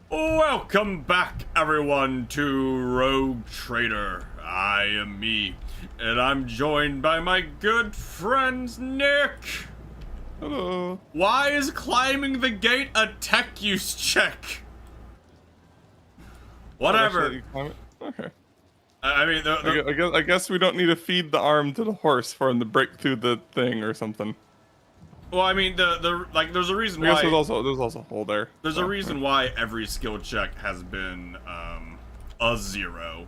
Welcome back, everyone, to Rogue Trader. I am me, and I'm joined by my good friend Nick. Hello. Why is climbing the gate a tech use check? Whatever. Okay. I mean, I guess we don't need to feed the arm to the horse for him to break through the thing or something. well, I mean, there's a reason I guess why. there's also a hole there. There's a reason why every skill check has been a 0.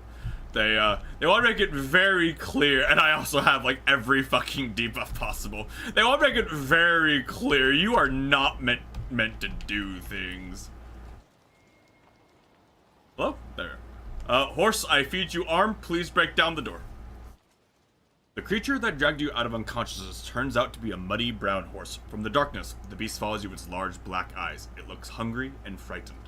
They want to make it very clear, and I also have like every fucking debuff possible. They want to make it very clear you are not meant to do things. Hello there, horse. I feed you arm. Please break down the door. The creature that dragged you out of unconsciousness turns out to be a muddy brown horse. From the darkness, the beast follows you with its large black eyes. It looks hungry and frightened.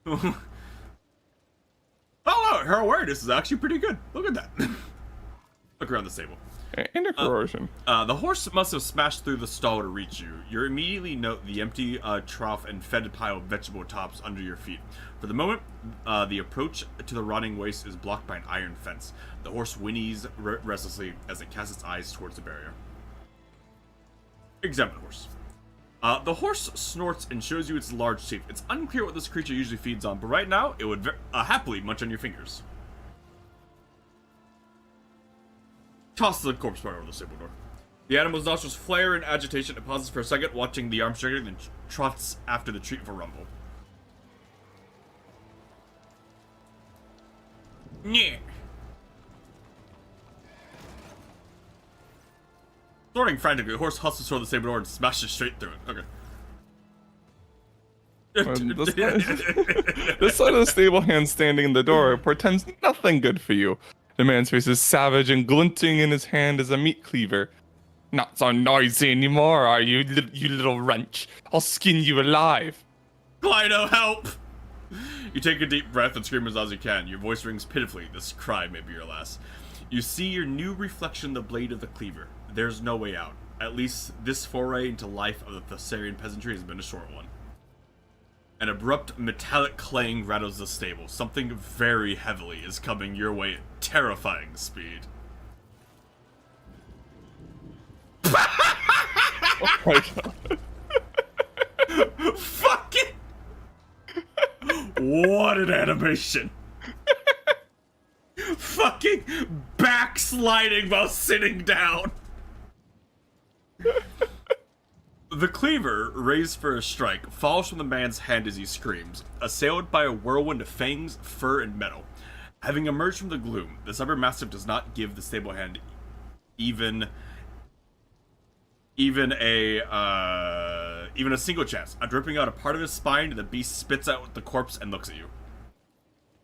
Oh no, her awareness is actually pretty good. Look at that. Look around the stable. And a corrosion. The horse must have smashed through the stall to reach you. You immediately note the empty trough and fed pile of vegetable tops under your feet. For the moment, the approach to the rotting waste is blocked by an iron fence. The horse whinnies restlessly as it casts its eyes towards the barrier. Examine the horse. The horse snorts and shows you its large teeth. It's unclear what this creature usually feeds on, but right now, it would happily munch on your fingers. Toss the corpse part over the stable door. The animal's nostrils flare in agitation. It pauses for a second, watching the arm straighten, then trots after the treat with a rumble. Yeah. Snorting frantically, the horse hustles toward the stable door and smashes straight through it. Okay. This side of the stable hand standing in the door portends nothing good for you. The man's face is savage and glinting in his hand is a meat cleaver. Not so noisy anymore, are you, you little wrench? I'll skin you alive. Glydo, help! You take a deep breath and scream as loud as you can. Your voice rings pitifully. This cry may be your last. You see your new reflection in the blade of the cleaver. There's no way out. At least this foray into life of the Thessarian peasantry has been a short one. An abrupt metallic clang rattles the stable. Something very heavily is coming your way at terrifying speed. Oh my god. Fuck it! What an animation! Fucking backsliding while sitting down. The cleaver, raised for a strike, falls from the man's hand as he screams, assailed by a whirlwind of fangs, fur, and metal. Having emerged from the gloom, the Cyber Mastiff does not give the stable hand even a single chance. After ripping out a part of his spine, the beast spits out the corpse and looks at you.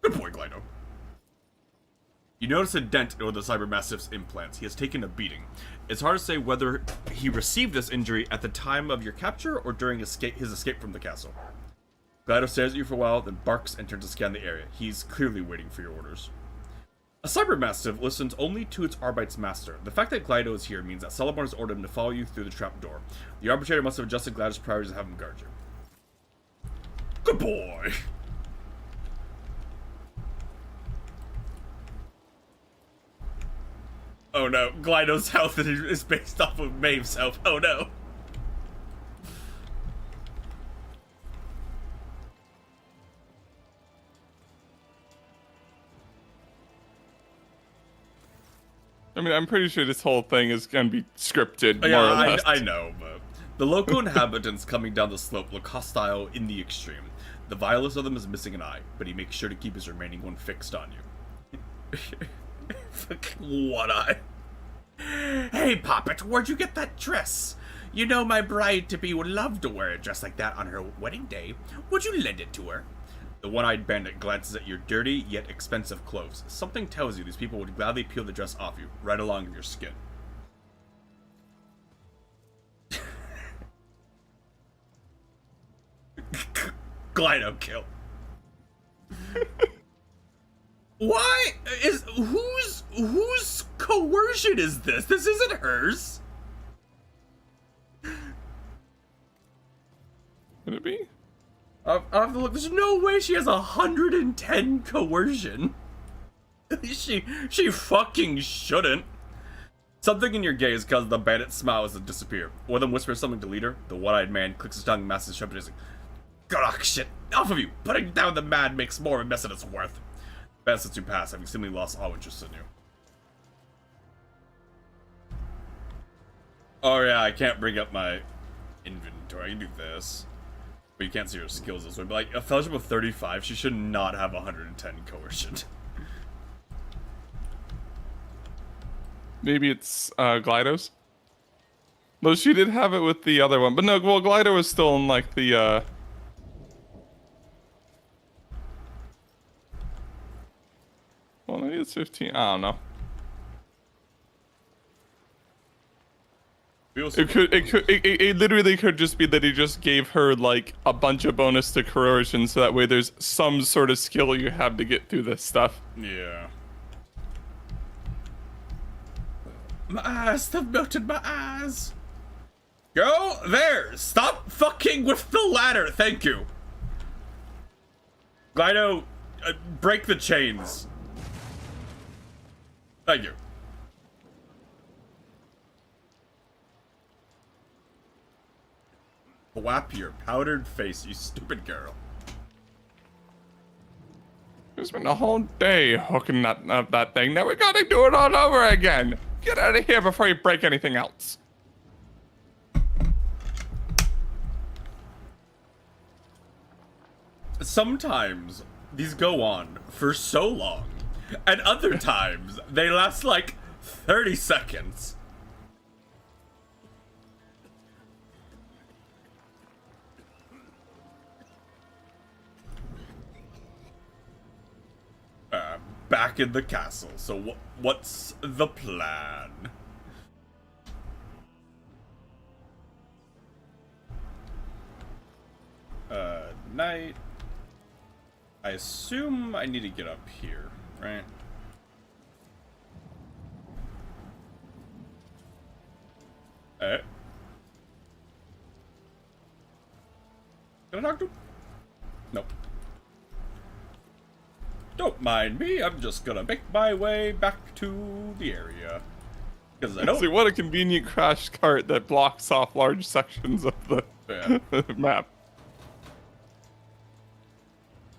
Good boy, Glydo. You notice a dent in one of the Cyber Mastiff's implants. He has taken a beating. It's hard to say whether he received this injury at the time of your capture or during his escape from the castle. Glydo stares at you for a while, then barks and turns to scan the area. He's clearly waiting for your orders. A Cyber Mastiff listens only to its Arbite's master. The fact that Glydo is here means that Celeborn has ordered him to follow you through the trap door. The arbitrator must have adjusted Glydo's priorities to have him guard you. Good boy! Oh no, Glydo's health is based off of Maeve's health. Oh no. I mean, I'm pretty sure this whole thing is gonna be scripted, more Yeah, or less. I know, but the local inhabitants coming down the slope look hostile in the extreme. The vilest of them is missing an eye, but he makes sure to keep his remaining one fixed on you. Fucking one eye. Hey, Poppet, where'd you get that dress? You know my bride-to-be would love to wear a dress like that on her wedding day. Would you lend it to her? The one-eyed bandit glances at your dirty yet expensive clothes. Something tells you these people would gladly peel the dress off you, right along with your skin. Glydo kill. Why is whose coercion is this? This isn't hers. Could it be? I'll have to look. There's no way she has 110 coercion. She fucking shouldn't. Something in your gaze causes the bandit smiles to disappear. One of them whispers something to leader. The one-eyed man clicks his tongue, masses trepidation. Grok shit! Off of you! Putting down the mad makes more of a mess than it's worth. Best since you pass, having seemingly lost all interest in you. Oh yeah, I can't bring up my inventory. I can do this. But you can't see her skills this way. But like, a fellowship of 35, she should not have 110 coercion. Maybe it's Glydos? Though she did have it with the other one. But no, well, Glydo was still in like the well, maybe it's 15. I don't know. It literally could just be that he just gave her like a bunch of bonus to coercion, so that way there's some sort of skill you have to get through this stuff. Yeah. My eyes have melted my eyes. Go there. Stop fucking with the ladder. Thank you. Glydo, break the chains. Thank you. Whap your powdered face, you stupid girl. It's been a whole day hooking that thing. Now we gotta do it all over again. Get out of here before you break anything else. Sometimes these go on for so long, and other times they last like 30 seconds. Back in the castle. So what's the plan? Night. I assume I need to get up here, right? Can I talk to him? Nope. Don't mind me, I'm just gonna make my way back to the area. Because I don't... See, what a convenient crash cart that blocks off large sections of the map.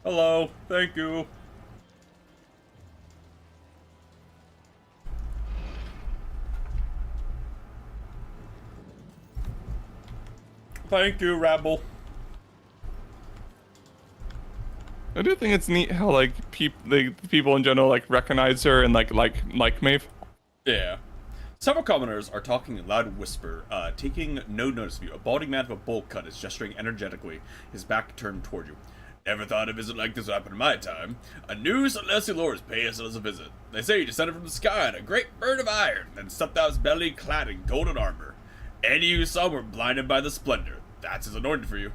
Hello, thank you. Thank you, Rabble. I do think it's neat how like people in general like recognize her and like Maeve. Yeah. Several commoners are talking in a loud whisper, taking no notice of you. A balding man with a bowl cut is gesturing energetically, his back turned toward you. Never thought a visit like this would happen in my time. A new celestial lord is paying us a visit. They say he descended from the sky on a great bird of iron, and stepped out his belly clad in golden armor. Any who saw him were blinded by the splendor. That's his anointing for you.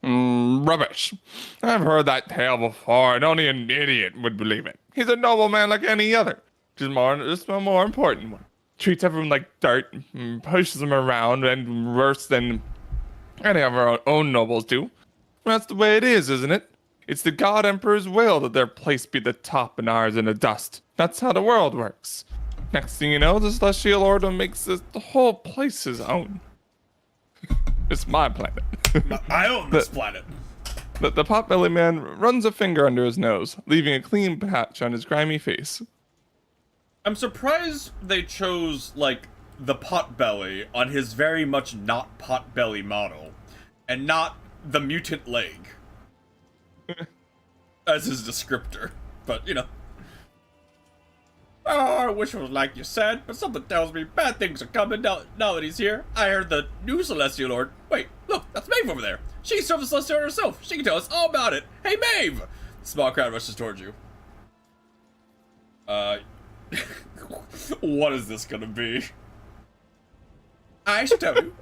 Rubbish. I've heard that tale before, and only an idiot would believe it. He's a noble man like any other. Just a more important one. Treats everyone like dirt, pushes them around, and worse than any of our own nobles do. That's the way it is, isn't it? It's the God Emperor's will that their place be the top and ours in the dust. That's how the world works. Next thing you know, the Celestial Order makes the whole place his own. It's my planet. I own this planet. The potbelly man runs a finger under his nose, leaving a clean patch on his grimy face. I'm surprised they chose, like, the potbelly on his very much not potbelly model, and not the mutant leg as his descriptor. But, you know. Oh, I wish it was like you said, but something tells me bad things are coming now that he's here. I heard the new Celestial Lord. Wait, look, that's Maeve over there. She's from the Celestial Lord herself. She can tell us all about it. Hey, Maeve! The small crowd rushes towards you. What is this gonna be? I should tell you.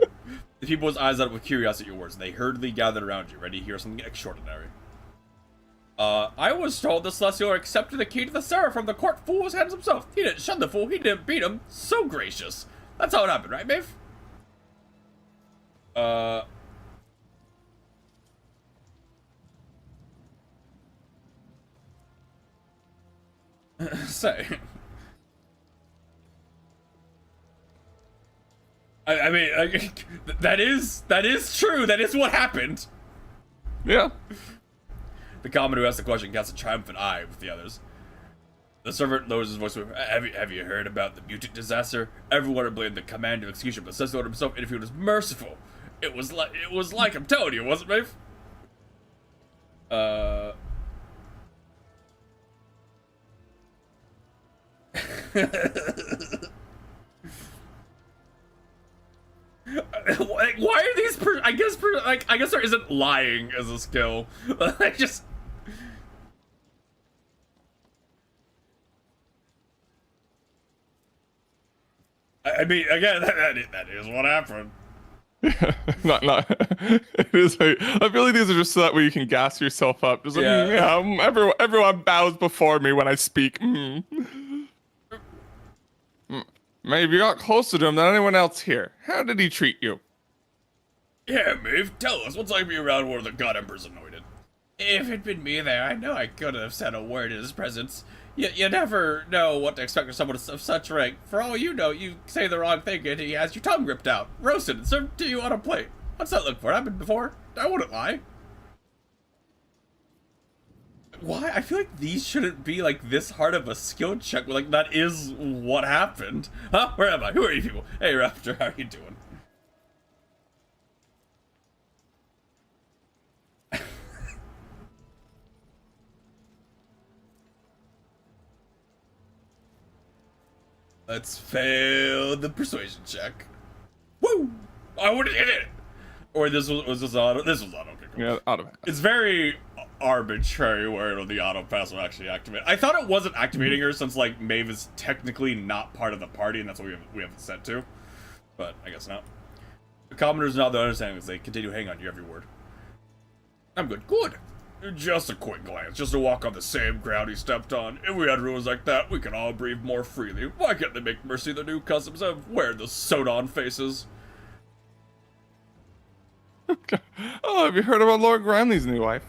The people's eyes light up with curiosity at your words. They hurriedly gathered around you, ready to hear something extraordinary. I was told the Celestial accepted the key to the Seraph from the court fool's hands himself. He didn't shun the fool, he didn't beat him. So gracious. That's how it happened, right, Maeve? Say. I mean, that is true. That is what happened. Yeah. The Commodore who asked the question casts a triumphant eye with the others. The servant lowers his voice. Have you heard about the mutant disaster? Everyone would blame the commander of execution, but Celestial himself interviewed was merciful. It was like I'm telling you, wasn't it, Maeve? Why are these? I guess there isn't lying as a skill. I just. I mean, again, that is what happened. not. It is. I feel like these are just so that way you can gas yourself up. Just like, Yeah. everyone bows before me when I speak. Maybe you got closer to him than anyone else here. How did he treat you? Yeah, Maeve, tell us what's like to be around one of the God Emperor's anointed. If it'd been me there, I know I could have said a word in his presence. You never know what to expect from someone of such rank. For all you know, you say the wrong thing and he has your tongue ripped out, roasted, and served to you on a plate. What's that look for? Happened before? I wouldn't lie. Why? I feel like these shouldn't be like this hard of a skill check. Like that is what happened. Huh? Where am I? Who are you people? Hey Raptor, how are you doing? Let's fail the persuasion check. Woo! I would have hit it. Or this was auto. This was auto. Okay, cool. Yeah, out of it. It's very arbitrary where the auto pass will actually activate. I thought it wasn't activating her since like Maeve is technically not part of the party, and that's what we have it set to. But I guess not. The commoners nod their understanding as they continue hanging on to every word. I'm good. Good. Just a quick glance, just to walk on the same ground he stepped on. If we had rules like that, we could all breathe more freely. Why can't they make Mercy the new customs of wearing the sewed-on faces? Oh, have you heard about Lord Granley's new wife?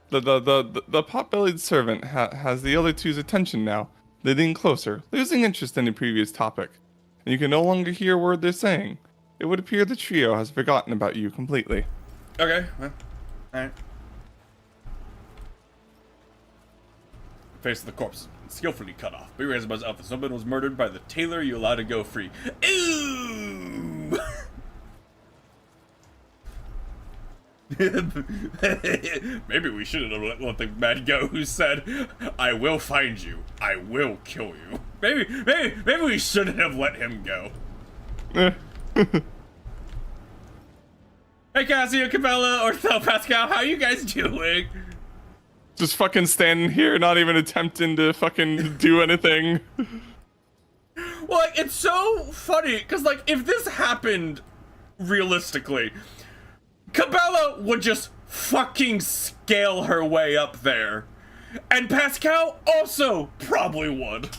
The pot-bellied servant has the other two's attention now. They lean closer, losing interest in the previous topic, and you can no longer hear a word they're saying. It would appear the trio has forgotten about you completely. Okay, well, alright. Face of the corpse, skillfully cut off. Be raised above the someone was murdered by the tailor you allowed to go free. Ooh! Maybe we shouldn't have let the man go who said, I will find you. I will kill you. Maybe we shouldn't have let him go. Hey Cassio, Cabela, Ortho, Pascal, how you guys doing? Just fucking standing here, not even attempting to fucking do anything. Well, like, it's so funny, because, like, if this happened realistically, Cabela would just fucking scale her way up there. And Pascal also probably would.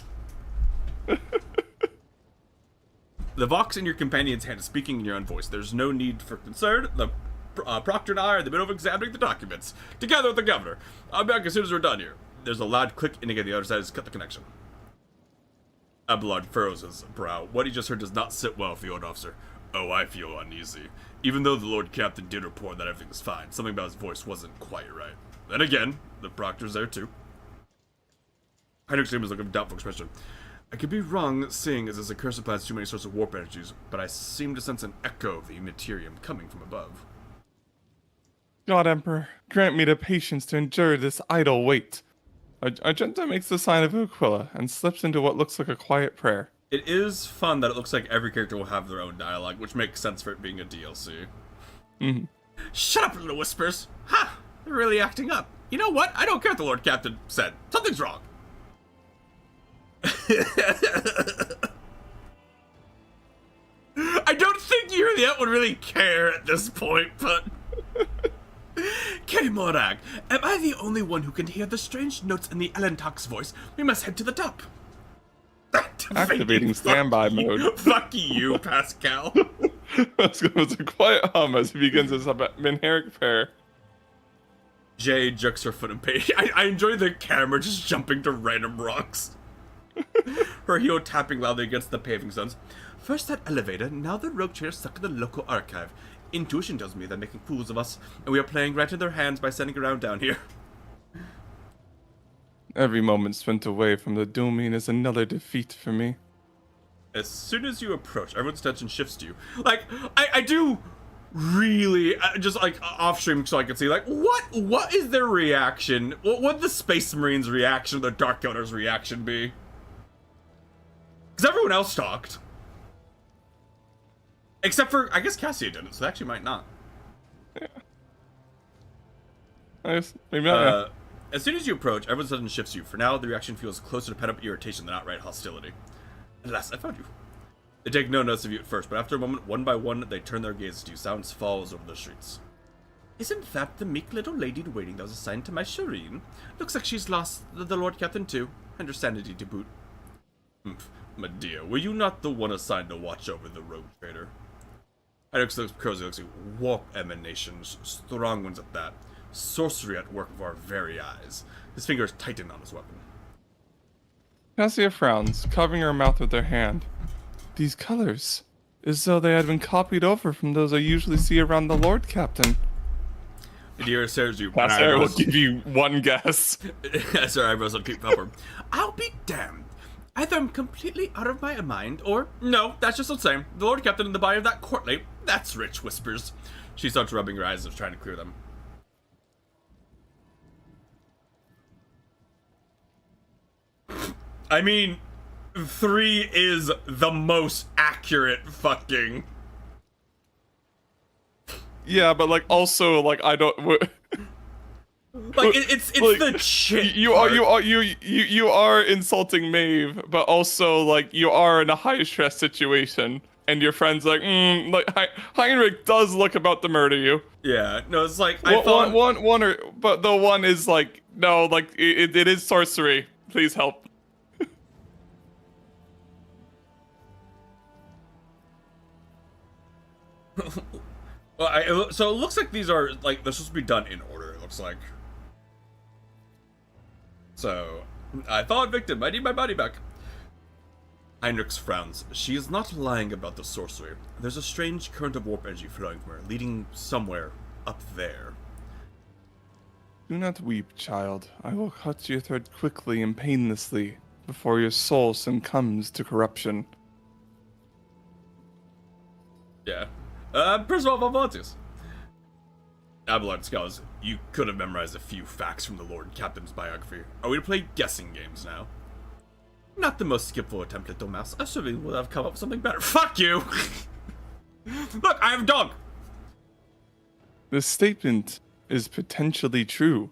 The Vox in your companion's hand is speaking in your own voice. There's no need for concern. The Proctor and I are in the middle of examining the documents, together with the governor. I'll be back as soon as we're done here. There's a loud click indicating the other side has cut the connection. Abelard furrows his brow. What he just heard does not sit well with the old officer. Oh, I feel uneasy. Even though the Lord Captain did report that everything was fine, something about his voice wasn't quite right. Then again, the Proctor's there too. Heinrich's name was looking at a doubtful expression. I could be wrong, seeing as this accursed supplies too many sources of warp energies, but I seem to sense an echo of the materium coming from above. God Emperor, grant me the patience to endure this idle wait. Argenta makes the sign of Aquila and slips into what looks like a quiet prayer. It is fun that it looks like every character will have their own dialogue, which makes sense for it being a DLC. Mm-hmm. Shut up, little whispers! Ha! They're really acting up. You know what? I don't care what the Lord Captain said. Something's wrong. I don't think Uriel would really care at this point, but... Okay, Morag, am I the only one who can hear the strange notes in the Elentox voice? We must head to the top. Activating standby mode. Fuck you, Pascal. It's a quiet hum as he begins his Minheric prayer. Jay jerks her foot in pain. I enjoy the camera just jumping to random rocks. Her heel tapping loudly against the paving stones. First that elevator, now the rogue trader stuck in the local archive. Intuition tells me they're making fools of us, and we are playing right in their hands by sending around down here. Every moment spent away from the dooming is another defeat for me. As soon as you approach, everyone's attention shifts to you. Like, I do really, just like off stream so I can see, like, what is their reaction? What would the Space Marines' reaction, the Dark Elders' reaction be? Because everyone else talked. Except for, I guess Cassia didn't, so they actually might not. Yeah. I guess, maybe not. As soon as you approach, everyone's attention shifts to you. For now, the reaction feels closer to pent-up irritation than outright hostility. At last, I found you. They take no notice of you at first, but after a moment, one by one, they turn their gaze to you. Silence falls over the streets. Isn't that the meek little lady in waiting that was assigned to my Shireen? Looks like she's lost the Lord Captain too, and her sanity to boot. Medea, were you not the one assigned to watch over the rogue trader? Hendrix looks cozy, looks like warp emanations, strong ones at that. Sorcery at work before our very eyes. His fingers tighten on his weapon. Cassia frowns, covering her mouth with her hand. These colors, as though they had been copied over from those I usually see around the Lord Captain. Medea stares at you. Cassia will give you one guess. As her eyebrows will keep up her. I'll be damned. Either I'm completely out of my mind, or no, that's just the same. The Lord Captain in the body of that courtlay, that's rich whispers. She starts rubbing her eyes and trying to clear them. I mean, 3 is the most accurate fucking. Yeah, but like also like I don't. Like it's like, the shit. You are insulting Maeve, but also like you are in a high stress situation, and your friend's like, Heinrich does look about to murder you. Yeah, no, it's like but the one is like no, like it is sorcery. Please help. Well, so it looks like these are like they're supposed to be done in order. It looks like. So, I thought victim. I need my body back. Heinrichs frowns. She is not lying about the sorcery. There's a strange current of warp energy flowing from her, leading somewhere up there. Do not weep, child. I will cut your thread quickly and painlessly before your soul succumbs to corruption. Yeah. Percival Valvantius. Abelard scowls. You could have memorized a few facts from the Lord Captain's biography. Are we to play guessing games now? Not the most skillful attempt at Domas. I certainly would have come up with something better. Fuck you! Look, I have a dog! This statement is potentially true.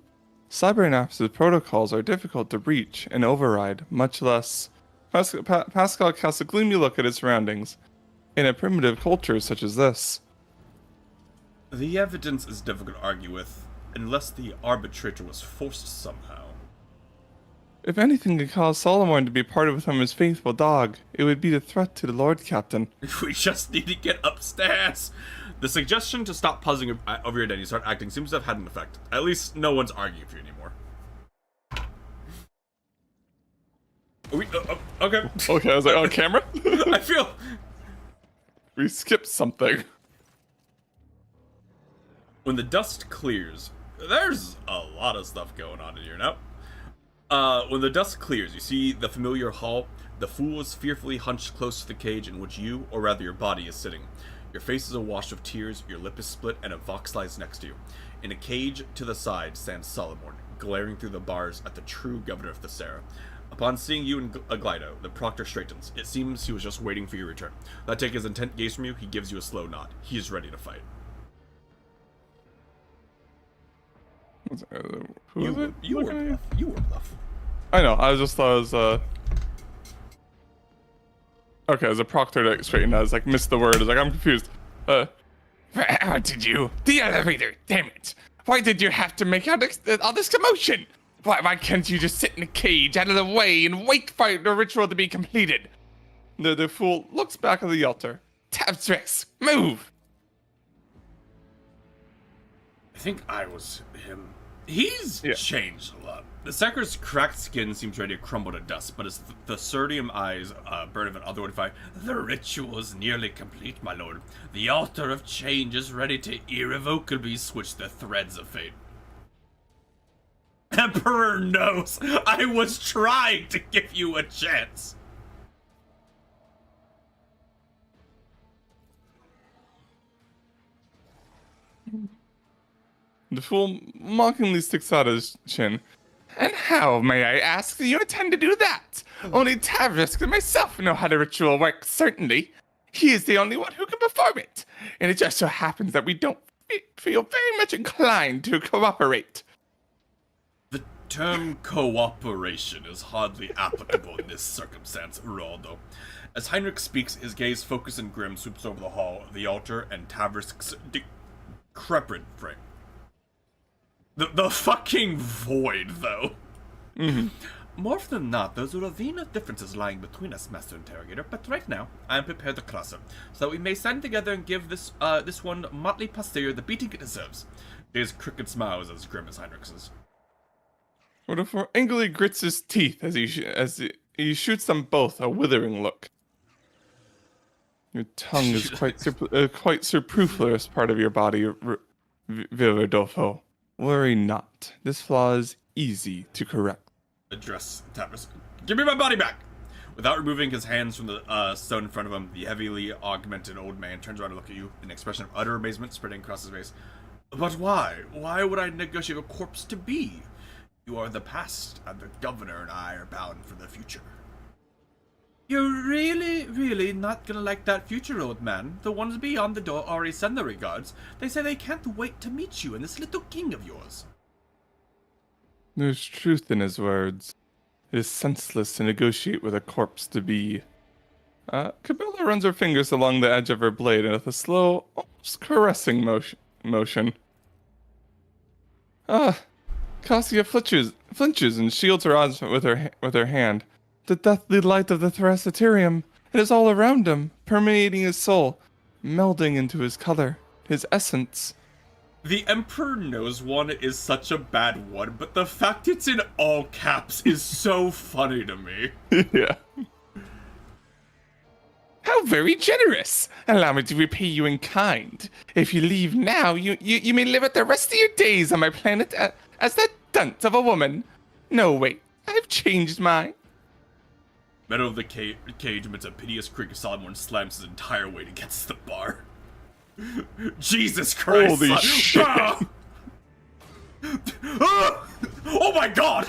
Cybernaps's protocols are difficult to breach and override, much less. Pascal casts a gloomy look at his surroundings. In a primitive culture such as this. The evidence is difficult to argue with, unless the arbitrator was forced somehow. If anything could cause Solomon to be parted from his faithful dog, it would be the threat to the Lord Captain. We just need to get upstairs. The suggestion to stop puzzling over your identity and start acting seems to have had an effect. At least no one's arguing for you anymore. Okay. Okay, I was like, on camera? I feel... We skipped something. When the dust clears, there's a lot of stuff going on in here now. When the dust clears, you see the familiar hall. The fool is fearfully hunched close to the cage in which you, or rather your body, is sitting. Your face is awash with tears, your lip is split, and a vox lies next to you. In a cage to the side stands Solomon, glaring through the bars at the true governor of Thessera. Upon seeing you and Aglido, the proctor straightens. It seems he was just waiting for your return. Not taking his intent gaze from you, he gives you a slow nod. He is ready to fight. Who is it? You were bluff. I know, I just thought it was, Okay, as a proctor that straightened, I was like, missed the word. I was like, I'm confused. How did you? The elevator, damn it. Why did you have to make all this commotion? Why can't you just sit in a cage out of the way and wait for the ritual to be completed? The fool looks back at the altar. Tabstrix, move! I think I was him. He's Yeah. changed a lot. The Sacrist's cracked skin seems ready to crumble to dust, but his Thessurium eyes burn of an otherwise fire. The ritual is nearly complete, my lord. The altar of change is ready to irrevocably switch the threads of fate. Emperor knows I was trying to give you a chance. The fool mockingly sticks out his chin. And how, may I ask, do you intend to do that? Only Tavrisk and myself know how the ritual works, certainly. He is the only one who can perform it. And it just so happens that we don't feel very much inclined to cooperate. The term cooperation is hardly applicable in this circumstance, Uraldo. As Heinrich speaks, his gaze focused and grim sweeps over the hall, the altar, and Tavrisk's decrepit frame. The fucking void, though. More often than not, there's a ravine of differences lying between us, Master Interrogator, but right now, I am prepared to cross it, so that we may stand together and give this one motley posterior the beating it deserves. His crooked smile is as grim as Heinrich's. Wonderful. Ingoli grits his teeth as he shoots them both a withering look. Your tongue is quite superfluous part of your body, Vilardolfo. Worry not. This flaw is easy to correct. Address Tavrisk. Give me my body back! Without removing his hands from the stone in front of him, the heavily augmented old man turns around to look at you, an expression of utter amazement spreading across his face. But why? Why would I negotiate a corpse to be? You are the past, and the governor and I are bound for the future. You're really not gonna like that future, old man. The ones beyond the door already send their regards. They say they can't wait to meet you and this little king of yours. There's truth in his words. It is senseless to negotiate with a corpse to be. Cabela runs her fingers along the edge of her blade with a slow, almost caressing motion. Cassia flinches and shields her eyes with her hand. The deathly light of the Theraciterium. It is all around him, permeating his soul, melding into his color, his essence. The Emperor Knows one is such a bad one, but the fact it's in all caps is so funny to me. Yeah. How very generous! Allow me to repay you in kind. If you leave now, you may live out the rest of your days on my planet as that dunce of a woman. No, wait, I've changed mine. Meadow of the cage emits a piteous creak as Solomon slams his entire weight against the bar. Jesus Christ! Holy shit! Oh my god!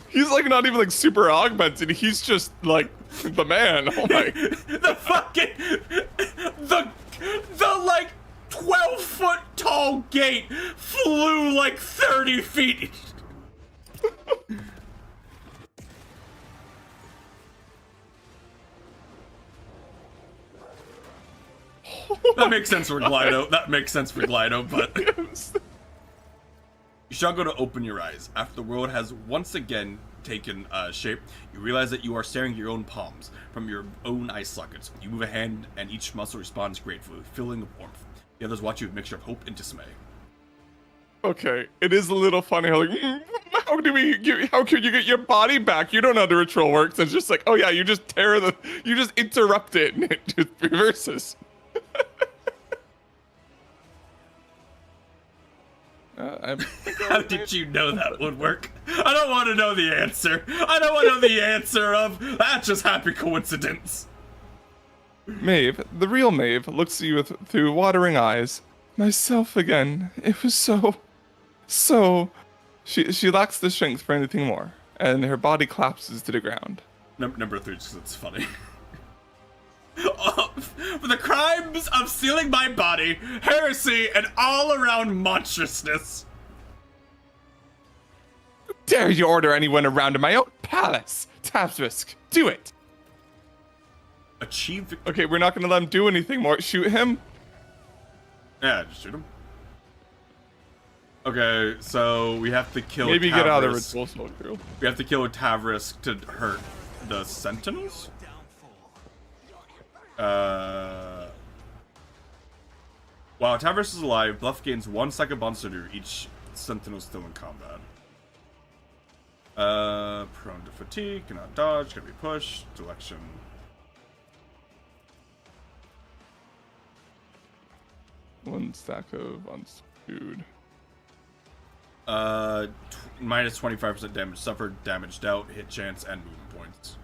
He's like not even like super augmented. He's just like the man. Oh my! The fucking the like 12-foot tall gate flew like 30 feet. That makes sense for Glido. But you shall go to open your eyes. After the world has once again taken shape, you realize that you are staring at your own palms from your own eye sockets. You move a hand, and each muscle responds gratefully, filling with warmth. The others watch you with a mixture of hope and dismay. Okay, it is a little funny. How like, how can you get your body back? You don't know how the ritual works. It's just like, oh yeah, you just you just interrupt it, and it just reverses. How did you know that would work? I don't want to know the answer. I don't want to know the answer of that's just happy coincidence. Maeve, the real Maeve, looks at you through watering eyes. Myself again. It was so. She lacks the strength for anything more, and her body collapses to the ground. Number 3, just 'cause it's funny. For the crimes of stealing my body, heresy, and all-around monstrousness. Dare you order anyone around in my own palace? Tabswisk, do it. Achieve. Okay, we're not gonna let him do anything more. Shoot him. Yeah, just shoot him. Okay, so we have to kill Maybe get out of the Tavris. ritual soul crew. We have to kill a Tavris to hurt the Sentinels? While Tavris is alive, Bluff gains 1 second bonus to each Sentinel still in combat. Prone to fatigue, cannot dodge, can be pushed, selection. One stack of unsubdued. Minus 25% damage suffered, damage dealt, hit chance, and movement points.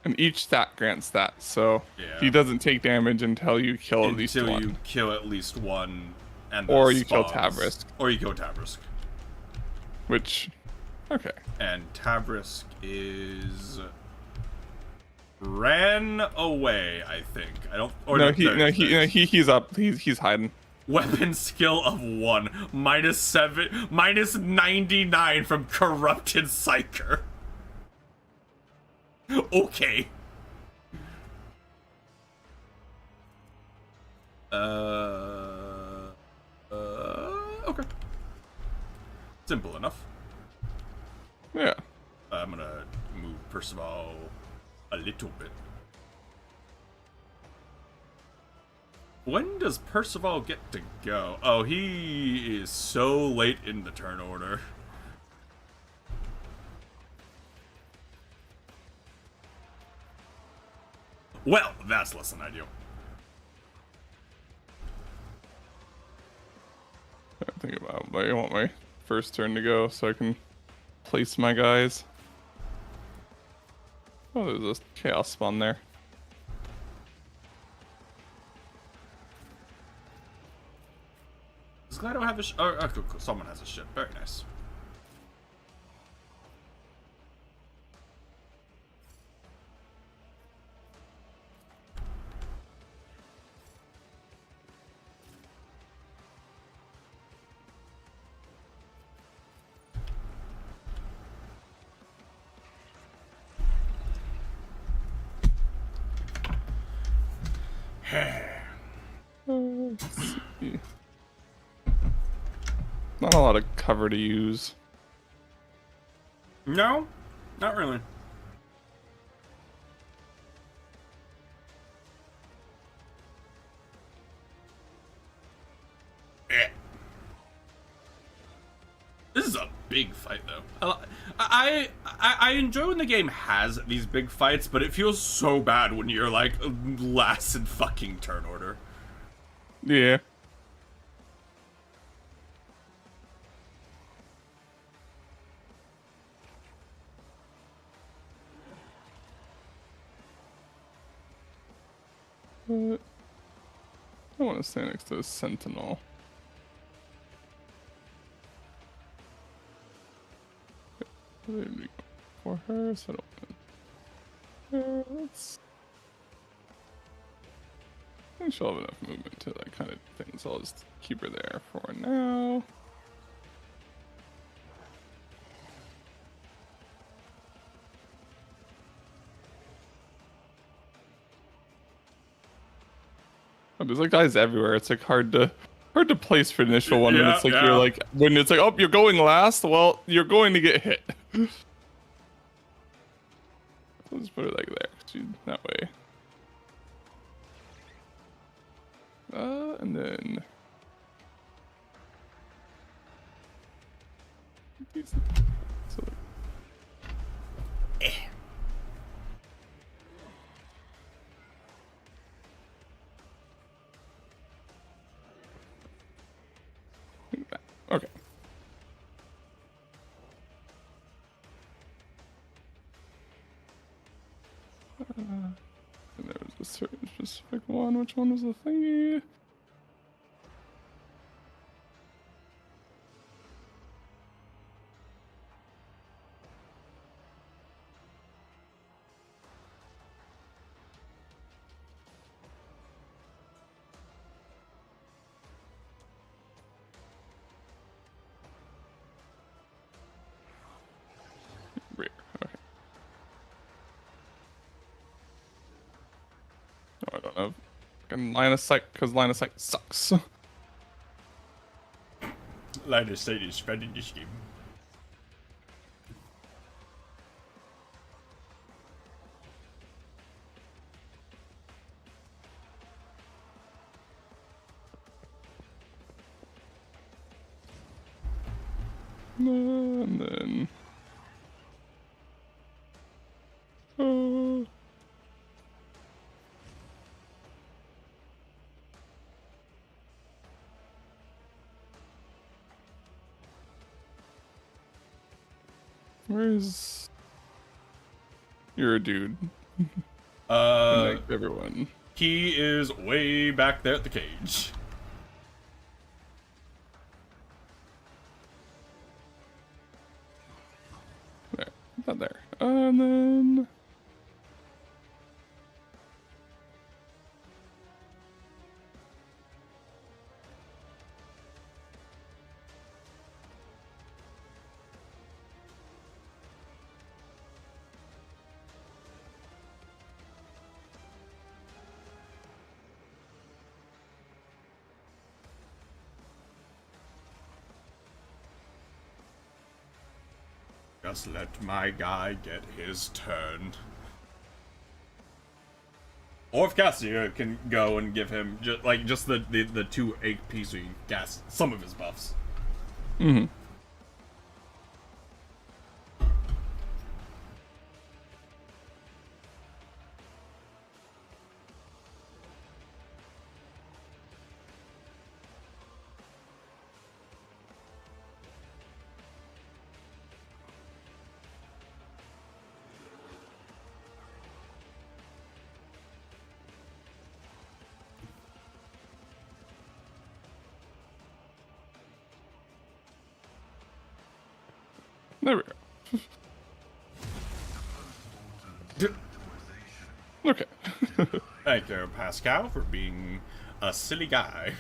And each stat grants that, so Yeah. he doesn't take damage until you kill at least Until one. you kill at least one, and the Or you kill spawns. Tavrisk. Or you kill Tavrisk. Which, okay. And Tavrisk is ran away, I think. I don't. Or No, there- he's up. He's hiding. Weapon skill of 1, -7, -99 from Corrupted Psyker. Okay. Okay. Simple enough. Yeah. I'm gonna move Percival a little bit. When does Percival get to go? Oh, he is so late in the turn order. Well, that's less than ideal. I think about. I want my first turn to go so I can place my guys. Oh, there's a chaos spawn there. Does Glado have a sh- oh, cool. Someone has a ship. Very nice. Let's see. Not a lot of cover to use. No, not really. Eh. This is a big fight, though. I enjoy when the game has these big fights, but it feels so bad when you're like last in fucking turn order. Yeah. But I want to stand next to a sentinel. There we go. For her, so I don't want to. Let's. I think she'll have enough movement to that kind of thing, so I'll just keep her there for now. Oh, there's like guys everywhere. It's like hard to place for the initial one when Yeah, it's like yeah. you're like when it's like, oh, you're going last. Well, you're going to get hit. Let's put it like there, that way. And then so okay. And there was a certain specific one. Which one was the thingy? Rear. Okay. Oh, I don't know. Fucking line of sight, because line of sight sucks. line of sight is fun in this game. And then. Where's you're a dude? Connect everyone. He is way back there at the cage. There, not there. And then. Just let my guy get his turn. Or if Cassia can go and give him just the 2 AP so you can gas some of his buffs. Mm-hmm. There we go. Okay. Thank you, Pascal, for being a silly guy.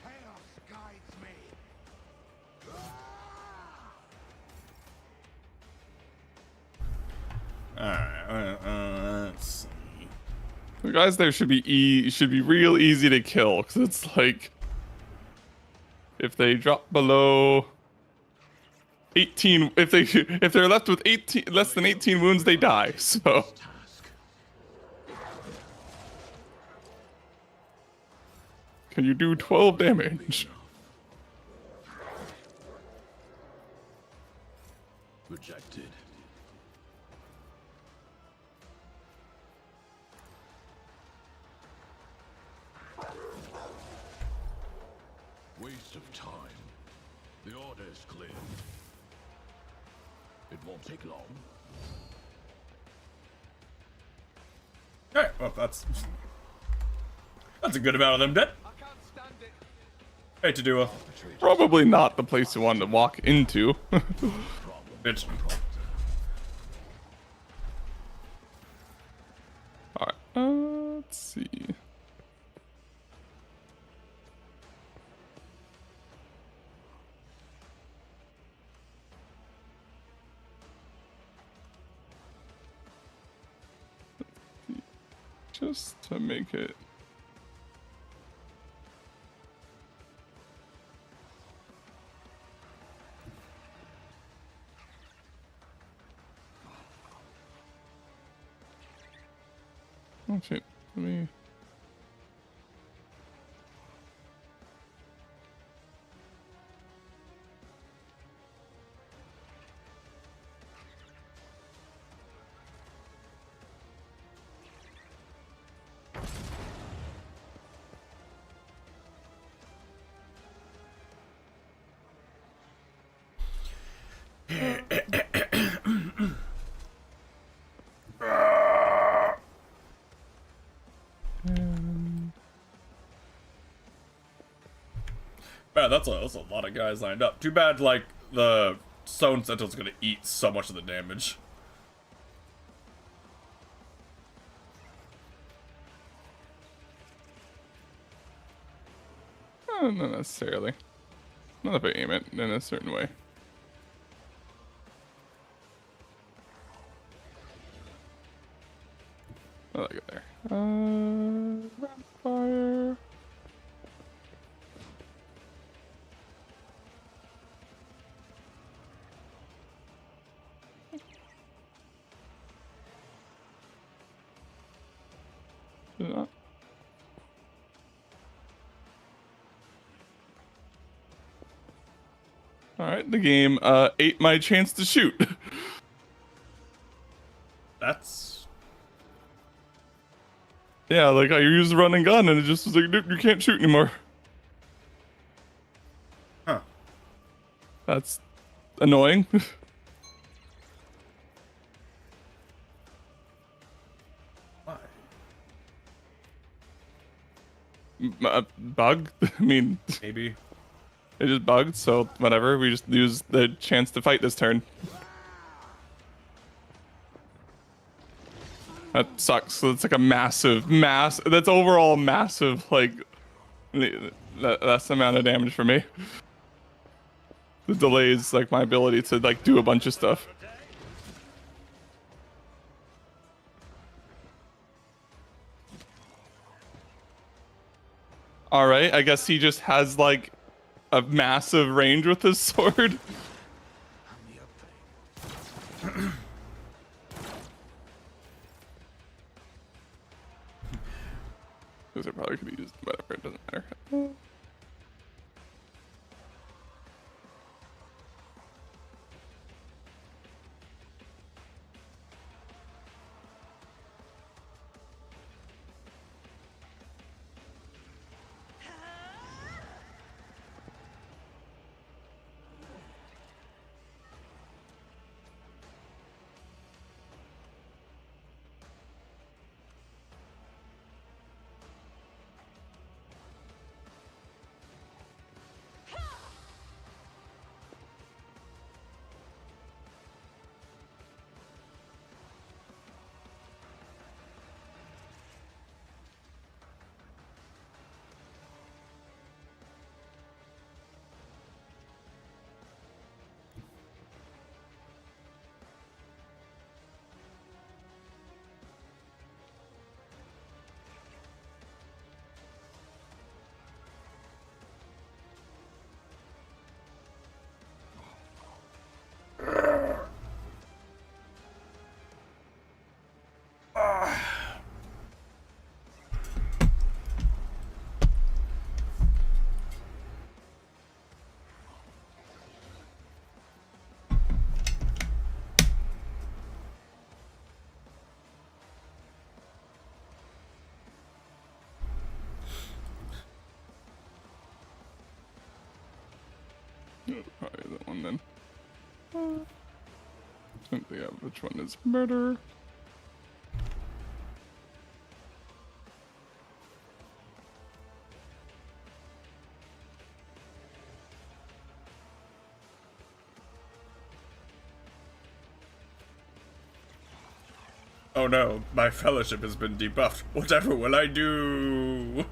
Chaos guides me. Alright, let's see. The guys there should be real easy to kill, because it's like if they drop below 18, if they're left with 18 less than 18 wounds, they die. So can you do 12 damage? Rejected. Waste of time. The order is clear. It won't take long. Alright, well, that's a good amount of them dead. I can't stand it. Hey, to do a Probably not the place you want to walk into. bitch. Alright, let's see. Just to make it. Oh shit, let me. Man, that's a lot of guys lined up. Too bad, like, the Stone Sentinel's gonna eat so much of the damage. Not necessarily. Not if I aim it in a certain way. I like it there. Rapid fire. Alright, the game ate my chance to shoot. That's Yeah, like I used the run and gun and it just was like, nope, you can't shoot anymore. huh. That's annoying. Why? Bug? I mean, Maybe. it just bugged, so whatever. We just use the chance to fight this turn. That sucks. So it's like a that's overall massive, like, that's the amount of damage for me. The delays, like, my ability to, like, do a bunch of stuff. Alright, I guess he just has, like, a massive range with his sword. Those are probably could be used, whatever, it doesn't matter. Probably that one then. Yeah, which one is murder? Oh no, my fellowship has been debuffed. Whatever will I do?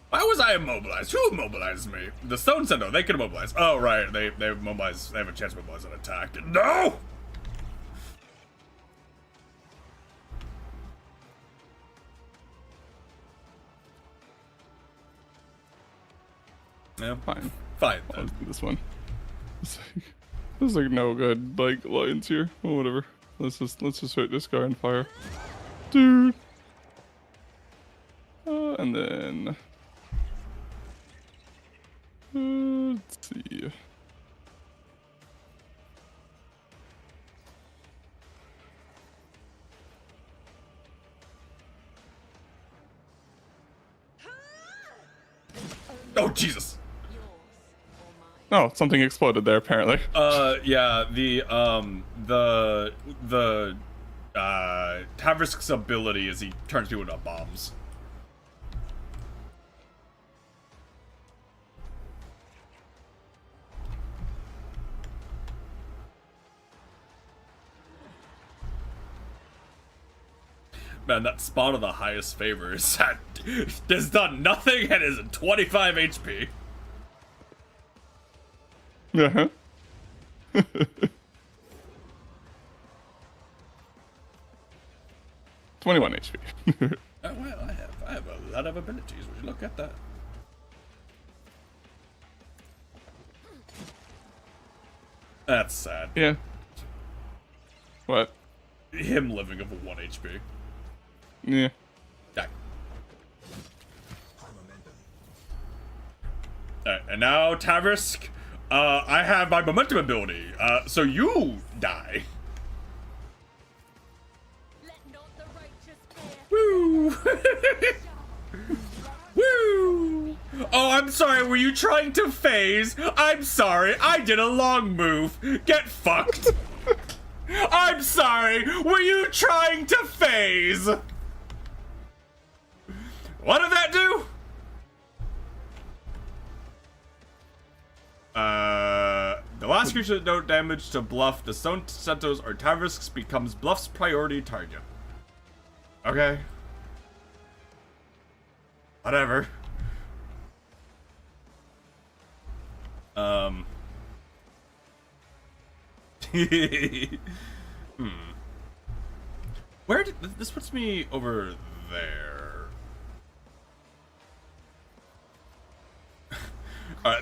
Why was I immobilized? Who immobilized me? The Stone Sentinel, they can immobilize. Oh right, they immobilize. They have a chance to immobilize an attack. No! Yeah, Fine. fine. I'll do this one. There's like no good like lines here. Well, whatever. Let's just hit this guy on fire, dude. And then let's see. Oh Jesus! Oh, something exploded there apparently. Yeah, the Tavrisk's ability is he turns people into bombs. Man, that spot of the highest favor is that does done nothing and is at 25 HP. Uh-huh. 21 HP. Oh, well, I have a lot of abilities. Would you look at that? That's sad. Yeah. What? Him living of a 1 HP. Yeah. Die. Alright, and now Tavrisk, I have my momentum ability, so you die. Let not the righteous bear. Woo! Woo! Oh, I'm sorry, were you trying to phase? I'm sorry, I did a long move. Get fucked. I'm sorry, were you trying to phase? What did that do? The last creature that don't damage to Bluff, the Stone Sentos or Tavrisk's becomes Bluff's priority target. Okay. Whatever. Where did this puts me over there?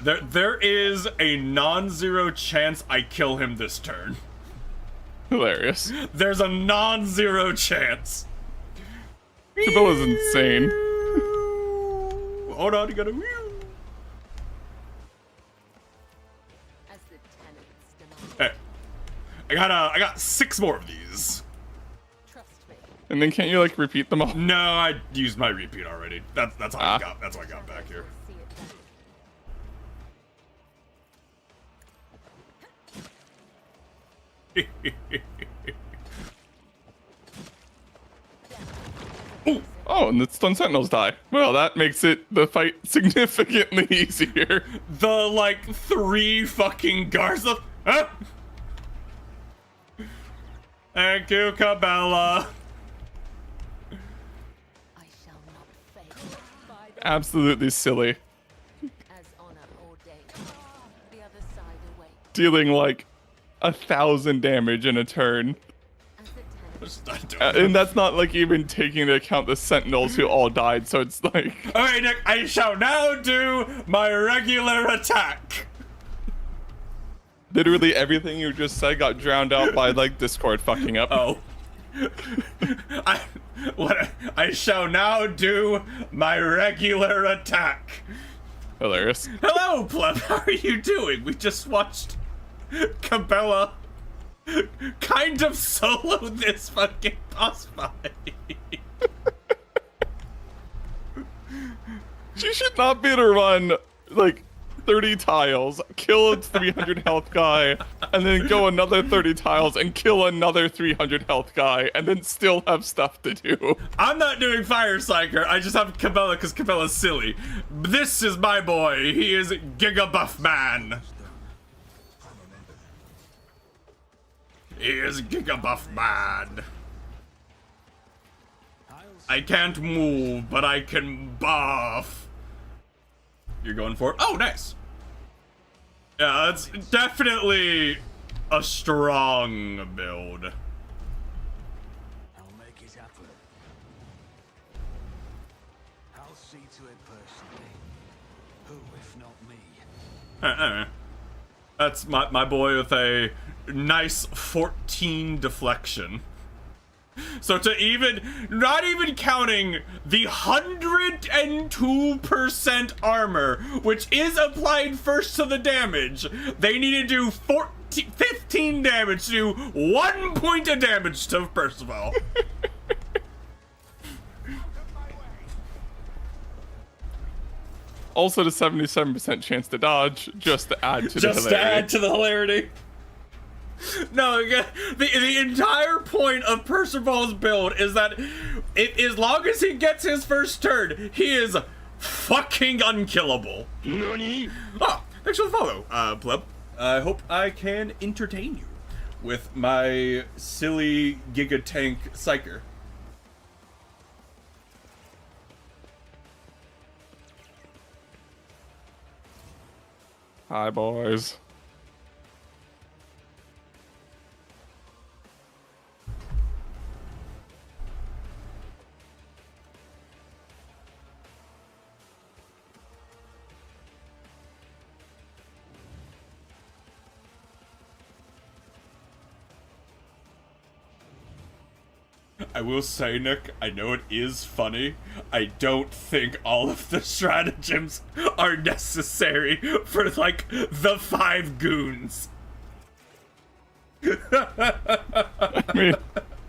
There is a non-zero chance I kill him this turn. Hilarious. There's a non-zero chance. Cabela's insane. Hold on, you gotta. As the tenants demand. Hey, I got 6 more of these. Trust me. And then can't you like repeat them all? No, I used my repeat already. That's all I Ah. got. That's all I got back here. See it then. Oh, and the Stun Sentinels die. Well, that makes it the fight significantly easier. The like 3 fucking Garza. Huh? Thank you, Cabela. I shall not fail. By the Absolutely silly. as honor ordained. The other side awaits. Dealing like 1,000 damage in a turn. As the tenants Just not doing And that's not like even taking into account the Sentinels who all died, so it's like... Alright, Nick, I shall now do my regular attack. Literally everything you just said got drowned out by like Discord fucking up. Oh. I shall now do my regular attack. Hilarious. Hello, pleb. How are you doing? We just watched Cabela kind of solo this fucking boss fight. She should not be able to run like 30 tiles, kill a 300 health guy, and then go another 30 tiles and kill another 300 health guy, and then still have stuff to do. I'm not doing Fire Psyker. I just have Cabela because Cabela's silly. This is my boy. He is Giga Buff Man. He is Giga Buff Man. I can't move, but I can buff. You're going for it? Oh, nice. Yeah, that's definitely a strong build. I'll make it happen. I'll see to it personally. Who, if not me? That's my boy with a nice 14 deflection. So to even, not even counting the 102% armor, which is applied first to the damage, they need to do 15 damage to do 1 point of damage to Percival. Also the 77% chance to dodge, just to add to the Just to hilarity. add to the hilarity. No, the entire point of Percival's build is that as long as he gets his first turn, he is fucking unkillable. Nani? Oh, thanks for the follow, pleb. I hope I can entertain you with my silly Giga Tank Psyker. Hi, boys. I will say, Nick, I know it is funny. I don't think all of the stratagems are necessary for, like, the 5 goons. I mean,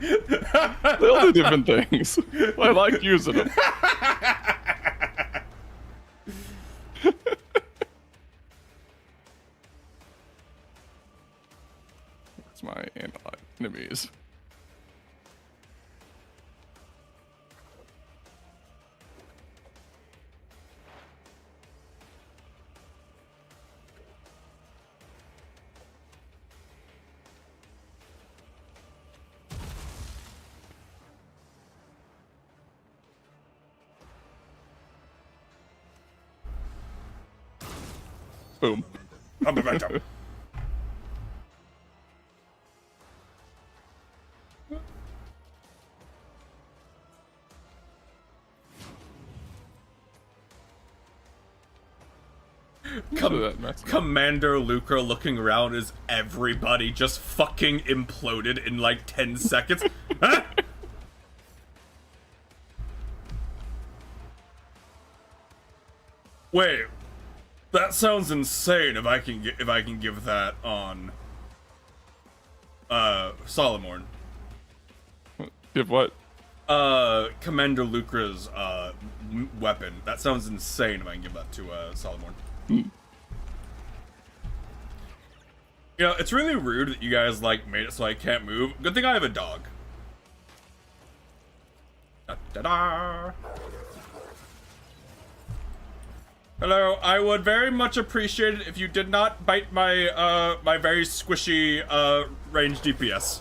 they all do different things. I like using them. Where's my enemies? Boom. Momentum. Look at that mess. Commander Lucra looking around as everybody just fucking imploded in like 10 seconds. Huh? Wait, that sounds insane. If I can give that on Solomorn. Give what? Commander Lucra's weapon. That sounds insane if I can give that to Solomorn. You know, it's really rude that you guys, like, made it so I can't move. Good thing I have a dog. Da-da-da. Hello, I would very much appreciate it if you did not bite my, my very squishy, range DPS.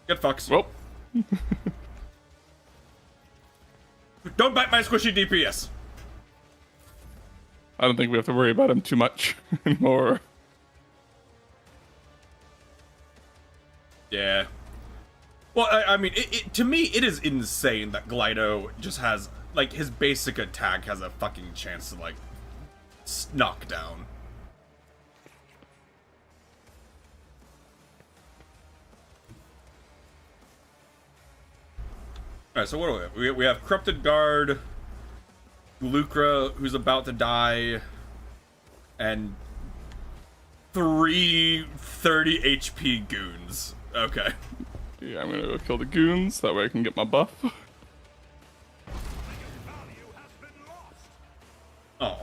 Get fucks. Well, Don't bite my squishy DPS. I don't think we have to worry about him too much anymore. Yeah. Well, I mean, to me, it is insane that Glido just has, like, his basic attack has a fucking chance to, like, knock down. Alright, so what do we have? We have Corrupted Guard, Lucra, who's about to die, and 3 30 HP goons. Okay. Yeah, I'm gonna go kill the goons, that way I can get my buff. Oh.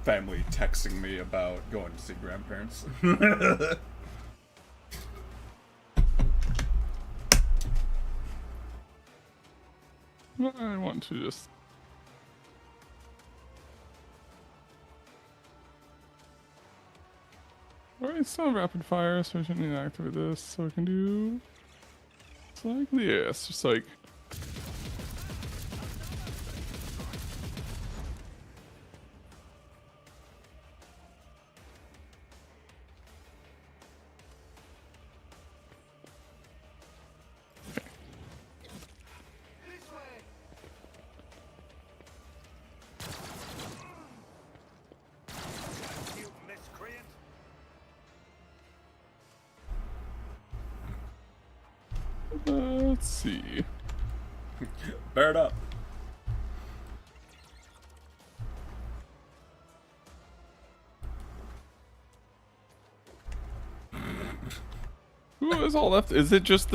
Family texting me about going to see grandparents. I want to just... Alright, it's not rapid fire, so I shouldn't need to activate this, so I can do... It's like this, just like... You miscreant! Let's see. Bear it up. Who is all left? Is it just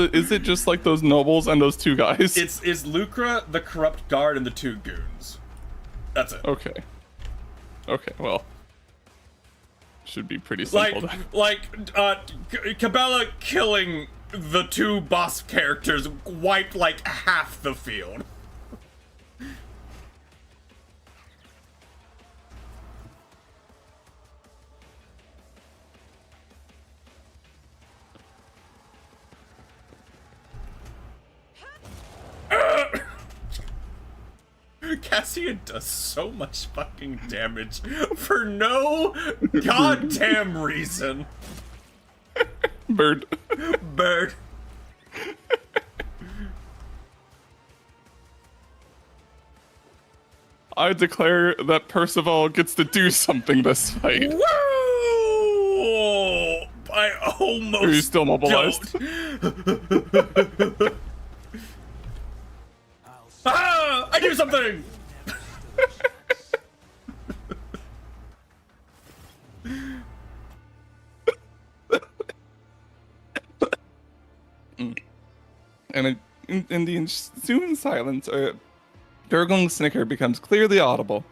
like those nobles and those 2 guys? It's Lucra, the Corrupt Guard, and the 2 goons. That's it. Okay. Okay, well. should be pretty simple. Cabela killing the two boss characters wiped like half the field. Cassian does so much fucking damage for no goddamn reason. Bird. Bird. I declare that Percival gets to do something this fight. Woo! I almost. Are you still mobilized? Ah! I do something! And in the ensuing silence, a gurgling snicker becomes clearly audible.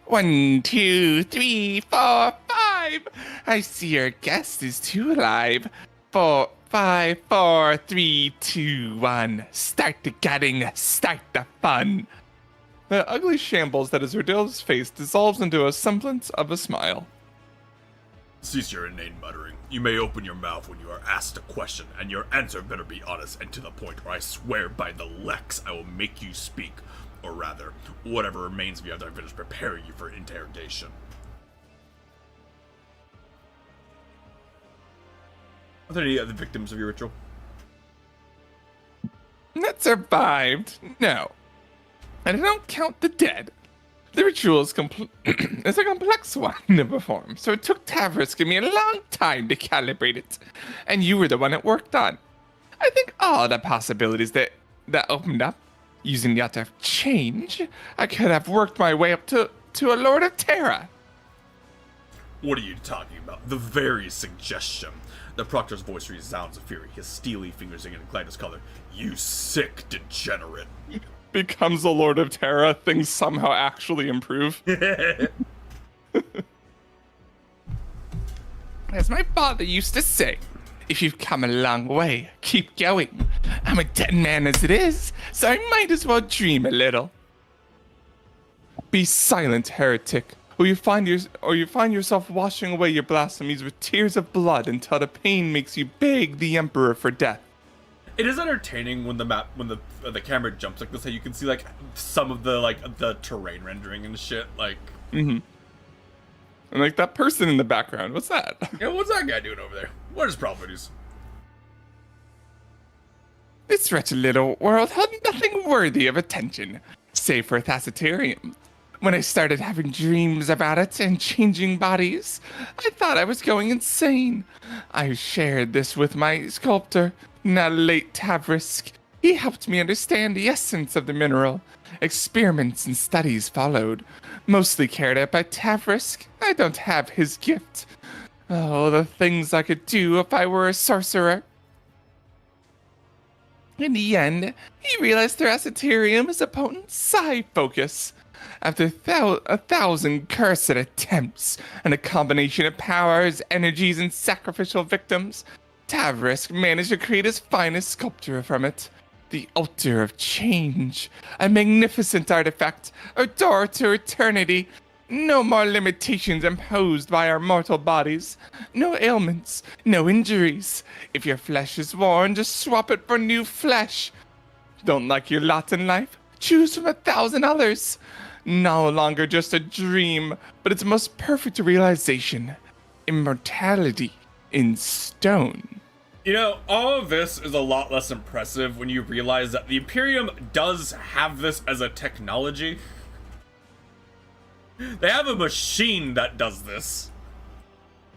1, 2, 3, 4, 5. I see your guest is too alive. 4, 5, 4, 3, 2, 1. Start the gutting, start the fun. The ugly shambles that is Rodale's face dissolves into a semblance of a smile. Cease your inane muttering. You may open your mouth when you are asked a question, and your answer better be honest and to the point, or I swear by the Lex I will make you speak. Or rather, whatever remains of you after I finish preparing you for interrogation. Are there any other victims of your ritual? That survived? No. And I don't count the dead. The ritual is it's a complex one to perform, so it took Tavris and me a long time to calibrate it. And you were the one it worked on. I think all the possibilities that opened up, using the art of change, I could have worked my way up to a Lord of Terra. What are you talking about? The very suggestion. The Proctor's voice resounds of fury, his steely fingers in Gladys' color. You sick degenerate. Becomes a Lord of Terra, things somehow actually improve. As my father used to say, if you've come a long way, keep going. I'm a dead man as it is, so I might as well dream a little. Be silent, heretic, or you find yourself washing away your blasphemies with tears of blood until the pain makes you beg the Emperor for death. It is entertaining when the camera jumps like this, how you can see like some of the terrain rendering and shit. Like, And like that person in the background, what's that? yeah, what's that guy doing over there? What are his properties? This wretched little world held nothing worthy of attention, save for Thacitarium. When I started having dreams about it and changing bodies, I thought I was going insane. I shared this with my sculptor, now late Tavrisk. He helped me understand the essence of the mineral. Experiments and studies followed, mostly carried out by Tavrisk. I don't have his gift. Oh, the things I could do if I were a sorcerer. In the end, he realized Theraciterium is a potent psi focus. After a thousand cursed attempts and a combination of powers, energies, and sacrificial victims, Tavrisk managed to create his finest sculpture from it. The Altar of Change, a magnificent artifact, a door to eternity. No more limitations imposed by our mortal bodies. No ailments, no injuries. If your flesh is worn, just swap it for new flesh. Don't like your lot in life? Choose from 1,000 others. No longer just a dream, but its most perfect realization. Immortality in stone. You know, all of this is a lot less impressive when you realize that the Imperium does have this as a technology. They have a machine that does this.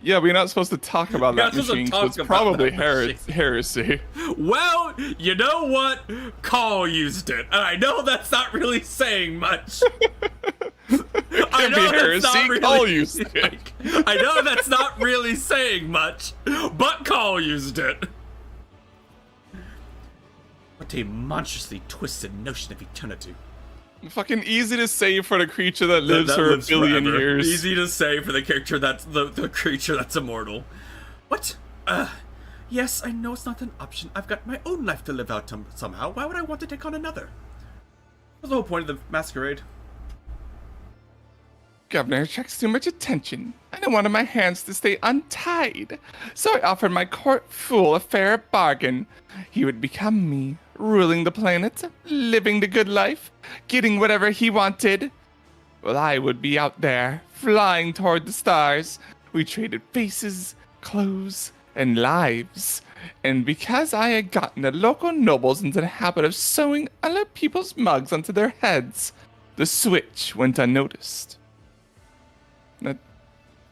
Yeah, we're not supposed to talk about that machine, so it's probably heresy. Well, you know what? Call used it, and I know that's not really saying much. I Could be heresy, Call used it. Like, I know that's not really saying much, but Call used it. What a monstrously twisted notion of eternity. Fucking easy to say for the creature that lives That for lives a billion forever. years. Easy to say for the character that's the creature that's immortal. What? Yes, I know it's not an option. I've got my own life to live out somehow. Why would I want to take on another? What's the whole point of the masquerade? Governor attracts too much attention. I don't want my hands to stay untied. So I offered my court fool a fair bargain. He would become me, ruling the planet, living the good life, getting whatever he wanted. Well, I would be out there, flying toward the stars. We traded faces, clothes, and lives. And because I had gotten the local nobles into the habit of sewing other people's mugs onto their heads, the switch went unnoticed.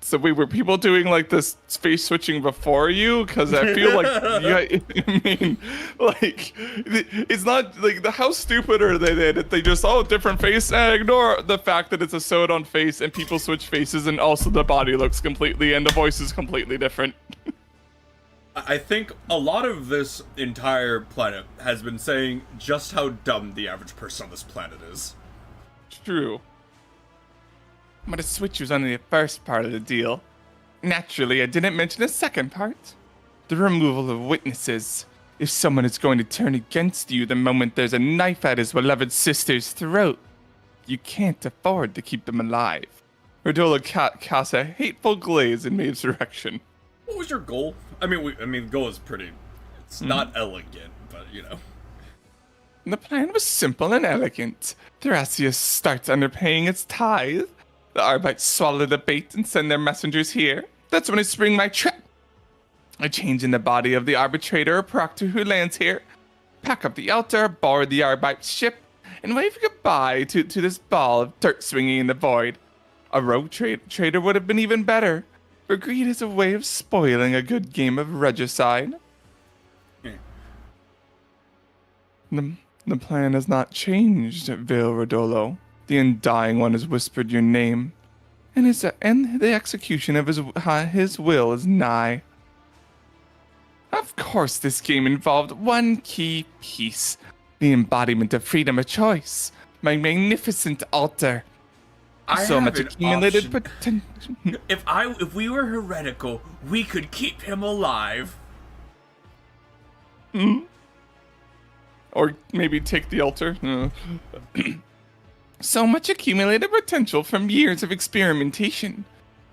So wait, were people doing like this face switching before you? Because I feel like, I mean, like, it's not like how stupid are they that they just different face and ignore the fact that it's a sewed on face and people switch faces and also the body looks completely and the voice is completely different. I think a lot of this entire planet has been saying just how dumb the average person on this planet is. True. But a switch was only the first part of the deal. Naturally, I didn't mention the second part. The removal of witnesses. If someone is going to turn against you the moment there's a knife at his beloved sister's throat, you can't afford to keep them alive. Redola casts a hateful glaze in Maeve's direction. What was your goal? I mean, the goal is pretty. It's not elegant, but you know. The plan was simple and elegant. Thracias starts underpaying its tithe. The Arbites swallow the bait and send their messengers here. That's when I spring my trap. I change in the body of the arbitrator or proctor who lands here, pack up the altar, board the Arbite ship, and wave goodbye to this ball of dirt swinging in the void. A rogue trader would have been even better, for greed is a way of spoiling a good game of regicide. The plan has not changed, Vil Rodolo. The Undying One has whispered your name, and the execution of his will is nigh. Of course, this game involved one key piece, the embodiment of freedom of choice, my magnificent altar. So much accumulated potential. If we were heretical, we could keep him alive. Or maybe take the altar. So much accumulated potential from years of experimentation.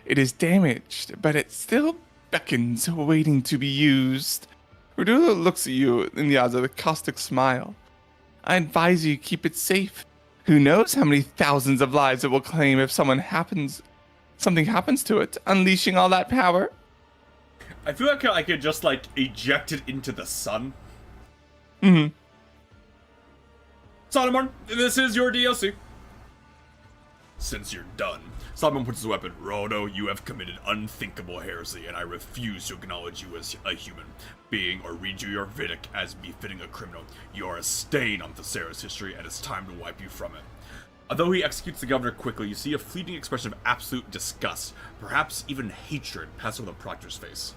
It is damaged, but it still beckons, waiting to be used. Rodula looks at you in the eyes with a caustic smile. I advise you keep it safe. Who knows how many thousands of lives it will claim if something happens to it, unleashing all that power. I feel like I could just eject it into the sun. Solomon, this is your DLC. Since you're done, Solomon puts his weapon. Rodo, you have committed unthinkable heresy, and I refuse to acknowledge you as a human being or read you your Vedic as befitting a criminal. You are a stain on Thesera's history, and it's time to wipe you from it. Although he executes the governor quickly, you see a fleeting expression of absolute disgust, perhaps even hatred, pass over the proctor's face.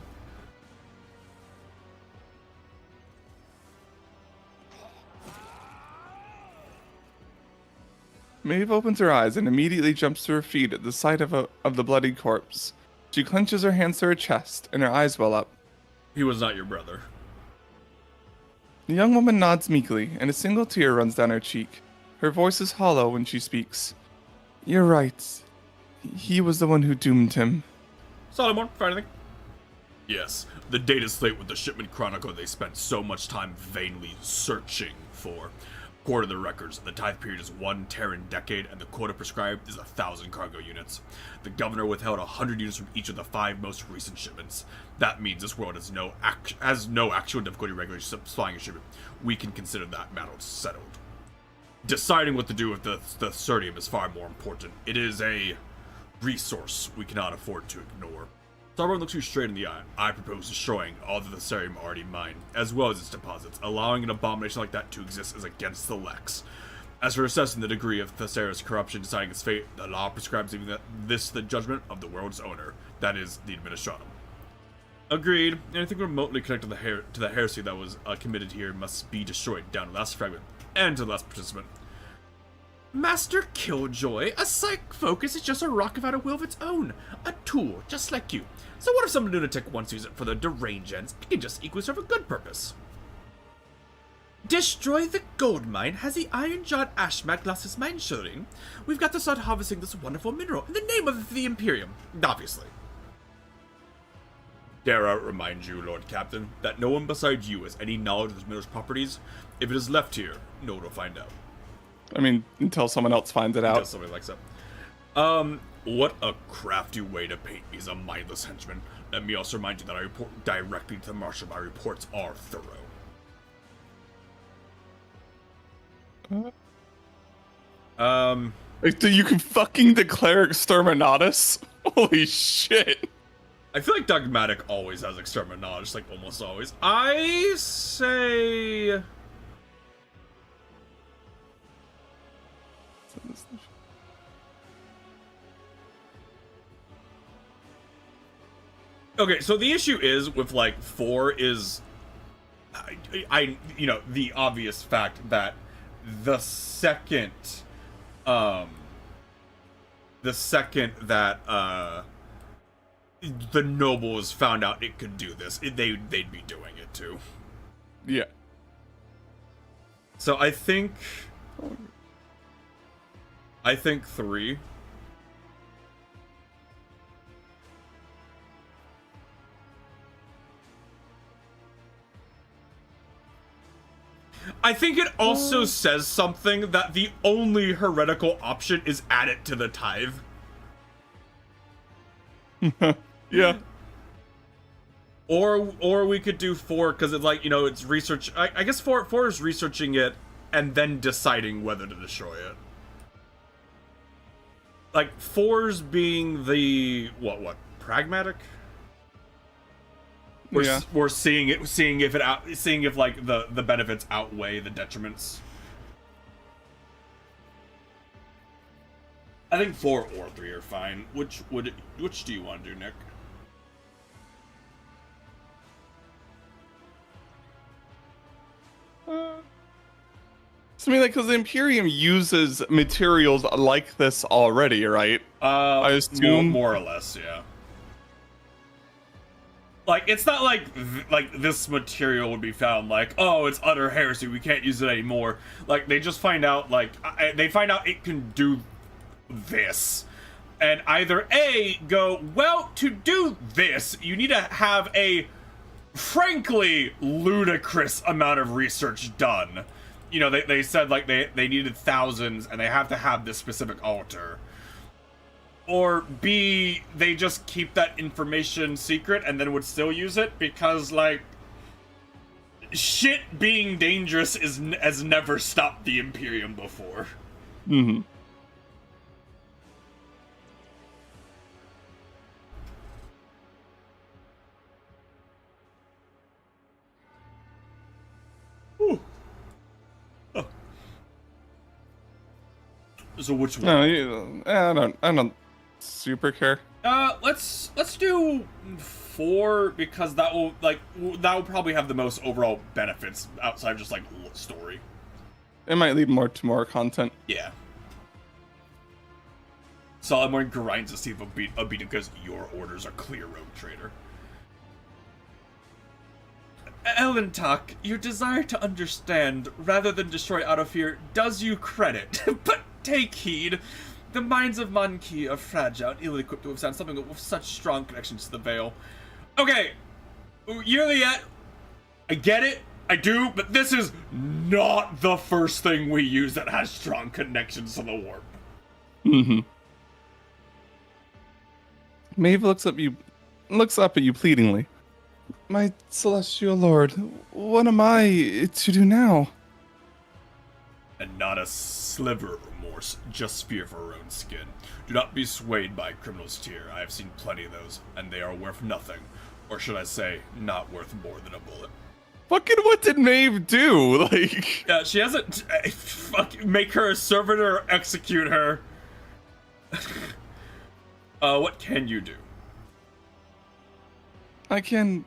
Maeve opens her eyes and immediately jumps to her feet at the sight of the bloodied corpse. She clenches her hands to her chest, and her eyes well up. He was not your brother. The young woman nods meekly, and a single tear runs down her cheek. Her voice is hollow when she speaks. You're right. He was the one who doomed him. Solomon, for anything? Yes, the data slate with the shipment chronicle they spent so much time vainly searching for. According to the records, the tithe period is 1 Terran decade, and the quota prescribed is 1,000 cargo units. The governor withheld 100 units from each of the 5 most recent shipments. That means this world has no actual difficulty regularly supplying a shipment. We can consider that matter settled. Deciding what to do with the Thessurium is far more important. It is a resource we cannot afford to ignore. Starborn looks you straight in the eye. I propose destroying all the Thessurium already mined, as well as its deposits. Allowing an abomination like that to exist is against the Lex. As for assessing the degree of Thessera's corruption deciding its fate, the law prescribes even the judgment of the world's owner, that is, the Administratum. Agreed. Anything remotely connected to the heresy that was committed here must be destroyed down to the last fragment and to the last participant. Master Killjoy, a psych focus is just a rock without a will of its own. A tool, just like you. So what if some lunatic wants to use it for the deranged ends? It can just equally serve a good purpose. Destroy the gold mine has the iron-jawed Ashmat Glass's mine shielding. We've got to start harvesting this wonderful mineral in the name of the Imperium, obviously. Dare I remind you, Lord Captain, that no one besides you has any knowledge of this mineral's properties. If it is left here, no one will find out. I mean, until someone else finds it Until out. somebody likes it. What a crafty way to paint me as a mindless henchman. Let me also remind you that I report directly to the Marshal. My reports are thorough. Like, you can fucking declare exterminatus? Holy shit. I feel like Dogmatic always has exterminate knowledge, like almost always. I say... Okay, so the issue is with like 4 is I you know, the obvious fact that the second that the nobles found out it could do this, they'd be doing it too. Yeah. So I think 3. I think it also says something that the only heretical option is add it to the tithe. Yeah. Or we could do 4 because it's like, you know, it's research. I guess 4 is researching it and then deciding whether to destroy it. Like 4's being the what pragmatic. We're seeing if like the benefits outweigh the detriments. I think 4 or 3 are fine. Which do you want to do, Nick? So I mean, like, because the Imperium uses materials like this already, right? I assume more or less, yeah. Like, it's not like this material would be found like, oh, it's utter heresy, we can't use it anymore. Like, they just find out, like, they find out it can do this. And either A, go, well, to do this, you need to have a, frankly, ludicrous amount of research done. You know, they said, like, they needed thousands, and they have to have this specific altar. Or B, they just keep that information secret and then would still use it because, like, shit being dangerous has never stopped the Imperium before. Mm-hmm. Oh. So which one? No, I don't super care. Let's do 4 because that will probably have the most overall benefits outside of just like story. It might lead more to more content. Yeah. Solomon grinds his teeth a beat because your orders are clear, rogue trader. Elentak, your desire to understand rather than destroy out of fear does you credit, but take heed. The minds of Monkey are fragile and ill-equipped to withstand something with such strong connections to the Veil. Okay, Juliet, I get it, I do, but this is not the first thing we use that has strong connections to the warp. Mm-hmm. Maeve looks up at you pleadingly. My celestial lord, what am I to do now? And not a sliver of remorse, just fear for her own skin. Do not be swayed by criminal's tear. I have seen plenty of those, and they are worth nothing. Or should I say, not worth more than a bullet. Fucking what did Maeve do? Like... Yeah, she hasn't... make her a servant or execute her. What can you do? I can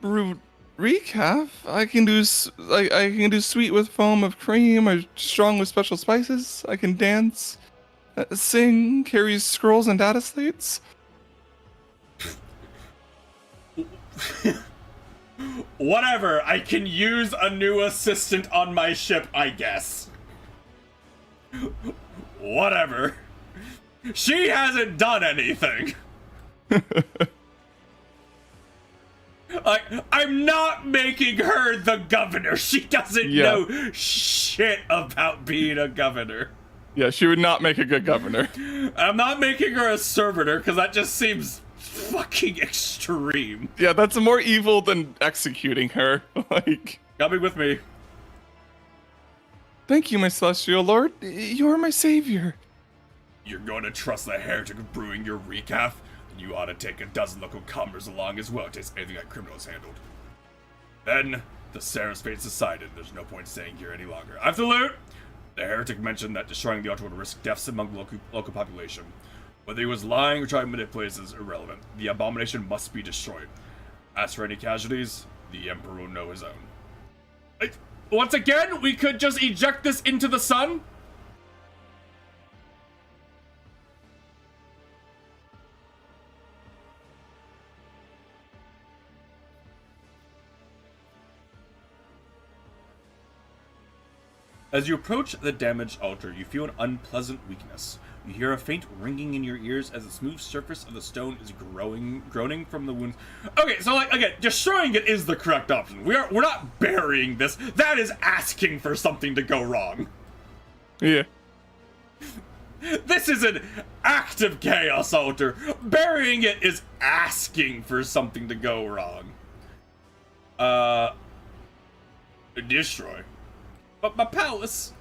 brew Recap. I can do I can do sweet with foam of cream or strong with special spices. I can dance, sing, carry scrolls and data slates. Whatever, I can use a new assistant on my ship, I guess. Whatever. She hasn't done anything. Like, I'm not making her the governor. She doesn't know shit about being a governor. Yeah, she would not make a good governor. I'm not making her a servitor, because that just seems fucking extreme. Yeah, that's more evil than executing her. Like, Coming with me. thank you, my celestial lord. You are my savior. You're going to trust the heretic brewing your recaf? Then you ought to take a dozen local comers along as well in case anything that criminal has handled. Then, the Serap's fate's decided. There's no point staying here any longer. I have to loot! The heretic mentioned that destroying the altar would risk deaths among the local population. Whether he was lying or trying to manipulate is irrelevant. The abomination must be destroyed. As for any casualties, the Emperor will know his own. Once again, we could just eject this into the sun? As you approach the damaged altar, you feel an unpleasant weakness. You hear a faint ringing in your ears as the smooth surface of the stone is groaning from the wounds. Okay, so like again, destroying it is the correct option. We're not burying this. That is asking for something to go wrong. Yeah. This is an active chaos altar. Burying it is asking for something to go wrong. Destroy. But my palace.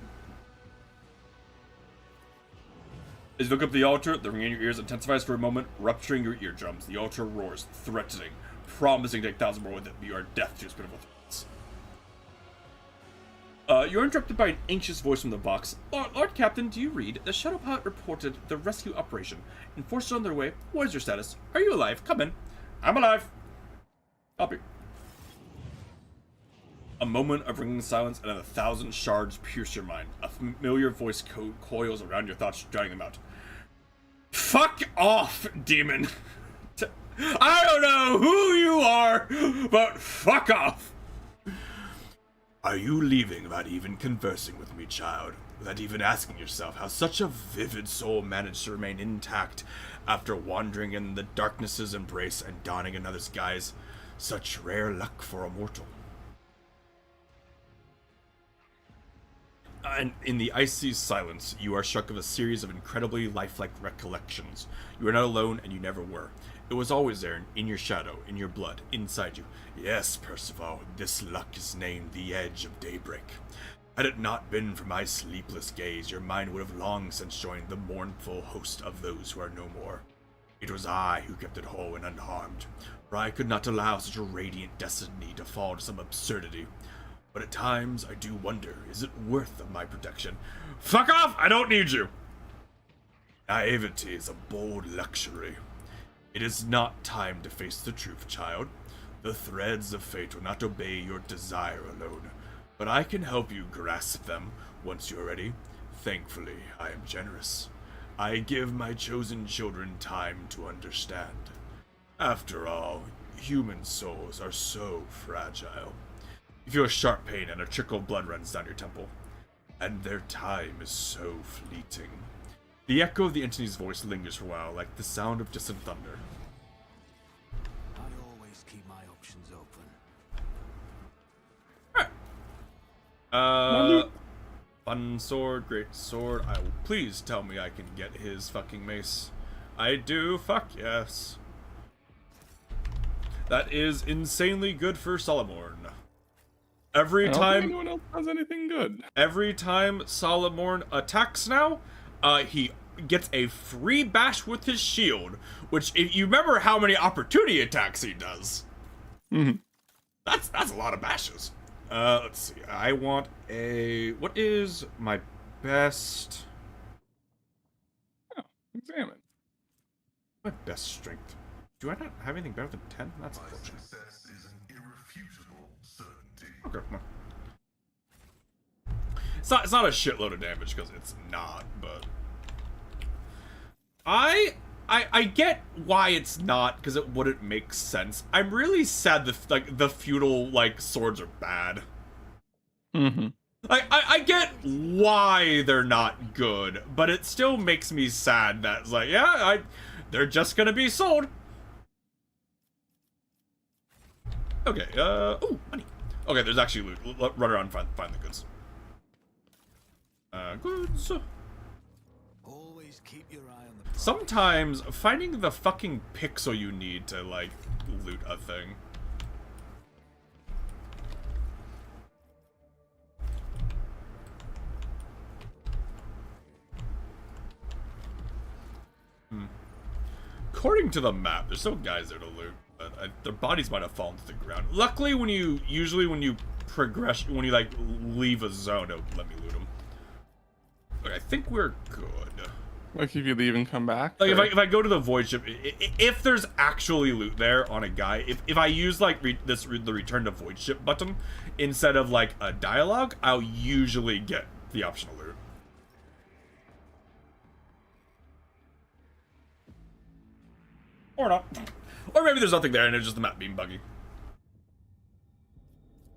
As you look up the altar, the ringing in your ears intensifies for a moment, rupturing your eardrums. The altar roars, threatening, promising to take thousands more with it, but you are deaf to its pitiful threats. You're interrupted by an anxious voice from the box. Lord Captain, do you read? The shuttle pilot reported the rescue operation. Enforcers on their way. What is your status? Are you alive? Come in. I'm alive. Copy. A moment of ringing silence and then 1,000 shards pierce your mind. A familiar voice coils around your thoughts, drowning them out. Fuck off, demon. I don't know who you are, but fuck off. Are you leaving without even conversing with me, child? Without even asking yourself how such a vivid soul managed to remain intact after wandering in the darkness's embrace and donning another's guise? Such rare luck for a mortal. And in the icy silence, you are struck of a series of incredibly lifelike recollections. You are not alone, and you never were. It was always there, in your shadow, in your blood, inside you. Yes, Percival, this luck is named the Edge of Daybreak. Had it not been for my sleepless gaze, your mind would have long since joined the mournful host of those who are no more. It was I who kept it whole and unharmed, for I could not allow such a radiant destiny to fall to some absurdity. But at times, I do wonder, is it worth of my protection? Fuck off! I don't need you! Naivety is a bold luxury. It is not time to face the truth, child. The threads of fate will not obey your desire alone, but I can help you grasp them once you're ready. Thankfully, I am generous. I give my chosen children time to understand. After all, human souls are so fragile. You feel a sharp pain and a trickle of blood runs down your temple. And their time is so fleeting. The echo of the entity's voice lingers for a while, like the sound of distant thunder. I always keep my options open. Fun sword, great sword. I will please tell me I can get his fucking mace. I do, fuck yes. That is insanely good for Solomorn. Every I don't think time anyone else has anything good. Every time Solomorn attacks now, he gets a free bash with his shield, which, if you remember how many opportunity attacks he does, that's a lot of bashes. Let's see. I want a... What is my best... Oh, examine. My best strength? Do I not have anything better than 10? That's unfortunate. Success is an irrefutable Okay. Well. It's not a shitload of damage because it's not, but I get why it's not, because it wouldn't make sense. I'm really sad that the feudal like swords are bad. Mm-hmm. I get why they're not good, but it still makes me sad that it's like, yeah, they're just gonna be sold. Okay, ooh, money. Okay, there's actually loot. Run around and find the goods. Goods. Always keep your eye on the Sometimes finding the fucking pixel you need to, like, loot a thing. According to the map, there's still guys there to loot, but their bodies might have fallen to the ground. Luckily, when you progress, when you like leave a zone, it'll let me loot them. Okay, I think we're good. Like if you leave and come back? Like or- if I go to the void ship, if there's actually loot there on a guy, if I use like the return to void ship button instead of like a dialogue, I'll usually get the optional loot. Or not. Or maybe there's nothing there and it's just the map being buggy.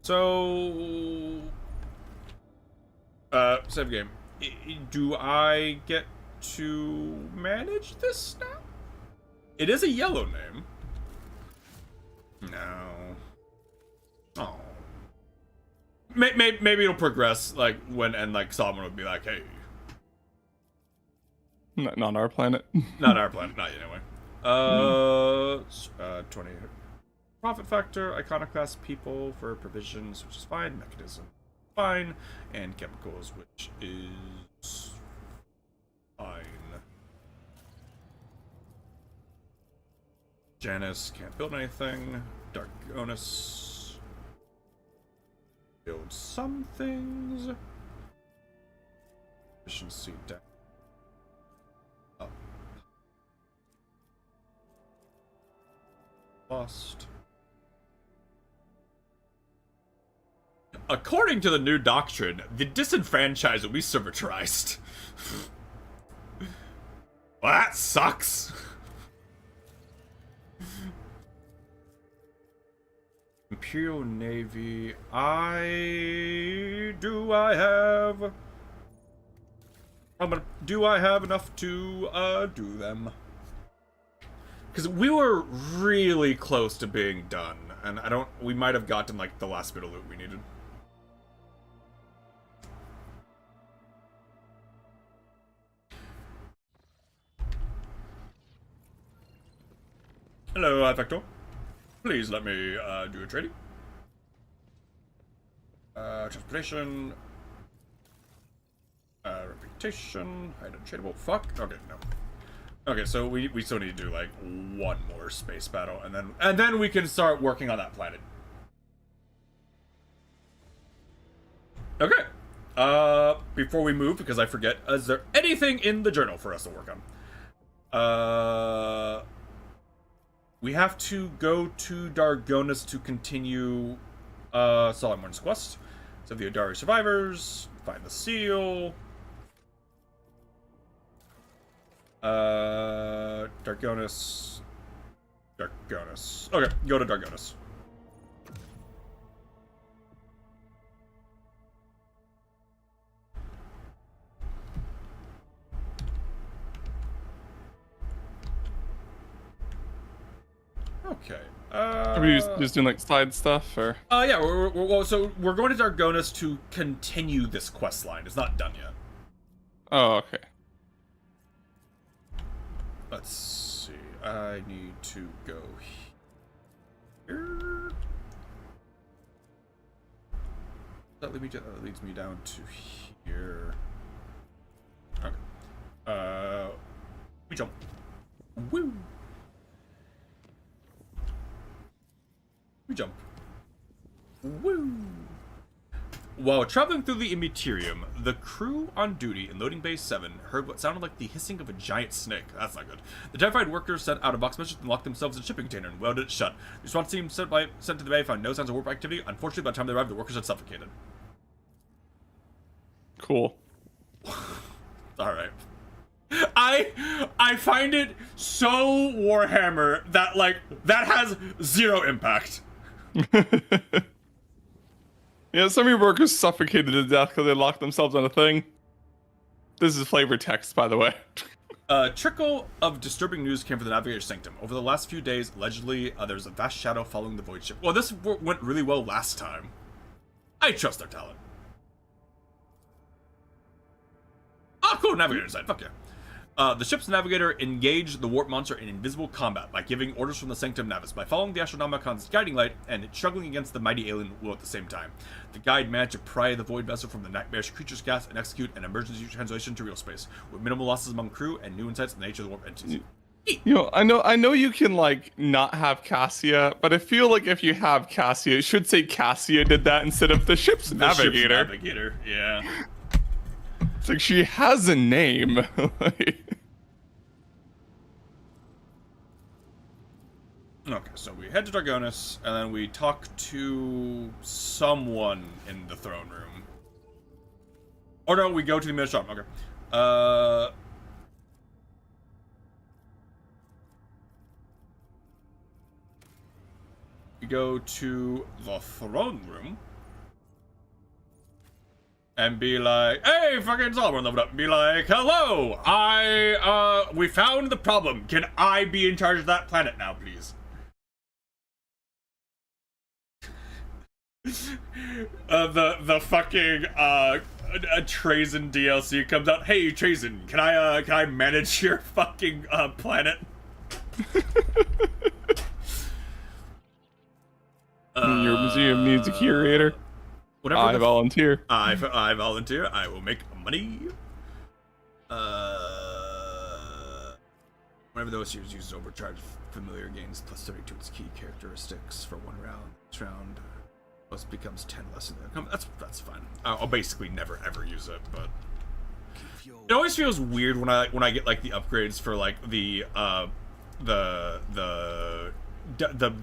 So save game. Do I get to manage this now? It is a yellow name. No. Oh. Maybe it'll progress, like, when, and, like, Solomon would be like, hey. Not on our planet. Not our planet, not yet, anyway. 20. Profit factor, iconoclast people for provisions, which is fine. Mechanism, fine. And chemicals, which is fine. Janice can't build anything. Dargonus build some things. Efficiency down. Up. Lost. According to the new doctrine, the disenfranchised will be servitorized. Well, that sucks. Imperial Navy. Do I have enough to do them? Because we were really close to being done, and we might have gotten like the last bit of loot we needed. Hello, Vector. Please let me do a trading. Transportation. Reputation. Hide untradable. Fuck. Okay, no. Okay, so we still need to do like one more space battle, and then we can start working on that planet. Okay. Before we move, because I forget, is there anything in the journal for us to work on? We have to go to Dargonus to continue Solomon's quest. So the Adari survivors, find the seal. Dargonus. Okay, go to Dargonus. Okay. Are we just doing like side stuff or? Yeah. So we're going to Dargonus to continue this quest line. It's not done yet. Oh, okay. Let's see. I need to go here. That leads me down to here. Okay. We jump. Woo. We jump. Woo. While traveling through the Immaterium, the crew on duty in Loading Bay 7 heard what sounded like the hissing of a giant snake. That's not good. The terrified workers sent out a box message and locked themselves in a shipping container and welded it shut. The response team sent to the bay found no signs of warp activity. Unfortunately, by the time they arrived, the workers had suffocated. Cool. Alright. I find it so Warhammer that, like, that has zero impact. Yeah, some of your workers suffocated to death because they locked themselves on a thing. This is flavor text, by the way. A trickle of disturbing news came from the Navigator's Sanctum. Over the last few days, allegedly, there's a vast shadow following the Void ship. Well, this went really well last time. I trust their talent. Oh, cool, Navigator inside. Fuck yeah. The ship's navigator engaged the warp monster in invisible combat by giving orders from the Sanctum Navis, by following the Astronomicon's guiding light and struggling against the mighty alien will at the same time. The guide managed to pry the void vessel from the nightmarish creature's gas and execute an emergency translation to real space, with minimal losses among crew and new insights in the nature of the warp entities. You know, I know you can like not have Cassia, but I feel like if you have Cassia, it should say Cassia did that instead of the ship's navigator. Ship's navigator, yeah. It's like she has a name. Okay, so we head to Dragonis, and then we talk to someone in the throne room. Or no, we go to the Ministry. Okay. We go to the throne room. And be like, hey, fucking Solomon leveled up. And be like, hello, we found the problem. Can I be in charge of that planet now, please? The fucking a Trazen DLC comes out. Hey Trazen, can I manage your fucking planet? Your museum needs a curator. Whatever. I volunteer. I volunteer. I will make money. Whenever those users use overcharge, familiar gains plus 30 to its key characteristics for 1 round. This round. Plus becomes 10 less than that. That's fine. I'll basically never ever use it, but it always feels weird when I get like the upgrades for like the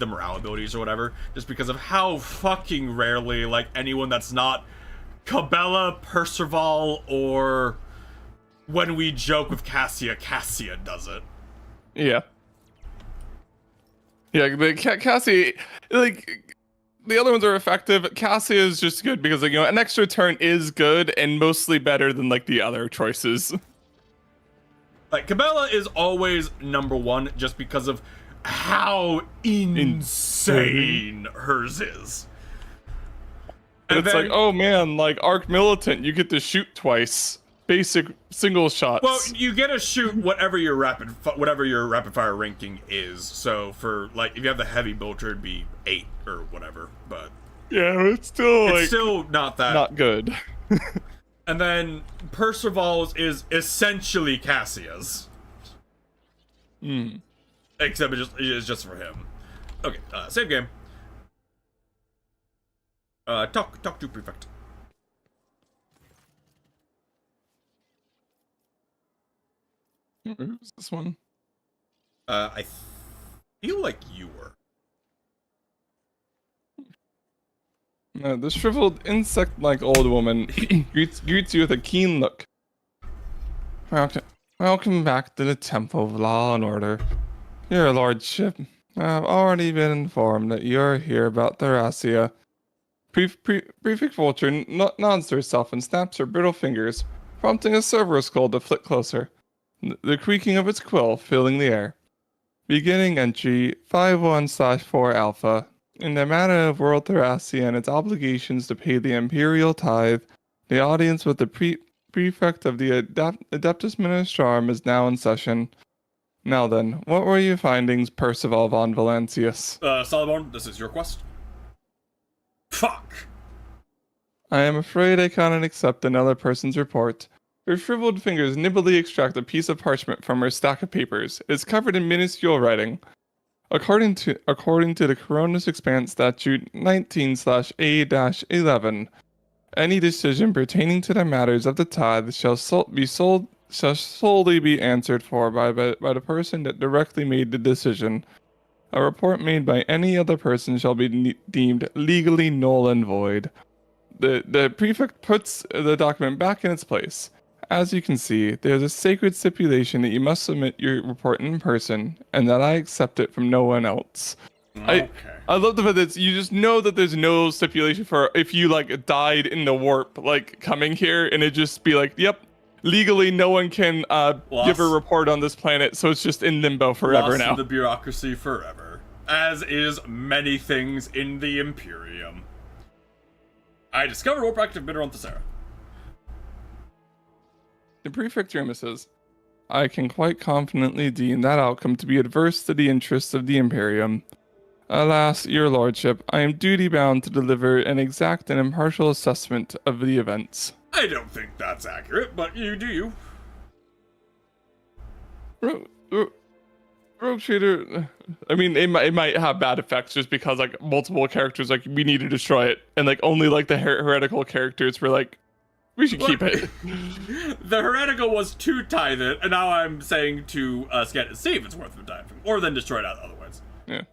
morale abilities or whatever, just because of how fucking rarely like anyone that's not Cabela, Percival, or when we joke with Cassia does it. Yeah. Yeah, the Cassia, like. The other ones are effective. Cassia is just good because, like, you know, an extra turn is good and mostly better than, like, the other choices. Like, Cabela is always number 1 just because of how insane hers is. And it's like, oh man, like, Arc Militant, you get to shoot twice. Basic single shots. Well, you get to shoot whatever your rapid fire ranking is. So for like, if you have the heavy bolter, it'd be 8 or whatever. But yeah, it's still not that not good. And then Percival's is essentially Cassia's. Except it's just for him. Okay, save game. Talk to Prefect. Who's this one? I feel like you were. The shriveled insect-like old woman greets you with a keen look. Welcome back to the Temple of Law and Order. Your Lordship, I've already been informed that you're here about Thracia. Prefect Vulture nods to herself and snaps her brittle fingers, prompting a Cerberus skull to flit closer. The creaking of its quill filling the air. Beginning entry 51/4 Alpha. In the matter of World Thracia and its obligations to pay the Imperial tithe, the audience with the prefect of the Adeptus Ministrarum is now in session. Now then, what were your findings, Percival von Valancius? Solomon, this is your quest. Fuck! I am afraid I cannot accept another person's report. Her shriveled fingers nimbly extract a piece of parchment from her stack of papers. It is covered in minuscule writing. According to the Coronis Expanse Statute 19/A-11, Any decision pertaining to the matters of the tithe shall solely be answered for by the person that directly made the decision. A report made by any other person shall be deemed legally null and void. The prefect puts the document back in its place. As you can see, there's a sacred stipulation that you must submit your report in person, and that I accept it from no one else. Okay. I love the fact that you just know that there's no stipulation for if you like died in the warp, like coming here, and it just be like, yep, legally no one can give a report on this planet, so it's just in limbo forever Lost now. in the bureaucracy forever, as is many things in the Imperium. I discovered warp active emitter on Thesera. The prefect grimaces. I can quite confidently deem that outcome to be adverse to the interests of the Imperium. Alas, your lordship, I am duty-bound to deliver an exact and impartial assessment of the events. I don't think that's accurate, but you do you. Rogue Trader, I mean, it might have bad effects just because, like, multiple characters, like, we need to destroy it, and, like, only, like, the heretical characters were like, we should keep it. The heretical was to tithe it, and now I'm saying to scan it to see if it's worth the time, or then destroy it otherwise. Yeah.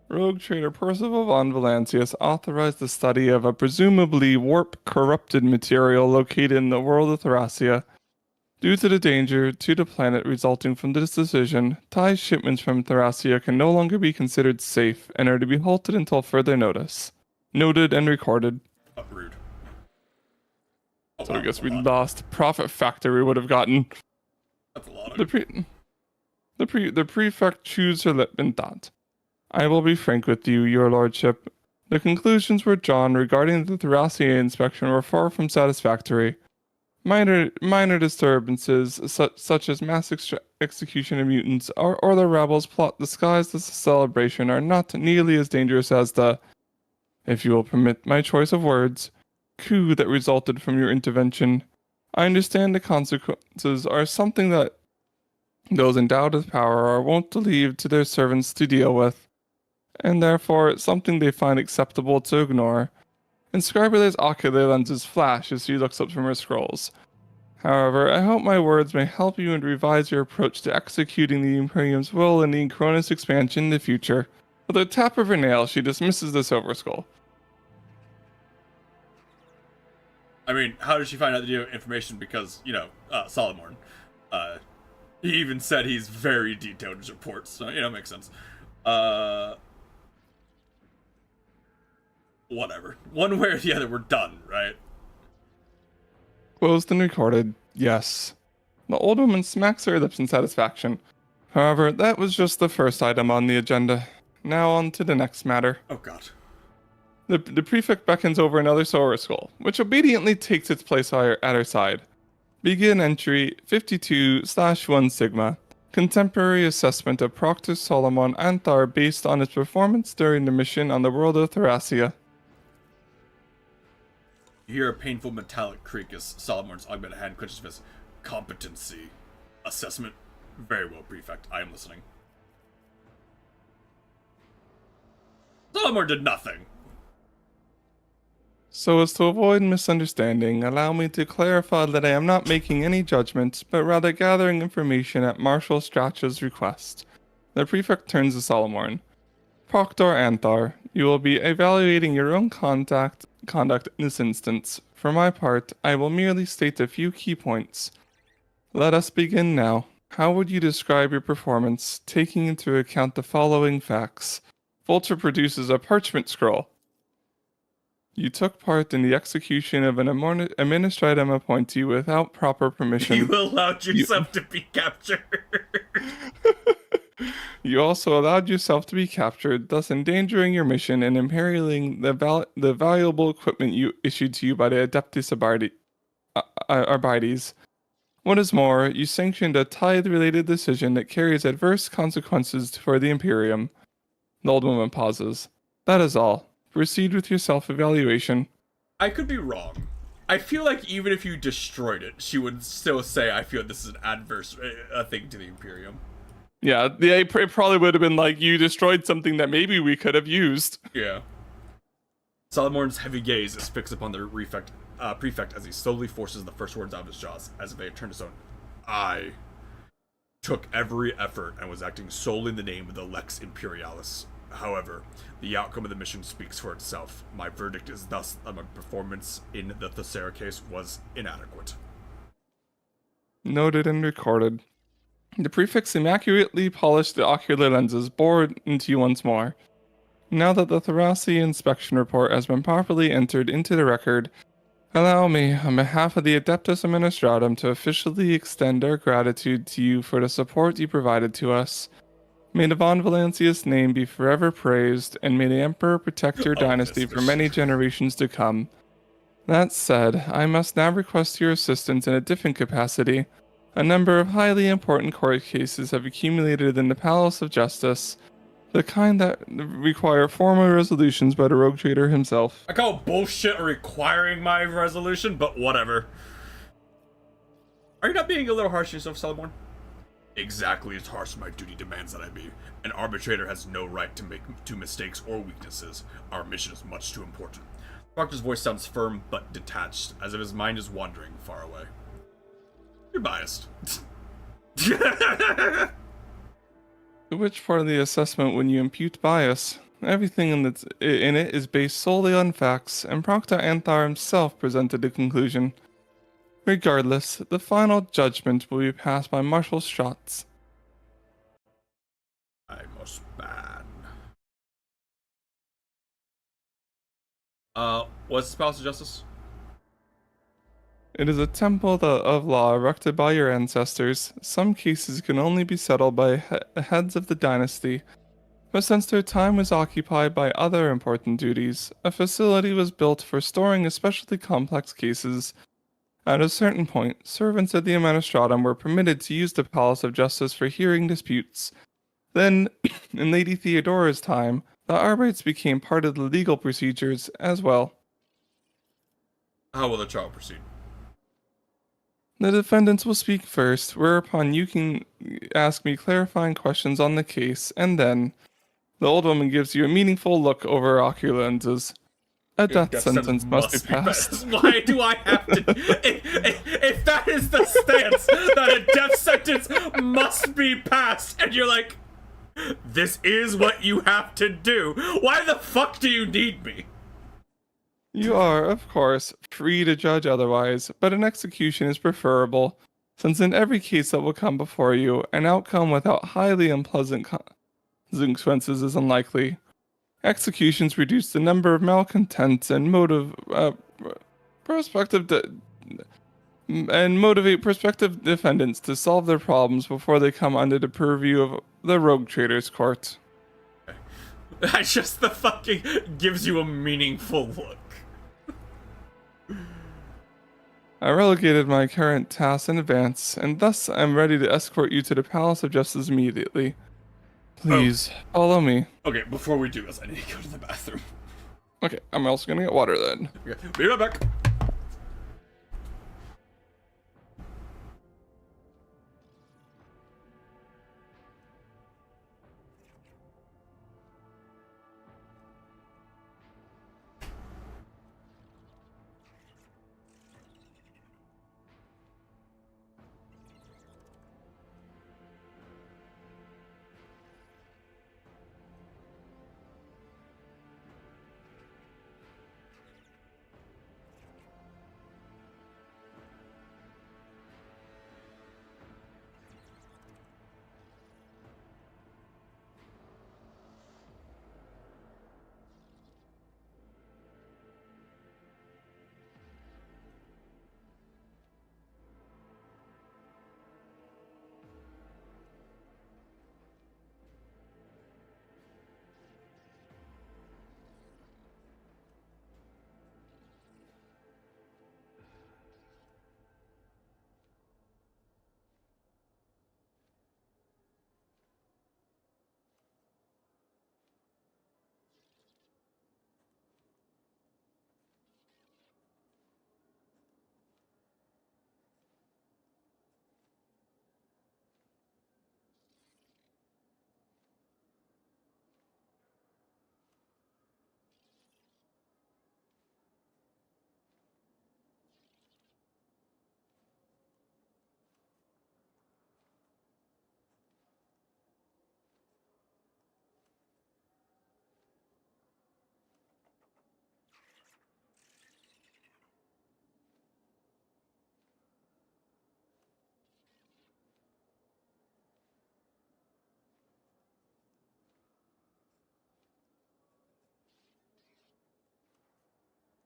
Rogue Trader Percival von Valancius authorized the study of a presumably warp-corrupted material located in the world of Thracia. Due to the danger to the planet resulting from this decision, Thai shipments from Thracia can no longer be considered safe and are to be halted until further notice. Noted and recorded. Rude. So I guess we lost profit factor we would have gotten. That's a lot. The prefect chews her lip and thought. I will be frank with you, your lordship. The conclusions were drawn regarding the Thracia inspection were far from satisfactory. Minor disturbances, such as mass execution of mutants or the rebels' plot disguised as a celebration, are not nearly as dangerous as the, if you will permit my choice of words, coup that resulted from your intervention. I understand the consequences are something that those endowed with power are wont to leave to their servants to deal with, and therefore it's something they find acceptable to ignore. And Scriber's ocular lenses flash as she looks up from her scrolls. However, I hope my words may help you and revise your approach to executing the Imperium's will in the Cronus expansion in the future. With a tap of her nail, she dismisses the Silver Skull. I mean, how did she find out the information? Because, you know, Solomorn. He even said he's very detailed in his reports, so, you know, makes sense. Whatever. One way or the other, we're done, right? Closed and recorded, yes. The old woman smacks her lips in satisfaction. However, that was just the first item on the agenda. Now on to the next matter. Oh god. The prefect beckons over another Silver Skull, which obediently takes its place at her side. Begin entry 52/1 Sigma. Contemporary assessment of Proctor Solomon Anthar based on his performance during the mission on the world of Thracia. You hear a painful metallic creak as Solomon's augmented hand clenches his fist. Competency. Assessment. Very well, Prefect. I am listening. Solomon did nothing. So as to avoid misunderstanding, allow me to clarify that I am not making any judgment, but rather gathering information at Marshal Strach's request. The prefect turns to Solomon. Proctor Anthar, you will be evaluating your own conduct in this instance. For my part, I will merely state a few key points. Let us begin now. How would you describe your performance, taking into account the following facts? Vulture produces a parchment scroll. You took part in the execution of an administratum appointee without proper permission. You allowed yourself to be captured. You also allowed yourself to be captured, thus endangering your mission and imperiling the valuable equipment you issued to you by the Adeptus Arbites. What is more, you sanctioned a tithe-related decision that carries adverse consequences for the Imperium. The old woman pauses. That is all. Proceed with your self-evaluation. I could be wrong. I feel like even if you destroyed it, she would still say, I feel this is an adverse thing to the Imperium. Yeah, it probably would have been like, you destroyed something that maybe we could have used. Yeah. Salamorn's heavy gaze is fixed upon the prefect as he slowly forces the first words out of his jaws, as if they had turned his own. I took every effort and was acting solely in the name of the Lex Imperialis. However, the outcome of the mission speaks for itself. My verdict is thus that my performance in the Thessera case was inadequate. Noted and recorded. The prefix immaculately polished the ocular lenses, bored into you once more. Now that the Thraci inspection report has been properly entered into the record, allow me, on behalf of the Adeptus Administratum, to officially extend our gratitude to you for the support you provided to us. May the Von Valancius name be forever praised, and may the Emperor protect your dynasty for many generations to come. That said, I must now request your assistance in a different capacity. A number of highly important court cases have accumulated in the Palace of Justice, the kind that require formal resolutions by the rogue trader himself. I call bullshit requiring my resolution, but whatever. Are you not being a little harsh on yourself, Salamorn? Exactly as harsh as my duty demands that I be. An arbitrator has no right to make two mistakes or weaknesses. Our mission is much too important. Proctor's voice sounds firm but detached, as if his mind is wandering far away. You're biased. To which part of the assessment would you impute bias? Everything in it is based solely on facts, and Proctor Anthar himself presented the conclusion. Regardless, the final judgment will be passed by Marshal Schatz. I must ban. What's the Palace of Justice? It is a temple of law erected by your ancestors. Some cases can only be settled by heads of the dynasty, but since their time was occupied by other important duties, a facility was built for storing especially complex cases. At a certain point, servants of the Administratum were permitted to use the Palace of Justice for hearing disputes. Then, in Lady Theodora's time, the Arbites became part of the legal procedures as well. How will the trial proceed? The defendants will speak first, whereupon you can ask me clarifying questions on the case, and then the old woman gives you a meaningful look over her ocular lenses. A death sentence must be passed. Why do I have to? If that is the stance, that a death sentence must be passed, and you're like, this is what you have to do. Why the fuck do you need me? You are, of course, free to judge otherwise, but an execution is preferable, since in every case that will come before you, an outcome without highly unpleasant consequences is unlikely. Executions reduce the number of malcontents and motivate prospective defendants to solve their problems before they come under the purview of the rogue traders court. That just the fucking gives you a meaningful look. I relegated my current tasks in advance, and thus I am ready to escort you to the Palace of Justice immediately. Please, follow me. Okay, before we do this, I need to go to the bathroom. Okay, I'm also gonna get water then. Okay, be right back.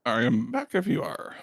I am back if you are.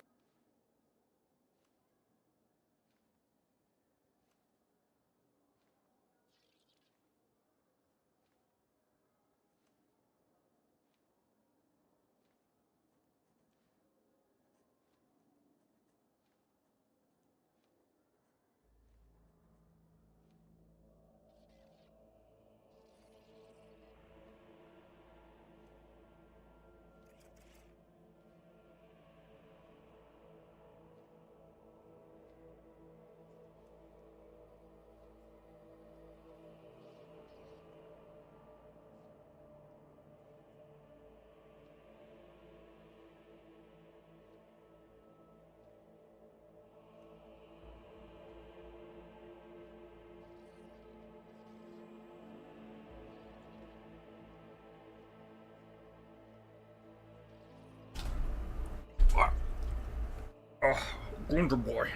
Oh, Wonder Boy.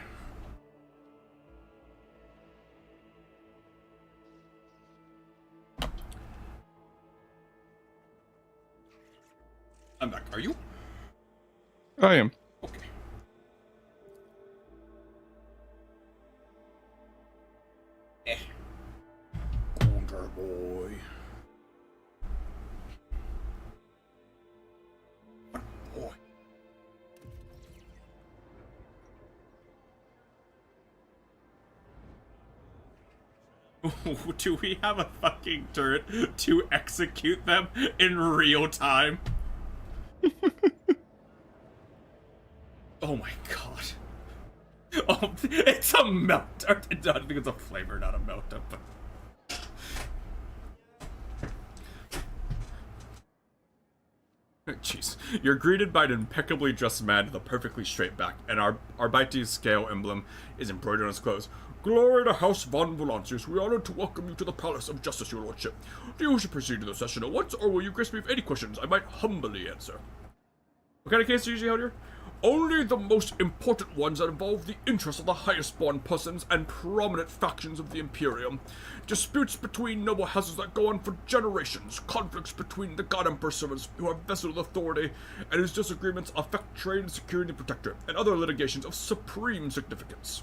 I'm back. Are you? I am. Okay. Wonder Boy. What boy? Do we have a fucking turret to execute them in real time? Oh my god. Oh, it's a melt. I think it's a flavor, not a melt. But... Jeez. You're greeted by an impeccably dressed man with a perfectly straight back, and our Arbites scale emblem is embroidered on his clothes. Glory to House von Valancius. We are honored to welcome you to the Palace of Justice, your lordship. Do you wish to proceed to the session at once, or will you grace me with any questions I might humbly answer? What kind of case do you usually hold here? Only the most important ones that involve the interests of the highest born persons and prominent factions of the Imperium. Disputes between noble houses that go on for generations, conflicts between the God Emperor servants who have vested authority and whose disagreements affect trade and security protectorate, and other litigations of supreme significance.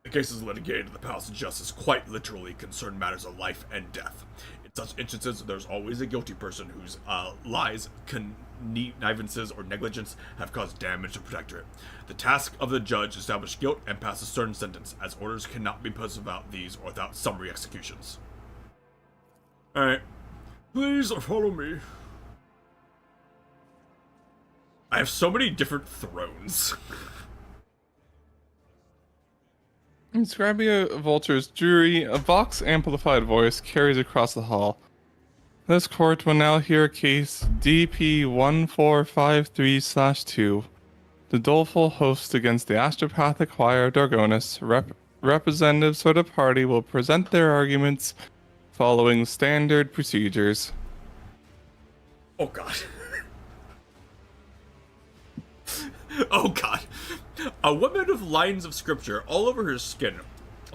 The cases litigated in the Palace of Justice quite literally concern matters of life and death. In such instances, there's always a guilty person whose lies, connivances, or negligence have caused damage to Protectorate. The task of the judge is to establish guilt and pass a certain sentence, as orders cannot be passed without these or without summary executions. Alright. Please follow me. I have so many different thrones. Describing a vulture's jury, a Vox-amplified voice carries across the hall. This court will now hear case DP1453/2. The doleful host against the Astropathic Choir Dorgonis. Representatives for the party will present their arguments following standard procedures. Oh god. Oh god. A woman with lines of scripture all over her skin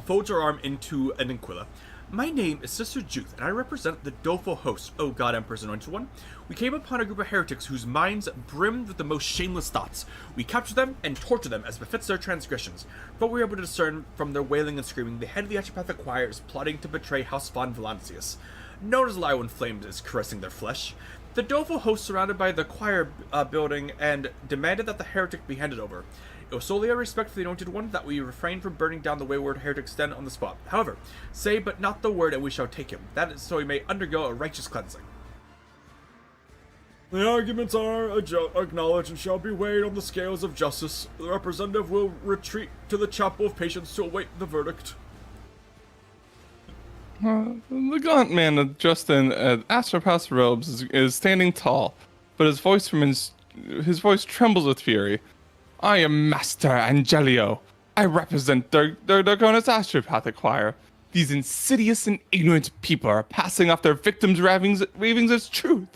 folds her arm into an inquilla. My name is Sister Juth, and I represent the doleful host, O God Empress Anointed One. We came upon a group of heretics whose minds brimmed with the most shameless thoughts. We captured them and tortured them as befits their transgressions. But we were able to discern from their wailing and screaming the head of the Astropathic Choir is plotting to betray House von Valancius. Known as Lio in Flames is caressing their flesh. The doleful host surrounded by the choir building and demanded that the heretic be handed over. It was solely a respect for the Anointed One that we refrained from burning down the wayward heretic's den on the spot. However, say but not the word and we shall take him. That is so he may undergo a righteous cleansing. The arguments are acknowledged and shall be weighed on the scales of justice. The representative will retreat to the chapel of patience to await the verdict. The gaunt man dressed in Astropath's robes is standing tall, but his voice trembles with fury. I am Master Angelio. I represent the Dorgonis Astropathic Choir. These insidious and ignorant people are passing off their victims' ravings as truth.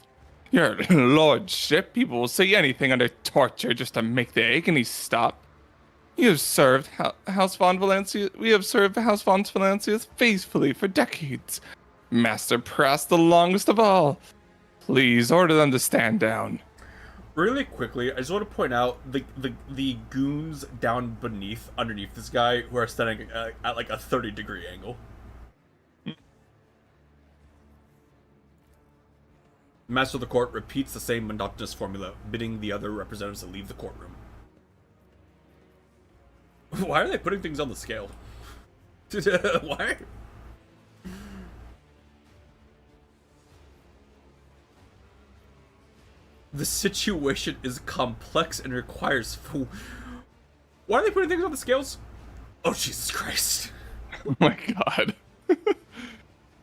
Your lordship, people will say anything under torture just to make the agony stop. You have served House von Valancius. We have served House von Valancius faithfully for decades. Master Press, the longest of all. Please order them to stand down. Really quickly, I just want to point out the goons underneath this guy who are standing at like a 30-degree angle. Master of the court repeats the same monotonous formula, bidding the other representatives to leave the courtroom. Why are they putting things on the scale? Why? The situation is complex and requires Why are they putting things on the scales? Oh, Jesus Christ. Oh my god.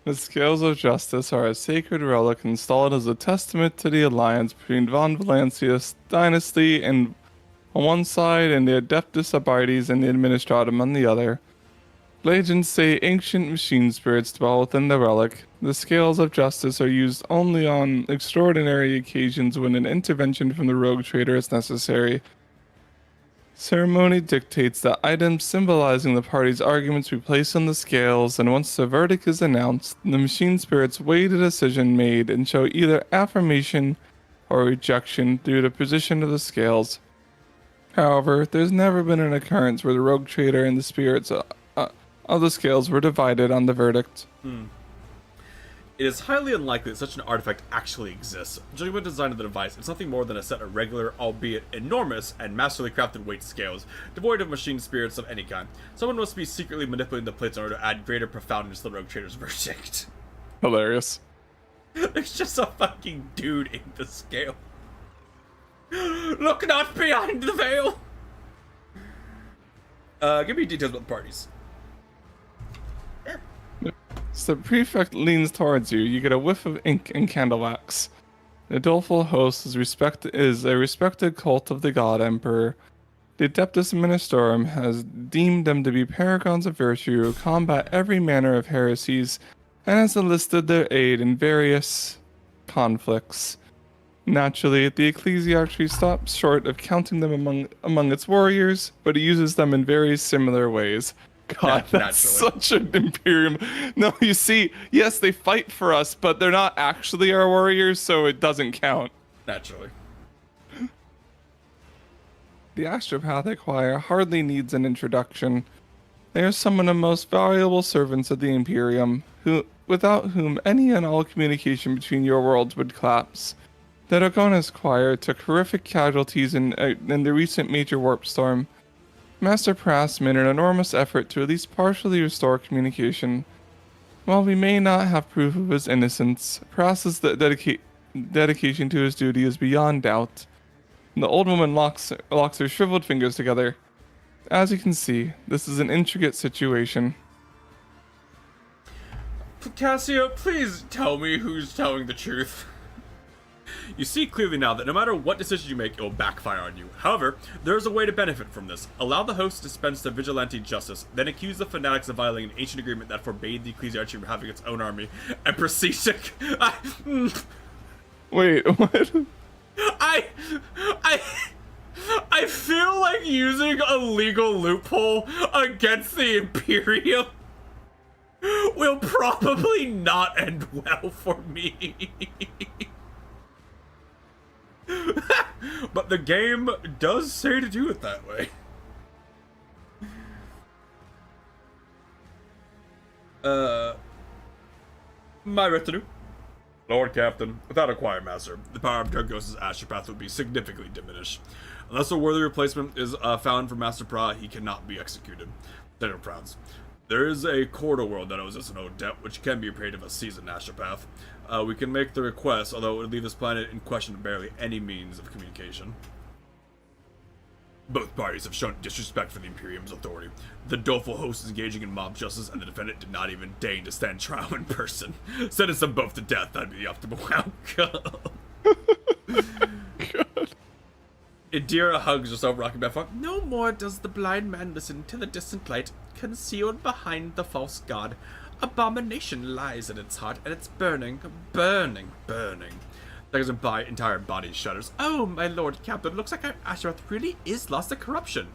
The scales of justice are a sacred relic installed as a testament to the alliance between Von Valancius dynasty and on one side and the Adeptus Abites and the Administratum on the other. Legends say ancient machine spirits dwell within the relic. The scales of justice are used only on extraordinary occasions when an intervention from the rogue trader is necessary. Ceremony dictates that items symbolizing the party's arguments be placed on the scales, and once the verdict is announced, the machine spirits weigh the decision made and show either affirmation or rejection through the position of the scales. However, there's never been an occurrence where the rogue trader and the spirits of the scales were divided on the verdict. It is highly unlikely that such an artifact actually exists. Judging by the design of the device, it's nothing more than a set of regular, albeit enormous, and masterly crafted weight scales, devoid of machine spirits of any kind. Someone must be secretly manipulating the plates in order to add greater profoundness to the rogue trader's verdict. Hilarious. There's just a fucking dude in the scale. Look not behind the veil! Give me details about the parties. As the prefect leans towards you, you get a whiff of ink and candle wax. The doleful host is a respected cult of the God Emperor. The Adeptus Ministorum has deemed them to be paragons of virtue who combat every manner of heresies, and has enlisted their aid in various conflicts. Naturally, the Ecclesiarchy stops short of counting them among its warriors, but it uses them in very similar ways. God, that's such an Imperium. No, you see, yes, they fight for us, but they're not actually our warriors, so it doesn't count. Naturally. The Astropathic Choir hardly needs an introduction. They are some of the most valuable servants of the Imperium, without whom any and all communication between your worlds would collapse. The Dragonis Choir took horrific casualties in the recent major warp storm. Master Prass made an enormous effort to at least partially restore communication. While we may not have proof of his innocence, Prass's dedication to his duty is beyond doubt. The old woman locks her shriveled fingers together. As you can see, this is an intricate situation. Cassio, please tell me who's telling the truth. You see clearly now that no matter what decision you make, it will backfire on you. However, there is a way to benefit from this. Allow the host to dispense the vigilante justice, then accuse the fanatics of violating an ancient agreement that forbade the Ecclesiarchy from having its own army, and proceed to... Wait, what? I feel like using a legal loophole against the Imperium will probably not end well for me. But the game does say to do it that way. My retinue. Lord Captain, without a choir master, the power of Dragos' Astropath would be significantly diminished. Unless a worthy replacement is found for Master Pra, he cannot be executed. General Frowns. There is a corridor world that owes us an old debt, which can be repaid of a seasoned Astropath. We can make the request, although it would leave this planet in question of barely any means of communication. Both parties have shown disrespect for the Imperium's authority. The doleful host is engaging in mob justice, and the defendant did not even deign to stand trial in person. Sentence them both to death, that'd be the optimal outcome. God. Indira hugs herself, rocking back. No more does the blind man listen to the distant light, concealed behind the false god. Abomination lies in its heart, and it's burning, burning, burning. There's entire body shudders. Oh, my lord captain, looks like our Asheroth really is lost to corruption.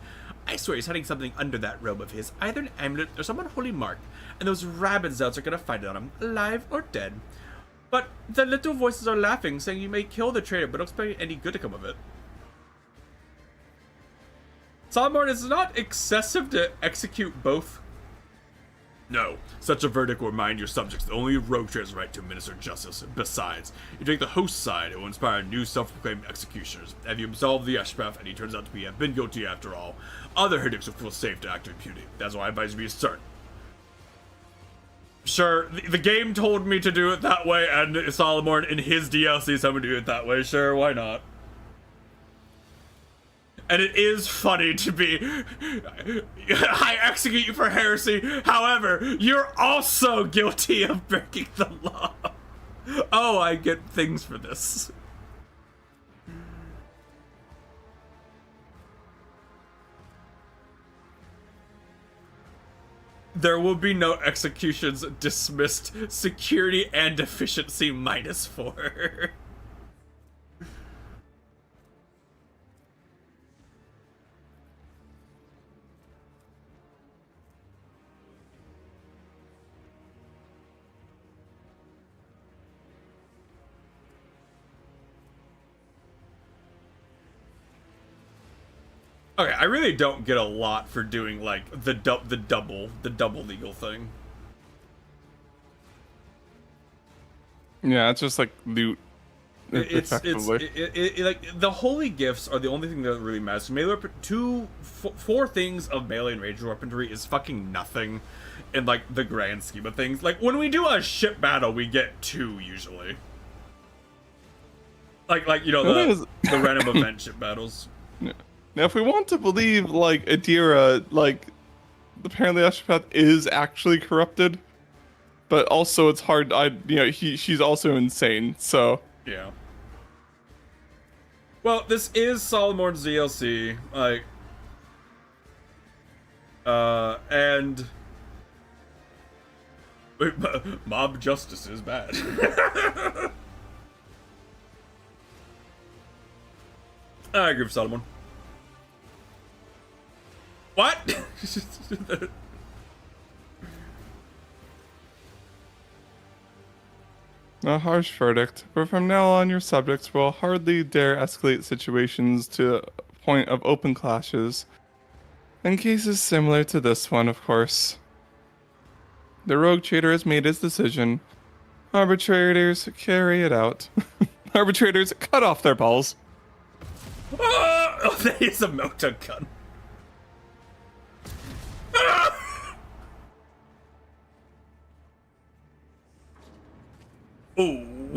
I swear he's hiding something under that robe of his, either an amulet or some unholy mark, and those rabid zealots are gonna find it on him, alive or dead. But the little voices are laughing, saying you may kill the traitor, but don't expect any good to come of it. Salamorn, is it not excessive to execute both? No. Such a verdict will remind your subjects that only a rogue trader right to administer justice. Besides, if you take the host side, it will inspire new self-proclaimed executioners. Have you absolved the Ashpath, and he turns out to have been guilty after all, other heretics will feel safe to act with impunity. That's why I advise you to be certain. Sure, the game told me to do it that way, and Salamorn in his DLC told me to do it that way. Sure, why not? And it is funny to be, I execute you for heresy, however, you're also guilty of breaking the law. Oh, I get things for this. There will be no executions, dismissed, security and efficiency -4. Okay, I really don't get a lot for doing like the double legal thing. Yeah, it's just like loot. It's Effectively. like the holy gifts are the only thing that really matters. Melee weapon, four things of melee and ranged weaponry is fucking nothing in like the grand scheme of things. Like when we do a ship battle, we get 2 usually. Like you know the random event ship battles. Yeah. Now, if we want to believe, like, Adira, like, apparently Ashpath is actually corrupted, but also it's hard, she's also insane, so. Yeah. Well, this is Salamorn's DLC, like, and mob justice is bad. I agree with Salamorn. What? A harsh verdict, but from now on your subjects will hardly dare escalate situations to a point of open clashes. In cases similar to this one, of course. The rogue trader has made his decision. Arbitrators, carry it out. Arbitrators, cut off their balls. Oh, that is a Moto gun. Ooh.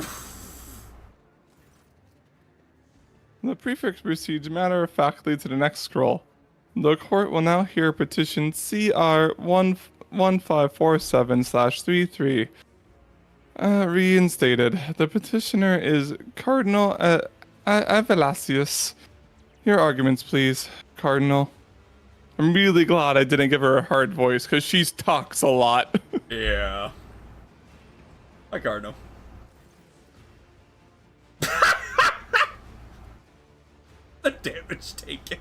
The prefix proceeds matter-of-factly to the next scroll. The court will now hear petition CR 1547/33. Reinstated. The petitioner is Cardinal Avalasius. Your arguments, please, Cardinal. I'm really glad I didn't give her a hard voice, because she talks a lot. Yeah. Hi, Cardinal. The damage taken.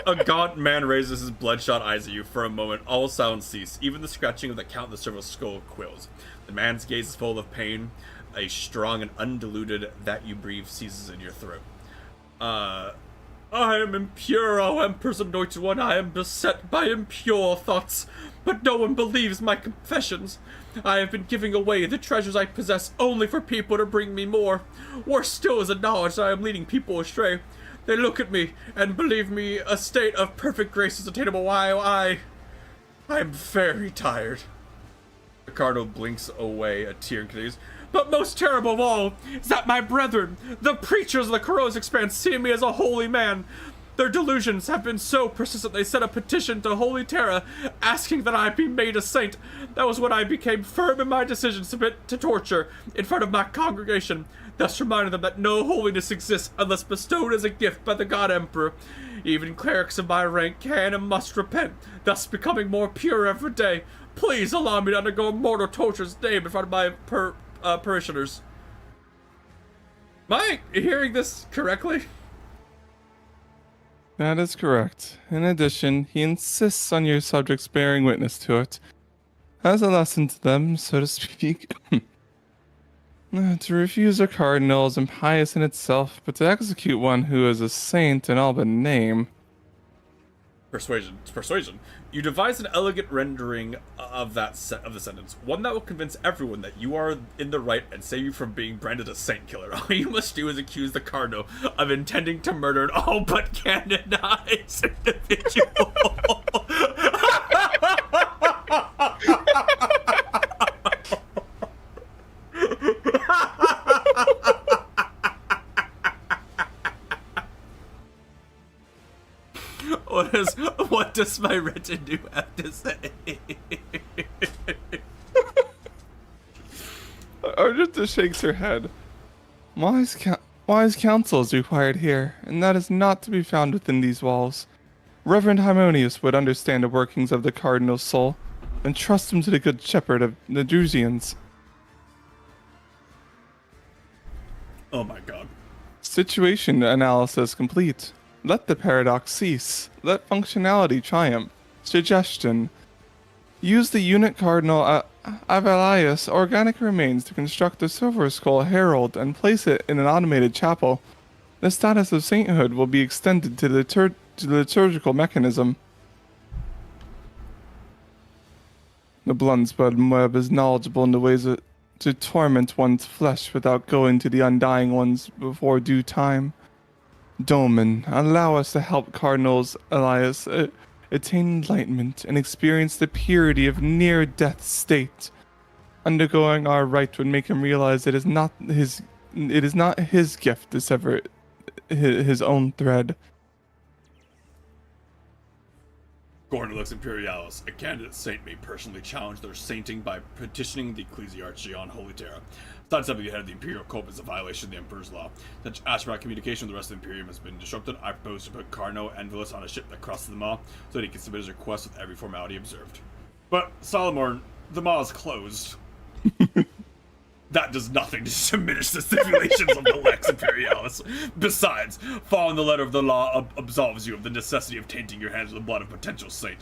A gaunt man raises his bloodshot eyes at you. For a moment, all sounds cease. Even the scratching of the countless several skull quills. The man's gaze is full of pain. A strong and undiluted that you breathe seizes in your throat. I am impure, O Empress Anointed One. I am beset by impure thoughts, but no one believes my confessions. I have been giving away the treasures I possess only for people to bring me more. Worse still is the knowledge that I am leading people astray. They look at me and believe me a state of perfect grace is attainable while I am very tired. Ricardo blinks away, a tear continues. But most terrible of all is that my brethren, the preachers of the Kuros Expanse, see me as a holy man. Their delusions have been so persistent they sent a petition to Holy Terra asking that I be made a saint. That was when I became firm in my decision to submit to torture in front of my congregation, thus reminding them that no holiness exists unless bestowed as a gift by the God Emperor. Even clerics of my rank can and must repent, thus becoming more pure every day. Please allow me to undergo mortal torture's name in front of my parishioners. Am I hearing this correctly? That is correct. In addition, he insists on your subjects bearing witness to it. As a lesson to them, so to speak. To refuse a cardinal is impious in itself, but to execute one who is a saint in all but name. Persuasion. It's persuasion. You devise an elegant rendering of the sentence, one that will convince everyone that you are in the right and save you from being branded a saint killer. All you must do is accuse the cardinal of intending to murder an all but canonized individual. What does my retinue have to say? Argenta shakes her head. Wise counsel is required here, and that is not to be found within these walls. Reverend Harmonius would understand the workings of the cardinal's soul, and trust him to the good shepherd of the Drusians. Oh my god. Situation analysis complete. Let the paradox cease. Let functionality triumph. Suggestion. Use the unit cardinal Avelius organic remains to construct a silver skull herald and place it in an automated chapel. The status of sainthood will be extended to the liturgical mechanism. The Bluntsbud web is knowledgeable in the ways to torment one's flesh without going to the undying ones before due time. Dolmen, allow us to help Cardinals Elias attain enlightenment and experience the purity of near-death state. Undergoing our rite would make him realize it is not his gift to sever his own thread. Cornelix Imperialis, a candidate saint, may personally challenge their sainting by petitioning the Ecclesiarchy on Holy Terra. Sidestepping the head of the Imperial Cope is a violation of the Emperor's law. Such astronaut communication with the rest of the Imperium has been disrupted. I propose to put Carno and Villas on a ship that crosses the Maw, so that he can submit his request with every formality observed. But, Solomon, the Maw is closed. That does nothing to diminish the stipulations of the Lex Imperialis. Besides, following the letter of the law absolves you of the necessity of tainting your hands with the blood of a potential saint.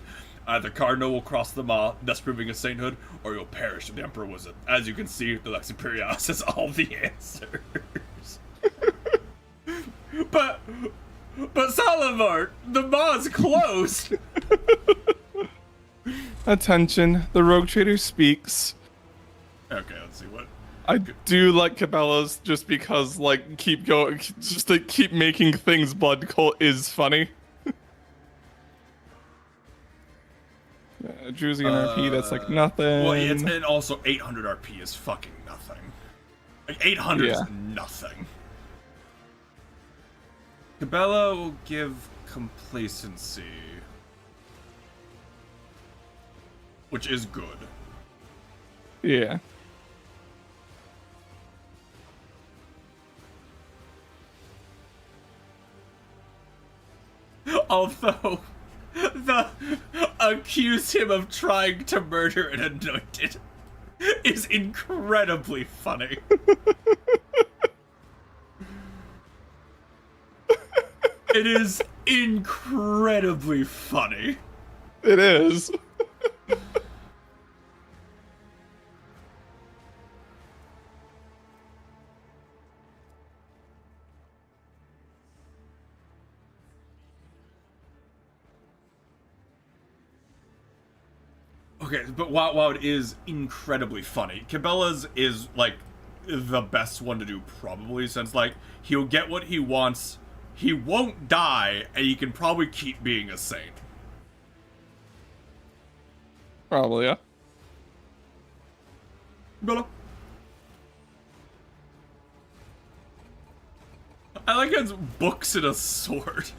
Either Cardinal will cross the Maw, thus proving his sainthood, or you'll perish if the Emperor was it. As you can see, the Lex Imperialis has all the answers. But Salamar, the Maw is closed. Attention, the rogue trader speaks. Okay, let's see what. I do like Cabela's just because, like, keep making things blood cult is funny. Druzy and RP, that's like nothing. Well, and also 800 RP is fucking nothing. Like 800 is Yeah. nothing. Cabela will give complacency, which is good. Yeah. Although, accuse him of trying to murder an anointed is incredibly funny. It is incredibly funny. It is. Okay, but while it is incredibly funny, Cabela's is, like, the best one to do, probably, since, like, he'll get what he wants, he won't die, and he can probably keep being a saint. Probably, yeah. Bella. I like his books and a sword.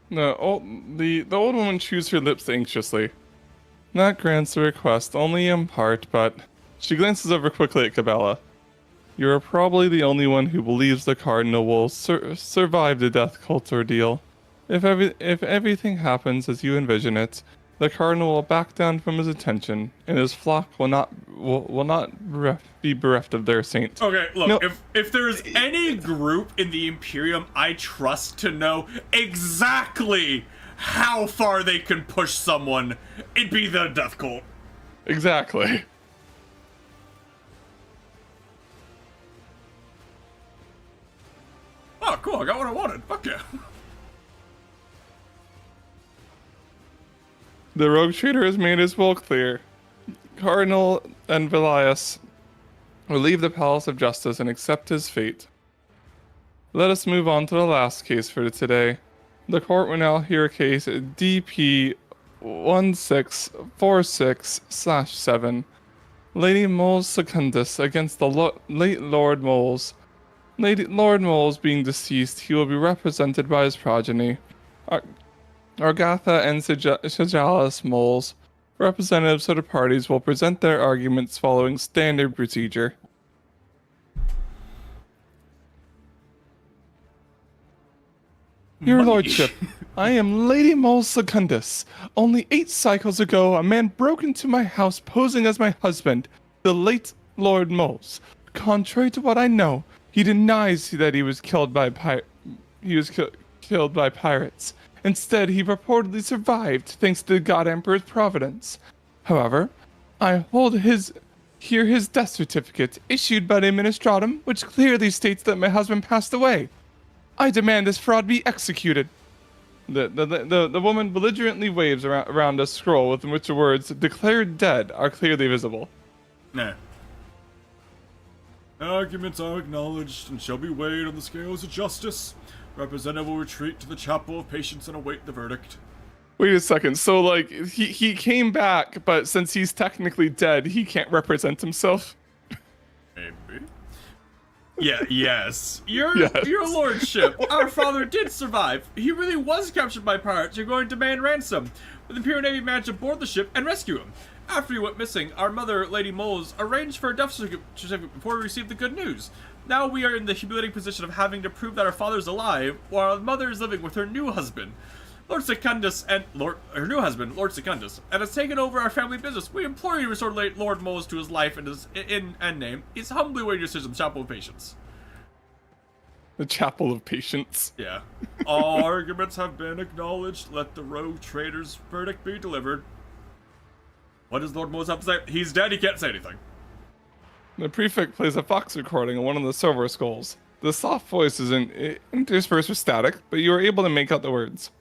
The old woman chews her lips anxiously. That grants the request only in part, but she glances over quickly at Cabela. You are probably the only one who believes the Cardinal will survive the death cult ordeal. If everything happens as you envision it, the Cardinal will back down from his attention, and his flock will not be bereft of their saint. Okay, look, No. if there's any group in the Imperium I trust to know exactly how far they can push someone, it'd be the death cult. Exactly. Oh, cool, I got what I wanted. Fuck yeah. The rogue trader has made his will clear. Cardinal and Velias will leave the Palace of Justice and accept his fate. Let us move on to the last case for today. The court will now hear case DP 1646/7. Lady Moles Secundus against the late Lord Moles. Lord Moles being deceased, he will be represented by his progeny. Argatha and Sejalis Moles. Representatives of the parties will present their arguments following standard procedure. Your Lordship, I am Lady Mole Secundus. Only 8 cycles ago, a man broke into my house posing as my husband, the late Lord Moles. Contrary to what I know, he denies that he was killed by killed by pirates. Instead, he reportedly survived thanks to the God Emperor's providence. However, I hold his death certificate issued by the Administratum, which clearly states that my husband passed away. I demand this fraud be executed. The woman belligerently waves around a scroll with which the words "declared dead" are clearly visible. Nah. Arguments are acknowledged and shall be weighed on the scales of justice. Representative will retreat to the chapel of patience and await the verdict. Wait a second. So, like, he came back, but since he's technically dead, he can't represent himself? Maybe. Yeah, yes. Yes. Your lordship, our father did survive. He really was captured by pirates who are going to demand ransom. But the Imperial Navy managed to board the ship and rescue him. After he went missing, our mother, Lady Moles, arranged for a death certificate before we received the good news. Now we are in the humiliating position of having to prove that our father is alive, while our mother is living with her new husband, Lord Secundus, and Lord Secundus, and has taken over our family business. We implore you to restore late Lord Moles to his life and his name. He's humbly waiting your decision, Chapel of Patience. The Chapel of Patience. Yeah. All arguments have been acknowledged. Let the rogue trader's verdict be delivered. What does Lord Moles have to say? He's dead, he can't say anything. The prefect plays a Fox recording on one of the silver skulls. The soft voice is interspersed with static, but you are able to make out the words.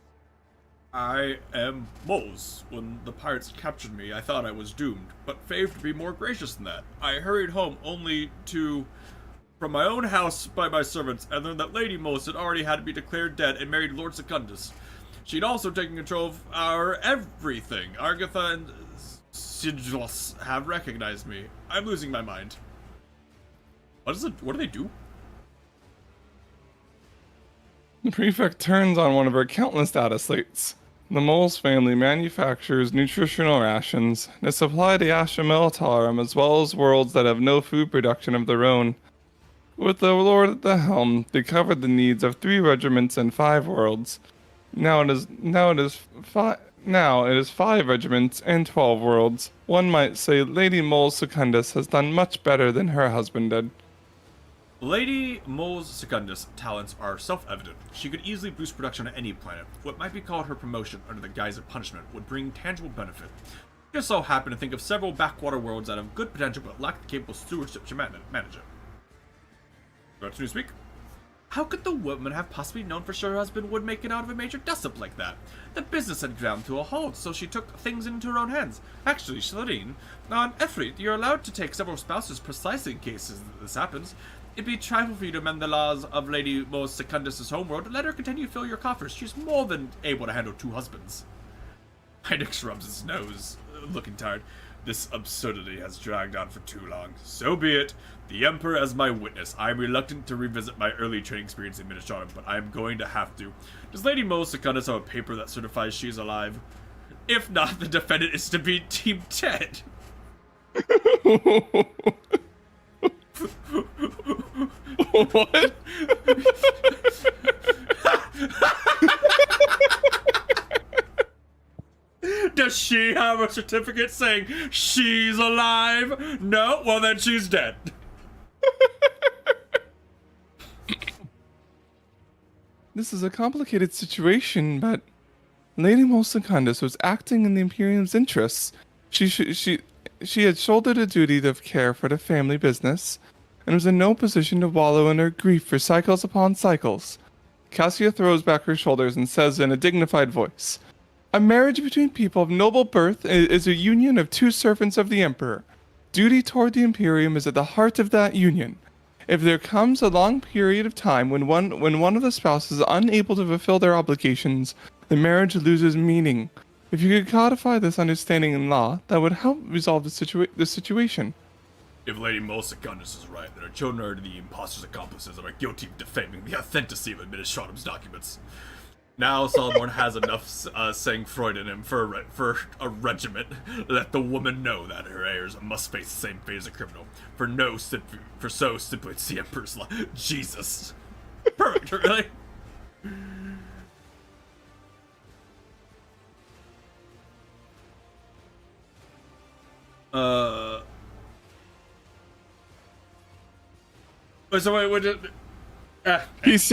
I am Moles. When the pirates captured me, I thought I was doomed, but fate to be more gracious than that. I hurried home only from my own house by my servants, and learned that Lady Moles had already had to be declared dead and married Lord Secundus. She'd also taken control of our everything. Argatha and Sigilus have recognized me. I'm losing my mind. What do they do? The prefect turns on one of her countless data slates. The Moles family manufactures nutritional rations. They supply the Astra Militarum as well as worlds that have no food production of their own. With the Lord at the helm, they covered the needs of 3 regiments and 5 worlds. Now it is 5 regiments and 12 worlds. One might say Lady Moles Secundus has done much better than her husband did. Lady Moles Secundus' talents are self-evident. She could easily boost production on any planet. What might be called her promotion under the guise of punishment would bring tangible benefit. Just so happen to think of several backwater worlds that have good potential but lack the capable stewardship to manage it. Go to Newspeak. How could the woman have possibly known for sure her husband would make it out of a major dust-up like that? The business had ground to a halt, so she took things into her own hands. Actually, Shlarine, on Efreet, you're allowed to take several spouses precisely in cases this happens. It'd be trifle for you to amend the laws of Lady Moles Secundus' homeworld. Let her continue to fill your coffers. She's more than able to handle 2 husbands. Hynix rubs his nose, looking tired. This absurdity has dragged on for too long. So be it. The Emperor as my witness. I am reluctant to revisit my early training experience in Ministratum, but I am going to have to. Does Lady Moles Secundus have a paper that certifies she is alive? If not, the defendant is to be deemed dead. What? Does she have a certificate saying she's alive? No? Well, then she's dead. This is a complicated situation, but Lady Molsecundus was acting in the Imperium's interests. She had shouldered a duty of care for the family business, and was in no position to wallow in her grief for cycles upon cycles. Cassia throws back her shoulders and says in a dignified voice, "A marriage between people of noble birth is a union of two servants of the Emperor. Duty toward the Imperium is at the heart of that union. If there comes a long period of time when one of the spouses is unable to fulfill their obligations, the marriage loses meaning. If you could codify this understanding in law, that would help resolve the situation." If Lady Molsecundus is right, then her children are the impostor's accomplices and are guilty of defaming the authenticity of Administratum's documents. Now Solomon has enough sang-froid in him for a regiment. Let the woman know that her heirs must face the same fate as a criminal. For so stipulates the Emperor's law. Jesus. Perfect, really? So wait, what did... He's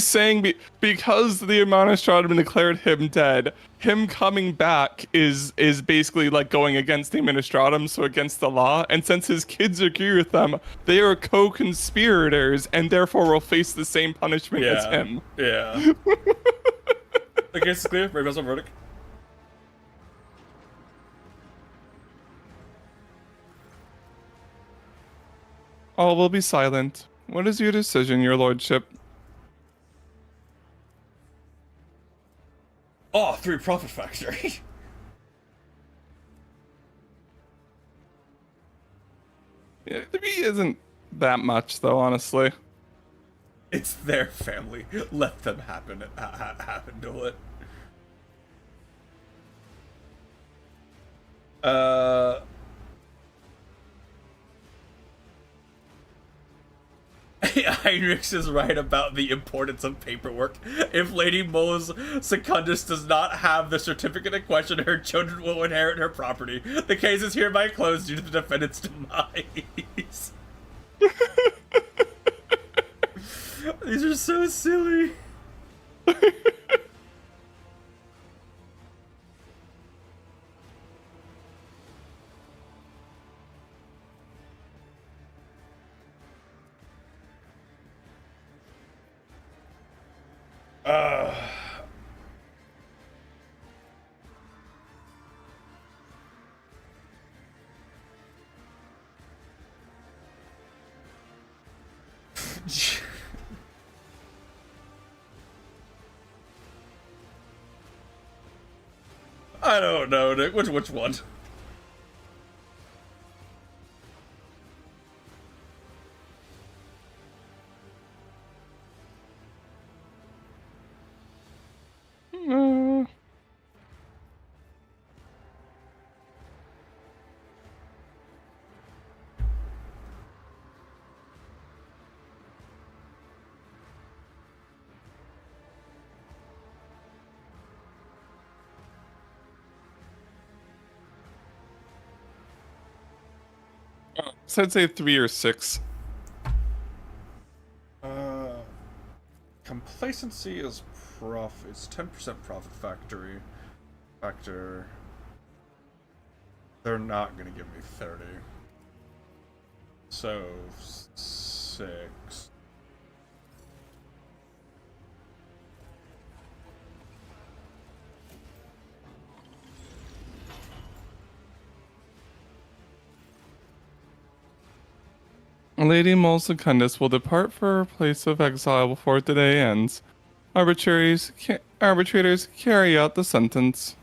saying because the Administratum declared him dead, him coming back is basically like going against the Administratum, so against the law. And since his kids agree with them, they are co-conspirators and therefore will face the same punishment as him. Yeah. The case is clear. Ready to verdict? All will be silent. What is your decision, your lordship? Oh, 3 profit factory. Yeah, 3 isn't that much, though, honestly. It's their family. Let them happen to it. Heinrichs is right about the importance of paperwork. If Lady Moles Secundus does not have the certificate in question, her children will inherit her property. The case is hereby closed due to the defendant's demise. These are so silly. I don't know, Nick. Which one? So I'd say 3 or 6. Complacency is it's 10% profit factor. They're not gonna give me 30. So 6. Lady Molsecundus will depart for her place of exile before today ends. Arbitrators carry out the sentence.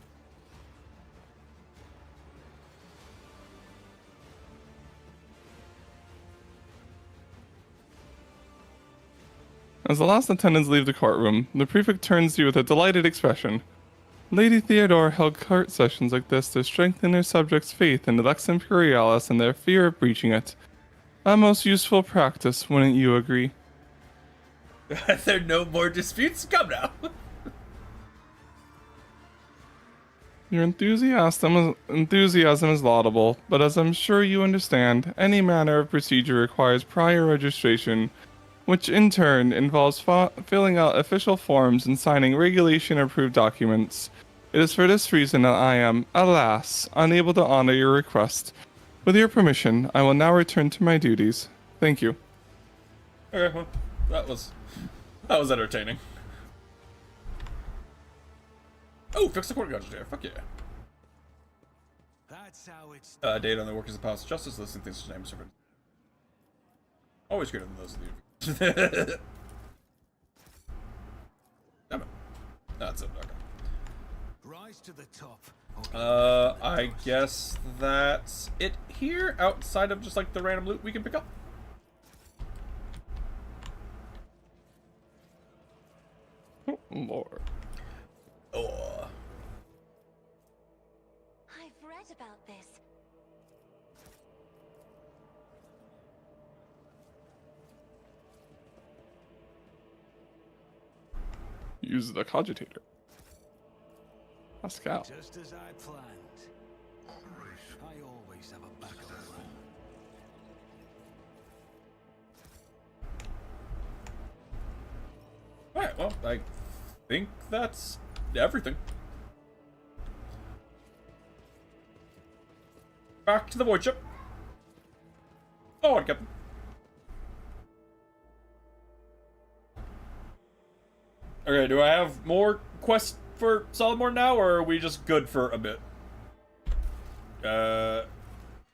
As the last attendants leave the courtroom, the prefect turns to you with a delighted expression. Lady Theodore held court sessions like this to strengthen her subjects' faith in the Lex Imperialis and their fear of breaching it. A most useful practice, wouldn't you agree? There are no more disputes? Come now. Your enthusiasm is laudable, but as I'm sure you understand, any manner of procedure requires prior registration. which in turn involves filling out official forms and signing regulation-approved documents. It is for this reason that I am, alas, unable to honor your request. With your permission, I will now return to my duties. Thank you. Okay, well, that was entertaining. Oh, fix the court agitator. Fuck yeah. That's how it's Data on the workers of the Palace of Justice, listing things to name servant. Always greater than those of the Damn it. That's it. Okay. rise to the top. I guess that's it here, outside of just like the random loot we can pick up. Oh, Lord. Oh. I've read about this. Use the cogitator. Pascal. Just as I planned. I always have a backup plan. Alright, well, I think that's everything. Back to the void ship. Oh, and Captain. Okay, do I have more quests for Solomon now, or are we just good for a bit?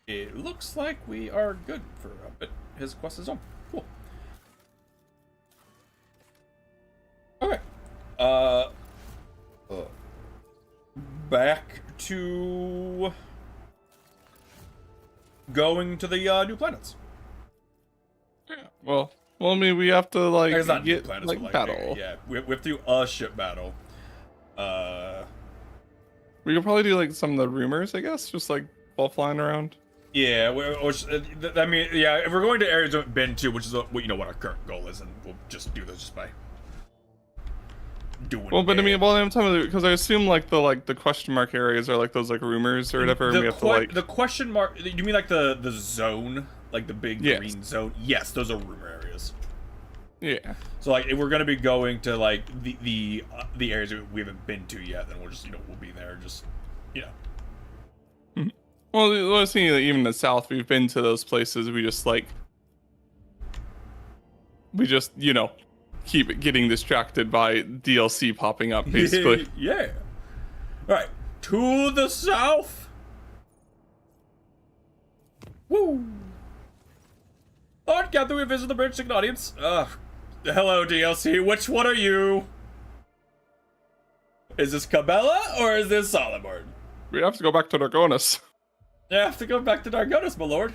It looks like we are good for a bit. His quest is on. Cool. Okay. Back to going to the new planets. Yeah, well, I mean, we have to like It's not new get planets, like but, battle. Yeah, we have to do a ship battle. We could probably do like some of the rumors, I guess, just like while flying around. Yeah, I mean, yeah, if we're going to areas we've been to, which is what our current goal is, and we'll just do this just by doing. Well, but I it. mean, I'm telling you, because I assume like the question mark areas are like those like rumors or whatever, and we have to like the question mark. You mean like the zone, like the big Yes. green zone? Yes, those are rumor areas. yeah. So like, if we're gonna be going to like the areas we haven't been to yet, then we'll just we'll be there, just Well, let's see. Even in the south, we've been to those places. We just keep getting distracted by DLC popping up, basically. yeah. All right, to the south. Woo. Lord Captain, we visit the British Signal audience. Hello, DLC. Which one are you? Is this Cabela or is this Solomon? We have to go back to Dragonus. I have to go back to Dargonus, my lord.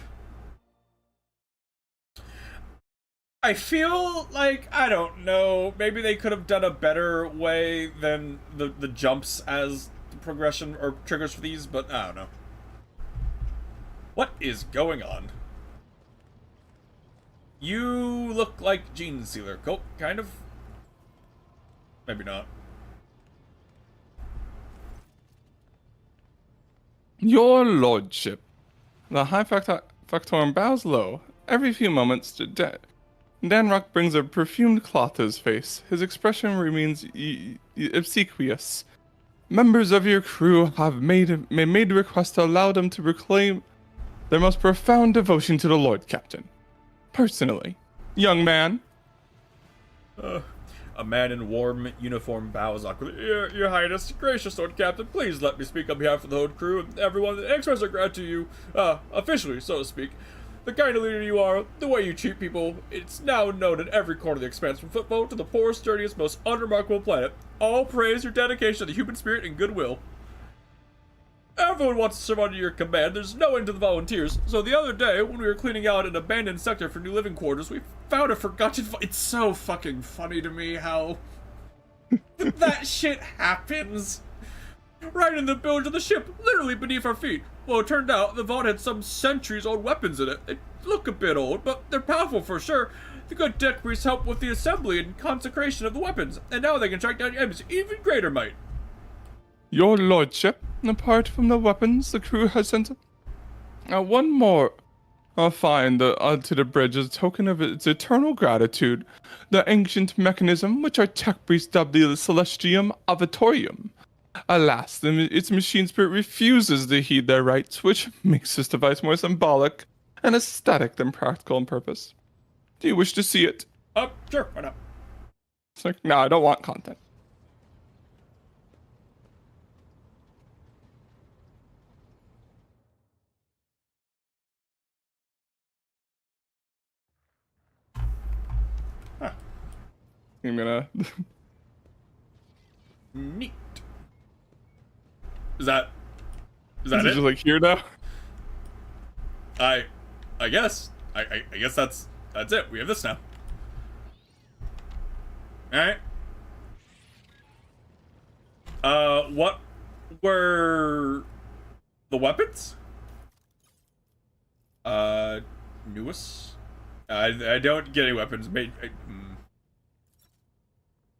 I feel like, I don't know, maybe they could have done a better way than the jumps as the progression or triggers for these, but I don't know. What is going on? You look like Gene Sealer. Cool, kind of. Maybe not. Your lordship. The High Factorum bows low. Every few moments, Danrock brings a perfumed cloth to his face. His expression remains obsequious. Members of your crew have made a request to allow them to proclaim their most profound devotion to the Lord Captain. Personally, young man. A man in warm uniform bows awkwardly. Your Highness, gracious Lord Captain, please let me speak on behalf of the whole crew and everyone and express our gratitude to you, officially, so to speak. The kind of leader you are, the way you treat people, it's now known in every corner of the expanse, from football to the poorest, dirtiest, most unremarkable planet. All praise your dedication to the human spirit and goodwill. Everyone wants to serve under your command. There's no end to the volunteers. So the other day, when we were cleaning out an abandoned sector for new living quarters, we found a forgotten. It's so fucking funny to me how that shit happens. Right in the bilge of the ship, literally beneath our feet. Well, it turned out the vault had some centuries-old weapons in it. They look a bit old, but they're powerful for sure. The good deck priests helped with the assembly and consecration of the weapons, and now they can track down enemies of even greater might. Your lordship, apart from the weapons, the crew has sent one more find to the bridge as a token of its eternal gratitude, the ancient mechanism which our tech priests dubbed the Celestium Avitorium. Alas, its machine spirit refuses to heed their rites, which makes this device more symbolic and aesthetic than practical in purpose. Do you wish to see it? Sure, why not? It's like, no, I don't want content. Huh. I'm gonna. Neat. Is that Is it? just like here now? I guess. I guess that's it. We have this now. Alright. What were the weapons? Newest? I don't get any weapons.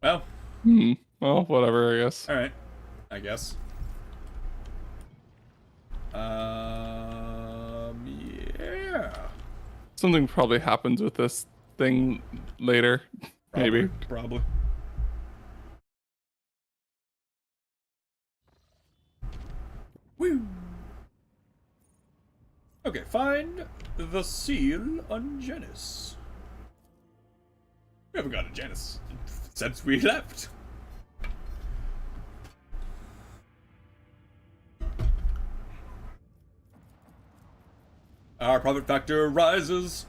Well. Well, whatever, I guess. Alright. I guess. Yeah. Something probably happens with this thing later. Maybe. Probably. Woo. Okay, find the seal on Janus. We haven't got a Janus since we left. Our profit factor rises.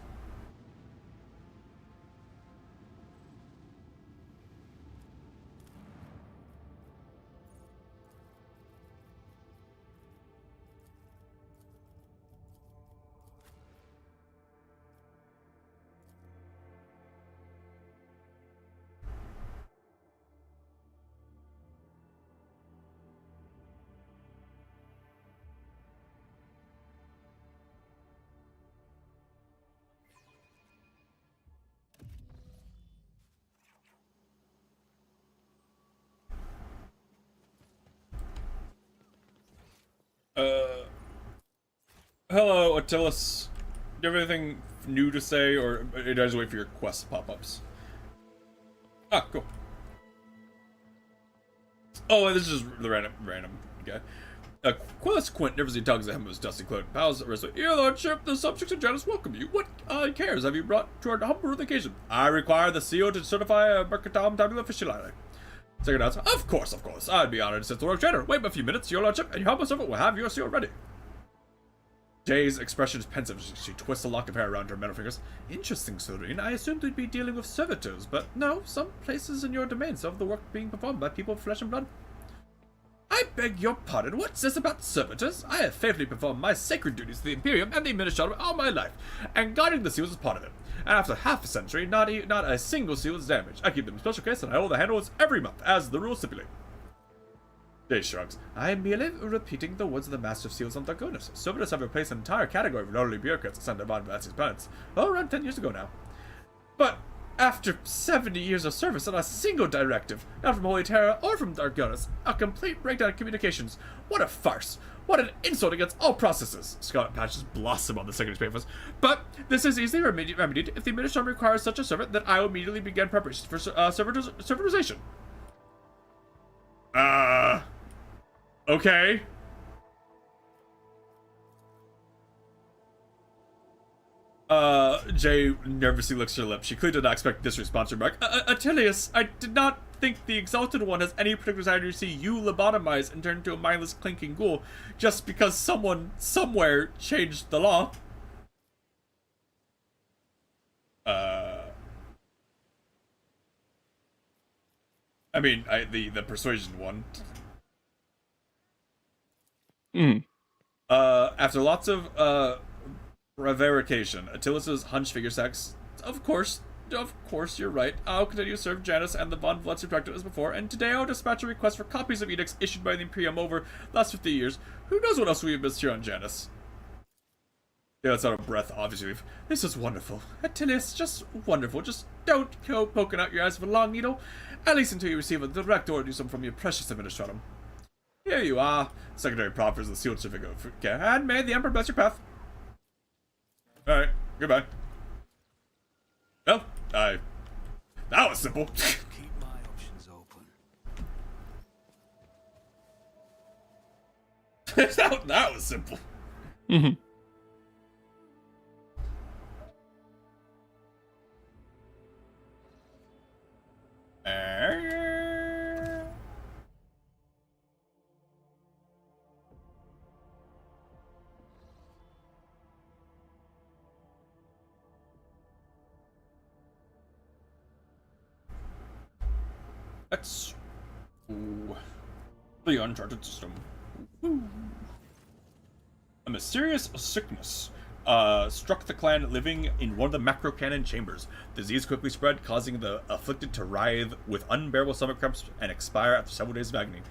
Hello, Attilas. Do you have anything new to say, or do I just wait for your quest pop-ups? Ah, cool. Oh, this is just the random guy. Quillis Quint never seen tugs at him with dusty cloak. Bows wrestling. Your lordship, the subjects of Janus welcome you. What cares have you brought to our humble occasion? I require the seal to certify a Mercatum Tabula Officiale. Second answer, of course. I'd be honored to sit the work trainer. Wait a few minutes, your lordship, and your humble servant will have your seal ready. Jay's expression is pensive. She twists a lock of hair around her metal fingers. Interesting, Serene. I assumed we'd be dealing with servitors, but no, some places in your domain serve the work being performed by people of flesh and blood. I beg your pardon, what's this about servitors? I have faithfully performed my sacred duties to the Imperium and the Administratum all my life, and guarding the seals is part of it. And after half a century, not a single seal is damaged. I keep them in special case, and I hold the handles every month, as the rules stipulate. Jay shrugs. I am merely repeating the words of the Master of Seals on Dargonus. Servitors have replaced an entire category of lowly bureaucrats sent to Van's planets. Oh, around 10 years ago now. But after 70 years of service on a single directive, not from Holy Terra or from Dargonus, a complete breakdown of communications. What a farce! What an insult against all processes! Scarlet patches blossom on the secretary's papers. But this is easily remedied. If the Administration requires such a servant, then I will immediately begin preparations for servitorization. Okay. Jay nervously licks her lips. She clearly did not expect this response remark. Attilius, I did not think the Exalted One has any particular desire to see you lobotomize and turn into a mindless clinking ghoul just because someone somewhere changed the law. I mean, the persuasion one. After lots of, prevarication, Attilas' hunch figure sex. Of course, you're right. I'll continue to serve Janus and the Von Vletzer Directorate as before, and today I'll dispatch a request for copies of edicts issued by the Imperium over the last 50 years. Who knows what else we've missed here on Janus? Yeah, that's out of breath, obviously. This is wonderful. Attilas, just wonderful. Just don't go poking out your eyes with a long needle, at least until you receive a direct order from your precious Administratum. Here you are. Secretary proffers the sealed certificate. And may the Emperor bless your path. Alright, goodbye. Well, that was simple. Keep my options open. that was simple. Mhm. That's the Uncharted system. A mysterious sickness struck the clan living in one of the macro cannon chambers. Disease quickly spread, causing the afflicted to writhe with unbearable stomach cramps and expire after several days of agony.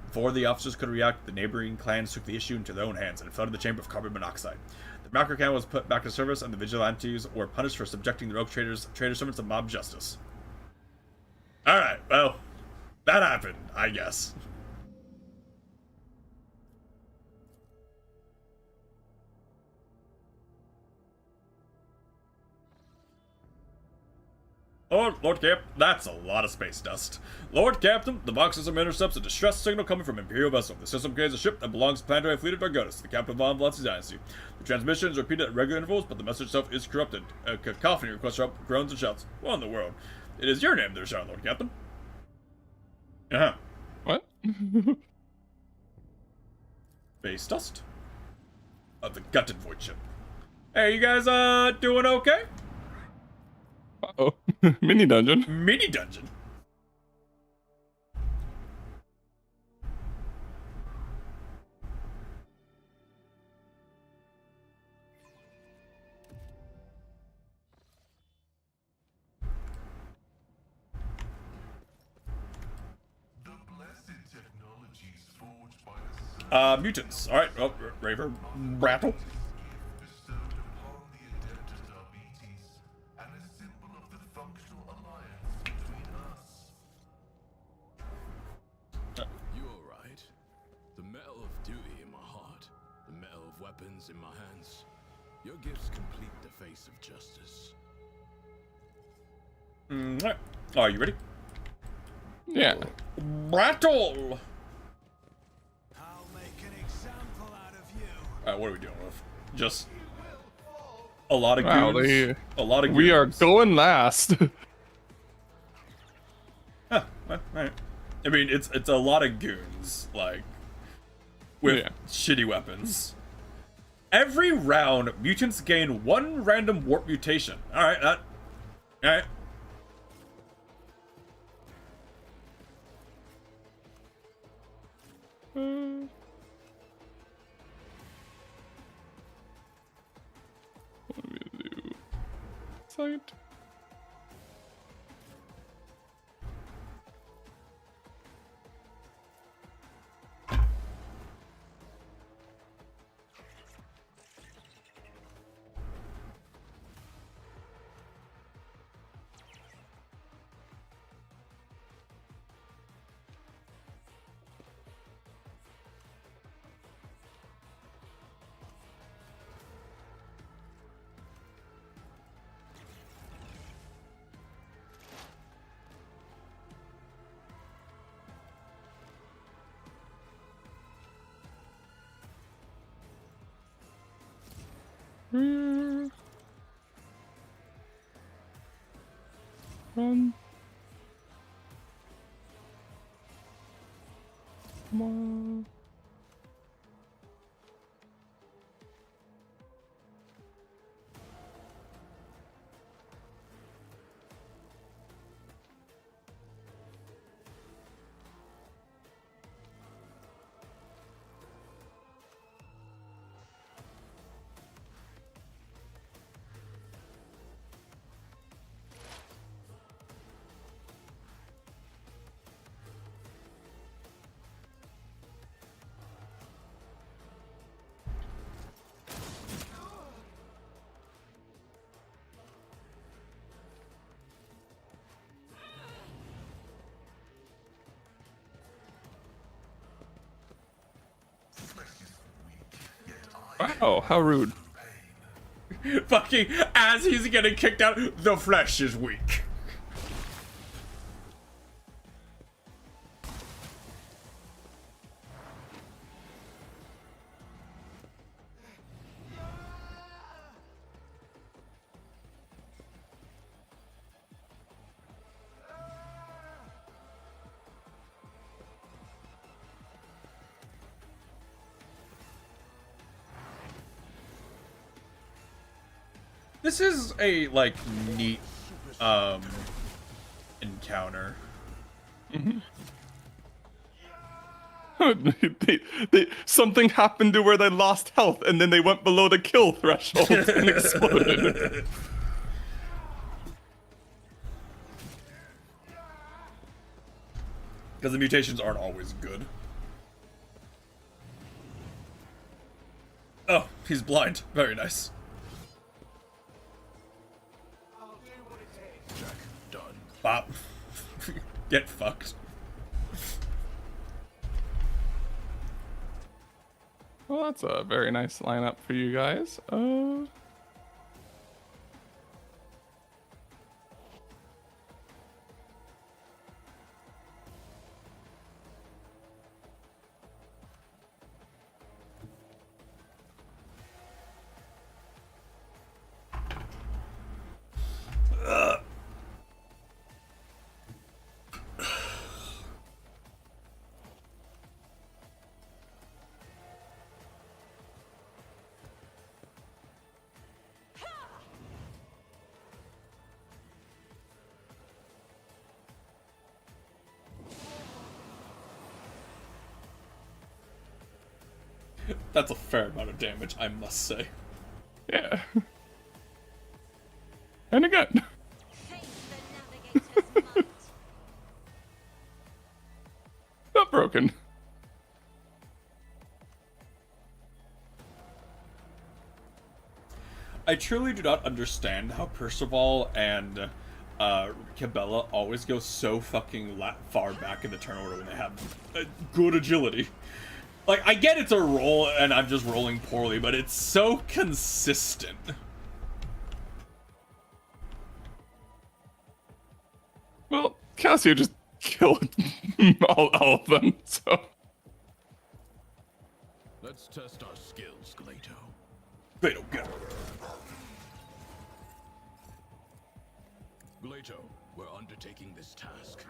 Before the officers could react, the neighboring clans took the issue into their own hands and flooded the chamber with carbon monoxide. The macro cannon was put back to service, and the vigilantes were punished for subjecting the rogue trader servants to mob justice. Alright, well, that happened, I guess. Oh, Lord Cap, that's a lot of space dust. Lord Captain, the Vox system intercepts a distress signal coming from Imperial vessel. The system carries a ship that belongs to the planetary fleet of Dargonis, the captain of Von Vlasi's dynasty. The transmission is repeated at regular intervals, but the message itself is corrupted. A cacophony requests for help, groans and shouts. What in the world? It is your name they're shouting, Lord Captain. Uh-huh. What? Space dust? Of the gutted void ship. Hey, you guys, doing okay? Uh-oh. Mini dungeon. Mini dungeon. Mutants. Alright, well, Raver, Rattle. You alright? The metal of duty in my heart, the metal of weapons in my hands. Your gifts complete the face of justice. Alright. Are you ready? Yeah. Rattle! I'll make an example out of you. Alright, what are we dealing with? Just a lot of Wow, goons. A lot of goons. we are going last. Huh, well, alright. I mean, it's a lot of goons, like, with Yeah. shitty weapons. Every round, mutants gain one random warp mutation. Alright, alright. What do we do? Sight. Run. Come on. Wow, how rude. Fucking as he's getting kicked out, the flesh is weak. This is a, like, neat, encounter. Something happened to where they lost health, and then they went below the kill threshold and exploded. Because the mutations aren't always good. Oh, he's blind. Very nice. Jack, done. Bop. Get fucked. Well, that's a very nice lineup for you guys. That's a fair amount of damage, I must say. Yeah. And again. Face the navigator's might. Not broken. I truly do not understand how Percival and Cabela always go so fucking far back in the turn order when they have good agility. Like, I get it's a roll and I'm just rolling poorly, but it's so consistent. Well, Cassio just killed all of them, so. Let's test our skills, Glato. They don't get it. Glato, we're undertaking this task.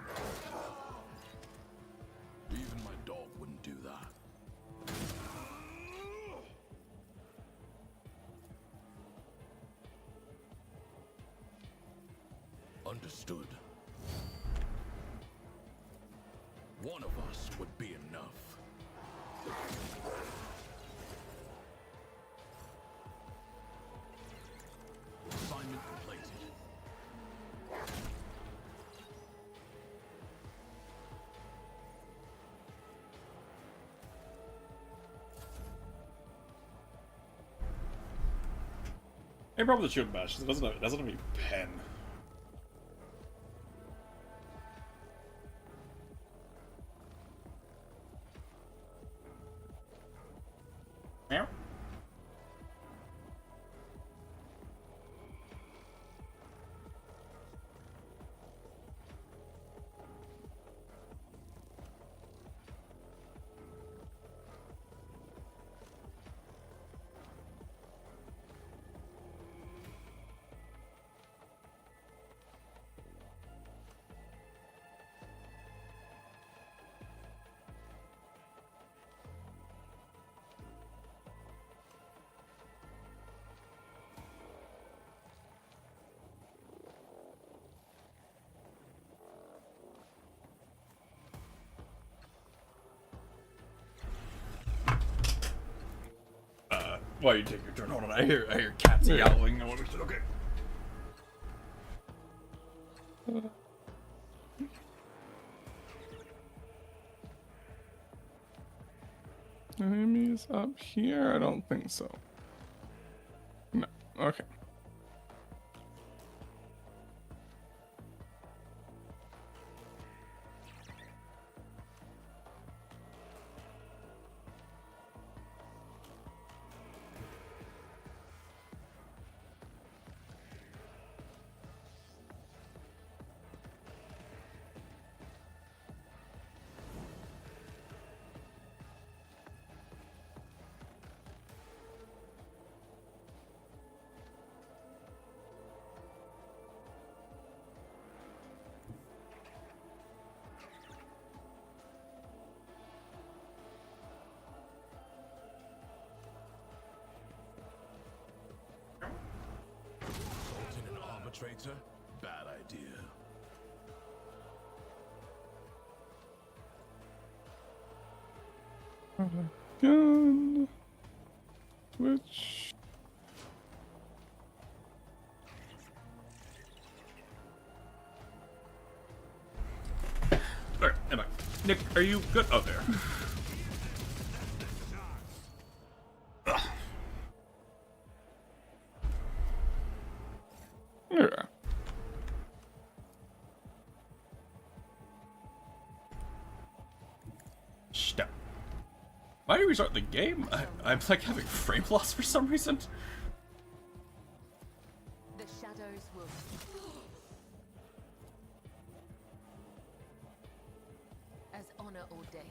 Even my dog wouldn't do that. Understood. One of us would be enough. Assignment completed. Hey, problem with the shield bash is it doesn't have any pen. Meow. While you take your turn, hold on. I hear cats yowling. I wonder if it's okay. Enemies up here? I don't think so. No. Okay. traitor? Bad idea. Gun. Switch. Alright, am I? Nick, are you good? Oh, there. Yeah. Step. Why did we start the game? I'm like having frame loss for some reason. The shadows will. As honor ordained.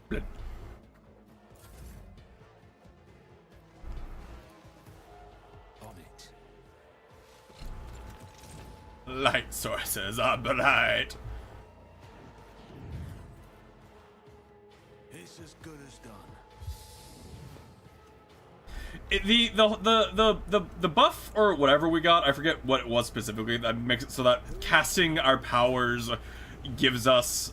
Blip. On it. Light sources are bright. It's as good as done. The buff or whatever we got, I forget what it was specifically, that makes it so that casting our powers gives us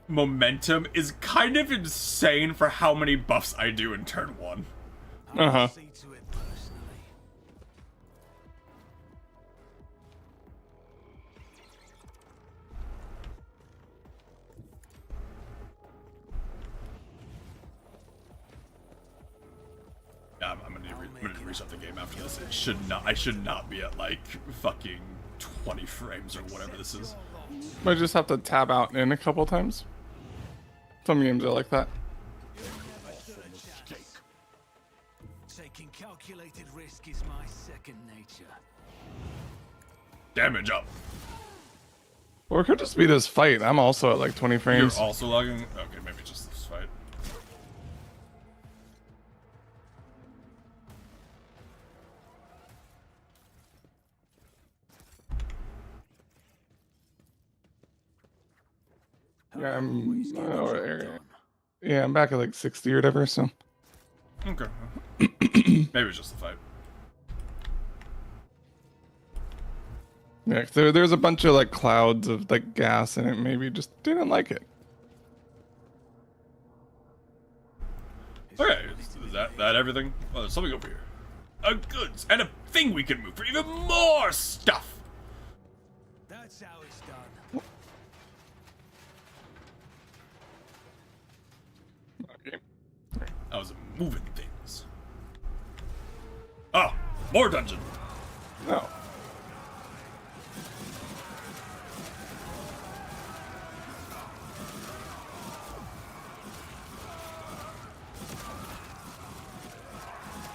momentum is kind of insane for how many buffs I do in turn 1. Uh-huh. See to it personally. I'm gonna reset the game after this. I should not be at like fucking 20 frames or whatever this is. Might just have to tab out in a couple times. Some games are like that. Taking calculated risk is my second nature. Damage up. Or it could just be this fight. I'm also at like 20 You're frames. also lagging? Okay, maybe just this fight. Yeah, Always get the job yeah, done. yeah, I'm back at like 60 or whatever, so. Okay. Maybe it's just the fight. Yeah, 'cause there's a bunch of like clouds of like gas in it. Maybe just didn't like it. Okay, is that everything? Oh, there's something over here. A goods and a thing we can move for even more stuff. That's how it's done. Okay. I was moving things. Oh, more dungeon. No.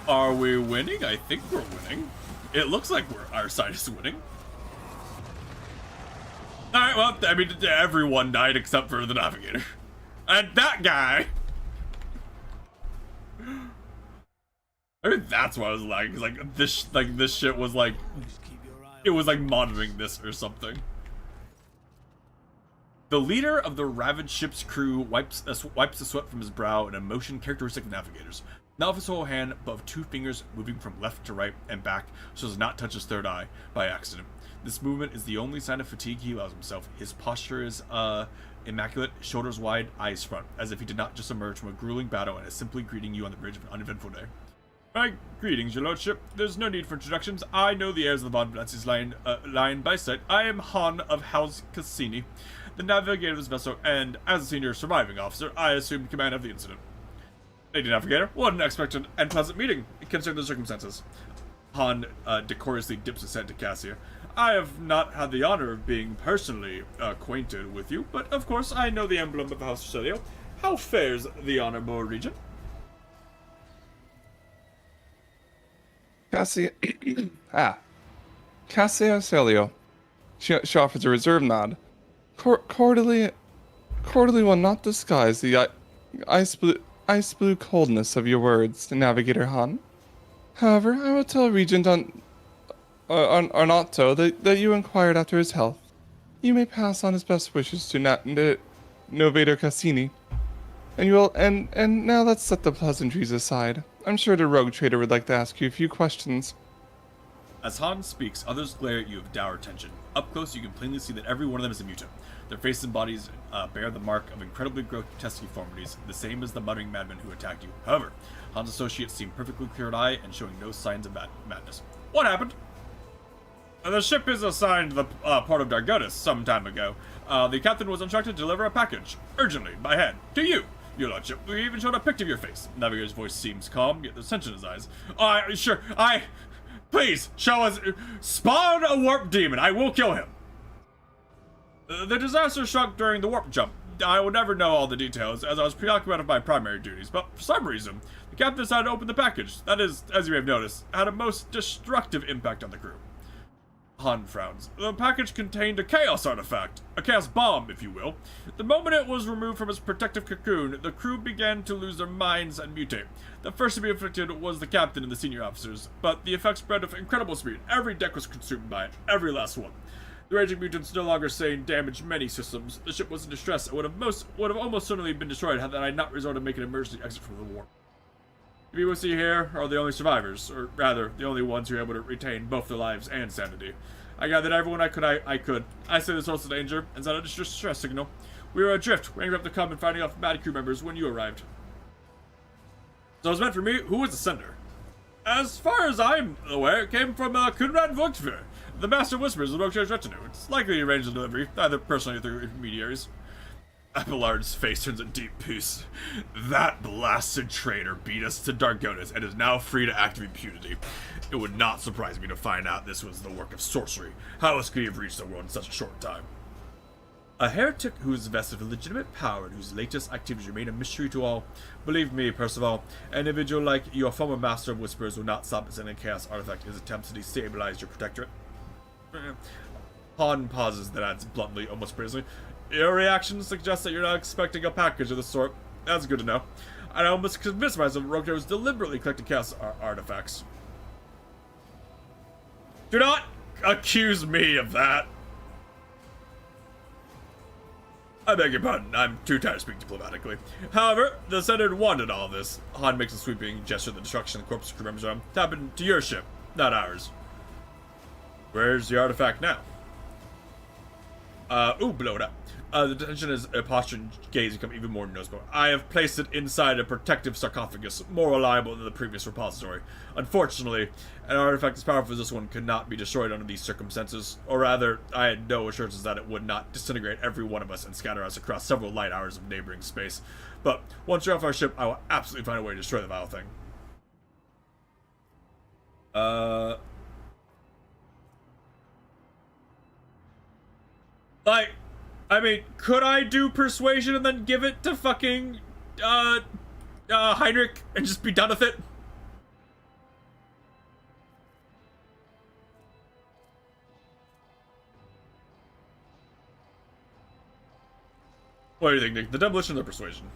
Are we winning? I think we're winning. It looks like our side is winning. Alright, well, I mean, everyone died except for the navigator. And that guy! I mean, that's what I was like, this shit was like, Just keep your eye it was like monitoring this or something. The leader of the ravaged ship's crew wipes the sweat from his brow in a motion characteristic of navigators. Now with his whole hand above 2 fingers moving from left to right and back so as not to touch his third eye by accident. This movement is the only sign of fatigue he allows himself. His posture is immaculate, shoulders wide, eyes front, as if he did not just emerge from a grueling battle and is simply greeting you on the bridge of an uneventful day. My greetings, your lordship. There's no need for introductions. I know the heirs of the Von Blancy's line by sight. I am Han of House Cassini, the navigator of this vessel, and as a senior surviving officer, I assumed command of the incident. Lady Navigator, what an unexpected and pleasant meeting, considering the circumstances. Han decorously dips his head to Cassia. I have not had the honor of being personally acquainted with you, but of course I know the emblem of House Celio. How fares the honorable regent? Cassia. Cassia Celio. She offers a reserve nod. Cordially will not disguise the ice blue coldness of your words, Navigator Han. However, I will tell Regent Arnotto that you inquired after his health. You may pass on his best wishes to Novator Cassini. And now let's set the pleasantries aside. I'm sure the rogue trader would like to ask you a few questions. As Han speaks, others glare at you with dour attention. Up close, you can plainly see that every one of them is a mutant. Their faces and bodies bear the mark of incredibly grotesque deformities, the same as the muttering madmen who attacked you. However, Han's associates seem perfectly clear-eyed and showing no signs of madness. What happened? The ship is assigned the port of Dargonis some time ago. The captain was instructed to deliver a package, urgently, by hand, to you, your lordship. We even showed a picture of your face. Navigator's voice seems calm, yet there's tension in his eyes. Please, show us. Spawn a warp demon. I will kill him. The disaster struck during the warp jump. I will never know all the details, as I was preoccupied with my primary duties, but for some reason, the captain decided to open the package. That is, as you may have noticed, had a most destructive impact on the crew. Han frowns. The package contained a chaos artifact, a chaos bomb, if you will. The moment it was removed from its protective cocoon, the crew began to lose their minds and mutate. The first to be afflicted was the captain and the senior officers, but the effect spread with incredible speed. Every deck was consumed by it, every last one. The raging mutants no longer sane damaged many systems. The ship was in distress and would have almost certainly been destroyed had I not resorted to make an emergency exit from the warp. The people we see here are the only survivors, or rather, the only ones who are able to retain both their lives and sanity. I gathered everyone I could. I say the source of danger and sent a distress signal. We were adrift, waiting for them to come and finding off mad crew members when you arrived. So it was meant for me. Who was the sender? As far as I'm aware, it came from Kunrad Vogtver, the Master of Whispers of the Rogue Trader's retinue. It's likely he arranged the delivery, either personally or through intermediaries. Abelard's face turns a deep puce. That blasted traitor beat us to Dargonis and is now free to act with impunity. It would not surprise me to find out this was the work of sorcery. How else could he have reached the world in such a short time? A heretic who is vested with legitimate power and whose latest activities remain a mystery to all. Believe me, Percival, an individual like your former Master of Whispers will not stop sending chaos artifact in his attempts to destabilize your protectorate. Han pauses, then adds bluntly, almost brazenly, your reaction suggests that you're not expecting a package of the sort. That's good to know. I almost convinced myself Rogue was deliberately collecting chaos artifacts. Do not accuse me of that. I beg your pardon, I'm too tired to speak diplomatically. However, the Senate wanted all of this. Han makes a sweeping gesture at the destruction of the corpse crew members around. It happened to your ship, not ours. Where's the artifact now? Blow it up. The tension as a posture and gaze become even more noticeable. I have placed it inside a protective sarcophagus, more reliable than the previous repository. Unfortunately, an artifact as powerful as this one could not be destroyed under these circumstances. Or rather, I had no assurances that it would not disintegrate every one of us and scatter us across several light hours of neighboring space. But once you're off our ship, I will absolutely find a way to destroy the vile thing. Could I do persuasion and then give it to fucking, Heinrich and just be done with it? What do you think, Nick? The demolition or the persuasion?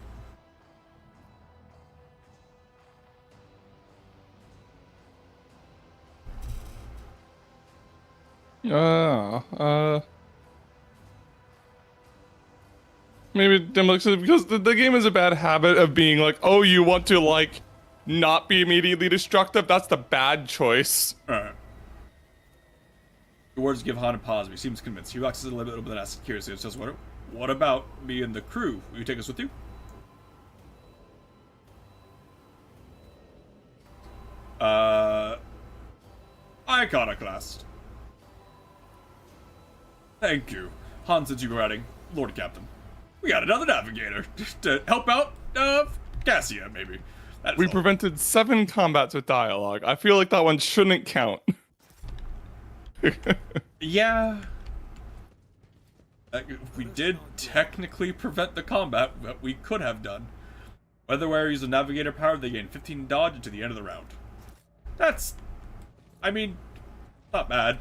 Maybe demolition, because the game has a bad habit of being like, oh, you want to, like, not be immediately destructive? That's the bad choice. Alright. The words give Han a pause, but he seems convinced. He relaxes a little bit and asks curiously, and says, what about me and the crew? Will you take us with you? Iconoclast. Thank you. Han said you were writing, Lord Captain. We got another navigator to help out, Cassia, maybe. We prevented 7 combats with dialogue. I feel like that one shouldn't count. Yeah. We did technically prevent the combat that we could have done. Whether we use a navigator power, they gain 15 dodge until the end of the round. That's, not bad.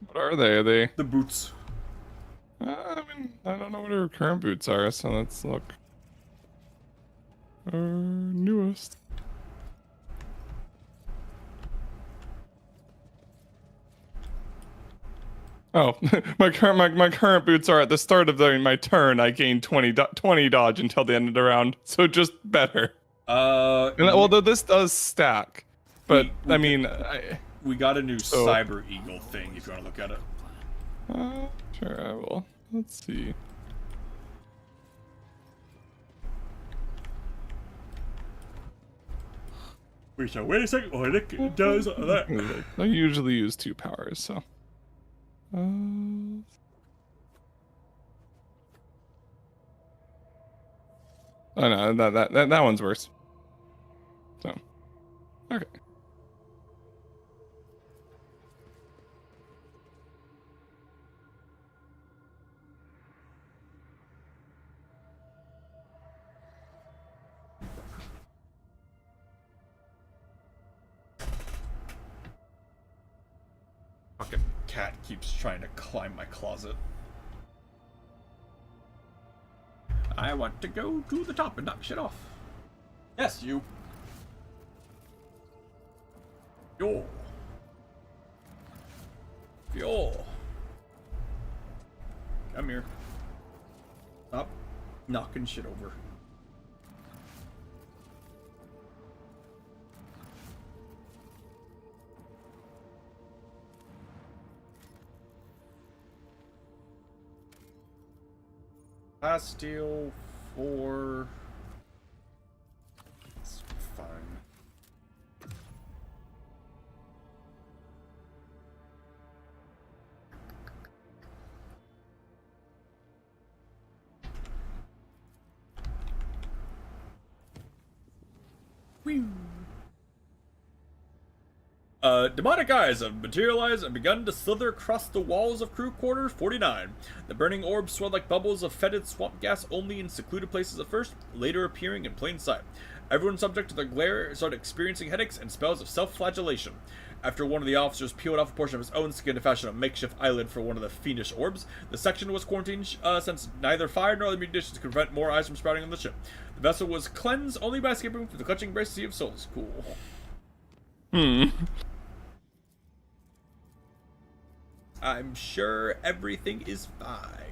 What are they? Are they? The boots. I don't know what her current boots are, so let's look. Our newest. Oh, my current boots are at the start of my turn. I gain 20 dodge until the end of the round, so just better. Well, though this does stack, but We I mean, I, we got a new So- Cyber Eagle thing. If you want to look at it. sure I will. Let's see. Wait a second. Oh, it does that. I usually use 2 powers, so. Oh no, that one's worse. So, okay. Fucking cat keeps trying to climb my closet. I want to go to the top and knock shit off. Yes, you. Yo. Yo. Come here. Stop knocking shit over. Steel 4. It's fine. Whew. Demonic eyes have materialized and begun to slither across the walls of crew quarters 49. The burning orbs swelled like bubbles of fetid swamp gas only in secluded places at first, later appearing in plain sight. Everyone subject to the glare started experiencing headaches and spells of self-flagellation. After one of the officers peeled off a portion of his own skin to fashion a makeshift eyelid for one of the fiendish orbs, the section was quarantined since neither fire nor other munitions could prevent more eyes from sprouting on the ship. The vessel was cleansed only by escaping from the clutching embrace sea of souls. Cool. I'm sure everything is fine.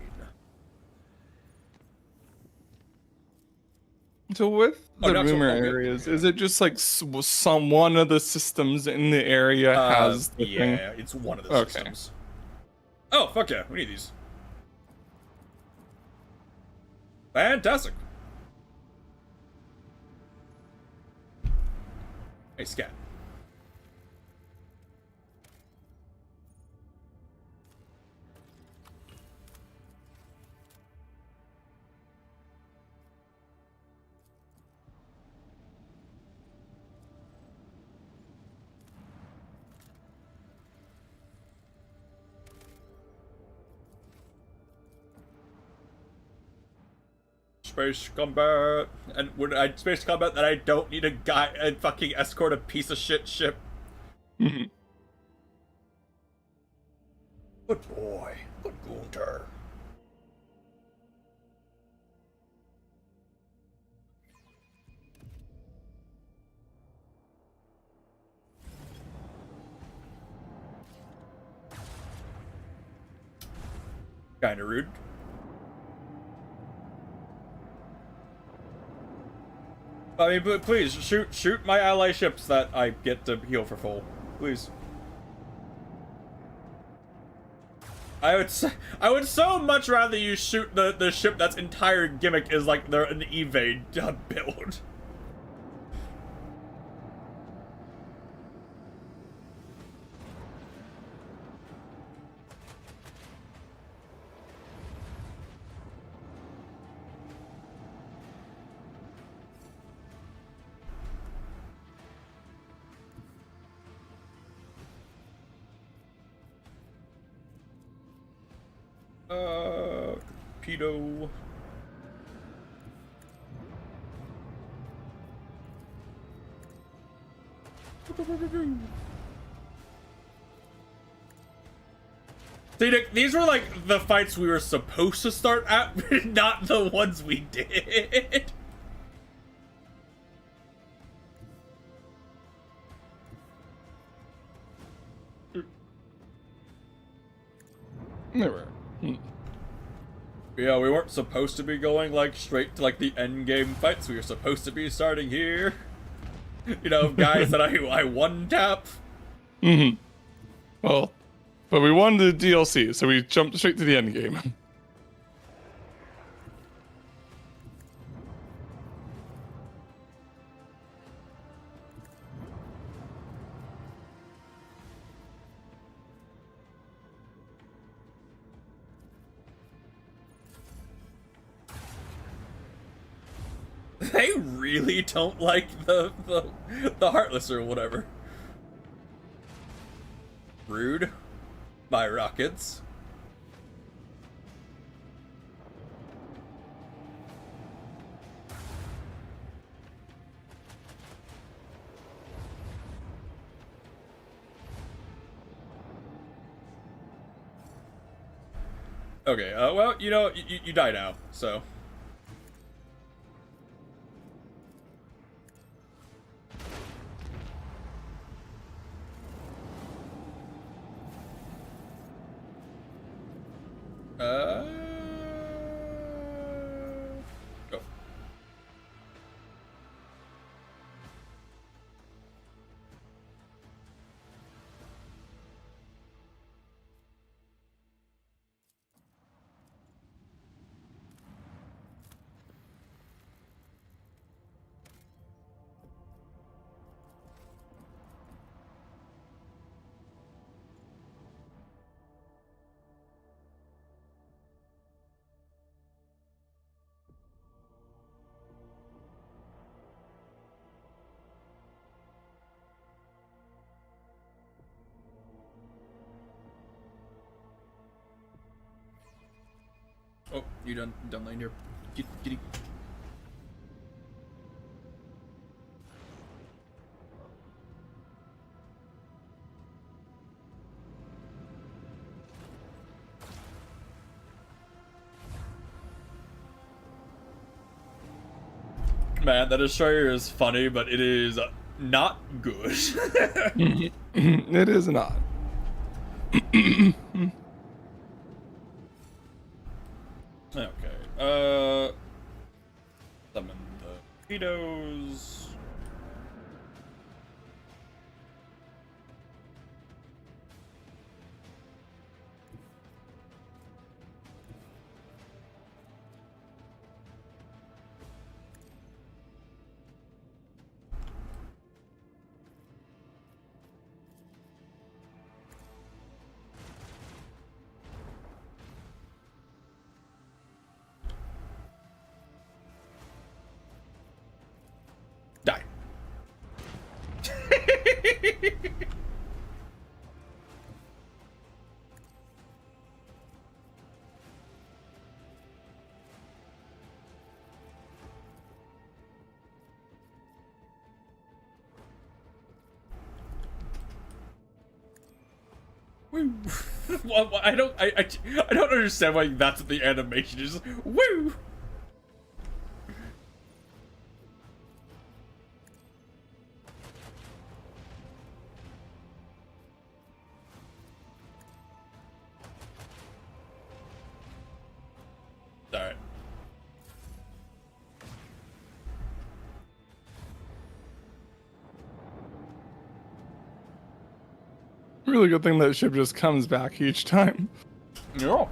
So with Oh, the not so rumor all good. areas, is it just like some one of the systems in the area has the yeah, thing? it's one of the Okay. systems. Oh, fuck yeah, we need these. Fantastic. Hey, scat. Space combat, and when I space combat, that I don't need a guy and fucking escort a piece of shit ship. Good boy, good Gunter. Kinda rude. I mean, but please shoot my ally ships that I get to heal for full, please. I would so much rather you shoot the ship that's entire gimmick is like they're an evade build. Torpedo. See, Nick, these were like the fights we were supposed to start at, not the ones we did. Never. Yeah, we weren't supposed to be going, like, straight to, like, the end game fights. We were supposed to be starting here. You know, guys that I one-tap. Well, but we wanted the DLC, so we jumped straight to the end game. They really don't like the Heartless or whatever. Rude. By rockets. Okay, well, you know, you die now, so. Go. Oh, you done laying here. Giddy. Man, that destroyer is funny, but it is not good. It is not. Okay, summon the torpedoes. Die. Woo. Well, I don't understand why that's what the animation is. Woo. Alright. Really good thing that ship just comes back each time. No.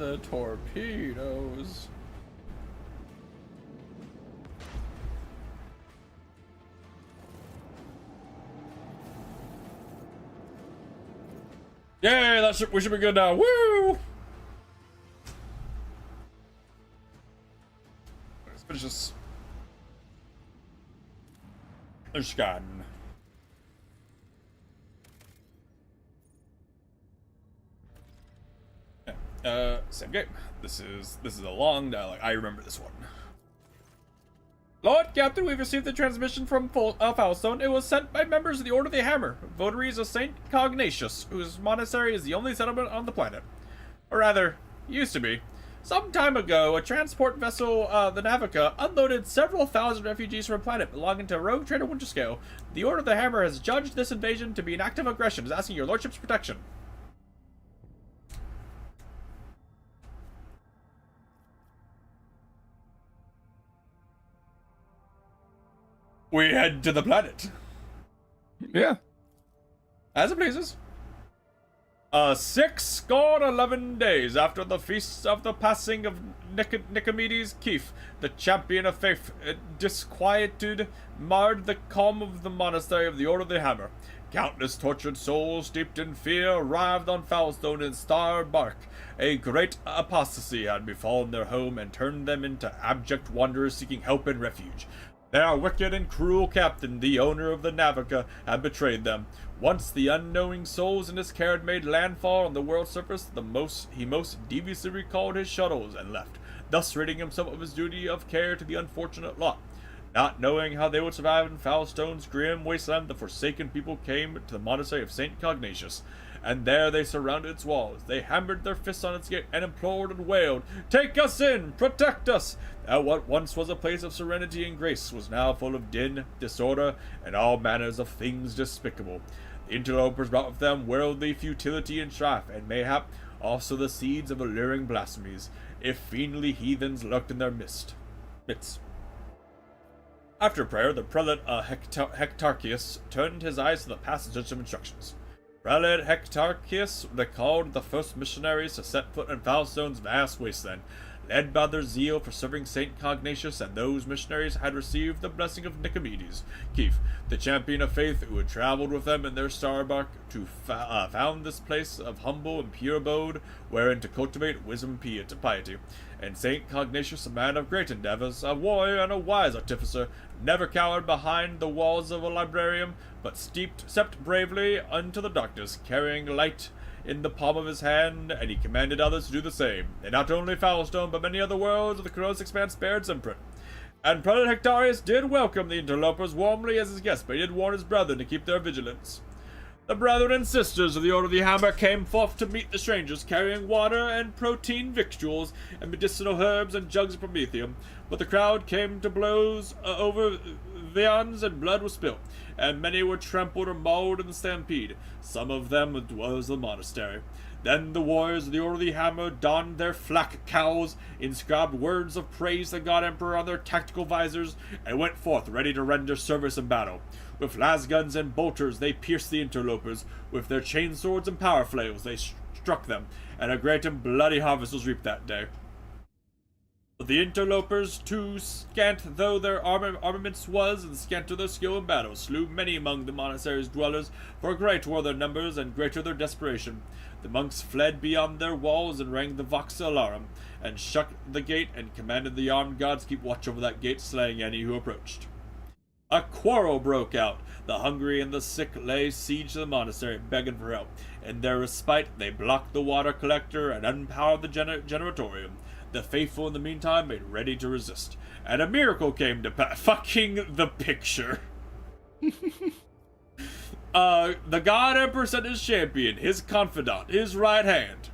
the torpedoes. Yay, we should be good now. Woo! Let's finish this. There's gone. Same game. This is a long dialogue. I remember this one. Lord Captain, we've received the transmission from Foulstone. It was sent by members of the Order of the Hammer, votaries of Saint Cognatius, whose monastery is the only settlement on the planet. Or rather, used to be. Some time ago, a transport vessel, the Navica, unloaded several thousand refugees from a planet belonging to rogue trader Winterscale. The Order of the Hammer has judged this invasion to be an act of aggression, is asking your lordship's protection. We head to the planet. Yeah. As it pleases. 11 days after the feast of the passing of Nicomedes Keefe, the champion of faith, disquietude marred the calm of the monastery of the Order of the Hammer. Countless tortured souls steeped in fear arrived on Foulstone in star bark. A great apostasy had befallen their home and turned them into abject wanderers seeking help and refuge. Their wicked and cruel captain, the owner of the Navica, had betrayed them. Once the unknowing souls in his care had made landfall on the world's surface, he most deviously recalled his shuttles and left, thus ridding himself of his duty of care to the unfortunate lot. Not knowing how they would survive in Foulstone's grim wasteland, the forsaken people came to the monastery of Saint Cognatius, and there they surrounded its walls. They hammered their fists on its gate and implored and wailed, "Take us in! Protect us!" That what once was a place of serenity and grace was now full of din, disorder, and all manners of things despicable. The interlopers brought with them worldly futility and strife, and mayhap also the seeds of alluring blasphemies, if fiendly heathens lurked in their midst. After prayer, the prelate Hectarchius turned his eyes to the passage of instructions. Prelate Hectarchius recalled the first missionaries to set foot in Foulstone's vast wasteland. Led by their zeal for serving Saint Cognatius, and those missionaries had received the blessing of Nicomedes Keefe, the champion of faith, who had traveled with them in their star bark to found this place of humble and pure abode, wherein to cultivate wisdom and piety. And Saint Cognatius, a man of great endeavors, a warrior and a wise artificer, never cowered behind the walls of a librarium, but stepped bravely unto the darkness, carrying light in the palm of his hand, and he commanded others to do the same. And not only Foulstone, but many other worlds of the Corrosive Expanse bear its imprint. And Prelate Hectarius did welcome the interlopers warmly as his guests, but he did warn his brethren to keep their vigilance. The brethren and sisters of the Order of the Hammer came forth to meet the strangers, carrying water and protein victuals, and medicinal herbs and jugs of promethium. But the crowd came to blows over viands, and blood was spilt, and many were trampled or mauled in the stampede. Some of them dwellers of the monastery. Then the warriors of the Order of the Hammer donned their flak cowls, inscribed words of praise to the God Emperor on their tactical visors, and went forth ready to render service in battle. With lasguns and bolters they pierced the interlopers. With their chainswords and power flails they struck them, and a great and bloody harvest was reaped that day. But the interlopers, too scant though their armaments was, and scanter their skill in battle, slew many among the monastery's dwellers, for great were their numbers and greater their desperation. The monks fled beyond their walls and rang the vox alarum, and shut the gate, and commanded the armed guards keep watch over that gate, slaying any who approached. A quarrel broke out. The hungry and the sick lay siege to the monastery, begging for help. In their respite, they blocked the water collector and unpowered the generatorium. The faithful, in the meantime, made ready to resist. And a miracle came to pass. Fucking the picture. The God Emperor sent his champion, his confidant, his right hand.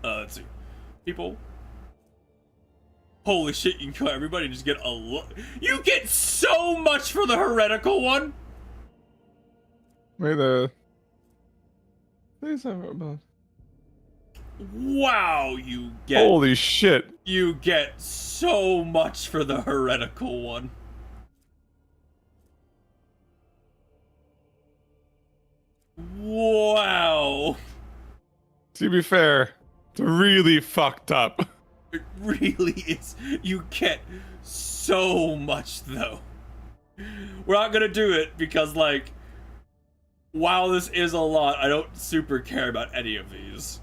Let's see. People. Holy shit, you can kill everybody and just get a lot. You get so much for the heretical one! May the... Please have about... Wow, you get... Holy shit. You get so much for the heretical one. Wow. To be fair, It's really fucked up. It really is. You get so much, though. We're not gonna do it because, like, while this is a lot, I don't super care about any of these.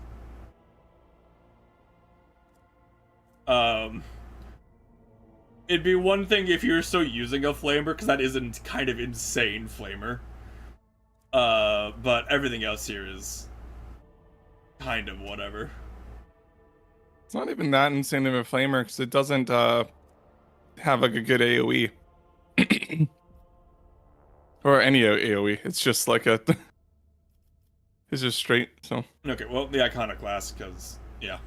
It'd be one thing if you're still using a flamer, because that is a kind of insane flamer. But everything else here is kind of whatever. It's not even that insane of a flamer because it doesn't have like a good AoE. Or any AoE. It's just like a it's just straight, so. Okay, well, the Iconoclast, because, yeah.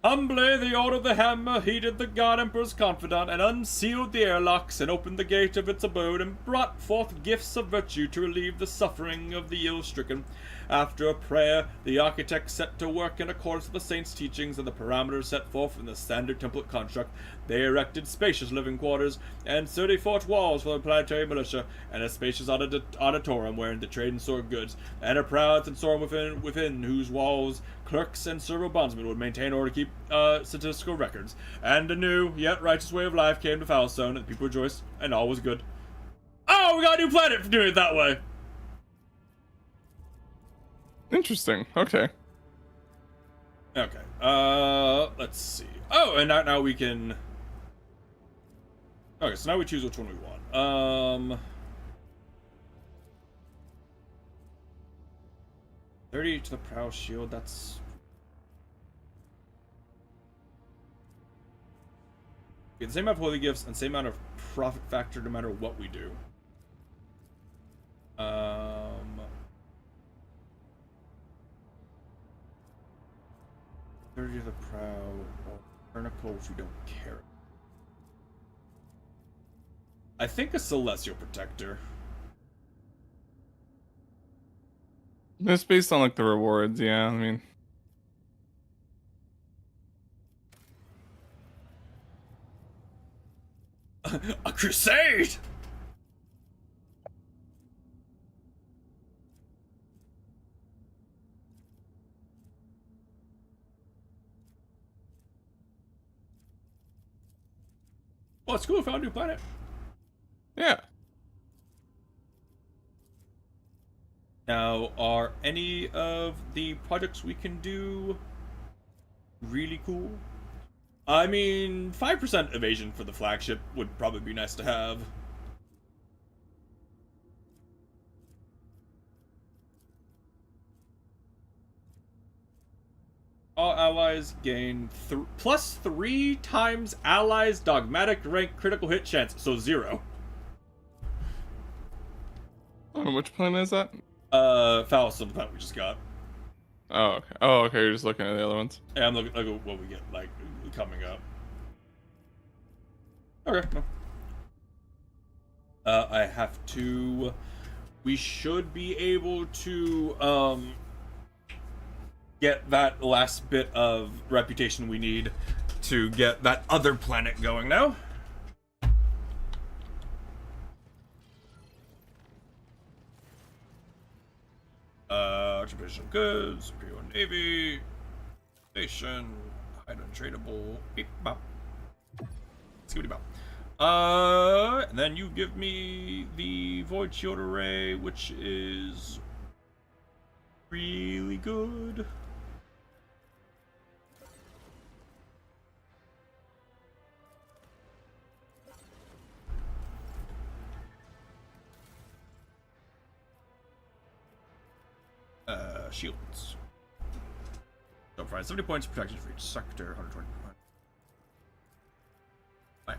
Humbly the order of the hammer heeded the God Emperor's confidant, and unsealed the airlocks, and opened the gate of its abode, and brought forth gifts of virtue to relieve the suffering of the ill-stricken. After a prayer, the architect set to work in accordance with the saints' teachings and the parameters set forth in the standard template construct. They erected spacious living quarters and sturdy fort walls for the planetary militia, and a spacious auditorium wherein to trade and store goods, and a proud sensorium within whose walls clerks and servo bondsmen would maintain order to keep statistical records. And a new, yet righteous way of life came to Foulstone, and the people rejoiced, and all was good. Oh, we got a new planet for doing it that way! Interesting. Okay. Okay. Let's see. Oh, and now we can. Okay, so now we choose which one we want. 30 to the prow shield. That's. Okay, the same amount of holy gifts and same amount of profit factor no matter what we do. 30 to the prow, or Pernicle, which we don't care. I think a Celestial Protector. It's based on like the rewards, yeah. I mean, A Crusade! Well, it's cool. I found a new planet. yeah. Now, are any of the projects we can do really cool? I mean, 5% evasion for the flagship would probably be nice to have. All allies gain +3 times allies' dogmatic rank critical hit chance, so 0. I don't know which planet is that. Phallus of the planet we just got. Oh, okay. Oh, okay. You're just looking at the other ones. Yeah, I'm looking at what we get, like, coming up. Okay, no. I have to... We should be able to, get that last bit of reputation we need to get that other planet going now. Traditional goods, Imperial Navy, Station, hide untradeable, beep bop. Skibbity bop. And then you give me the Void Shield Array, which is really good. Shields. So provide 70 points of protection for each sector, 120 points. Bye.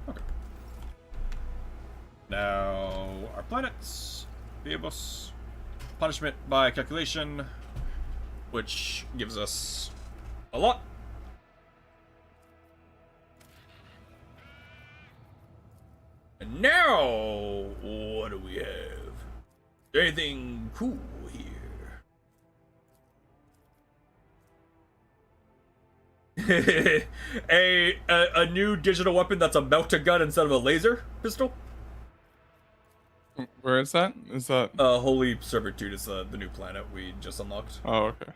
Okay. Now, our planets, Phoebus, punishment by calculation, which gives us a lot. And now, what do we have? Anything cool here? a new digital weapon that's a melta gun instead of a laser pistol. Where is that? Is that? Holy Servitude is the new planet we just unlocked. Oh, okay.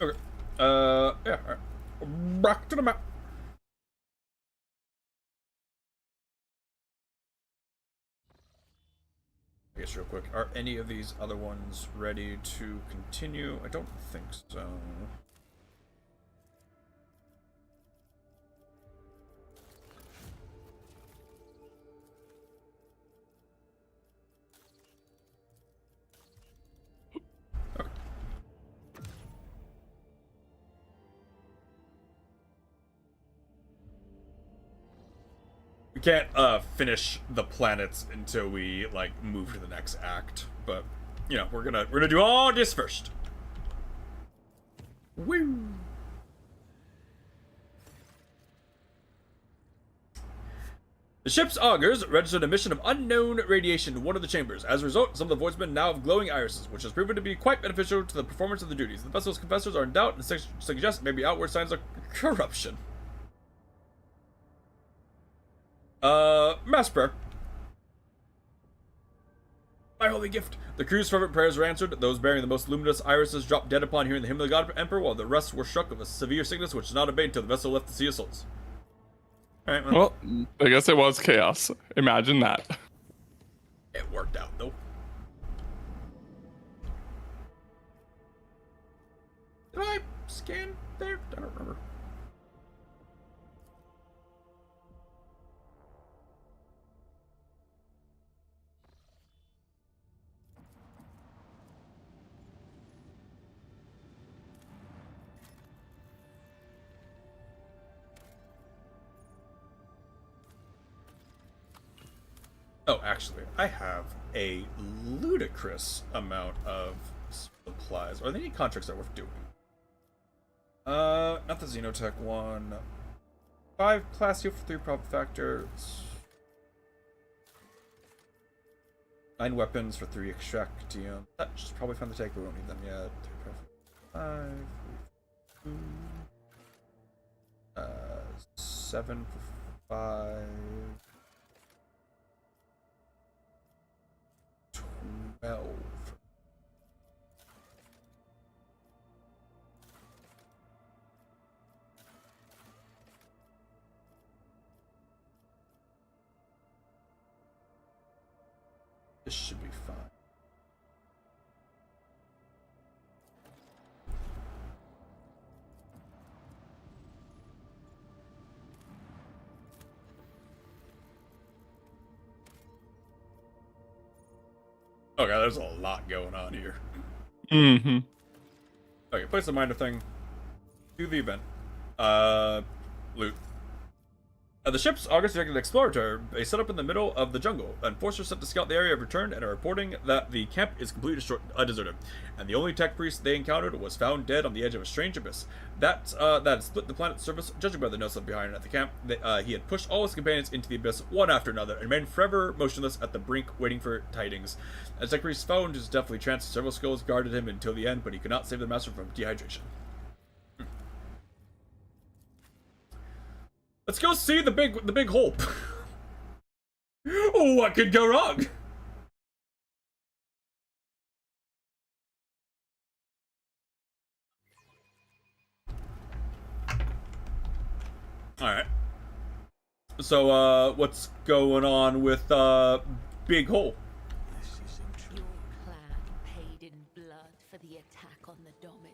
Okay. Yeah. All right. Back to the map. I guess real quick, are any of these other ones ready to continue? I don't think so. Okay. We can't finish the planets until we like move to the next act, but you know, we're gonna do all this first. Woo! The ship's augers registered a emission of unknown radiation to one of the chambers. As a result, some of the voidsmen now have glowing irises, which has proven to be quite beneficial to the performance of the duties. The vessel's confessors are in doubt and suggest maybe outward signs of corruption. Mass prayer. My holy gift. The crew's fervent prayers were answered. Those bearing the most luminous irises dropped dead upon hearing the hymn of the God Emperor, while the rest were struck of a severe sickness which did not abate until the vessel left the Sea of Souls. Alright, Well, I guess it was chaos. Imagine that. it worked out, though. Did I scan there? I don't remember. Oh, actually, I have a ludicrous amount of supplies. Are there any contracts that are worth doing? Not the Xenotech one. 5 class steel for 3 profit factors. 9 weapons for 3 extractium. That should probably find the take. We won't need them yet. 5. 7 for 5. 12. This should be fine. Okay, there's a lot going on here. Mm-hmm. Okay, place a minor thing. Do the event. Loot. The ship's August directed explorator is set up in the middle of the jungle. Enforcers sent to scout the area have returned and are reporting that the camp is completely deserted. And the only tech priest they encountered was found dead on the edge of a strange abyss. That had split the planet's surface, judging by the notes left behind at the camp. He had pushed all his companions into the abyss, one after another, and remained forever motionless at the brink, waiting for tidings. As tech priest found his deathly trance, several skulls guarded him until the end, but he could not save the master from dehydration. Let's go see the big hole. What could go wrong? All right. So, what's going on with Big Hole? This is intriguing. Your clan paid in blood for the attack on the Domin.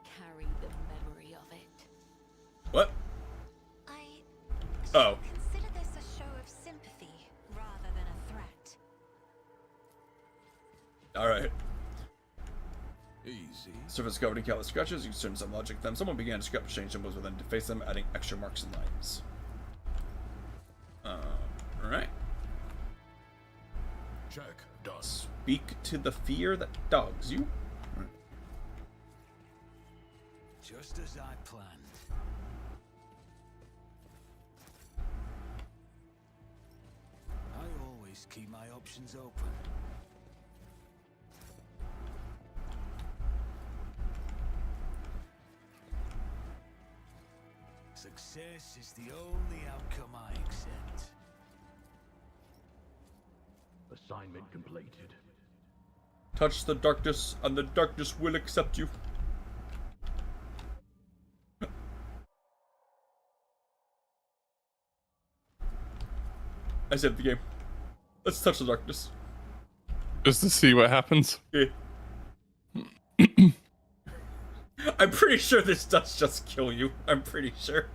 Carry the memory of it. Oh. Consider this a show of sympathy rather than a threat. Alright. Easy. Surface covered in countless scratches. You discern some logic. Then someone began to scrap exchange symbols with them to face them, adding extra marks and lines. Alright. Check. Done. Speak to the fear that dogs you. Just as I planned. I always keep my options open. Success is the only outcome I accept. Assignment completed. Touch the darkness, and the darkness will accept you. I saved the game. Let's touch the darkness. Just to see what happens. Yeah. I'm pretty sure this does just kill you. I'm pretty sure.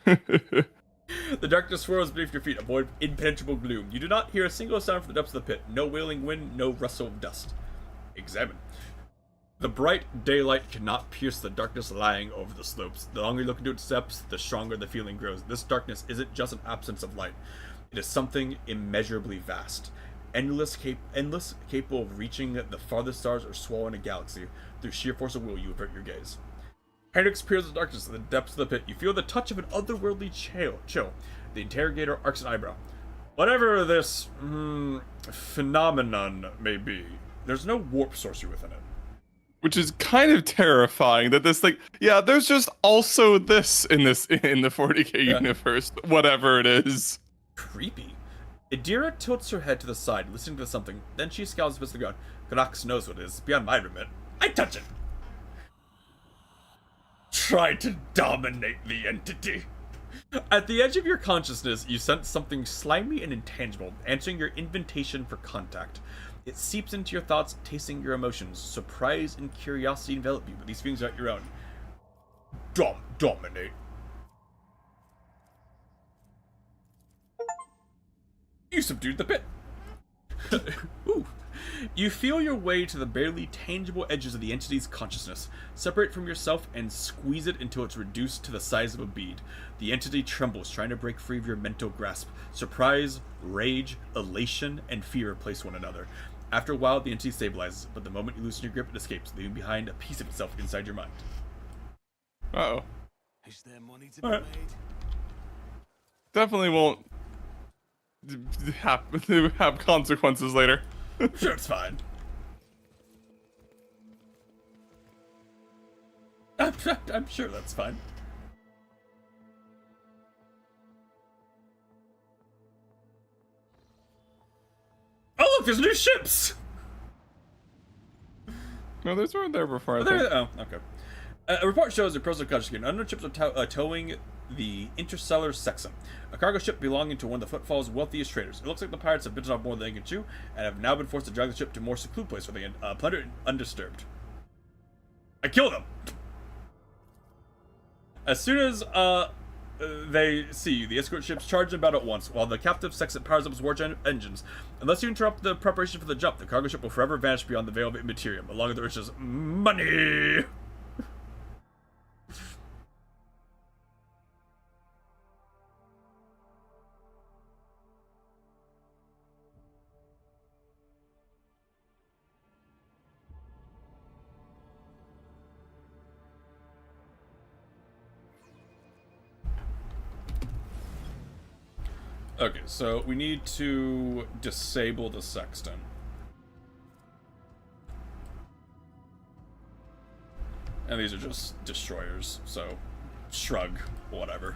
The darkness swirls beneath your feet. Avoid impenetrable gloom. You do not hear a single sound from the depths of the pit. No wailing wind, no rustle of dust. Examine. The bright daylight cannot pierce the darkness lying over the slopes. The longer you look into its depths, the stronger the feeling grows. This darkness isn't just an absence of light. It is something immeasurably vast. Endless, capable of reaching the farthest stars or swallowing a galaxy. Through sheer force of will, you avert your gaze. Hendrix peers the darkness in the depths of the pit. You feel the touch of an otherworldly chill. The interrogator arcs an eyebrow. Whatever this phenomenon may be, there's no warp sorcery within it. Which is kind of terrifying that this, like, yeah, there's just also this in the 40k universe, whatever it is. Creepy. Idira tilts her head to the side, listening to something. Then she scowls at the ground. Ganax knows what it is. Beyond my remit. I touch it. Try to dominate the entity. At the edge of your consciousness, you sense something slimy and intangible, answering your invitation for contact. It seeps into your thoughts, tasting your emotions. Surprise and curiosity envelop you, but these feelings aren't your own. Dominate. You subdued the pit. Ooh. You feel your way to the barely tangible edges of the entity's consciousness. Separate from yourself and squeeze it until it's reduced to the size of a bead. The entity trembles, trying to break free of your mental grasp. Surprise, rage, elation, and fear replace one another. After a while, the entity stabilizes, but the moment you loosen your grip, it escapes, leaving behind a piece of itself inside your mind. Uh-oh. Is there money to be Alright. made? Definitely won't have consequences later. Sure, it's fine. I'm sure that's fine. Oh, look, there's new ships! No, those weren't there before. I There- think. oh, okay. A report shows a personal conscious unknown ships are towing the Interstellar Sexton, a cargo ship belonging to one of the Footfall's wealthiest traders. It looks like the pirates have bitten off more than they can chew, and have now been forced to drag the ship to a more secluded place where they can plunder it undisturbed. I kill them! As soon as they see you, the escort ships charge in battle at once, while the captive Sexton powers up its war engines. Unless you interrupt the preparation for the jump, the cargo ship will forever vanish beyond the veil of immaterium, along with the riches money! Okay, so we need to disable the Sexton. And these are just destroyers, so shrug, whatever.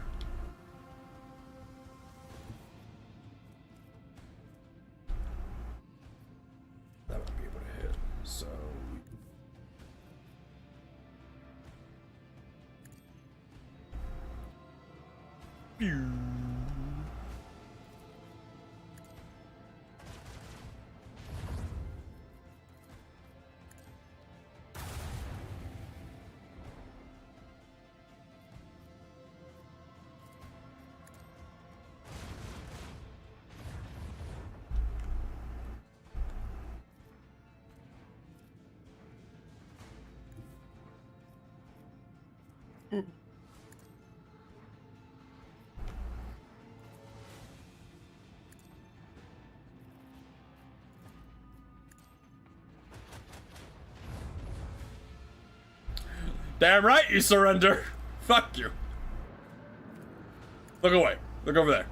That won't be able to hit, so... Pew. Damn right you surrender. Fuck you. Look away. Look over there.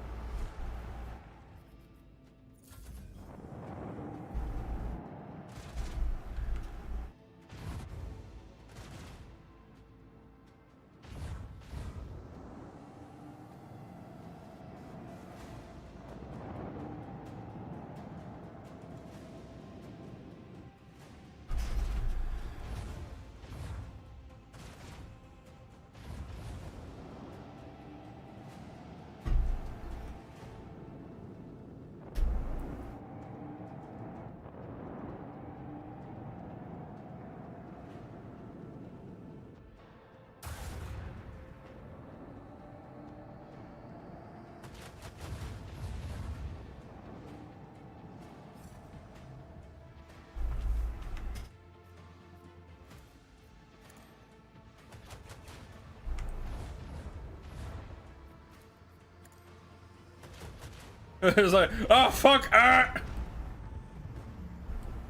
It's like, oh fuck! I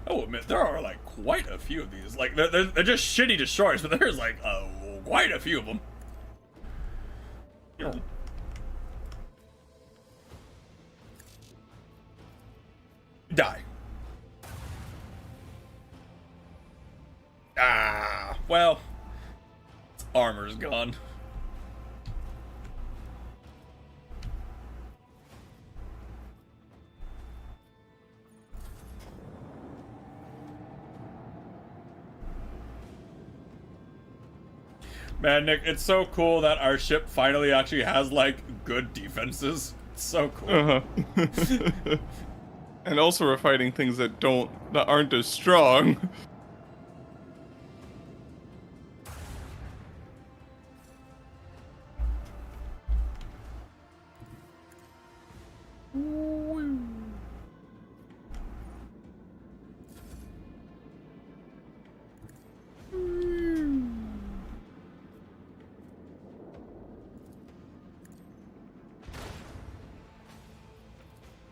will admit there are like quite a few of these. Like they're just shitty destroyers, but there's like quite a few of them. Die. Ah, well, its armor's gone. Man, Nick, it's so cool that our ship finally actually has, like, good defenses. It's so cool. Uh-huh. And also we're fighting things that aren't as strong.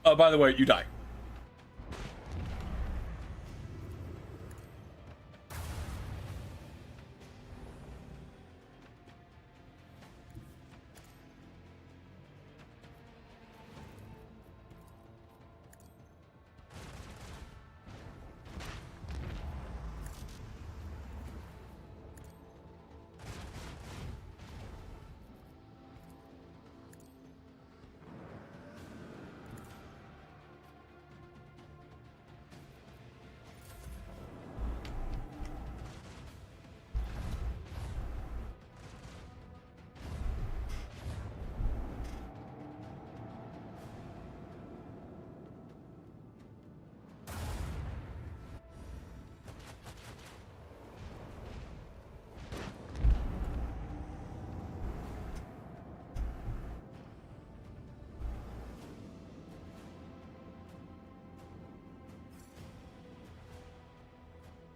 Oh, by the way, you die.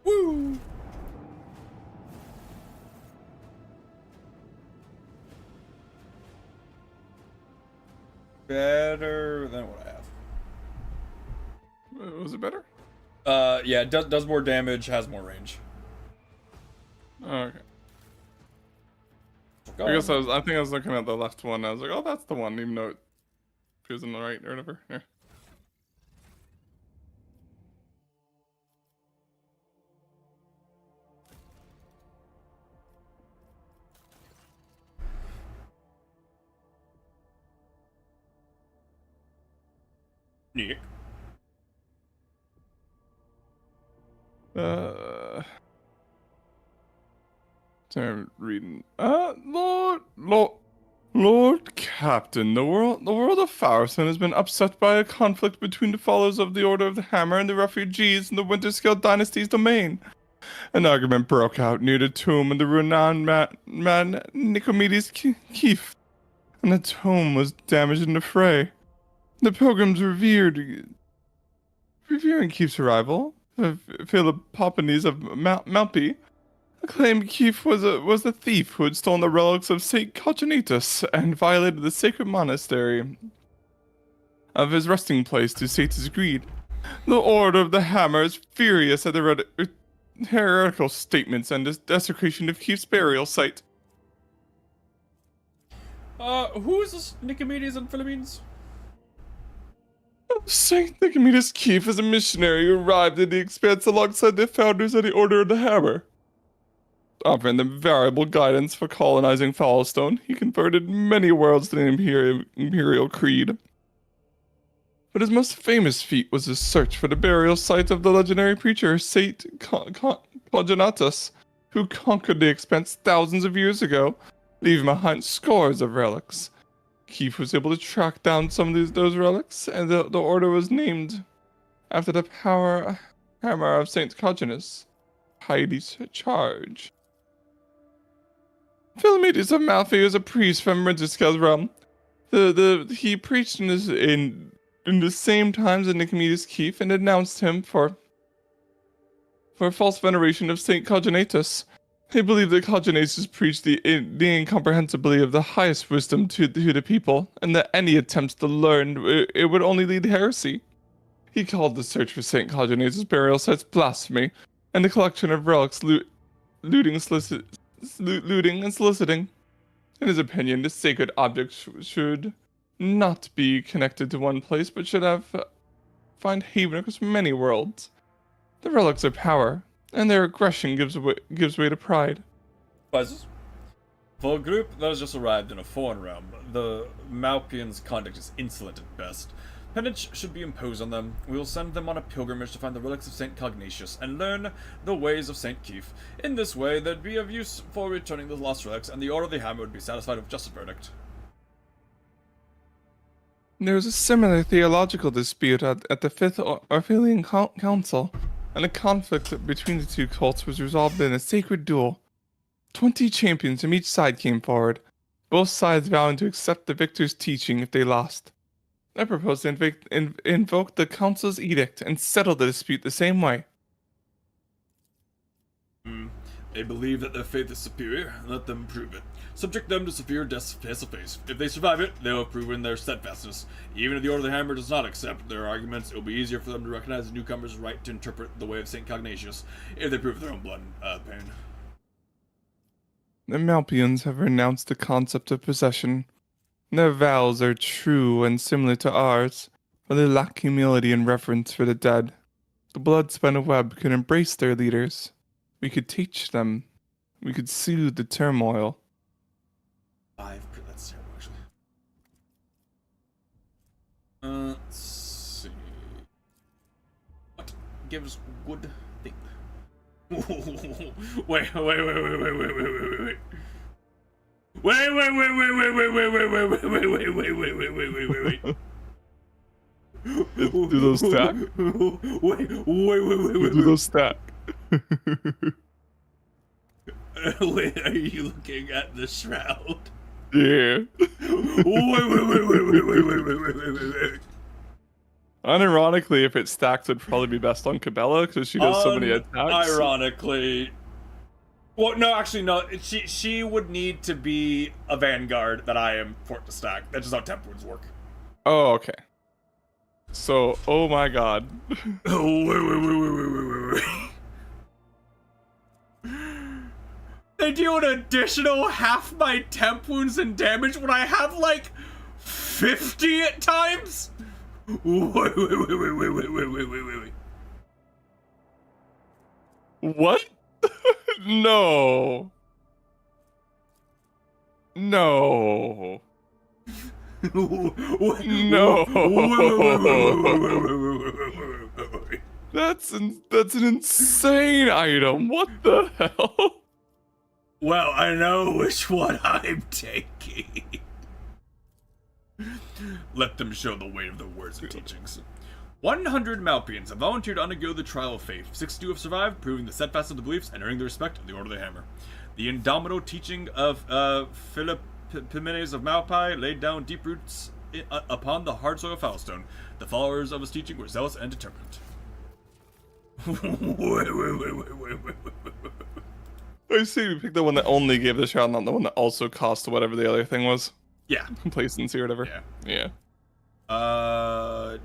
Woo! Better than what I have. Was it better? Yeah, does more damage, has more range. Okay. Go I guess on. I think I was looking at the left one. I was like, oh, that's the one, even though it appears on the right or whatever. Yeah. Nick. I'm reading. Lord Captain, the world of Farson has been upset by a conflict between the followers of the Order of the Hammer and the refugees in the Winterscale Dynasty's domain. An argument broke out near the tomb of the renowned man Nicomedes Keefe, and the tomb was damaged in the fray. The pilgrims revering Keefe's arrival, Philippopones of Malpi, Acclaimed Keith was a thief who had stolen the relics of Saint Cogenitus and violated the sacred monastery of his resting place to sate his greed. The Order of the Hammer is furious at the heretical statements and desecration of Keith's burial site. Who is this Nicomedes and Philomines? Saint Nicomedes Keith is a missionary who arrived in the Expanse alongside the founders of the Order of the Hammer. Offering them valuable guidance for colonizing Foulstone, he converted many worlds to the Imperial Creed. But his most famous feat was his search for the burial site of the legendary preacher Saint Cogenitus, who conquered the Expanse thousands of years ago, leaving behind scores of relics. Keith was able to track down some of those relics, and the order was named after the hammer of Saint Cogenitus, Heidi's charge. Philomedes of Malfi is a priest from Regisca's realm. He preached in the same times as Nicomedes Keith and denounced him for false veneration of Saint Cogenitus. He believed that Cogenitus preached the incomprehensibility of the highest wisdom to the people, and that any attempts to learn it would only lead to heresy. He called the search for Saint Cogenitus' burial sites blasphemy, and the collection of relics looting and soliciting. In his opinion, the sacred objects should not be connected to one place, but should find haven across many worlds. The relics are power, and their aggression gives way to pride. Prizes. For a group that has just arrived in a foreign realm, the Malpians' conduct is insolent at best. Penance should be imposed on them. We will send them on a pilgrimage to find the relics of Saint Cognatius and learn the ways of Saint Keith. In this way, they'd be of use for returning the lost relics, and the Order of the Hammer would be satisfied with just a verdict. There was a similar theological dispute at the Fifth Orphean Council, and a conflict between the two cults was resolved in a sacred duel. 20 champions from each side came forward, both sides vowing to accept the victor's teaching if they lost. I propose to invoke the council's edict and settle the dispute the same way. They believe that their faith is superior, and let them prove it. Subject them to severe deaths face to face. If they survive it, they will have proven their steadfastness. Even if the Order of the Hammer does not accept their arguments, it will be easier for them to recognize the newcomer's right to interpret the way of Saint Cognatius, if they prove their own blood pain. The Malpians have renounced the concept of possession. Their vows are true and similar to ours, but they lack humility and reverence for the dead. The blood-spun web could embrace their leaders. We could teach them. We could soothe the turmoil. That's terrible, actually. Let's see. What gives good thing? Wait. Do those stack? Wait. Do those stack? Wait, are you looking at the shroud? Yeah. Wait. Unironically, if it stacks, it'd probably be best on Cabela because she does so many attacks. Ironically. Well, no, actually, no. She would need to be a vanguard that I am for it to stack. That's just how temp wounds work. Oh, okay. So, oh my god. Wait. They deal an additional half my temp wounds and damage when I have like 50 at times? Wait. What? No. No. That's an insane item. What the hell? Well, I know which one I'm taking. Let them show the weight of their words and teachings. 100 Malpians have volunteered to undergo the trial of faith. 62 have survived, proving the steadfast of the beliefs and earning the respect of the Order of the Hammer. The indomitable teaching of Philoppimenes of Malpai laid down deep roots upon the hard soil of Foulstone. The followers of his teaching were zealous and determined. Wait. I see we picked the one that only gave the shot, not the one that also cost whatever the other thing was. Yeah. Complacency or whatever. Yeah. Yeah.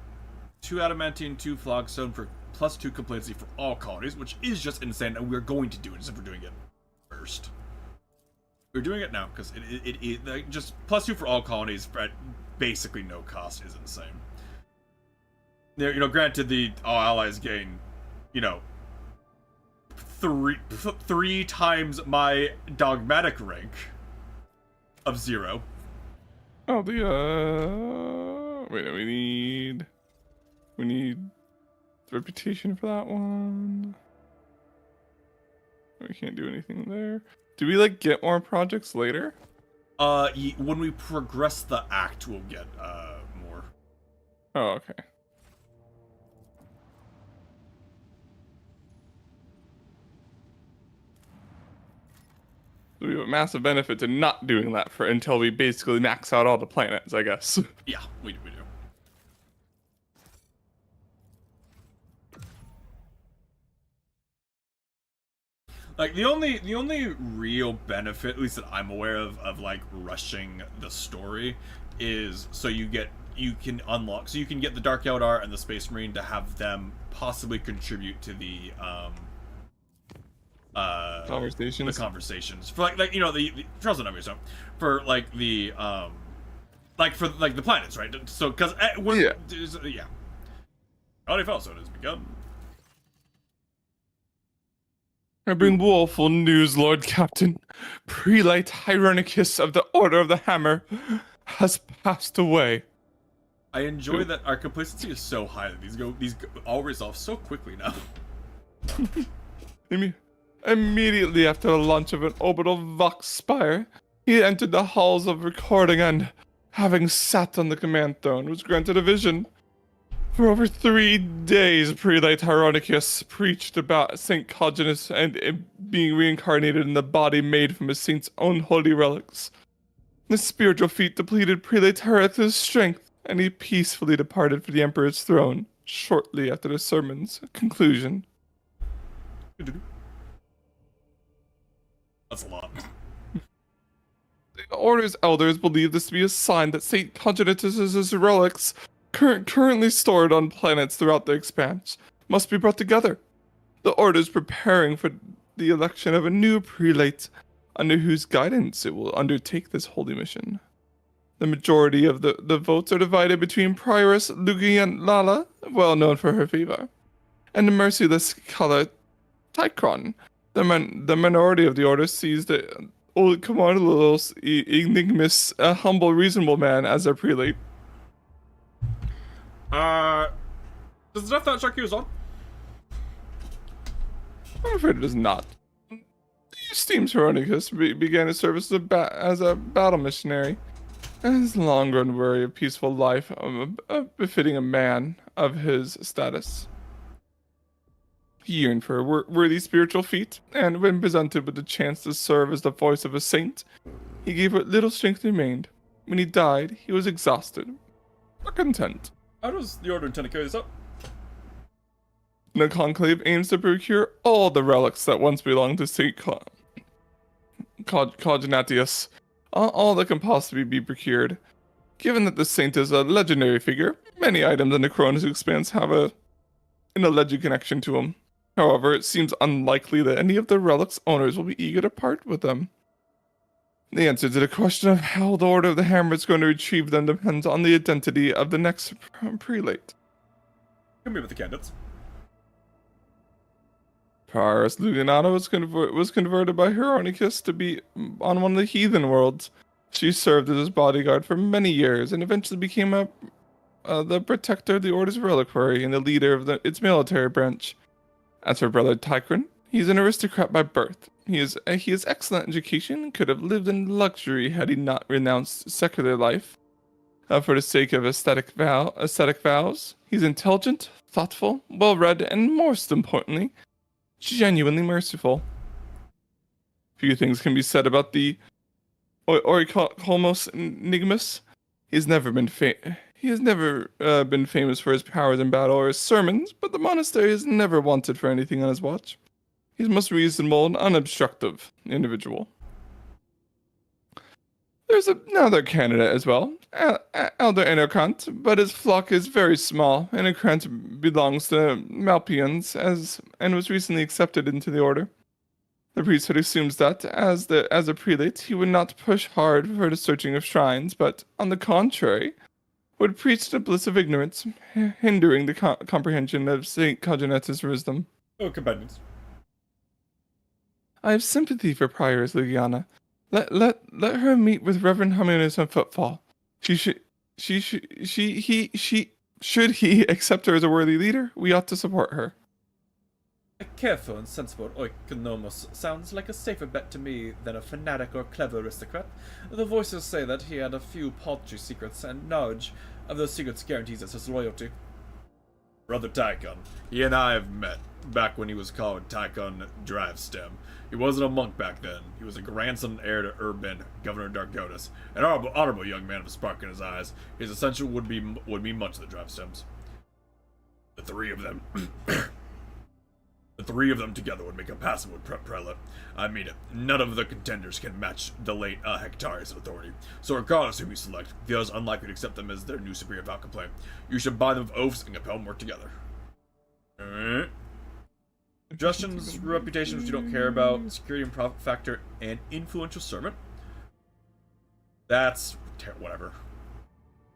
2 adamantine, 2 flogstone for +2 complacency for all colonies, which is just insane, and we're going to do it instead of doing it first. We're doing it now because it like, just +2 for all colonies at basically no cost is insane. There, granted, the all allies gain, 3 times my dogmatic rank of 0. Oh, wait, we need reputation for that one. We can't do anything there. Do we get more projects later? When we progress the act, we'll get more. Oh, okay. So we have a massive benefit to not doing that until we basically max out all the planets, I guess. Yeah, we do. Like the only real benefit, at least that I'm aware of rushing the story, is so you can get the Dark Eldar and the Space Marine to have them possibly contribute to the Conversations. The conversations for the Charles and so for the the planets, right? So because yeah. Already fell, so it has begun. I bring woeful news, Lord Captain. Prelate Hieronicus of the Order of the Hammer has passed away. I enjoy that our complacency is so high that these all resolve so quickly now. Immediately after the launch of an orbital Vox Spire, he entered the halls of recording and, having sat on the command throne, was granted a vision. For over 3 days, Prelate Hieronicus preached about Saint Coginus and being reincarnated in the body made from a saint's own holy relics. The spiritual feat depleted Prelate Hieronicus' strength, and he peacefully departed for the Emperor's throne shortly after the sermon's conclusion. That's a lot. The Order's elders believe this to be a sign that Saint Cogitus's relics, currently stored on planets throughout the expanse, must be brought together. The Order is preparing for the election of a new prelate, under whose guidance it will undertake this holy mission. The majority of the votes are divided between Prioress Lugian Lala, well known for her favor, and the merciless Kala Tychron. The minority of the Order sees the old Commodus Ignimus, a humble, reasonable man, as their prelate. Does the death that Sharky was on? I'm afraid it is not. The esteemed Hieronicus began his service as a battle missionary, and has long grown weary of peaceful life, befitting a man of his status. He yearned for a worthy spiritual feat, and when presented with the chance to serve as the voice of a saint, he gave what little strength remained. When he died, he was exhausted, but content. How does the Order intend to carry this up? The Conclave aims to procure all the relics that once belonged to Saint Coginatius, all that can possibly be procured. Given that the saint is a legendary figure, many items in the Cronus Expanse have an alleged connection to him. However, it seems unlikely that any of the relics' owners will be eager to part with them. The answer to the question of how the Order of the Hammer is going to retrieve them depends on the identity of the next prelate. Come here with the candidates. Prioress Lugiana was converted by Hieronicus to be on one of the heathen worlds. She served as his bodyguard for many years and eventually became the protector of the Order's reliquary and the leader of its military branch. As for brother Tychron, he's an aristocrat by birth. He has excellent education and could have lived in luxury had he not renounced secular life for the sake of aesthetic vows. He's intelligent, thoughtful, well-read, and most importantly, genuinely merciful. Few things can be said about the Oikolmos Enigmus. He has never been famous for his powers in battle or his sermons, but the monastery has never wanted for anything on his watch. He's a most reasonable and unobstructive individual. There's another candidate as well, Elder Enocrant, but his flock is very small. Enocrant belongs to Malpians and was recently accepted into the order. The priesthood assumes that, as a prelate, he would not push hard for the searching of shrines, but, on the contrary, would preach the bliss of ignorance, hindering the comprehension of Saint Kajaneta's wisdom. Oh, companions. I have sympathy for Prioress Ligiana. Let her meet with Reverend Harmonious and Footfall. Should he accept her as a worthy leader, we ought to support her. A careful and sensible Oikonomos sounds like a safer bet to me than a fanatic or clever aristocrat. The voices say that he had a few paltry secrets, and knowledge of those secrets guarantees us his loyalty. Brother Tychon. He and I have met back when he was called Tychon Drivestem. He wasn't a monk back then. He was a grandson and heir to Urban, Governor Dargonis, an honorable young man with a spark in his eyes. His ascension would mean much to the Drivestems. The three of them. The three of them together would make a passable prelate. I mean it. None of the contenders can match the late Hectarius' authority. So regardless who we select, the others unlikely to accept them as their new superior without complaint. You should bind them with oaths and compel them work together. Alright. Suggestions, reputation, which you don't care about, security and profit factor, and influential servant. That's whatever.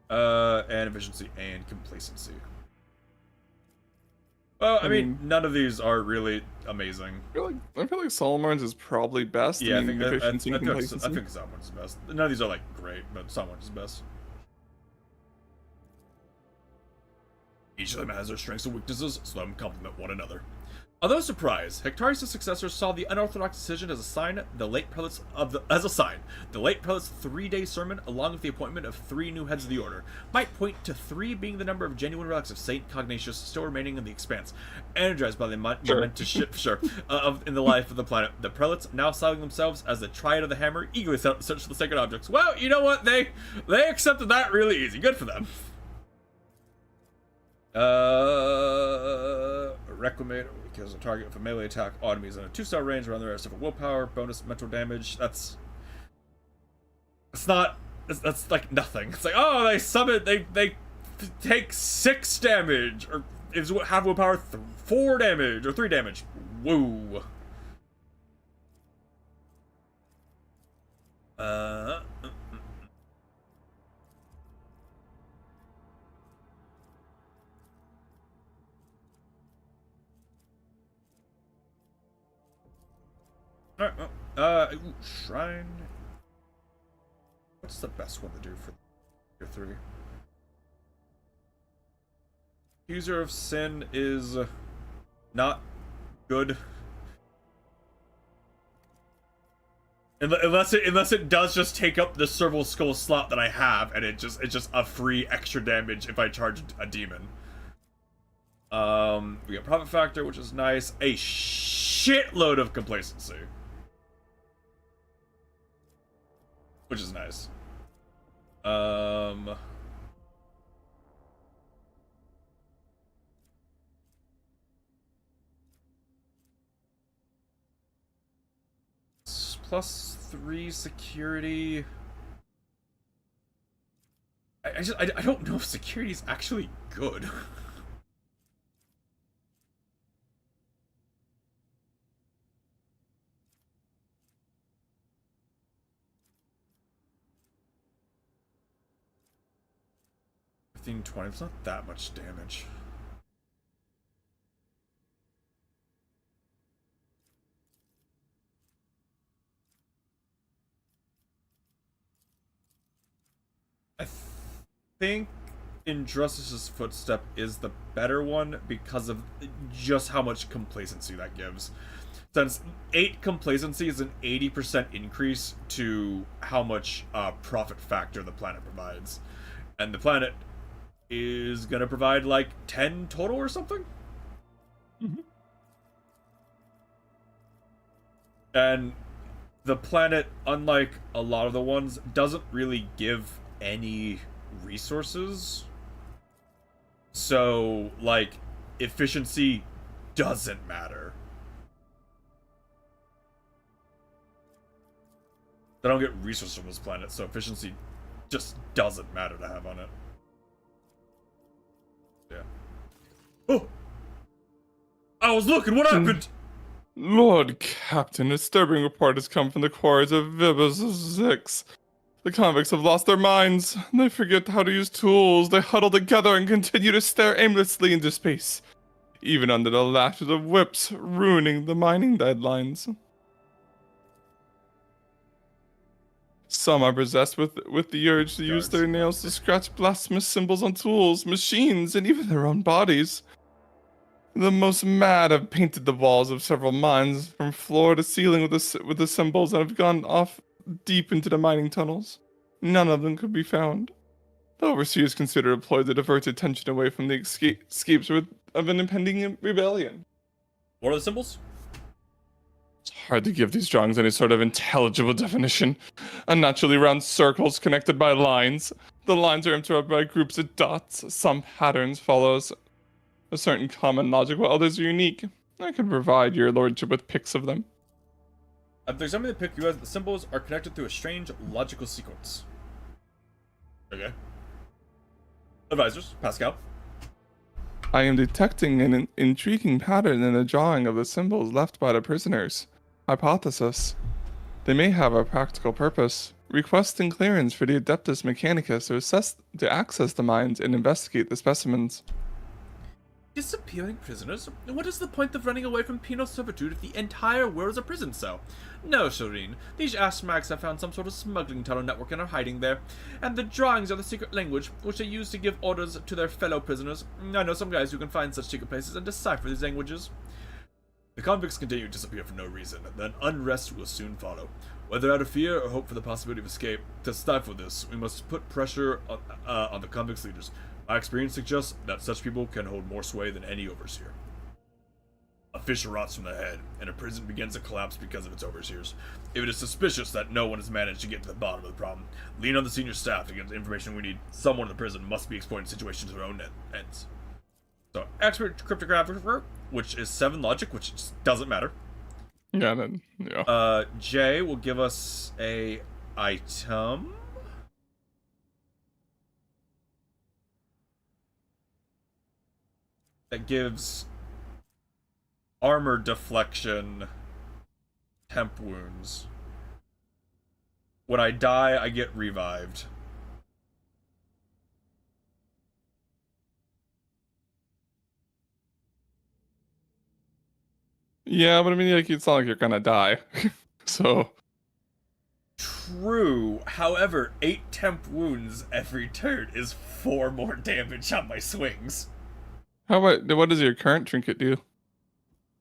And efficiency and complacency. Well, I mean, none of these are really amazing. I feel like Solomon's is probably best. Yeah, I think efficiency and I complacency. think Solomon's is best. None of these are like great, but Solomon's is best. Each of them has their strengths and weaknesses, so let them complement one another. Although surprised, Hectarius' successors saw the unorthodox decision as a sign. The late prelate's 3-day sermon, along with the appointment of 3 new heads of the order, might point to 3 being the number of genuine relics of Saint Cognatius still remaining in the expanse, energized by the momentous shift in the life of the planet. The prelates, now styling themselves as the Triad of the Hammer, eagerly search for the sacred objects. Well, you know what? They accepted that really easy. Good for them. Reclamator, because a target with a melee attack, enemies in a 2-star range around the rest of a willpower, bonus mental damage. That's like nothing. It's like, oh, they summon, they take 6 damage, or is have willpower 4 damage or 3 damage. Woo. Alright, well, Shrine. What's the best one to do for Tier 3? Accuser of Sin is not good. Unless it does just take up the Serval Skull slot that I have, and it's just a free extra damage if I charge a demon. We got Profit Factor, which is nice. A shitload of Complacency, which is nice. +3 security. I don't know if security is actually good. $15-20, it's not that much damage. I think Injustice's Footstep is the better one because of just how much complacency that gives. Since 8 complacency is an 80% increase to how much profit factor the planet provides. And the planet is gonna provide like 10 total or something? Mm-hmm. And the planet, unlike a lot of the ones, doesn't really give any resources. So, like, efficiency doesn't matter. They don't get resources from this planet, so efficiency just doesn't matter to have on it. Yeah. Oh! I was looking, what happened? Lord Captain, a disturbing report has come from the quarries of Vibus 6. The convicts have lost their minds. They forget how to use tools. They huddle together and continue to stare aimlessly into space, even under the lashes of whips, ruining the mining deadlines. Some are possessed with the urge to use their nails to scratch blasphemous symbols on tools, machines, and even their own bodies. The most mad have painted the walls of several mines from floor to ceiling with the symbols and have gone off deep into the mining tunnels. None of them could be found. The overseers consider a ploy to divert attention away from the escapes of an impending rebellion. What are the symbols? It's hard to give these drawings any sort of intelligible definition. Unnaturally round circles connected by lines. The lines are interrupted by groups of dots. Some patterns follows a certain common logic, while others are unique. I could provide your lordship with pics of them. After examining the pic, you realize that the symbols are connected through a strange logical sequence. Okay. Advisors, Pascal. I am detecting an intriguing pattern in the drawing of the symbols left by the prisoners. Hypothesis. They may have a practical purpose. Requesting clearance for the Adeptus Mechanicus to access the mines and investigate the specimens. Disappearing prisoners? What is the point of running away from penal servitude if the entire world is a prison cell? No, Shireen. These Ashmags have found some sort of smuggling tunnel network and are hiding there. And the drawings are the secret language, which they use to give orders to their fellow prisoners. I know some guys who can find such secret places and decipher these languages. The convicts continue to disappear for no reason, then unrest will soon follow. Whether out of fear or hope for the possibility of escape, to stifle this, we must put pressure on the convicts' leaders. My experience suggests that such people can hold more sway than any overseer. A fish rots from the head, and a prison begins to collapse because of its overseers. If it is suspicious that no one has managed to get to the bottom of the problem, lean on the senior staff to get the information we need. Someone in the prison must be exploiting situations to their own ends. So, expert cryptographer, which is 7 logic, which just doesn't matter. Yeah, then, yeah. Jay will give us a item. That gives armor deflection, temp wounds. When I die, I get revived. Yeah, but I mean, like, it's not like you're gonna die. So. True. However, 8 temp wounds every turn is 4 more damage on my swings. What does your current trinket do?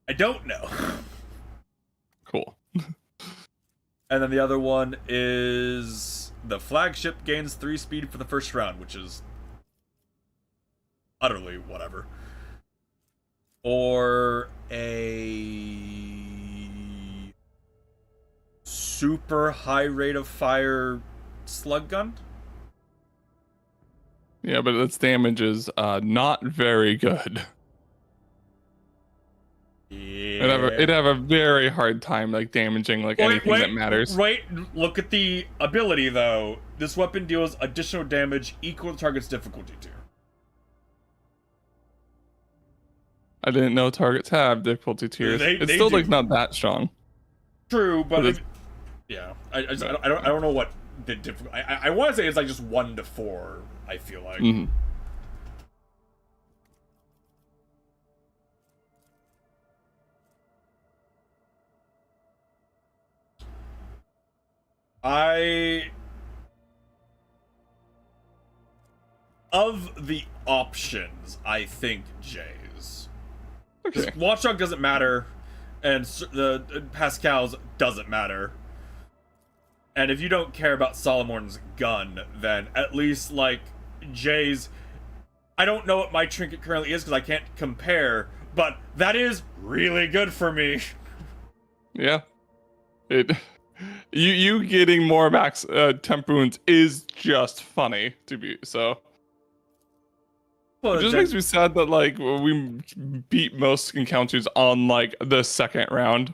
I don't know. Cool. And then the other one is the flagship gains 3 speed for the first round, which is utterly whatever. Or a super high rate of fire slug gun. Yeah, but its damage is not very good. Yeah. It'd have a very hard time like damaging like anything that matters. Right, look at the ability though. This weapon deals additional damage equal to the target's difficulty tier. I didn't know targets have difficulty tiers. It's they still do. like not that strong. True, but But yeah, I don't know what the difficult. I want to say it's like just 1 to 4. I feel like. Mhm. Of the options, I think Jay's. Okay. Watchdog doesn't matter, and the Pascal's doesn't matter. And if you don't care about Solomon's gun, then at least, like, Jay's... I don't know what my trinket currently is because I can't compare, but that is really good for me. Yeah. You getting more max temp wounds is just funny to be so. Well, It just makes me sad that like we beat most encounters on like the second round.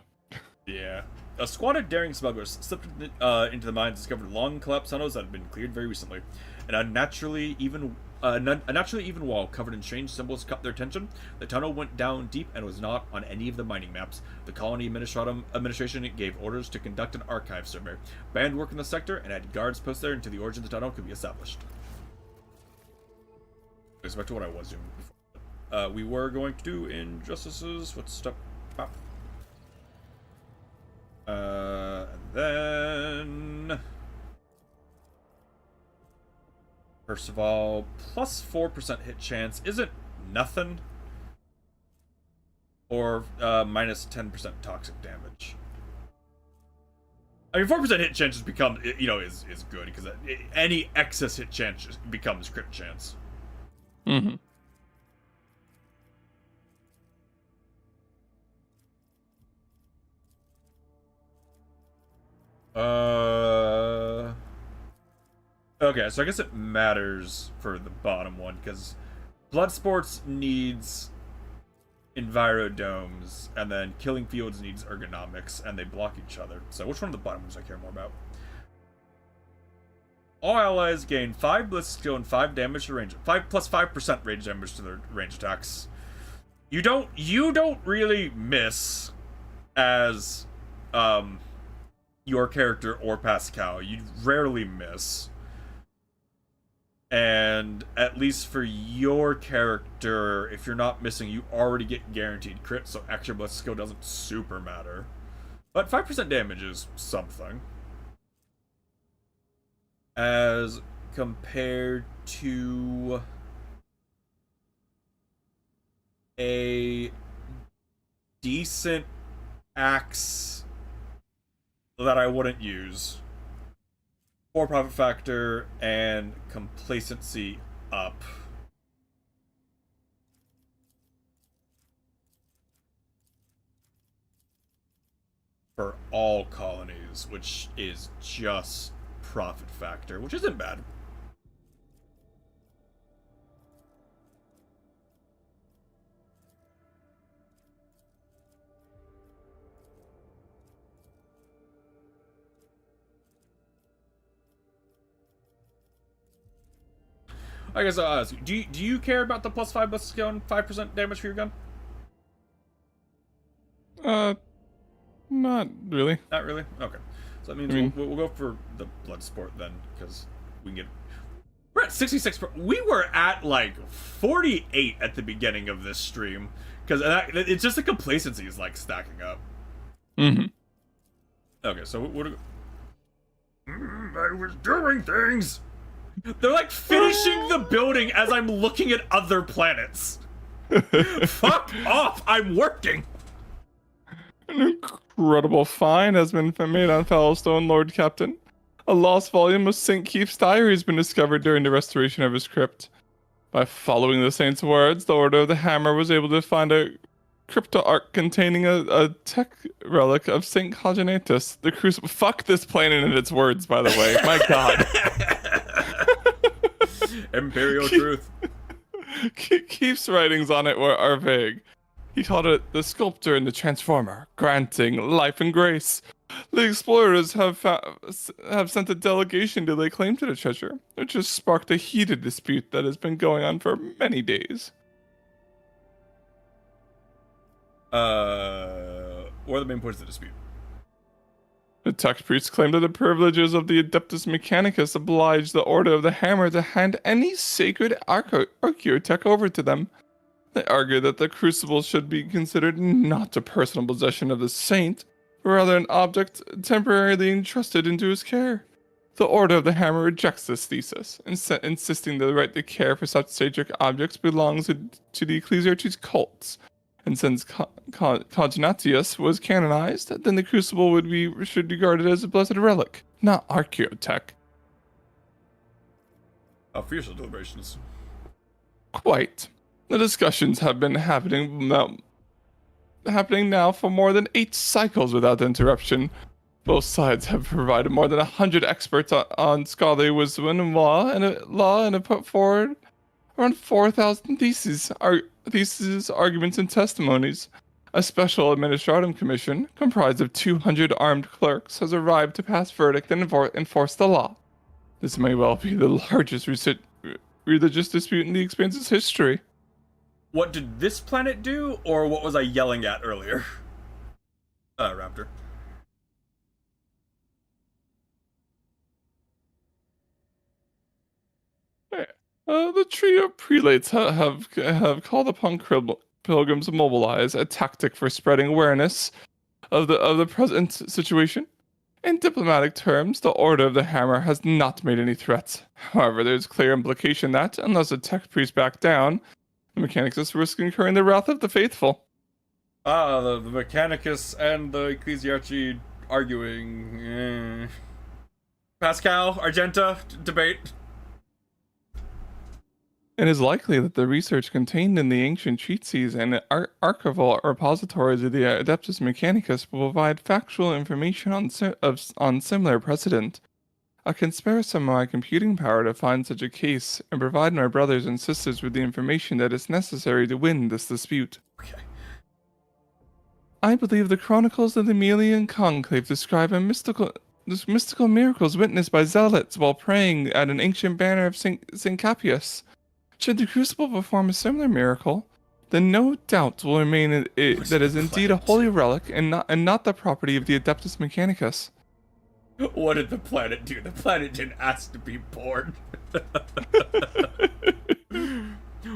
Yeah. A squad of daring smugglers slipped into the mine and discovered long collapsed tunnels that had been cleared very recently. An unnaturally even wall covered in strange symbols caught their attention. The tunnel went down deep and was not on any of the mining maps. The colony administration gave orders to conduct an archive survey. Banned work in the sector and had guards posted there until the origin of the tunnel could be established. Goes back to what I was doing before. We were going to do injustices. What's step up? And then... First of all, plus 4% hit chance isn't nothing. Or minus 10% toxic damage. I mean, 4% hit chance just become, is good, because any excess hit chance becomes crit chance. Mm-hmm. Okay, so I guess it matters for the bottom one, because Bloodsports needs Envirodomes, and then Killing Fields needs Ergonomics, and they block each other. So which one of the bottom ones I care more about? All allies gain 5 ballistic skill and 5 damage to range. 5 plus 5% range damage to their range attacks. You don't really miss as your character or Pascal. You rarely miss. And at least for your character, if you're not missing, you already get guaranteed crit, so extra ballistic skill doesn't super matter. But 5% damage is something. As compared to a decent axe that I wouldn't use. 4 profit factor and complacency up. For all colonies, which is just profit factor, which isn't bad. I guess I'll ask you, do you care about the plus 5 ballistic skill and 5% damage for your gun? Not really. Not really? Okay. So that means we'll go for the blood sport then, because we can get... We're at 66... We were at, like, 48 at the beginning of this stream, because it's just the complacency is, like, stacking up. Mm-hmm. Okay, so what I was doing things! They're, like, finishing the building as I'm looking at other planets. Fuck off! I'm working! An incredible find has been made on Fellowstone, Lord Captain. A lost volume of St. Keith's diary has been discovered during the restoration of his crypt. By following the saint's words, the Order of the Hammer was able to find a crypto arc containing a tech relic of St. Coginatus, the crucible. Fuck this planet and its words, by the way. My god. Imperial truth. Keith's writings on it are vague. He taught it the sculptor and the transformer, granting life and grace. The explorers have sent a delegation to lay claim to the treasure, which has sparked a heated dispute that has been going on for many days. What are the main points of the dispute? The tech priests claim that the privileges of the Adeptus Mechanicus oblige the Order of the Hammer to hand any sacred archaeotech over to them. They argue that the crucible should be considered not a personal possession of the saint, but rather an object temporarily entrusted into his care. The Order of the Hammer rejects this thesis, insisting that the right to care for such sacred objects belongs to the Ecclesiarch's cults. And since Cognatius was canonized, then the crucible should be regarded as a blessed relic, not archaeotech. Fierce deliberations. Quite. The discussions have been happening now for more than 8 cycles without interruption. Both sides have provided more than 100 experts on scholarly wisdom and law, and have put forward around 4,000 theses, arguments, and testimonies. A special administratum commission, comprised of 200 armed clerks, has arrived to pass verdict and enforce the law. This may well be the largest religious dispute in the Expanse's history. What did this planet do, or what was I yelling at earlier? Raptor. The trio of prelates have called upon pilgrims to mobilize a tactic for spreading awareness of the present situation. In diplomatic terms, the Order of the Hammer has not made any threats. However, there is clear implication that, unless the tech priests back down, the Mechanicus risk incurring the wrath of the faithful. The Mechanicus and the Ecclesiarchy arguing. Pascal, Argenta, debate. It is likely that the research contained in the ancient treatises and archival repositories of the Adeptus Mechanicus will provide factual information on similar precedent. I can spare some of my computing power to find such a case and provide my brothers and sisters with the information that is necessary to win this dispute. Okay. I believe the chronicles of the Melian Conclave describe mystical miracles witnessed by zealots while praying at an ancient banner of Saint Capius. Should the Crucible perform a similar miracle, then no doubt will remain that it is indeed a holy relic and not the property of the Adeptus Mechanicus. What did the planet do? The planet didn't ask to be born.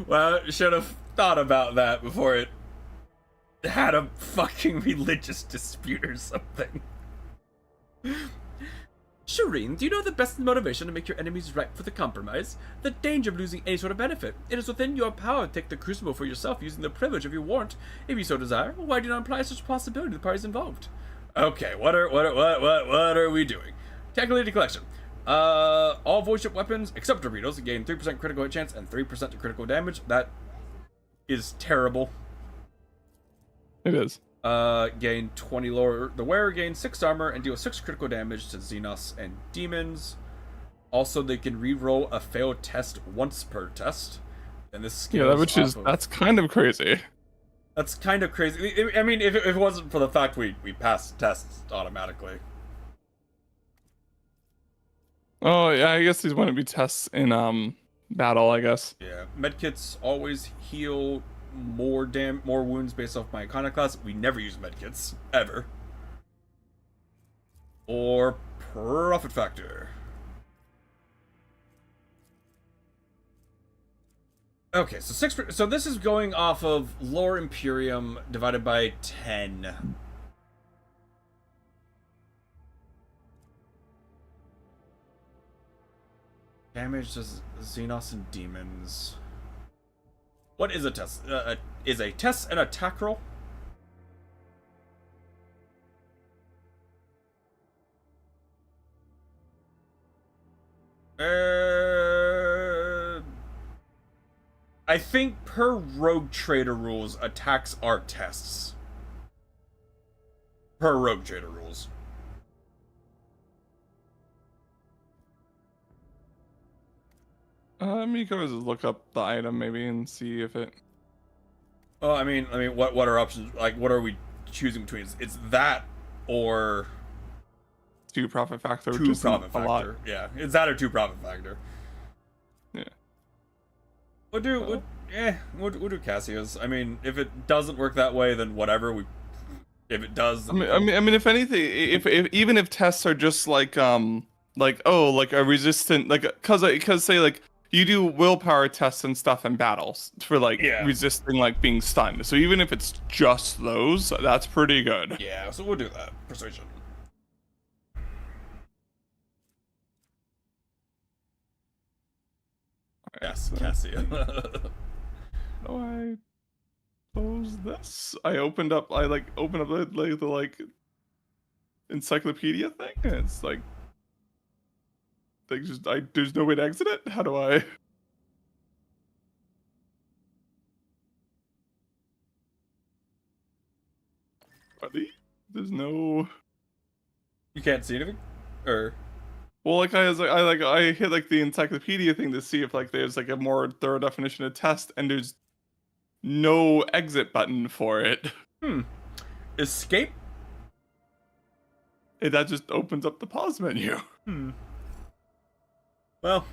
Well, it should have thought about that before it had a fucking religious dispute or something. Shireen, do you know the best motivation to make your enemies ripe for the compromise? The danger of losing any sort of benefit. It is within your power to take the Crucible for yourself using the privilege of your warrant. If you so desire, why do you not imply such a possibility to the parties involved? Okay, what are we doing? Calculated collection. All void ship weapons, except torpedoes, gain 3% critical hit chance and 3% to critical damage. That is terrible. It is. Gain 20 lower. The wearer gains 6 armor and deal 6 critical damage to Xenos and demons. Also, they can re-roll a failed test once per test. And this scales that's kind of crazy. That's kind of crazy. I mean, if it wasn't for the fact we passed tests automatically. Oh yeah, I guess these wouldn't be tests in battle, I guess. Yeah, medkits always heal more wounds based off my iconoclast. We never use medkits ever. Or profit factor. Okay, so so this is going off of lore Imperium divided by 10. Damage to Xenos and demons. What is a test? Is a test an attack roll? I think per Rogue Trader rules, attacks are tests. Per Rogue Trader rules. Let me go look up the item maybe and see if it. Oh, I mean, what are options? Like, what are we choosing between? It's that or 2 profit factor. 2 profit factor. Yeah, it's that or 2 profit factor. Yeah. We'll do Cassius. I mean, if it doesn't work that way, then whatever. If it does, I mean, if anything, if even if tests are just like a resistant, like, cause say like you do willpower tests and stuff in battles for like resisting like being stunned. So even if it's just those, that's pretty good. Yeah, so we'll do that. Persuasion. Yes, Cassia. How do I close this? I opened up the encyclopedia thing, and it's like there's no way to exit it. How do I? Buddy, there's no. You can't see anything, or. Well, like I hit like the encyclopedia thing to see if like there's like a more thorough definition of test, and there's no exit button for it. Escape? That just opens up the pause menu. Well,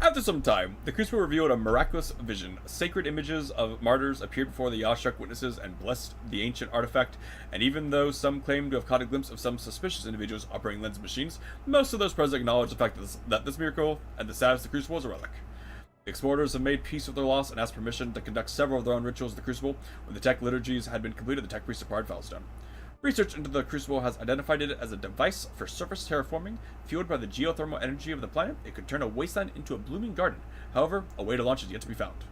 after some time, the Crucible revealed a miraculous vision. Sacred images of martyrs appeared before the awestruck witnesses and blessed the ancient artifact, and even though some claimed to have caught a glimpse of some suspicious individuals operating lens machines, most of those present acknowledged the fact that this miracle and the status of the Crucible is a relic. The explorers have made peace with their loss and asked permission to conduct several of their own rituals of the Crucible. When the tech liturgies had been completed, the tech priest acquired Foulstone. Research into the Crucible has identified it as a device for surface terraforming. Fueled by the geothermal energy of the planet, it could turn a wasteland into a blooming garden. However, a way to launch is yet to be found.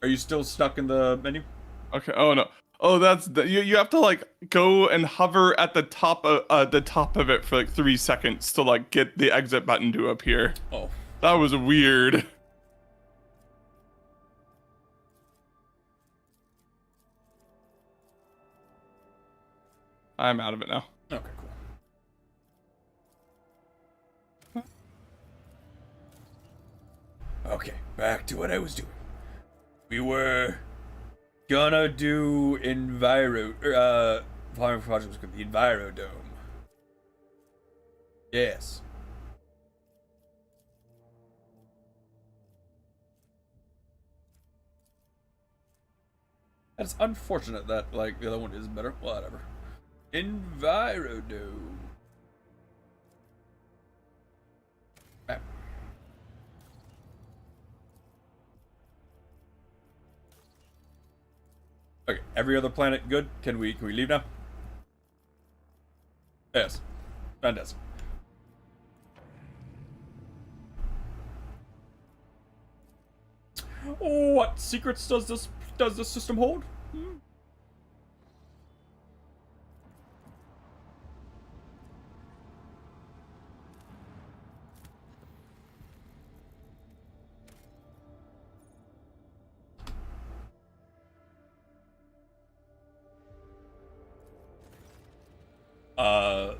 Are you still stuck in the menu? Okay. Oh no. Oh, you have to like go and hover at the top of it for like 3 seconds to like get the exit button to appear. Oh. That was weird. I'm out of it now. Okay, cool. Okay, back to what I was doing. We were gonna do Farming Project was called the Envirodome. Yes. It's unfortunate that, like, the other one is better. Whatever. Envirodome. Ah. Okay, every other planet good? Can we leave now? Yes. Fantastic. What secrets does this system hold?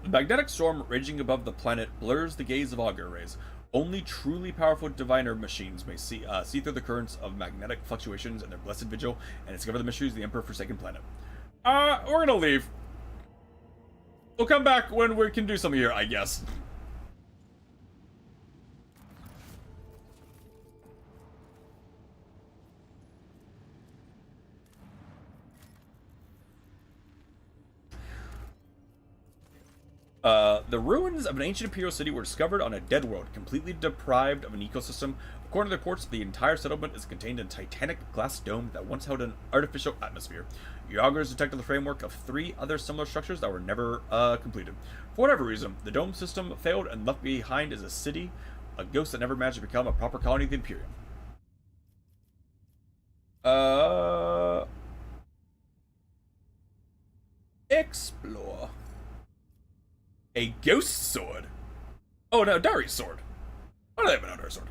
The magnetic storm raging above the planet blurs the gaze of augur rays. Only truly powerful diviner machines may see through the currents of magnetic fluctuations in their blessed vigil and discover the mysteries of the Emperor Forsaken Planet. We're gonna leave. We'll come back when we can do something here, I guess. The ruins of an ancient imperial city were discovered on a dead world, completely deprived of an ecosystem. According to the reports, the entire settlement is contained in a titanic glass dome that once held an artificial atmosphere. Your augurs detected the framework of 3 other similar structures that were never completed. For whatever reason, the dome system failed and left behind is a city, a ghost that never managed to become a proper colony of the Imperium. Explore. A ghost sword? Oh no, Dari's sword. Why do they have another sword?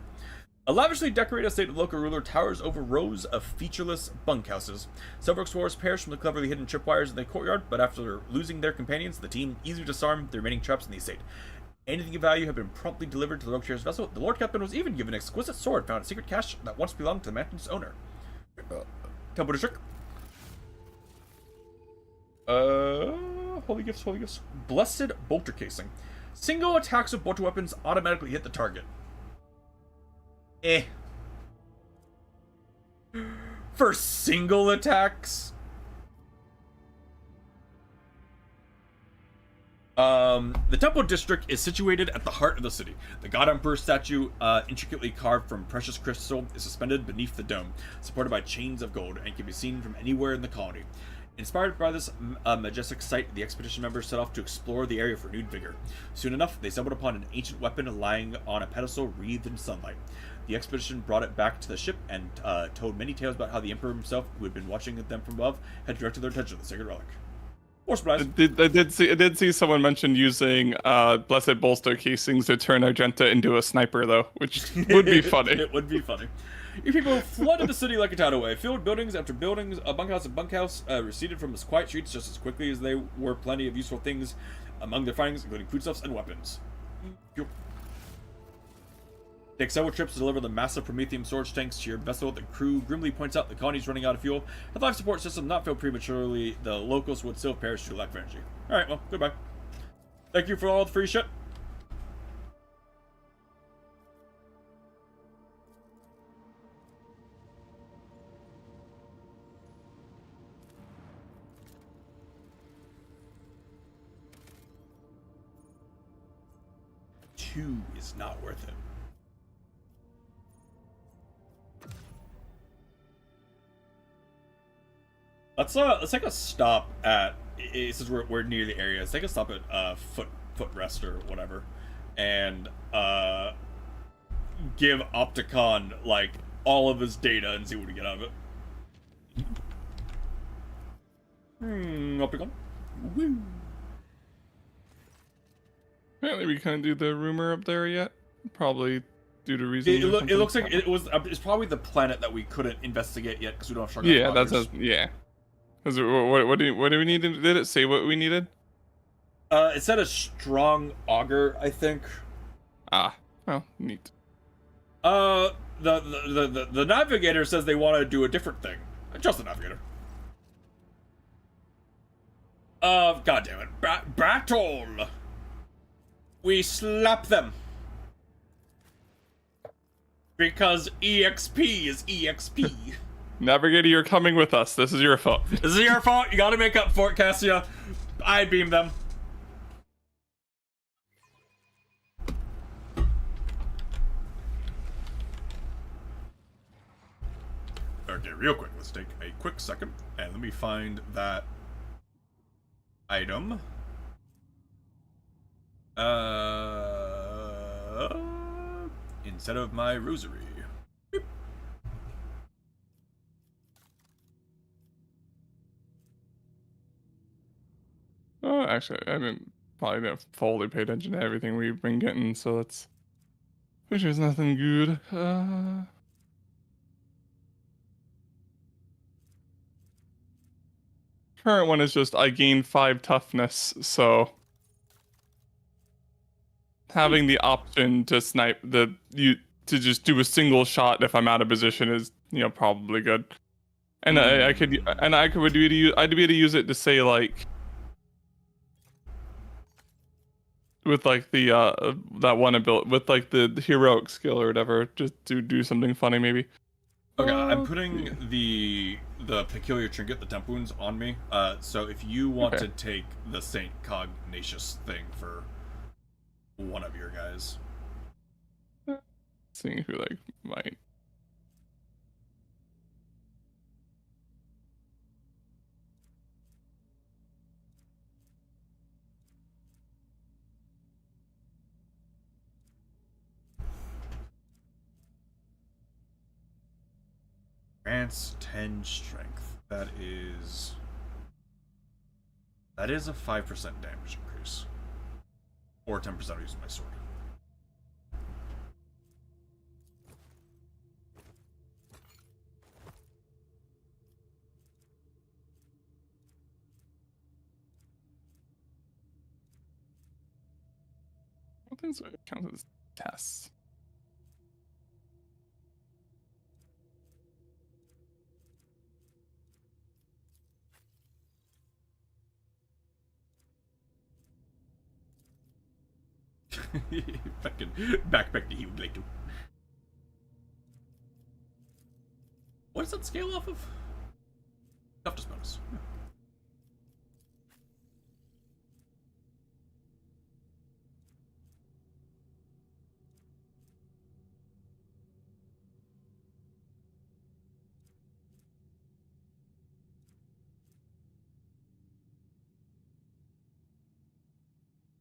A lavishly decorated estate of the local ruler towers over rows of featureless bunkhouses. Several explorers perished from the cleverly hidden tripwires in the courtyard, but after losing their companions, the team easily disarmed the remaining traps in the estate. Anything of value had been promptly delivered to the Rogue Chair's vessel. The Lord Captain was even given an exquisite sword found in a secret cache that once belonged to the mansion's owner. Temple District. Holy gifts, holy gifts. Blessed bolter casing. Single attacks with bolter weapons automatically hit the target. For single attacks? The Temple District is situated at the heart of the city. The God Emperor statue, intricately carved from precious crystal, is suspended beneath the dome, supported by chains of gold, and can be seen from anywhere in the colony. Inspired by this majestic sight, the expedition members set off to explore the area for renewed vigor. Soon enough, they stumbled upon an ancient weapon lying on a pedestal wreathed in sunlight. The expedition brought it back to the ship and told many tales about how the Emperor himself, who had been watching them from above, had directed their attention to the sacred relic. More surprise. I did see someone mention using blessed bolster casings to turn Argenta into a sniper, though, which would be funny. It would be funny. You people flooded the city like a tidal wave, filled buildings after buildings, bunkhouse and bunkhouse, receded from its quiet streets just as quickly as they were plenty of useful things among their findings, including foodstuffs and weapons. Take several trips to deliver the massive Prometheum storage tanks to your vessel. The crew grimly points out the colony's running out of fuel. If life support system not failed prematurely, the locals would still perish through lack of energy. Alright, well, goodbye. Thank you for all the free shit. Two is not worth it. Let's take a stop at, since we're near the area, let's take a stop at footrest or whatever, and give Opticon like all of his data and see what we get out of it. Opticon. Woo. Apparently, we can't do the rumor up there yet. Probably due to reasons. It looks like it's probably the planet that we couldn't investigate yet because we don't have strong Yeah, enough that's loggers. yeah. What do we need? Did it say what we needed? It said a strong auger, I think. Ah, well, neat. The navigator says they want to do a different thing. Just the navigator. God damn it. Battle! We slap them. Because EXP is EXP. Navigator, you're coming with us. This is your fault. This is your fault. You gotta make up for it, Cassia. I beam them. Okay, real quick. Let's take a quick second and let me find that item. Instead of my rosary. Oh, actually, probably didn't fully pay attention to everything we've been getting, so it's. Which is nothing good. Current one is just I gained 5 toughness, so having the option to snipe to just do a single shot if I'm out of position is probably good. And I'd be able to use it to say like with like the that one ability with like the heroic skill or whatever, just to do something funny maybe. Okay, I'm putting the peculiar trinket, the temp wounds, on me. So if you want to take the Saint Cognacious thing for one of your guys. Seeing who like might. Grants 10 strength. That is a 5% damage increase. Or 10% of using my sword. I think so. It counts as tests. Fucking backpack to heal later. What does that scale off of? Toughness bonus.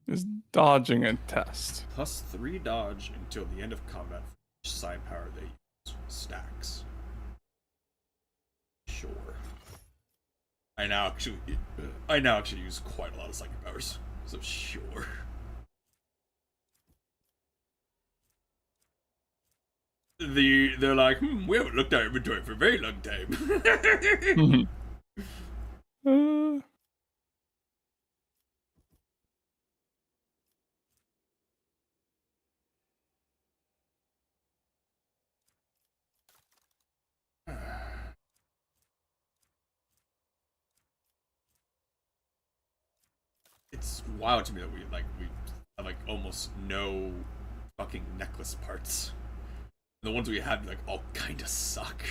Is dodging a test. Plus 3 dodge until the end of combat for each side power they use. Stacks. Sure. I now actually use quite a lot of psychic powers. So sure. They're like, we haven't looked at our inventory for a very long time. It's wild to me that we have like almost no fucking necklace parts. The ones we have like all kind of suck.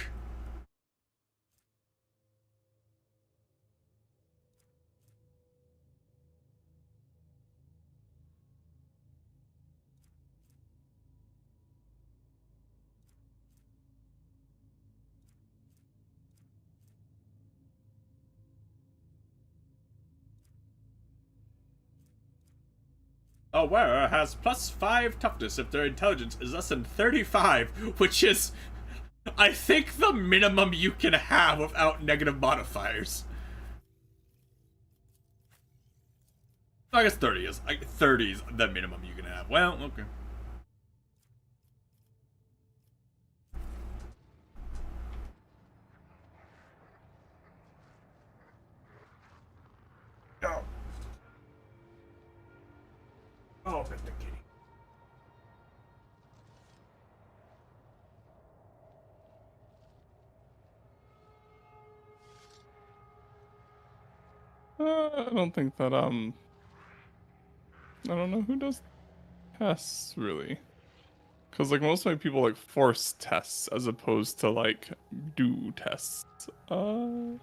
A wearer has +5 toughness if their intelligence is less than 35, which is, I think, the minimum you can have without negative modifiers. I guess 30 is. 30 is the minimum you can have. Well, okay. Oh. Oh, Mr. Kitty. I don't think that I don't know who does tests really, because like most of my people like force tests as opposed to like do tests. Let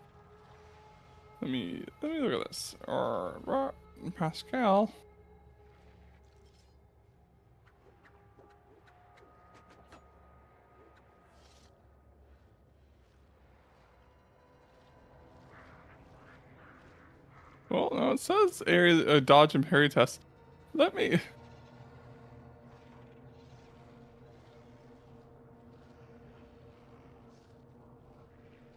me look at this. Pascal. Well, no, it says area dodge and parry test. Let me.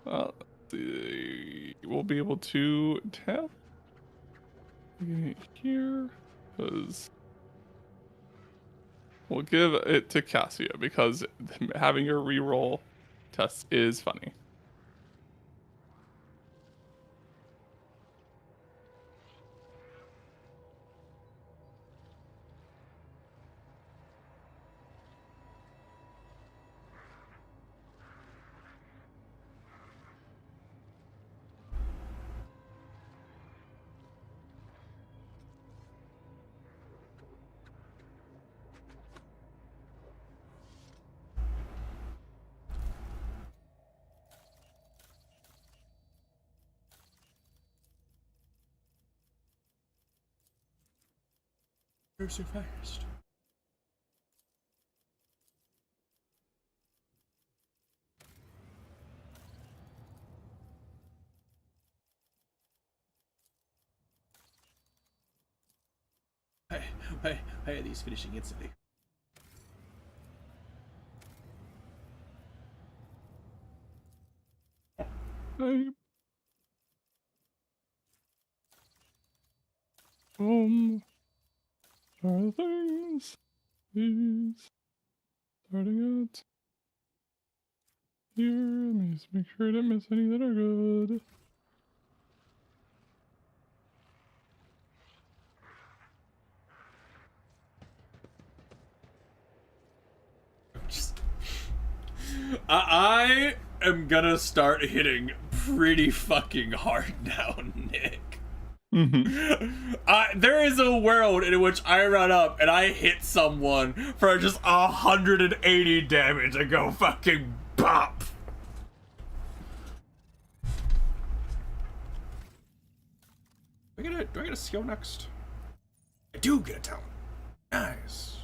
Let's see. We'll be able to tell here because we'll give it to Cassia because having your reroll test is funny. You're so fast. Why are these finishing instantly? Are things these starting out here? Let me just make sure I didn't miss any that are good. I am gonna start hitting pretty fucking hard now, Nick. There is a world in which I run up and I hit someone for just 180 damage and go fucking bop. Do I get a skill next? I do get a talent. Nice.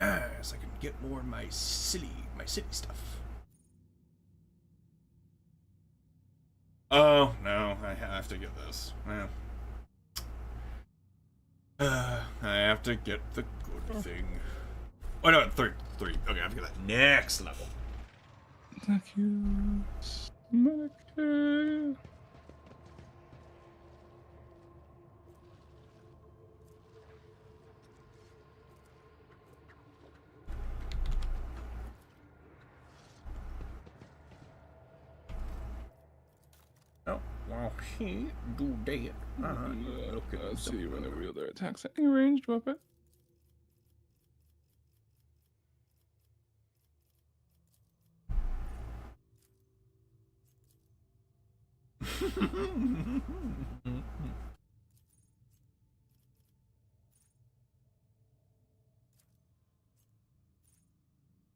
Nice. I can get more of my city stuff. Oh, no, I have to get this. Well, I have to get the good thing. Oh, no, three. Okay, I have to get that next level. Thank you. Medicaid. Oh, well, he do that. Let's see when a wielder attacks any ranged weapon.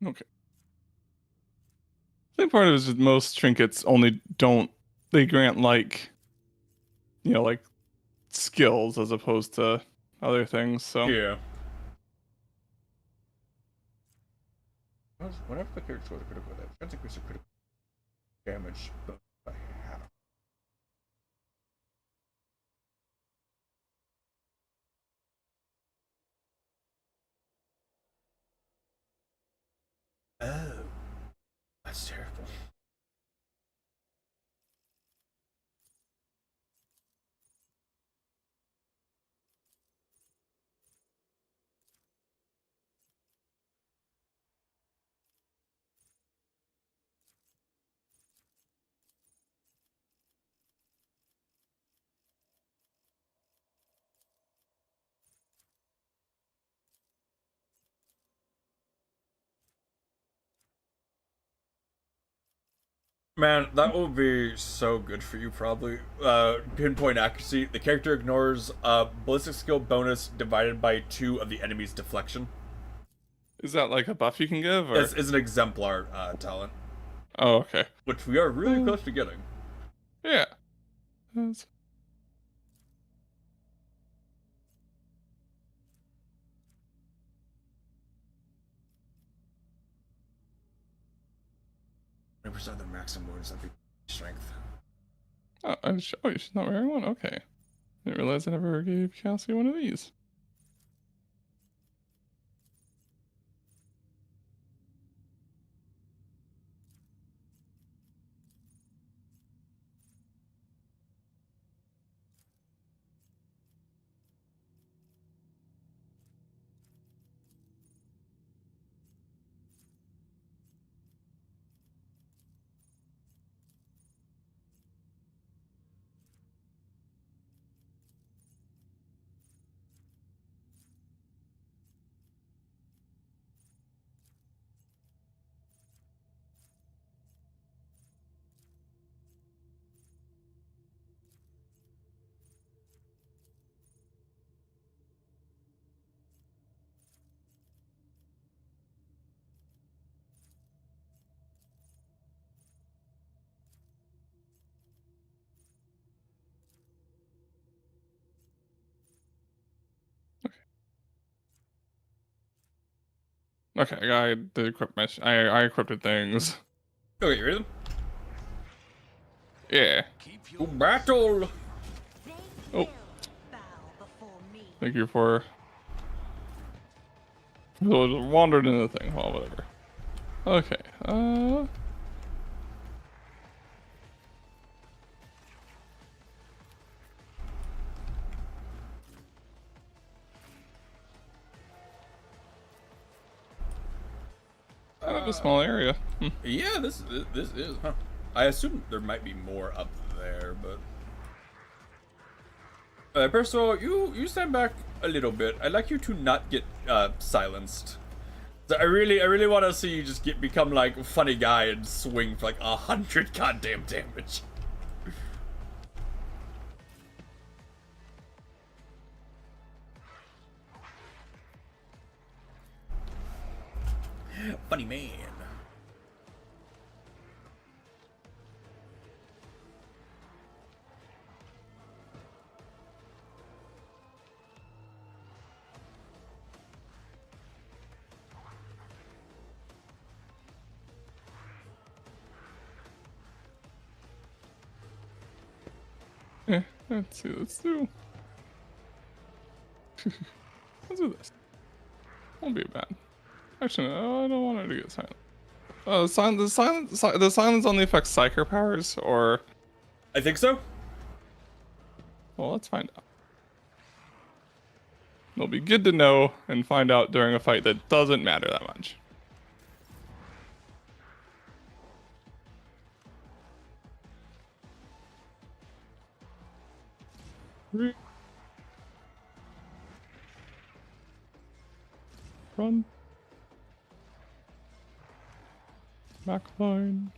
Okay. I think part of it is that most trinkets only don't, they grant like, like skills as opposed to other things. So Yeah. Whenever the character scores a critical attack, chance increase the critical damage by half. Oh, that's terrible. Man, that will be so good for you, probably. Pinpoint accuracy. The character ignores ballistic skill bonus divided by 2 of the enemy's deflection. is that like a buff you can give, or? This is an exemplar talent, Oh, okay. which we are really close to getting. Yeah. That's... 20% of the maximum bonus that'd be strength. Oh, she's not wearing one? Okay. Didn't realize I never gave Cassie one of these. Okay, I did equip I equipped things. Okay, you ready? Then? Yeah. Keep To your battle! They Oh. will bow before me. Thank you for wandered into the thing. Well, whatever. Okay. Kind of a small area. Yeah, this is, huh? I assume there might be more up there, but. First of all, you stand back a little bit. I'd like you to not get silenced. So I really want to see you just become like a funny guy and swing for like 100 goddamn damage. Funny man. Yeah, let's see. Let's do this. Won't be bad. Actually, no, I don't want her to get silent. The silence only affects psyker powers, or I think so. well, let's find out. It'll be good to know and find out during a fight that doesn't matter that much. Run. Backline.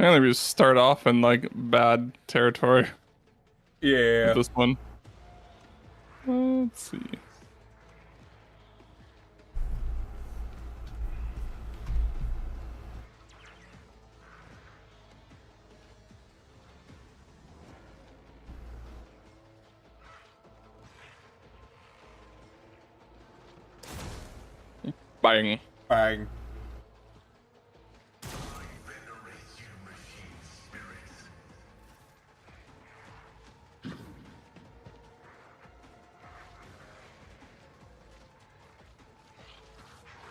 Apparently we just start off in like bad territory Yeah. with this one. Let's see. Bang. Bang.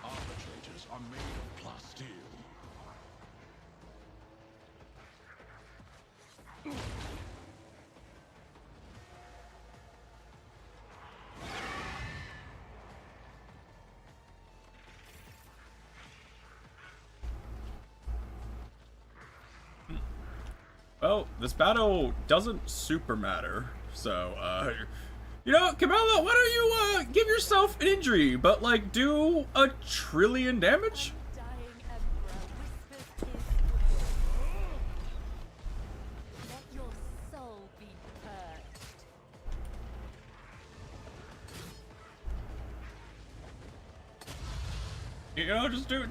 Arbitrators are made of plasteel. Well, this battle doesn't super matter, so, you know, Cabela, why don't you, give yourself an injury, but, like, do a trillion damage? Dying Emperor whispers his will. Let your soul be purged. You know, just do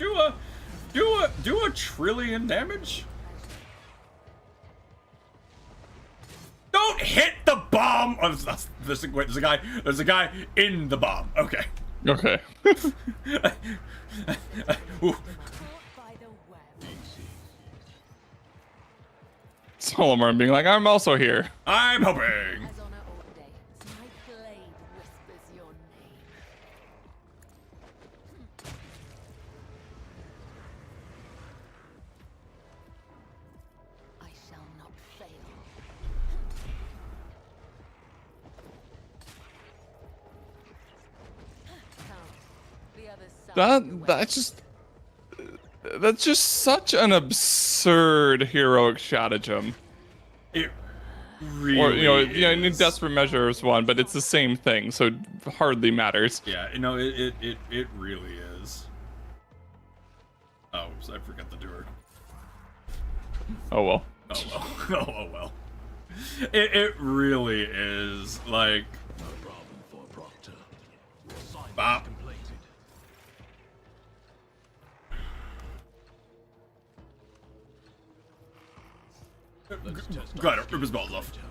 a trillion damage? Don't hit the bomb! Oh, there's a guy in the bomb. Okay. Okay. Ooh. Caught by the web. Solomon being like, I'm also here. I'm helping. As honor ordains, my blade whispers your name. I shall not fail. Come, the other side of the web. That's just such an absurd heroic stratagem. It really Or in is. Desperate Measures one, but it's the same thing, so it hardly matters. Yeah, you know, it really is. Oh, oops, I forgot to do her. Oh well. Oh well. Oh well. It really is like No problem for Proctor. Assignment Bop. completed. Let's test Glider, our rip his skills, balls off. Plato.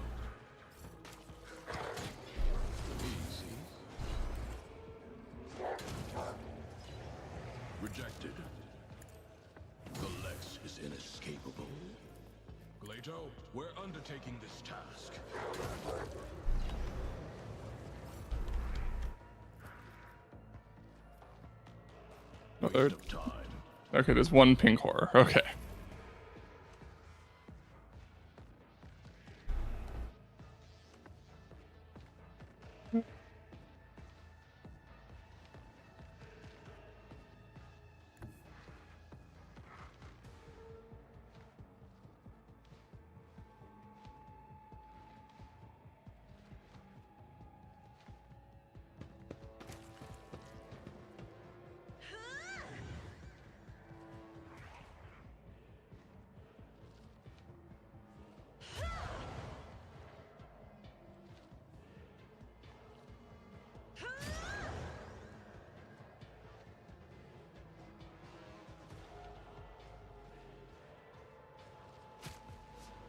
Easy. Rejected. The Lex is inescapable. Glato, we're undertaking this task. Oh, there- Waste of time. Okay, there's one pink horror. Okay.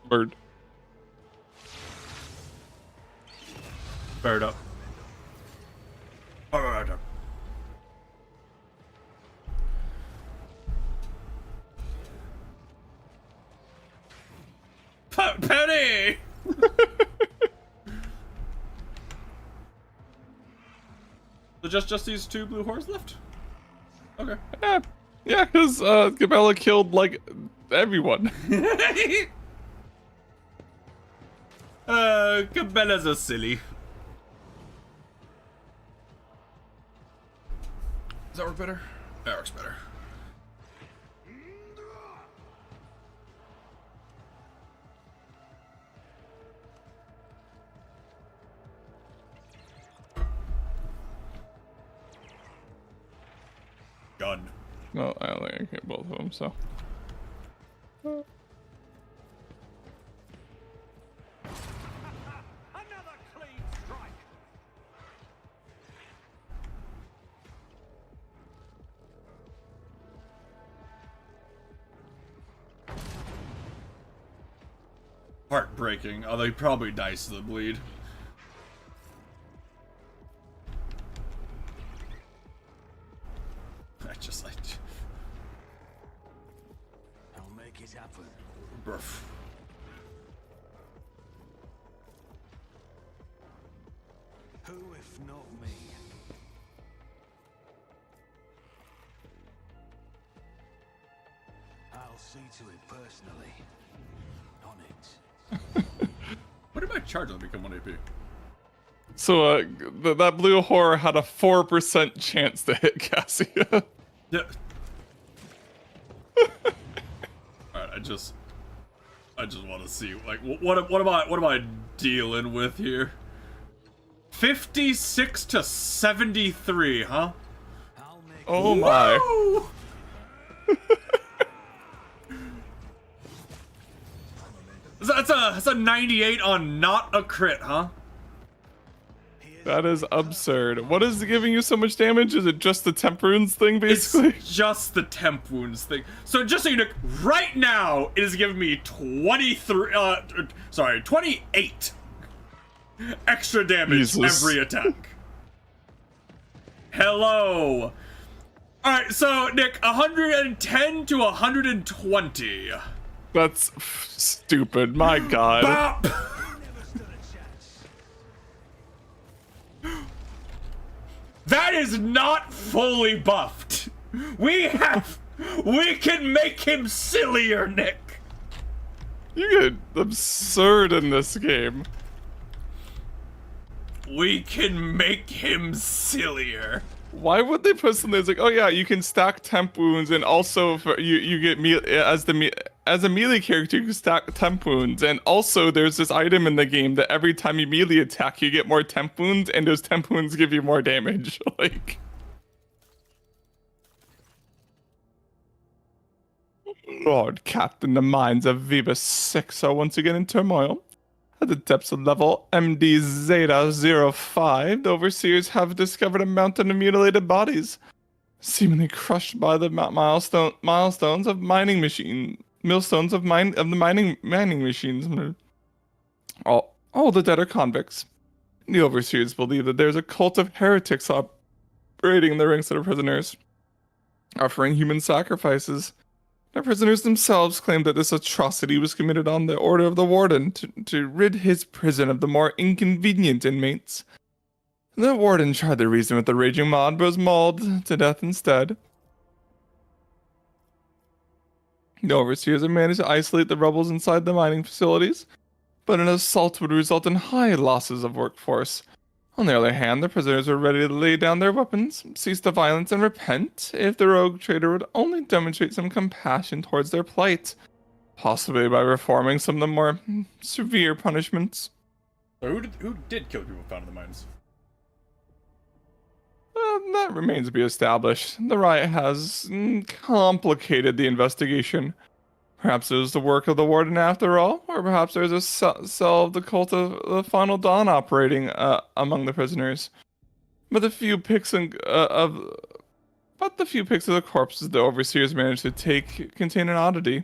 Bird. bird up. Alright. Penny! So just these two blue horse left? Okay. Yeah, because Gabella killed like everyone. Cabela's a silly. Does that work better? That works better. Gun. Well, I only get both of them, so. Heartbreaking, although he probably dies to the bleed. I'll make it happen. Bruff. Who if not me? I'll see to it personally. On it. What did my charge on become 1 AP? So that blue horror had a 4% chance to hit Cassia. Yeah. Alright, I just want to see, like, what am I dealing with here? 56 to 73, huh? I'll make Oh my. Woo! That's a 98 on not a crit, huh? That is absurd. What is giving you so much damage? Is it just the temp runes thing, basically? It's just the temp wounds thing. So just so you know, right now it is giving me 28 extra damage Jesus. every attack. Hello. Alright, so Nick, 110 to 120. That's stupid. My god. Bop! That is not fully buffed. We can make him sillier, Nick. You get absurd in this game. We can make him sillier. Why would they put something that's like, oh yeah, you can stack temp wounds, and also for, you get as a melee character you can stack temp wounds, and also there's this item in the game that every time you melee attack you get more temp wounds, and those temp wounds give you more damage. Like, Lord Captain, the minds of Viva 6 are once again in turmoil. At the depths of level MD Zeta 05, the overseers have discovered a mountain of mutilated bodies, seemingly crushed by the milestones of mining machine, millstones of the mining machines. All the dead are convicts. The overseers believe that there's a cult of heretics operating in the ranks of the prisoners, offering human sacrifices. The prisoners themselves claim that this atrocity was committed on the order of the warden to rid his prison of the more inconvenient inmates. The warden tried to reason with the raging mob, but was mauled to death instead. The overseers have managed to isolate the rebels inside the mining facilities, but an assault would result in high losses of workforce. On the other hand, the prisoners were ready to lay down their weapons, cease the violence, and repent if the rogue trader would only demonstrate some compassion towards their plight, possibly by reforming some of the more severe punishments. So who did kill people found in the mines? That remains to be established. The riot has complicated the investigation. Perhaps it was the work of the warden after all, or perhaps there's a cell of the cult of the Final Dawn operating among the prisoners. But the few pics of the corpses the overseers managed to take contain an oddity.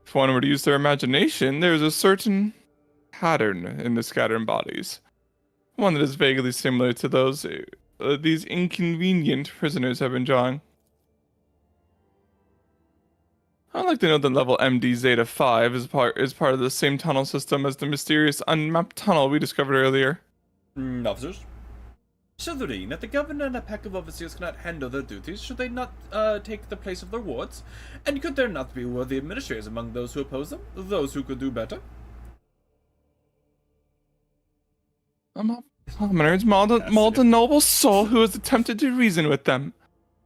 If one were to use their imagination, there is a certain pattern in the scattered bodies, one that is vaguely similar to those these inconvenient prisoners have been drawing. I'd like to note that level MD Zeta 5 is part of the same tunnel system as the mysterious unmapped tunnel we discovered earlier. Officers? Slytherin, that the governor and a pack of officers cannot handle their duties, should they not take the place of their wards? And could there not be worthy administrators among those who oppose them? Those who could do better? Commoners mauled a noble soul who has attempted to reason with them.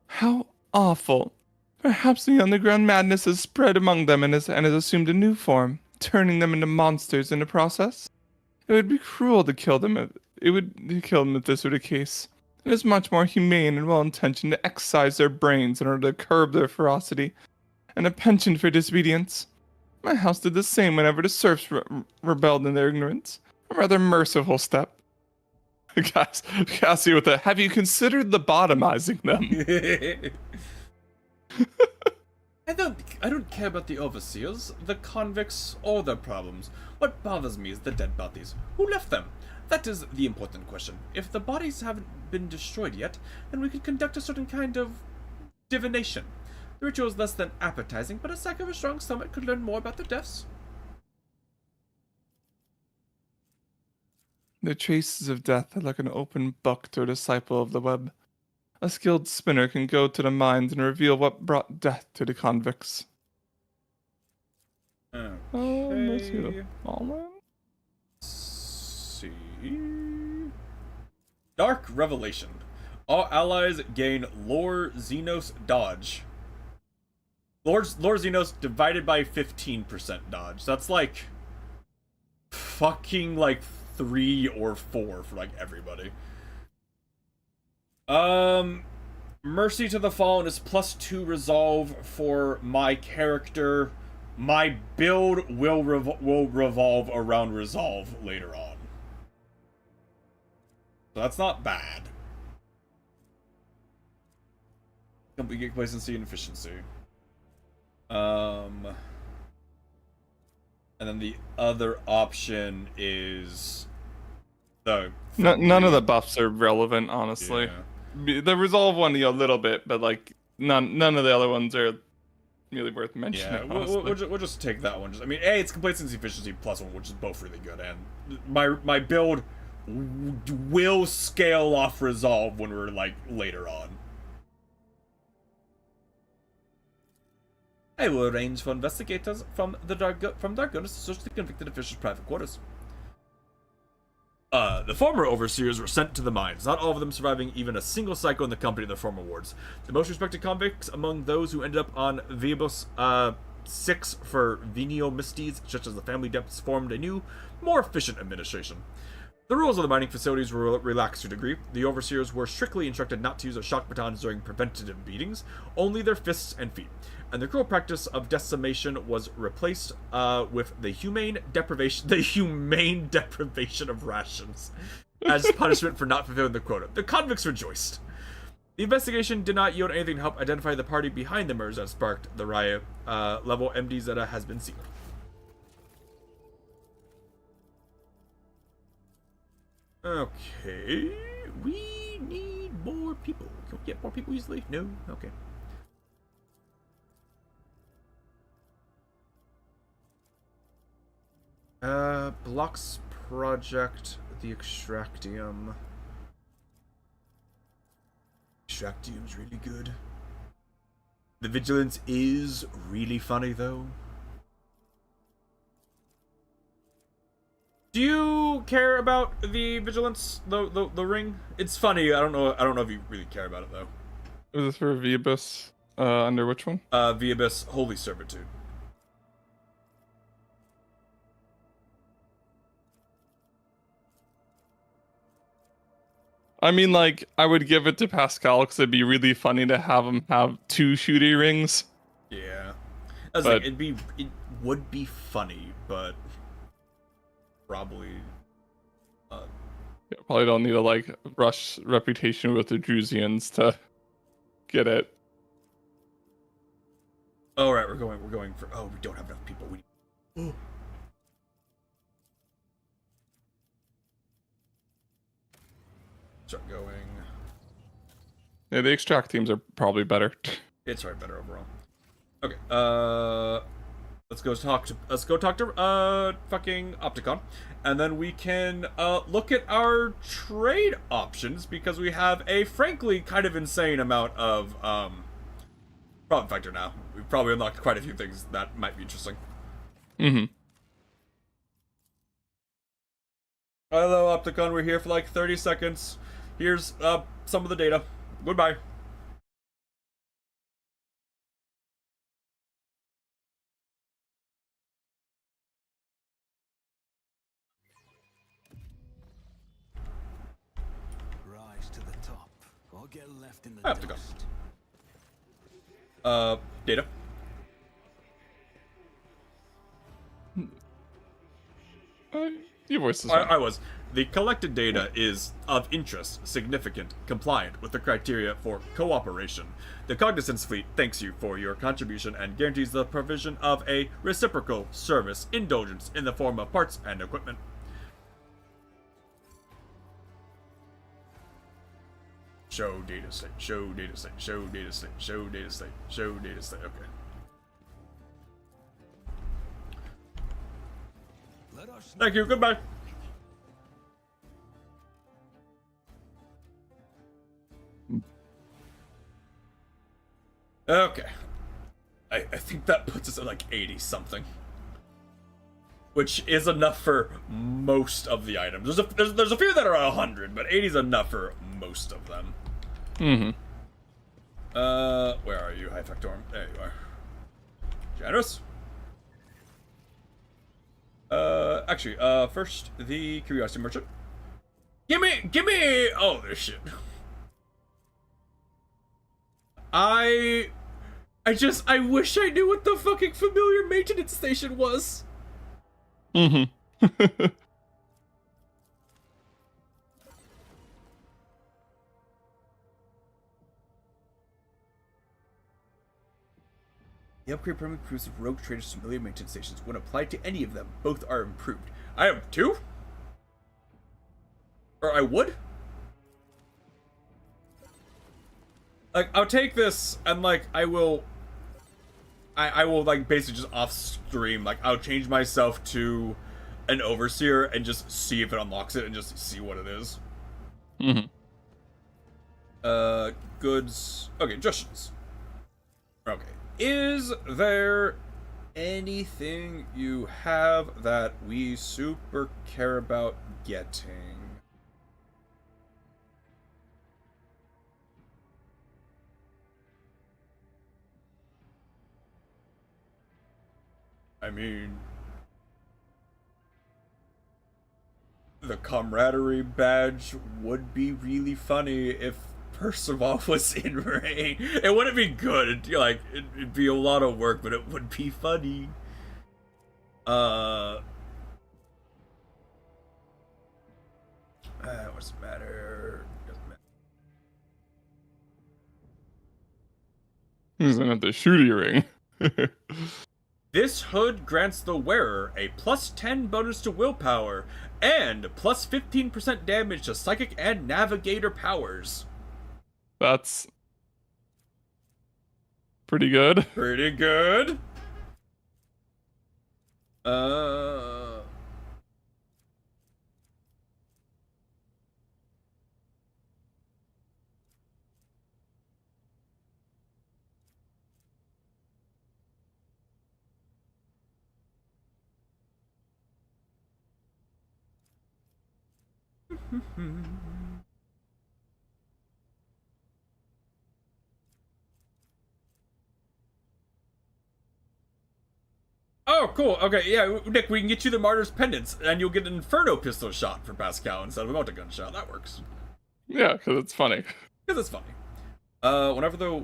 How awful. Perhaps the underground madness has spread among them and has assumed a new form, turning them into monsters in the process. It would be cruel to kill them if this were the case. It is much more humane and well-intentioned to excise their brains in order to curb their ferocity, and a penchant for disobedience. My house did the same whenever the serfs rebelled in their ignorance. A rather merciful step. Cassie with have you considered lobotomizing them? I don't care about the overseers, the convicts, or their problems. What bothers me is the dead bodies. Who left them? That is the important question. If the bodies haven't been destroyed yet, then we could conduct a certain kind of divination. The ritual is less than appetizing, but a sack of a strong stomach could learn more about their deaths. The traces of death are like an open book to a disciple of the web. A skilled spinner can go to the mines and reveal what brought death to the convicts. Let's see the following. See. Dark Revelation. All allies gain Lore Xenos dodge. Lore Xenos divided by 15% dodge. That's like fucking like 3 or 4 for like everybody. Mercy to the Fallen is +2 resolve for my character. My build will revolve around resolve later on. So that's not bad. Complete complacency and efficiency. And then the other option is the None of the buffs are relevant, honestly. Yeah. The resolve one, a little bit, but like none of the other ones are really worth mentioning. Yeah, honestly. we'll just take that one. I mean, A, it's complacency efficiency +1, which is both really good, and my build will scale off resolve when we're like later on. I will arrange for investigators from Dark Goddess to search the convicted officials' private quarters. The former overseers were sent to the mines, not all of them surviving even a single cycle in the company of their former wards. The most respected convicts among those who ended up on Viebus 6 for venial misdeeds, such as the family debts, formed a new, more efficient administration. The rules of the mining facilities were relaxed to a degree. The overseers were strictly instructed not to use their shock batons during preventative beatings, only their fists and feet. And the cruel practice of decimation was replaced with the humane deprivation of rations as punishment for not fulfilling the quota. The convicts rejoiced. The investigation did not yield anything to help identify the party behind the murders that sparked the riot. Level MD Zeta has been sealed. Okay, we need more people. Can we get more people easily? No? Okay. Blocks Project, the Extractium. Extractium's really good. The Vigilance is really funny, though. Do you care about the Vigilance, the ring? It's funny. I don't know if you really care about it though. Is this for Viebus? Under which one? Viebus Holy Servitude. I mean, like, I would give it to Pascal because it'd be really funny to have him have 2 shooty rings. Yeah, I was like, it would be funny, but probably. Yeah, probably don't need to like rush reputation with the Drusians to get it. All right, we're going for. Oh, we don't have enough people. We. Ooh. Start going. Yeah, the extract teams are probably better. It's right better overall. Okay. Let's go talk to fucking Opticon, and then we can look at our trade options because we have a frankly kind of insane amount of profit factor now. We've probably unlocked quite a few things that might be interesting. Mm-hmm. Hello, Opticon. We're here for like 30 seconds. Here's some of the data. Goodbye. Rise to the top, or get left in the I have to go. dust. Data. Your voice is I fine. was. The collected data is of interest, significant, compliant with the criteria for cooperation. The Cognizance Fleet thanks you for your contribution and guarantees the provision of a reciprocal service indulgence in the form of parts and equipment. Show data state, show data state, show data state, show data state, show data state. Okay. Let us Thank you, goodbye. Okay. I think that puts us at like 80 something. Which is enough for most of the items. There's a few that are 100, but 80 is enough for most of them. Mm-hmm. Where are you, High Factorum? There you are. Generous? Actually, first, the Curiosity Merchant. Gimme, oh, this shit. I wish I knew what the fucking familiar maintenance station was. Mm-hmm. The upgrade permanently improves the Rogue Trader's familiar maintenance stations. When applied to any of them, both are improved. I have 2? Or I would? Like, I'll take this, and, like, I will, like, basically just off-stream, like, I'll change myself to an Overseer and just see if it unlocks it and just see what it is. Mm-hmm. Goods. Okay, Justions. Okay. Is there anything you have that we super care about getting? I mean, the camaraderie badge would be really funny if Percival was in rain. It wouldn't be good. It'd be a lot of work, but it would be funny. What's the matter? Doesn't matter. He's another shooty ring. This hood grants the wearer a plus 10 bonus to willpower and plus 15% damage to psychic and navigator powers. That's pretty good. Pretty good. Uh... Oh, cool. Okay, yeah, Nick, we can get you the Martyr's Pendants, and you'll get an Inferno pistol shot for Pascal instead of a Multi Gunshot. That works. Yeah, because it's funny. Because it's funny. Whenever the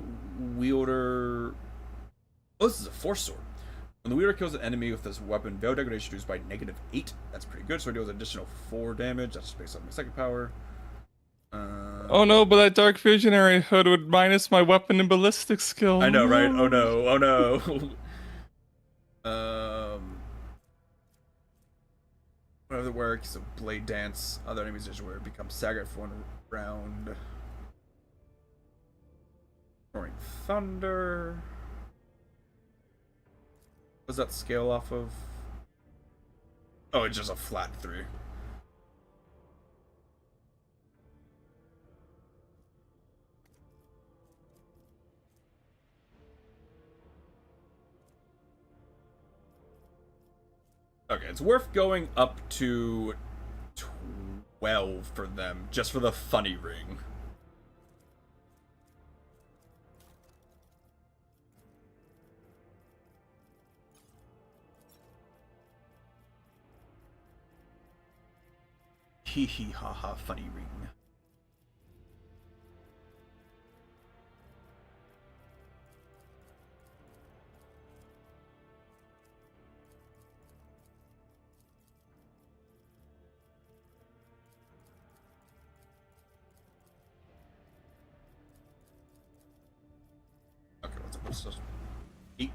wielder... Oh, this is a Force Sword. When the wielder kills an enemy with this weapon, Veil Degradation reduced by -8. That's pretty good, so it deals additional 4 damage. That's just based on my second power. Oh no, but that Dark Visionary hood would minus my weapon and ballistic skill. I know, right? Oh no, oh no. Whatever the work, so Blade Dance. Other enemies just where it becomes staggered for 1 round. Roaring Thunder. What does that scale off of? Oh, it's just a flat 3. Okay, it's worth going up to 12 for them, just for the funny ring. Hee hee ha ha, funny ring. So 8.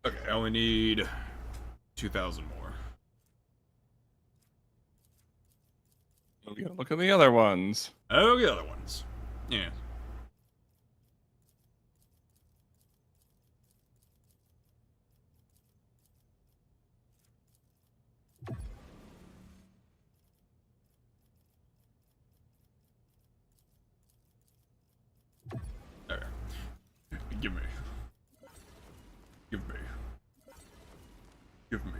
Okay, I only need 2,000 more. We gotta look at the other ones. Oh, the other ones. Yeah. There. Give me. Give me. Give me.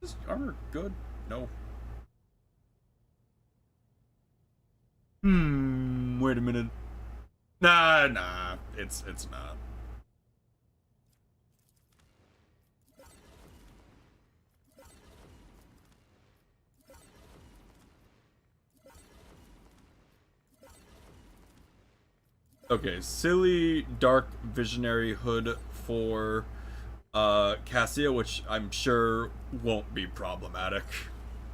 Is armor good? No. Wait a minute. Nah, it's not. Okay, silly dark visionary hood for Cassia, which I'm sure won't be problematic.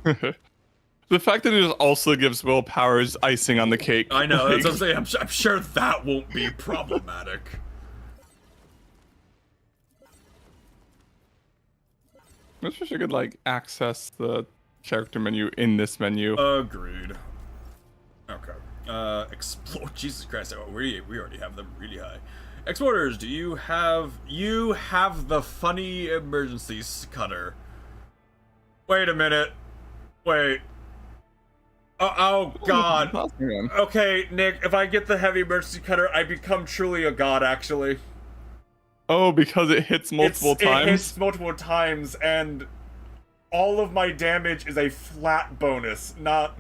The fact that it also gives willpower is icing on the cake. I know, Like, that's what I'm saying. I'm sure that won't be problematic. I wish I could like access the character menu in this menu. Agreed. Okay. Explore. Jesus Christ! We already have them really high. Exporters, do you have the funny emergency cutter? Wait a minute. Wait. Oh God. Okay, Nick. If I get the heavy emergency cutter, I become truly a god. Actually. Oh, because it hits multiple times? It hits multiple times, and all of my damage is a flat bonus, not...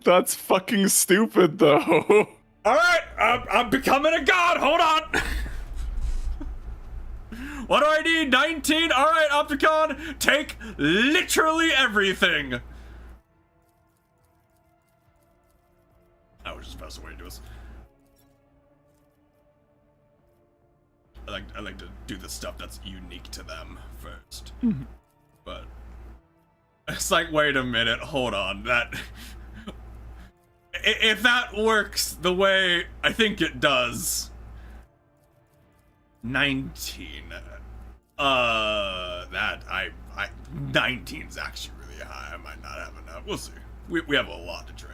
That's fucking stupid, though. Alright, I'm becoming a god, hold on! What do I need? 19? Alright, Opticon, take literally everything! That was just the best way to do this. I like to do the stuff that's unique to them first. But it's like, wait a minute, hold on. That if that works the way I think it does. 19. That I 19's actually really high. I might not have enough. We'll see. We have a lot to trade.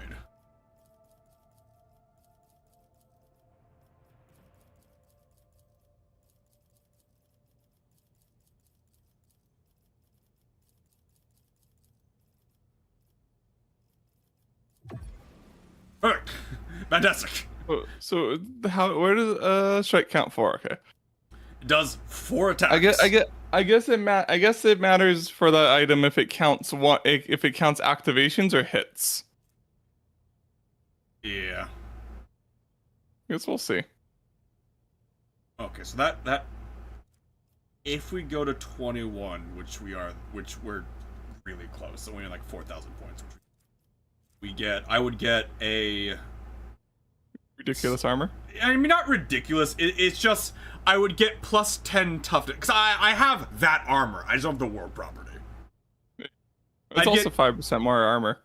Perfect. Fantastic. So where does strike count for? Okay. It does 4 attacks. I guess it matters for the item if it counts if it counts activations or hits. Yeah. Guess we'll see. Okay, so that if we go to 21, which we're really close, so we have like 4,000 points. I would get a Ridiculous armor? I mean, not ridiculous. It's just I would get plus 10 toughness because I have that armor. I just don't have the war property. It's also 5% more armor.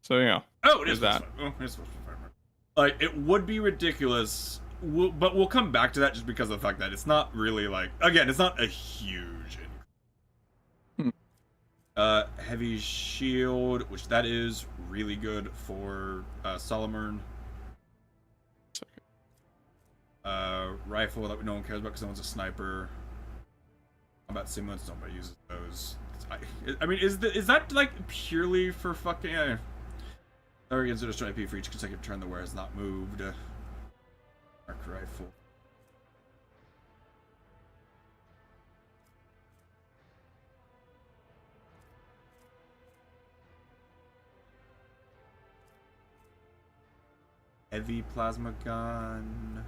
So yeah. Oh, it is that. Oh, it is supposed to be 5 armor. Like it would be ridiculous, but we'll come back to that just because of the fact that it's not really like again, it's not a huge. Heavy shield, which that is really good for Solomon. Rifle that no one cares about because no one's a sniper. Combat simulants, nobody uses those. I mean, is that like purely for fucking? Or against destroy IP for each consecutive turn the wearer has not moved. Arc rifle. Heavy plasma gun.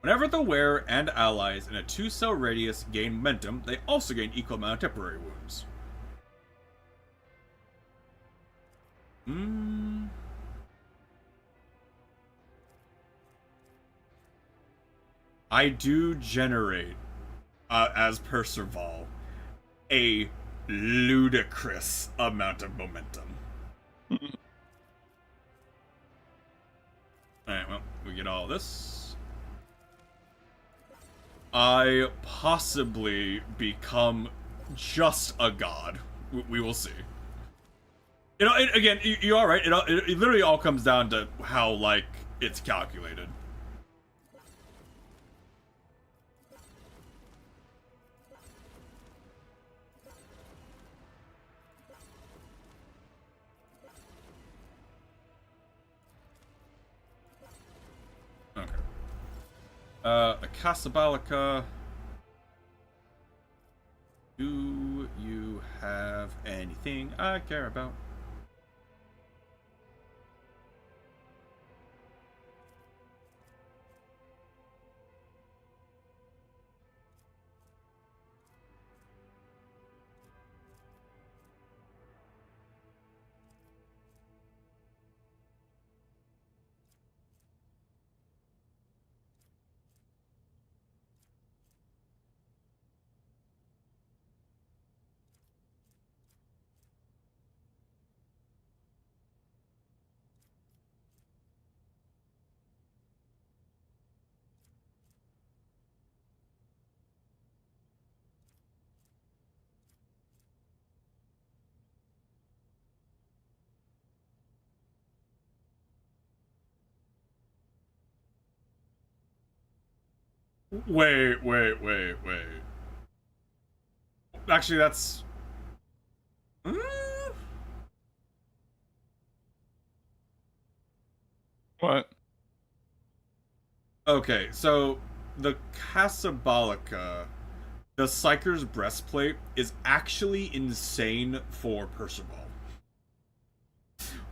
Whenever the wearer and allies in a 2-cell radius gain momentum, they also gain equal amount of temporary wounds. I do generate, as Percival, a ludicrous amount of momentum. Alright, well, we get all this. I possibly become just a god. We will see. You know, again, you're alright. It literally all comes down to how, like, it's calculated. Okay. A Casabalica. Do you have anything I care about? Wait. Actually, that's... What? Okay, so the Casabalica, the Psyker's breastplate, is actually insane for Percival.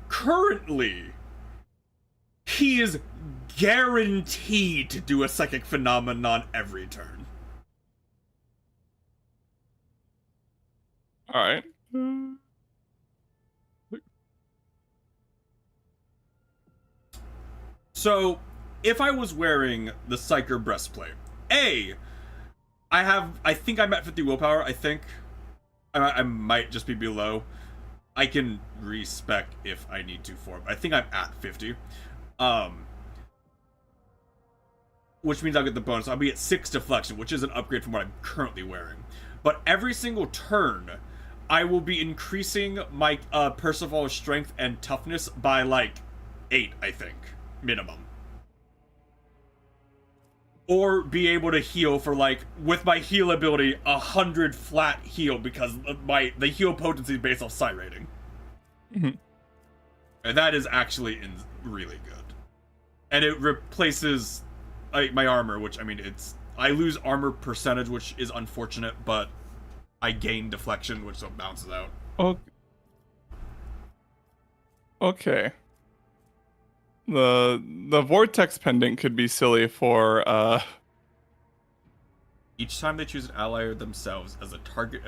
Currently, he is guaranteed to do a psychic phenomenon every turn. Alright. So, if I was wearing the Psyker breastplate, I think I'm at 50 willpower, I think. I might just be below. I can respec if I need to for it. I think I'm at 50. Which means I'll get the bonus. I'll be at 6 deflection, which is an upgrade from what I'm currently wearing. But every single turn, I will be increasing my Percival's strength and toughness by like 8, I think, minimum. Or be able to heal for like, with my heal ability, 100 flat heal because of the heal potency is based off psi rating. Mhm. And that is actually really good. And it replaces my armor, which, I mean, I lose armor percentage, which is unfortunate, but I gain deflection, which so bounces out. Okay. The vortex pendant could be silly for Each time they choose an ally or themselves as a target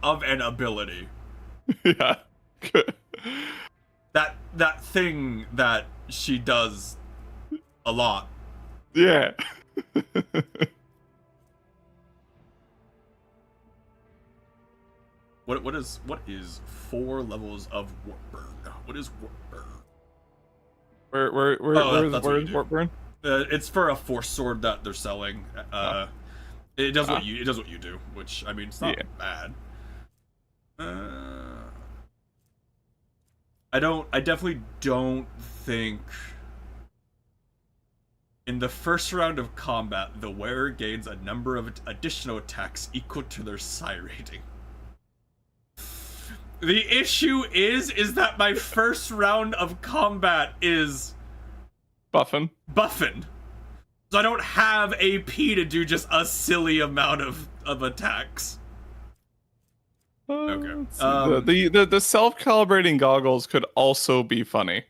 of an ability. yeah. Good. That thing that she does a lot. Yeah. What is 4 levels of Wartburn? What is Wartburn? Where's Wartburn? It's for a force sword that they're selling. It does what you do, which, I mean, it's not bad. I definitely don't think in the first round of combat the wearer gains a number of additional attacks equal to their psi rating. The issue is that my first round of combat is Buffin. So I don't have AP to do just a silly amount of attacks. Okay. Let's see. The self-calibrating goggles could also be funny.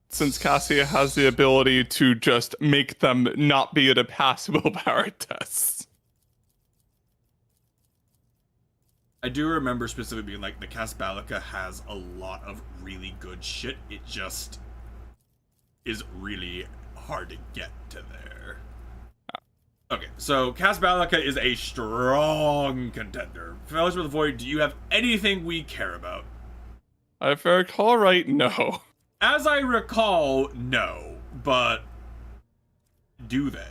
Since Cassia has the ability to just make them not be able to pass willpower tests. I do remember specifically being like, the Casbalica has a lot of really good shit. It just is really hard to get to there. Okay, so Casbalica is a strong contender. Fellas with the Void, do you have anything we care about? If I recall right, no. As I recall, no, but do they?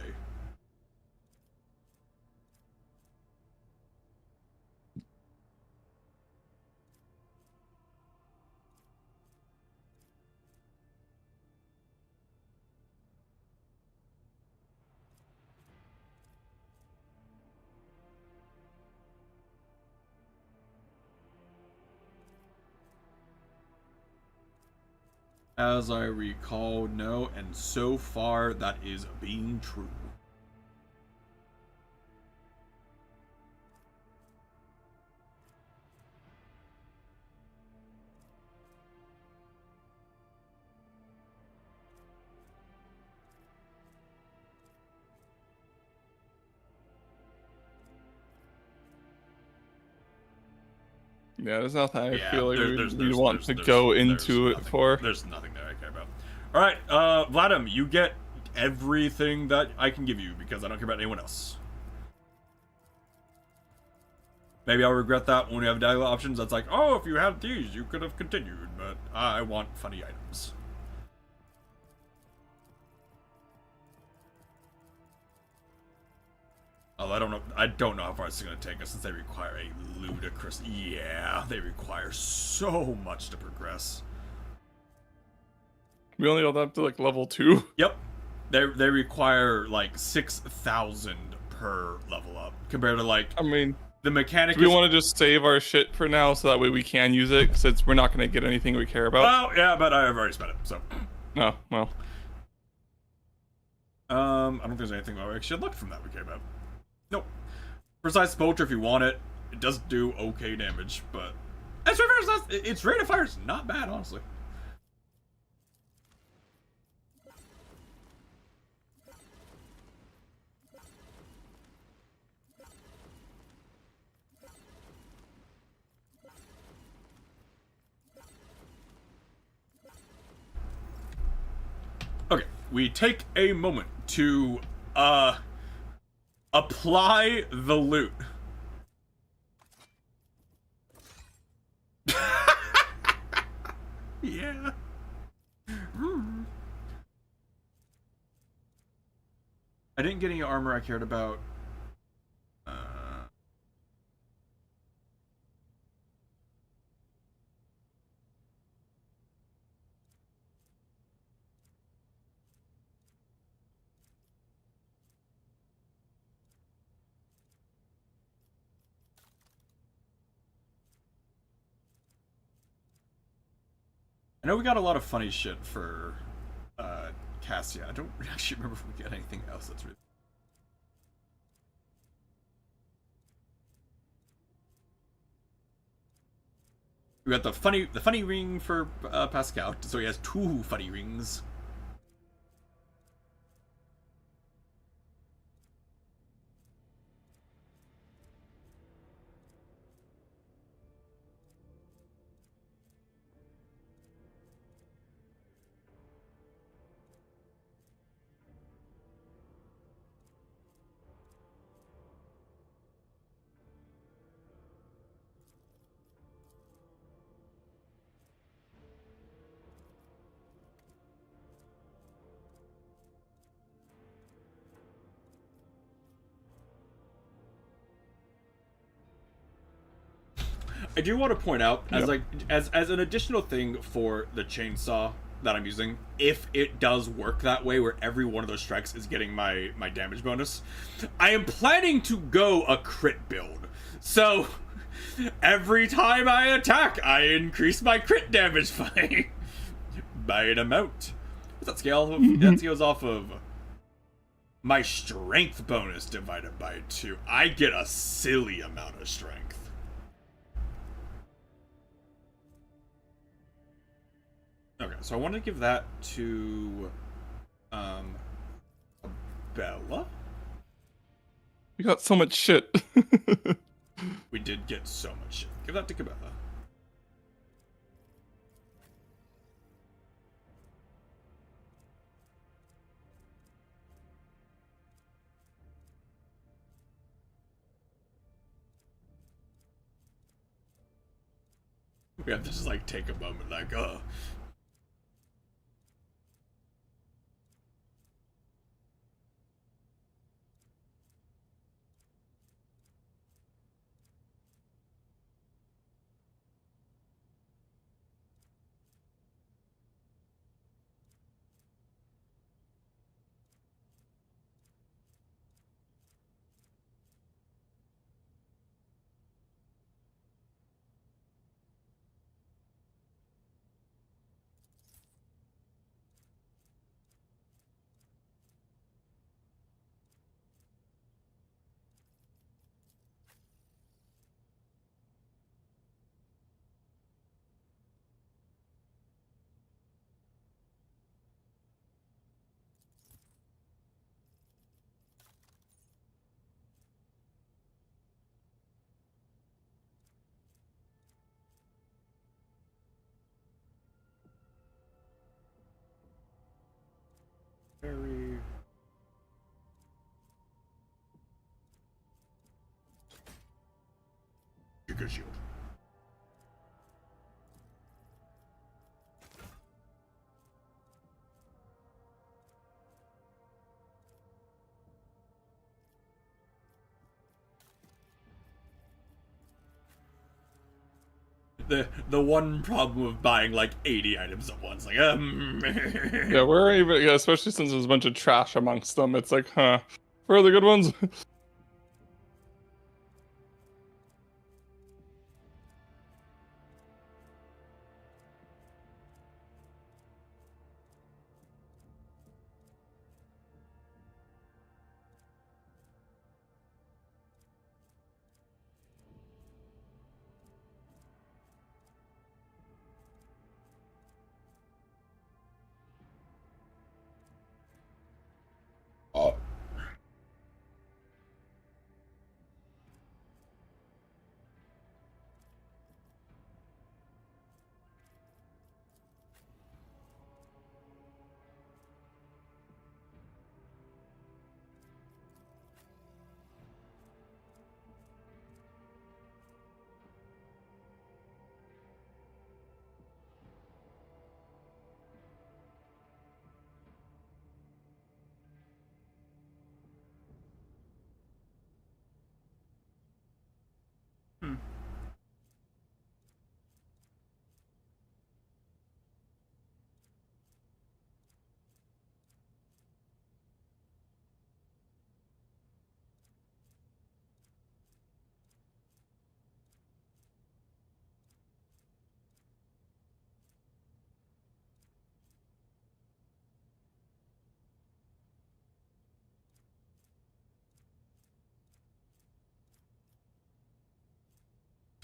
As I recall, no, and so far that is being true. Yeah, there's nothing I Yeah, feel like there's- we want to go into it nothing- for. There's nothing there I care about. All right, Vladim, you get everything that I can give you because I don't care about anyone else. Maybe I'll regret that when we have dialogue options. That's like, oh, if you had these, you could have continued. But I want funny items. Although I don't know how far it's going to take us since they require a ludicrous. Yeah, they require so much to progress. We only got up to like level 2. Yep, they require like 6,000 per level up compared to like I mean, the mechanic. do we want to just save our shit for now so that way we can use it since we're not going to get anything we care about? Oh yeah, but I've already spent it. So No, well. I don't think there's anything I actually unlocked from that we care about. Nope. Precise Poacher if you want it. It does do okay damage, but its rate of fire is not bad, honestly. Okay, we take a moment to apply the loot. Yeah. I didn't get any armor I cared about. I know we got a lot of funny shit for Cassia. I don't actually remember if we got anything else that's really. We got the funny ring for Pascal, so he has 2 funny rings. I do want to point out, as an additional thing for the chainsaw that I'm using, if it does work that way, where every one of those strikes is getting my damage bonus, I am planning to go a crit build. So every time I attack, I increase my crit damage by an amount. What's that scale? That scales off of my strength bonus divided by 2. I get a silly amount of strength. so I want to give that to Bella. We got so much shit. We did get so much shit. Give that to Cabela. We have to just like take a moment, like, very. Giga Shield. The one problem of buying like 80 items at once, like Yeah, we're even, yeah, especially since there's a bunch of trash amongst them. It's like, huh, where are the good ones? oh.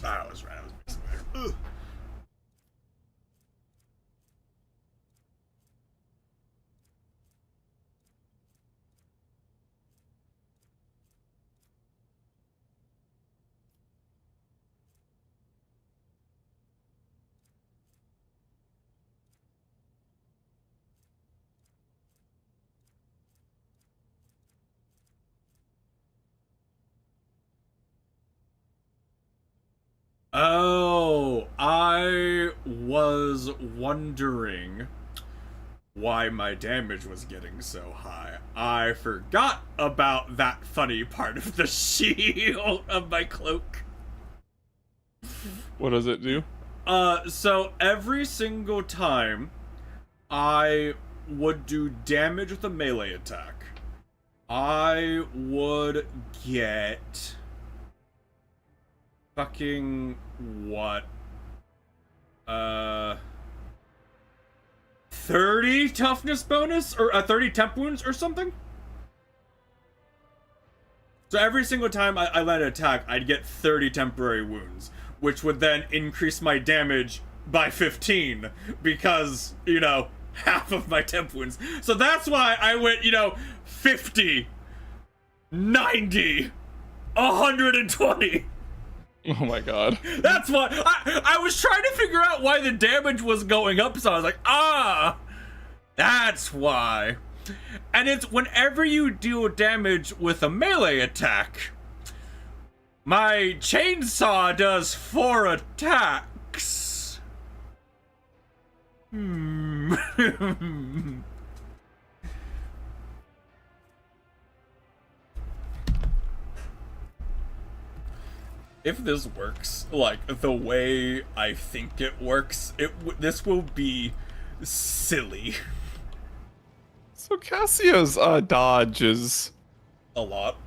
I was right. I was mixing there. Ugh. Oh, I was wondering why my damage was getting so high. I forgot about that funny part of the shield of my cloak. What does it do? So every single time I would do damage with a melee attack, I would get fucking what? 30 toughness bonus or 30 temp wounds or something? So every single time I land an attack, I'd get 30 temporary wounds, which would then increase my damage by 15 because, you know, half of my temp wounds. So that's why I went, you know, 50, 90, 120. Oh my god. That's why I was trying to figure out why the damage was going up, so I was like, that's why. And it's whenever you deal damage with a melee attack, my chainsaw does 4 attacks. If this works like the way I think it works, this will be silly. So Cassio's dodge is A lot.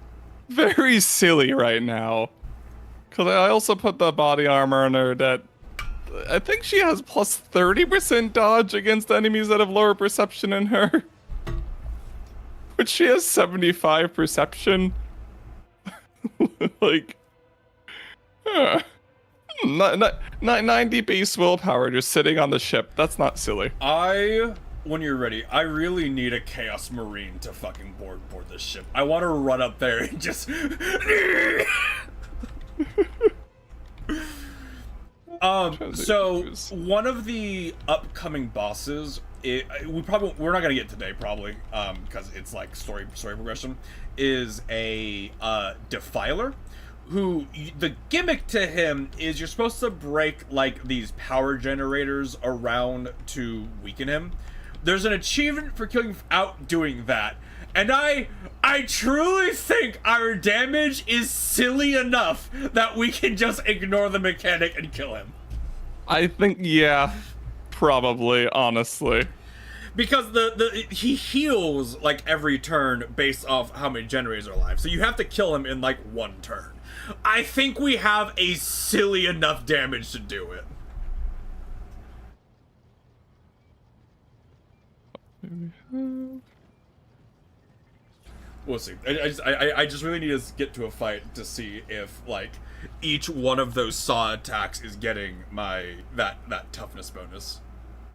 very silly right now. Because I also put the body armor on her that I think she has plus 30% dodge against enemies that have lower perception than her. But she has 75 perception. Like, 90 base willpower just sitting on the ship. That's not silly. When you're ready, I really need a Chaos Marine to fucking board this ship. I want to run up there and just... So one of the upcoming bosses, we're not gonna get today probably, because it's like story progression, is a Defiler, who the gimmick to him is you're supposed to break like these power generators around to weaken him. There's an achievement for killing without doing that. And I truly think our damage is silly enough that we can just ignore the mechanic and kill him. I think, yeah, probably, honestly. Because he heals like every turn based off how many generators are alive. So you have to kill him in like one turn. I think we have a silly enough damage to do it. We'll see. I just really need to get to a fight to see if like each one of those saw attacks is getting my that toughness bonus.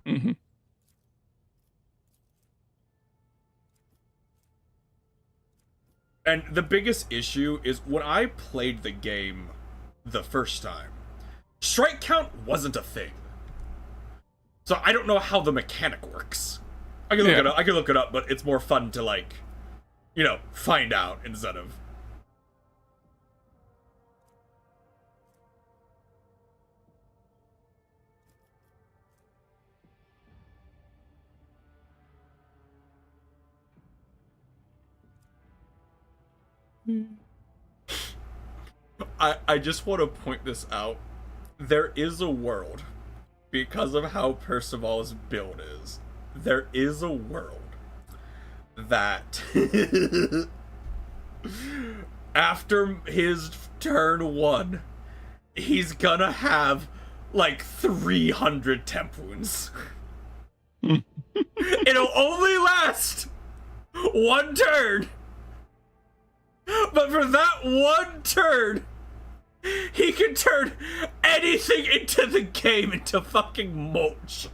Mm-hmm. And the biggest issue is when I played the game the first time, strike count wasn't a thing. So I don't know how the mechanic works. I can look it up. I can look it up, but it's more fun to like, you know, find out instead of. I just want to point this out. There is a world, because of how Percival's build is, there is a world that after his turn 1, he's gonna have like 300 temp wounds. It'll only last one turn. But for that one turn, he can turn anything into the game into fucking mulch.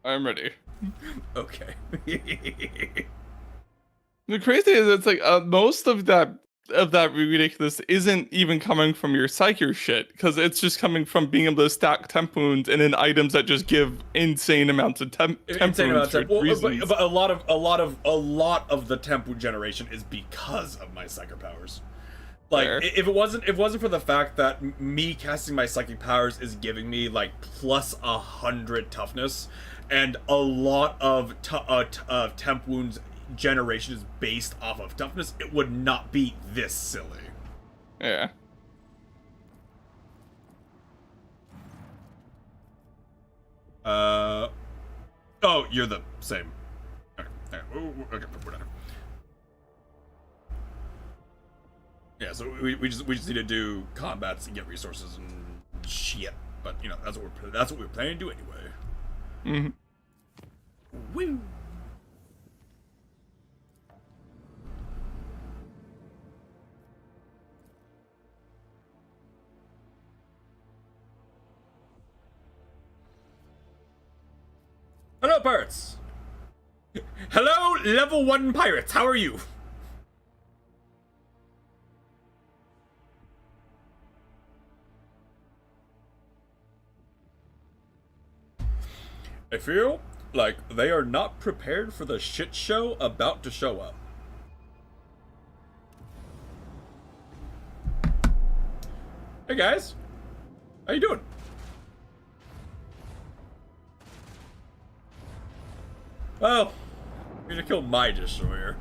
I'm ready. Okay. The crazy is it's like most of that ridiculous isn't even coming from your psyche shit, because it's just coming from being able to stack temp wounds and then items that just give insane amounts of temp wounds for reasons. But a lot of the temp wound generation is because of my psychic powers. Like if it wasn't for the fact that me casting my psychic powers is giving me like plus 100 toughness, and a lot of temp wounds generation is based off of toughness, it would not be this silly. Yeah. Oh, you're the same. Okay, whatever. Yeah, so we just need to do combats and get resources and shit. But you know, that's what we're planning to do anyway. Mm-hmm. Woo. Hello, pirates! Hello, level 1 pirates, how are you? I feel like they are not prepared for the shit show about to show up. Hey guys, how you doing? Well, I'm gonna kill my destroyer,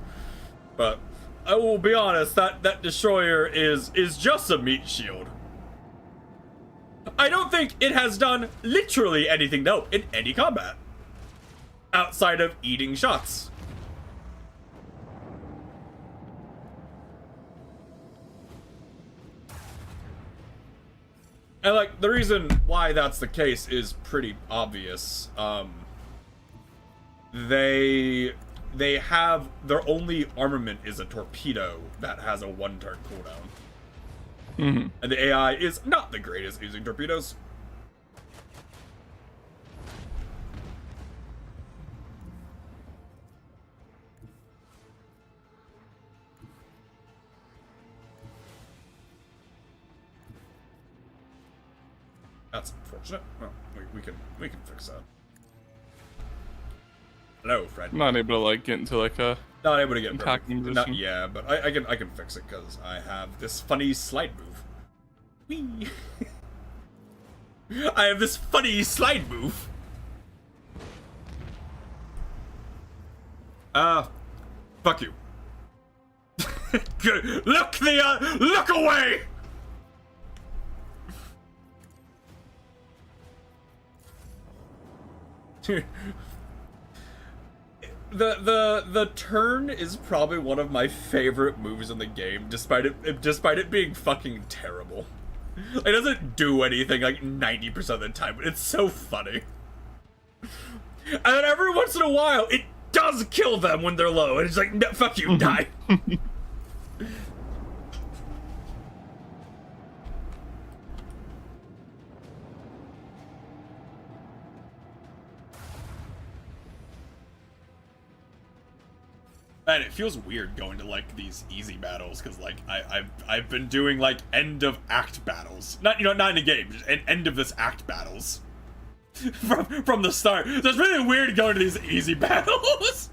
but I will be honest, that destroyer is just a meat shield. I don't think it has done literally anything, though, in any combat. Outside of eating shots. And, like, the reason why that's the case is pretty obvious. They have, their only armament is a torpedo that has a 1-turn cooldown. Mm-hmm. And the AI is not the greatest using torpedoes. That's unfortunate. Well, we can fix that. Hello, friend. I'm not able to like get into like a Not able to get attacking perfect. Not, position. yeah, but I can fix it because I have this funny slide move. Whee! I have this funny slide move. Fuck you. Look away! The turn is probably one of my favorite moves in the game, despite it being fucking terrible. It doesn't do anything like 90% of the time, but it's so funny. And then every once in a while, it does kill them when they're low, and it's like, no, fuck you, die. And it feels weird going to like these easy battles because like I've been doing like end of act battles, not in a game, just end of this act battles from the start. So it's really weird going to these easy battles.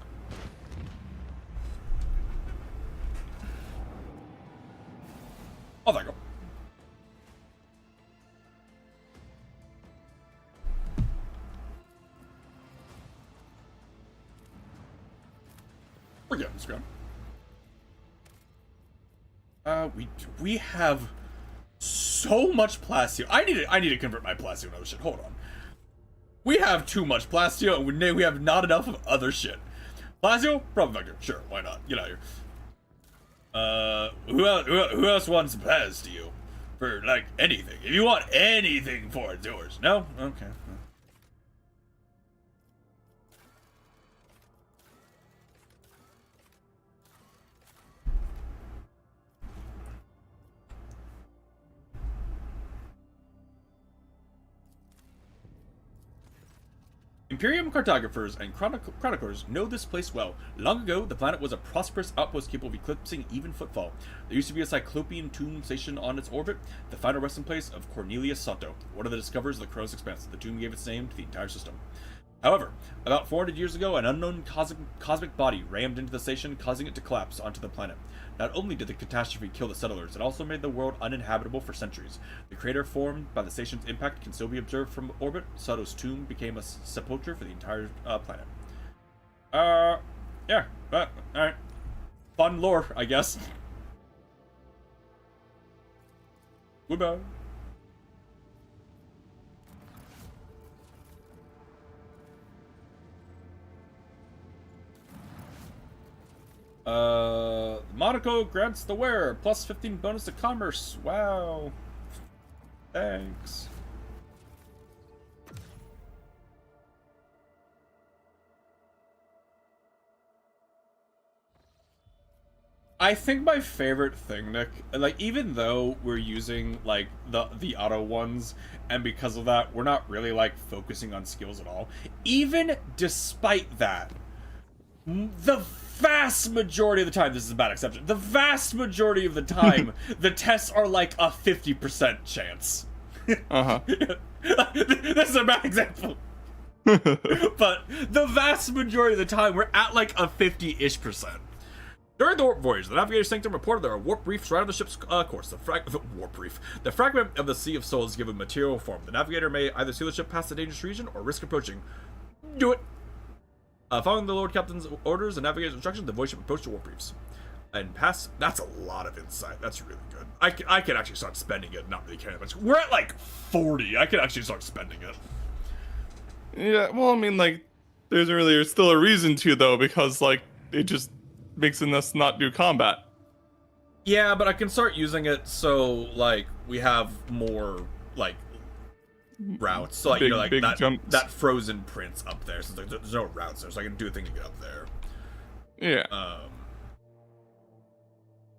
Oh, there you go. We're getting this going. We have so much plasteel. I need to convert my plasteel to other shit. Hold on. We have too much plasteel, and we have not enough of other shit. Plasteel, problem vector. Sure, why not? Get out of here. Who else wants plasteel for like anything? If you want anything for it, it's yours. No, okay. Imperium cartographers and chroniclers know this place well. Long ago, the planet was a prosperous outpost capable of eclipsing even footfall. There used to be a Cyclopean tomb station on its orbit, the final resting place of Cornelius Soto, one of the discoverers of the Kronos Expanse. The tomb gave its name to the entire system. However, about 400 years ago, an unknown cosmic body rammed into the station, causing it to collapse onto the planet. Not only did the catastrophe kill the settlers, it also made the world uninhabitable for centuries. The crater formed by the station's impact can still be observed from orbit. Soto's tomb became a sepulcher for the entire planet. Yeah, but, alright. Fun lore, I guess. Goodbye. Monaco grants the wearer plus 15 bonus to commerce. Wow. Thanks. I think my favorite thing, Nick, like even though we're using like the auto ones, and because of that, we're not really like focusing on skills at all. Even despite that, the vast majority of the time, this is a bad exception, the vast majority of the time, the tests are like a 50% chance. Uh-huh. This is a bad example. But the vast majority of the time, we're at like a 50-ish%. During the warp voyage, the Navigator Sanctum reported there are warp reefs right on the ship's course. The warp reef. The fragment of the Sea of Souls is given material form. The Navigator may either steer the ship past the dangerous region or risk approaching. Do it! Following the Lord Captain's orders and Navigator's instructions, the voyage ship approached the warp reefs. And pass. That's a lot of insight. That's really good. I could actually start spending it, not really caring much. We're at like 40. I could actually start spending it. Yeah, well, I mean, like, there's still a reason to, though, because, like, it just makes us not do combat. Yeah, but I can start using it so, like, we have more, like, routes. So, like, Big- you know, like, big jumps. that frozen prince up there. So there's no routes there, so I can do a thing to get up there. Yeah.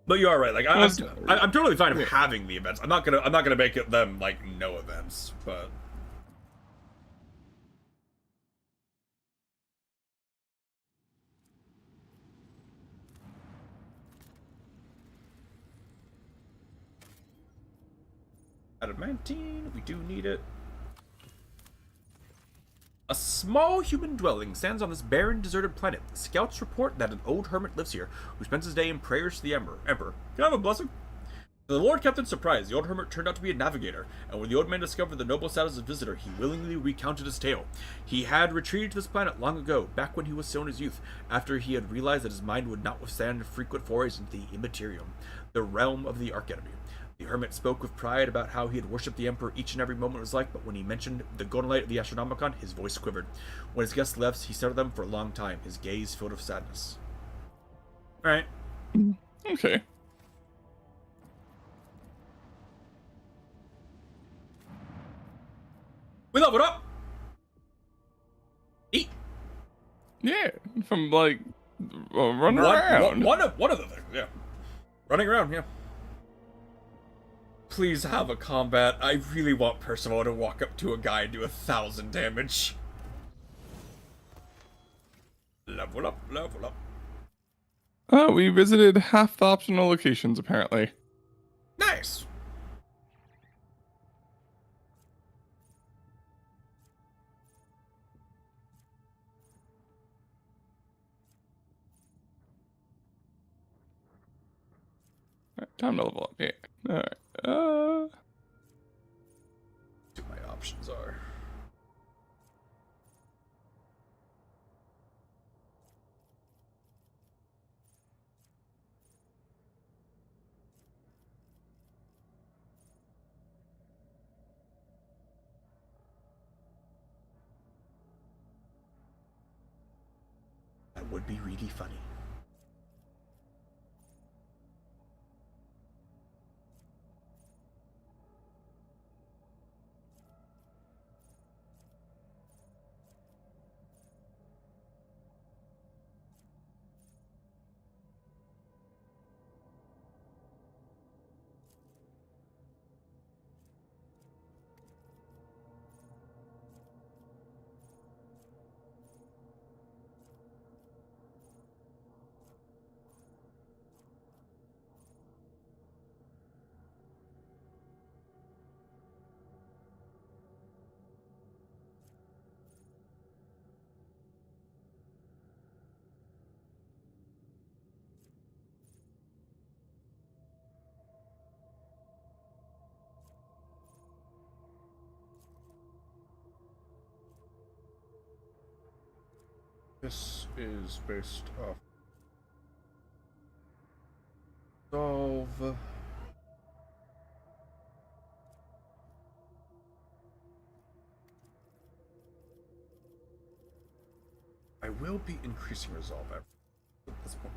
But you are right. Like, I'm totally fine with Yeah. having the events. I'm not gonna make it them, like, no events, but... Adamantine, we do need it. A small human dwelling stands on this barren, deserted planet. Scouts report that an old hermit lives here, who spends his day in prayers to the Emperor. Can I have a blessing? To the Lord Captain's surprise, the old hermit turned out to be a navigator, and when the old man discovered the noble status of visitor, he willingly recounted his tale. He had retreated to this planet long ago, back when he was still in his youth, after he had realized that his mind would not withstand frequent forays into the Immaterium, the realm of the Archenemy. The hermit spoke with pride about how he had worshipped the Emperor each and every moment of his life, but when he mentioned the golden light of the Astronomicon, his voice quivered. When his guests left, he stared at them for a long time, his gaze filled with sadness. Alright. Okay. We leveled up! Eat! Yeah, from, like, running around. One of the things, yeah. Running around, yeah. Please have a combat. I really want Percival to walk up to a guy and do 1,000 damage. Level up, level up. We visited half the optional locations, apparently. Nice! Alright, time to level up. Yeah. Alright. See what my options are. That would be really funny. This is based off solve. I will be increasing resolve at this point.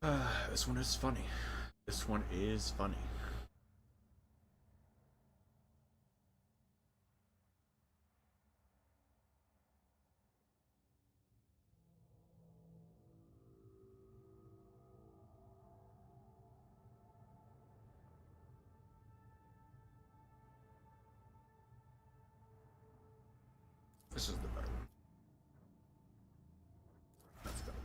This one is funny. This one is funny. This is the better one. That's the better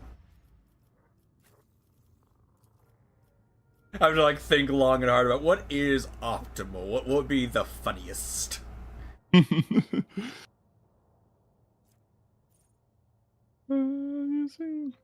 one. I have to like think long and hard about what is optimal. What would be the funniest? You see.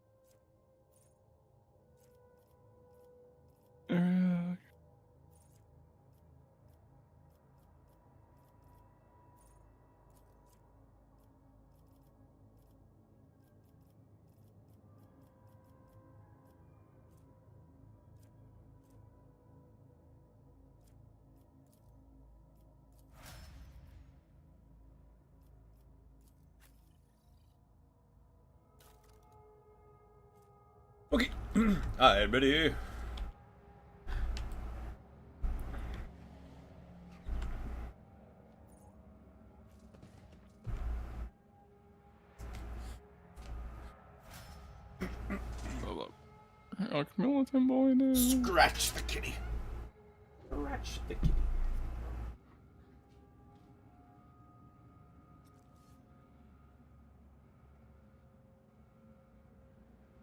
Okay. Hi, everybody. Hold up. Militant boy now. Scratch the kitty. Scratch the kitty.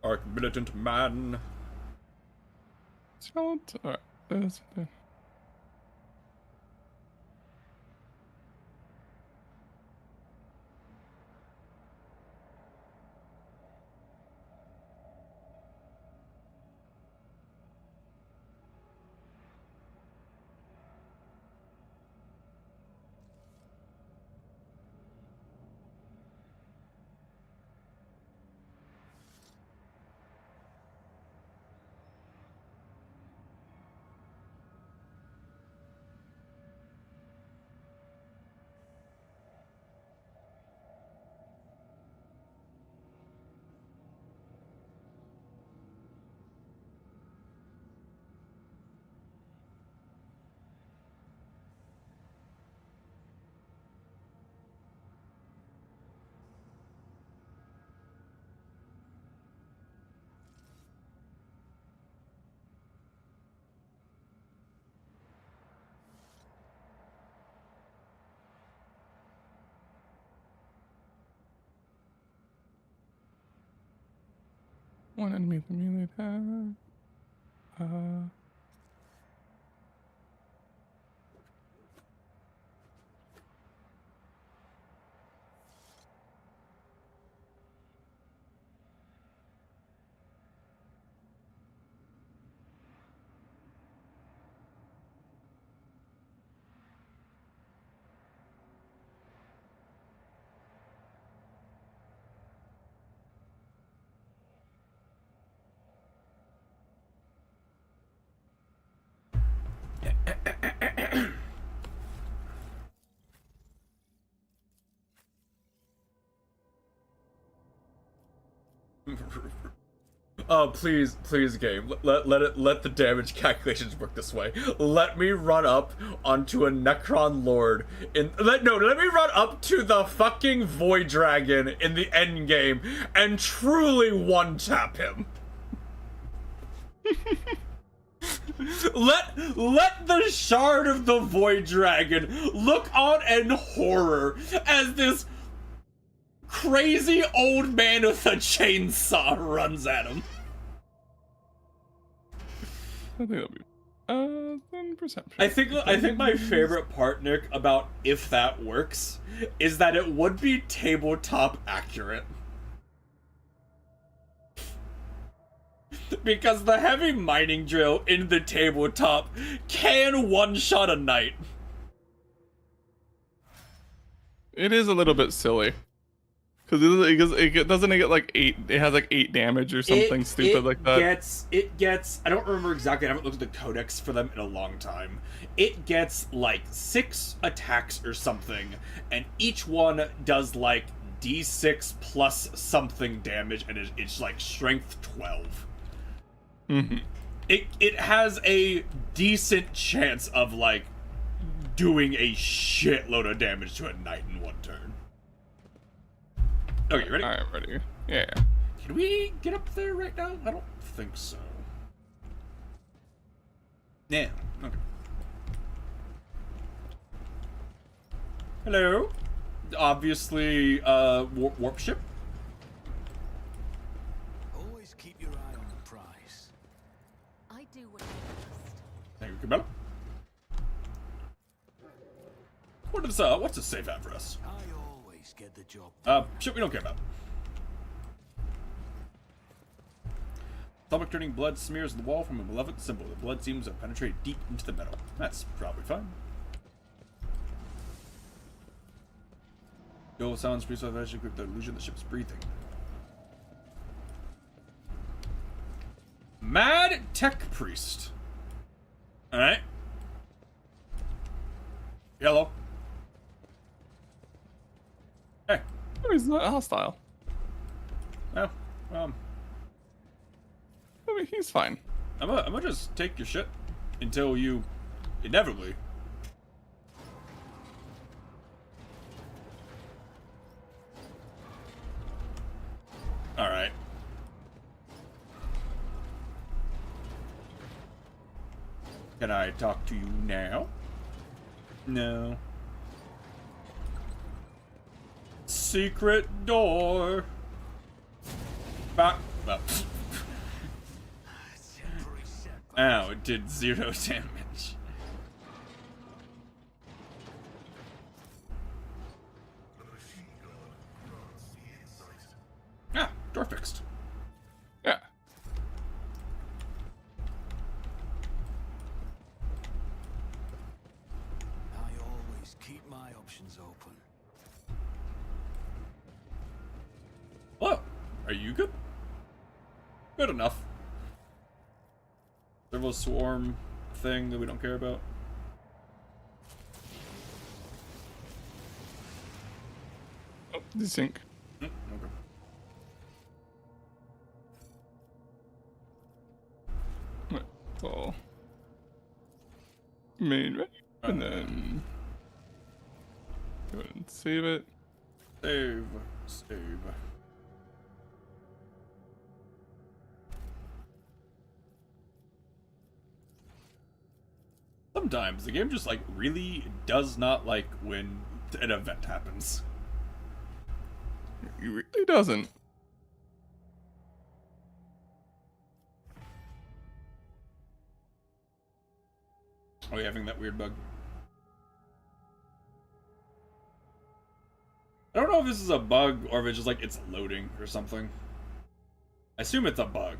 Arc militant man. Alright, that's okay. One enemy with a melee attack. Oh, please, game. Let the damage calculations work this way. Let me run up onto a Necron Lord let me run up to the fucking Void Dragon in the end game and truly one-tap him. Let the shard of the Void Dragon look on in horror as this crazy old man with a chainsaw runs at him. I think that'll be then perception. I think my favorite part, Nick, about if that works, is that it would be tabletop accurate. Because the heavy mining drill in the tabletop can one-shot a knight. It is a little bit silly. Because it doesn't get like 8, it has like 8 damage or something stupid like that. It gets, I don't remember exactly, I haven't looked at the codex for them in a long time. It gets like 6 attacks or something, and each one does like d6 plus something damage, and it's like strength 12. It has a decent chance of like doing a shitload of damage to a knight in one turn. Okay, ready? Alright, ready. Yeah. Can we get up there right now? I don't think so. Yeah. Okay. Hello. Obviously, warp ship. Always keep your eye on the prize. I do what I must. Thank you, Cabela. What's a safe out for us? I always get the job. Shit we don't care about. Stomach turning blood smears on the wall from a malevolent symbol. The blood seems to penetrate deep into the metal. That's probably fine. Dual sounds produce by the illusion the ship's breathing. Mad Tech Priest. Alright. Yellow. Hey. Oh, he's not hostile. Oh, I mean, he's fine. I'm gonna just take your shit until you inevitably. Alright. Can I talk to you now? No. Secret door. Back. Well. Temporary setback. Ow, it did 0 damage. Ah, door fixed. Yeah. I always keep my options open. Hello. Are you good? Good enough. Servo swarm thing that we don't care about. Oh, desync. Okay. Right, so main ready, and then go ahead and save it. Save. Save. Sometimes the game just like really does not like when an event happens. He really doesn't. Are we having that weird bug? I don't know if this is a bug or if it's just like it's loading or something. I assume it's a bug.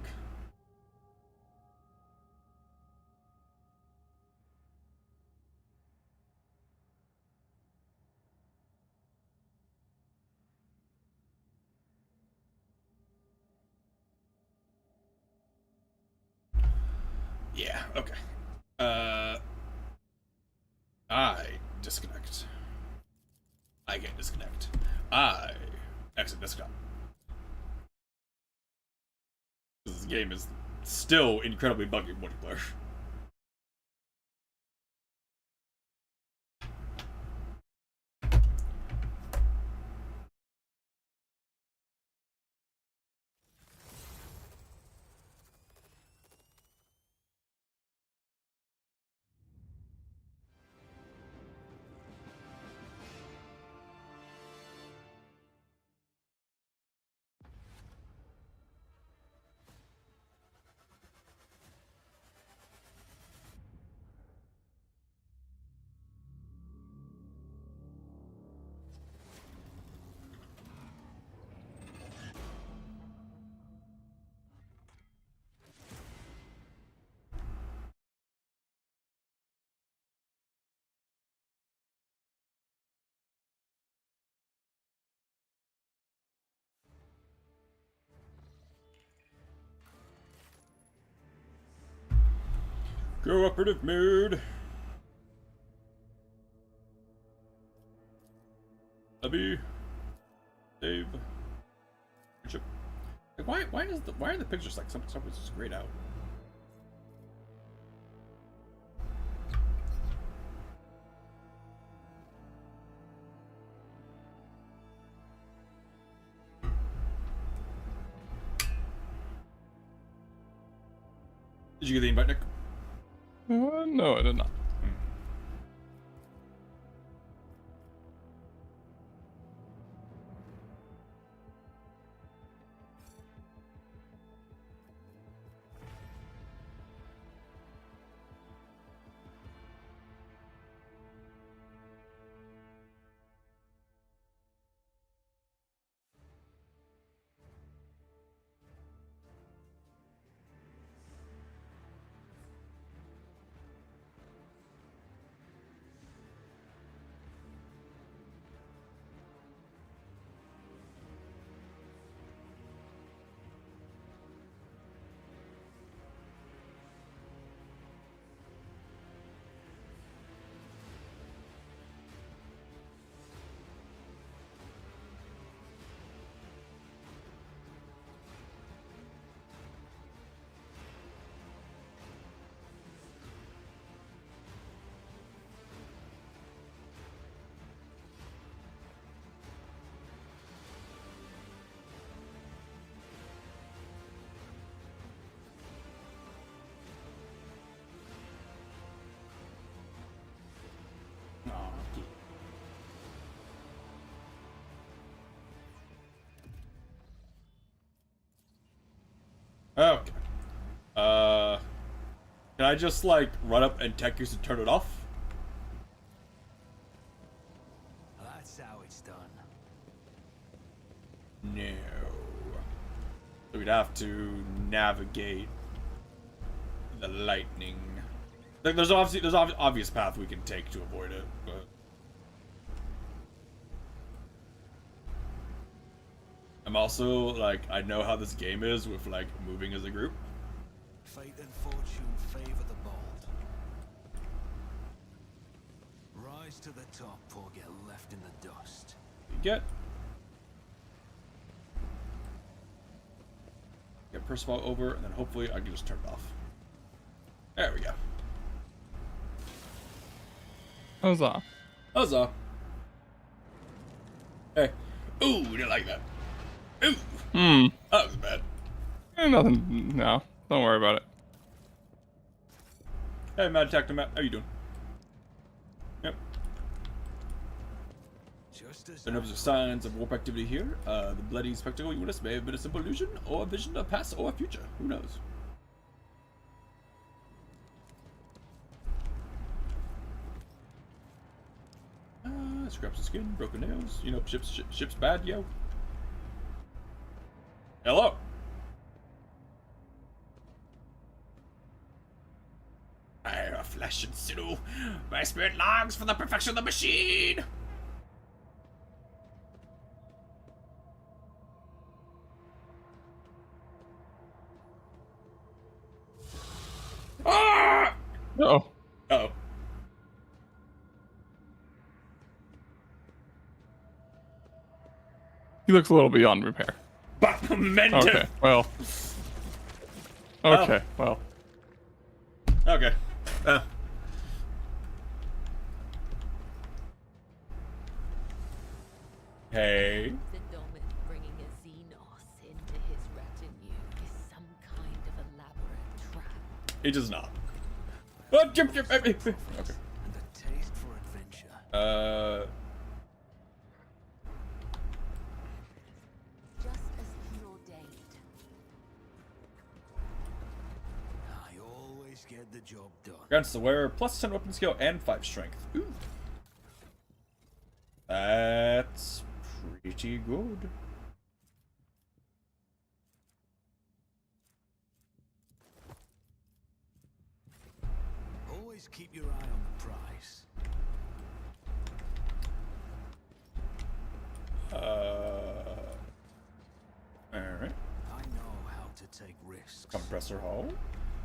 Yeah, okay. I disconnect. I can't disconnect. I exit desktop. This game is still incredibly buggy multiplayer. Cooperative mode. Abby. Dave. Like, why are the pictures like something's just grayed out? Did you get the invite, Nick? No, I did not. Okay. Can I just, like, run up and tech use to turn it off? That's how it's done. No. So we'd have to navigate the lightning. Like, there's obvious path we can take to avoid it, but I'm also like, I know how this game is with like moving as a group. Fate and fortune favor the bold. Rise to the top or get left in the dust. Get Percival over, and then hopefully I can just turn it off. There we go. Huzzah. Huzzah. Hey. Ooh, didn't like that. Ooh. That was bad. Nothing. No, don't worry about it. Hey, Mad Detective Matt, how you doing? Yep. Just as There are no signs of warp activity here. The bloody spectacle you witnessed may have been a simple illusion, or a vision of past or future. Who knows? Scraps of skin, broken nails. You know, ship's bad, yo. Hello. I am a flesh and sinew. My spirit longs for the perfection of the machine. Ah! Oh. Oh. He looks a little beyond repair. Momentum. Okay, well. Okay, well. Okay. Hey. Zendorman bringing a Xenos into his retinue is some kind of elaborate trap. It does not. Oh, jump. Okay. and a taste for adventure. Just as he ordained. I always get the job done. Grants the wearer plus 10 weapon skill and 5 strength. Ooh. That's pretty good. Always keep your eye on the prize. Alright. I know how to take risks. Compressor hull.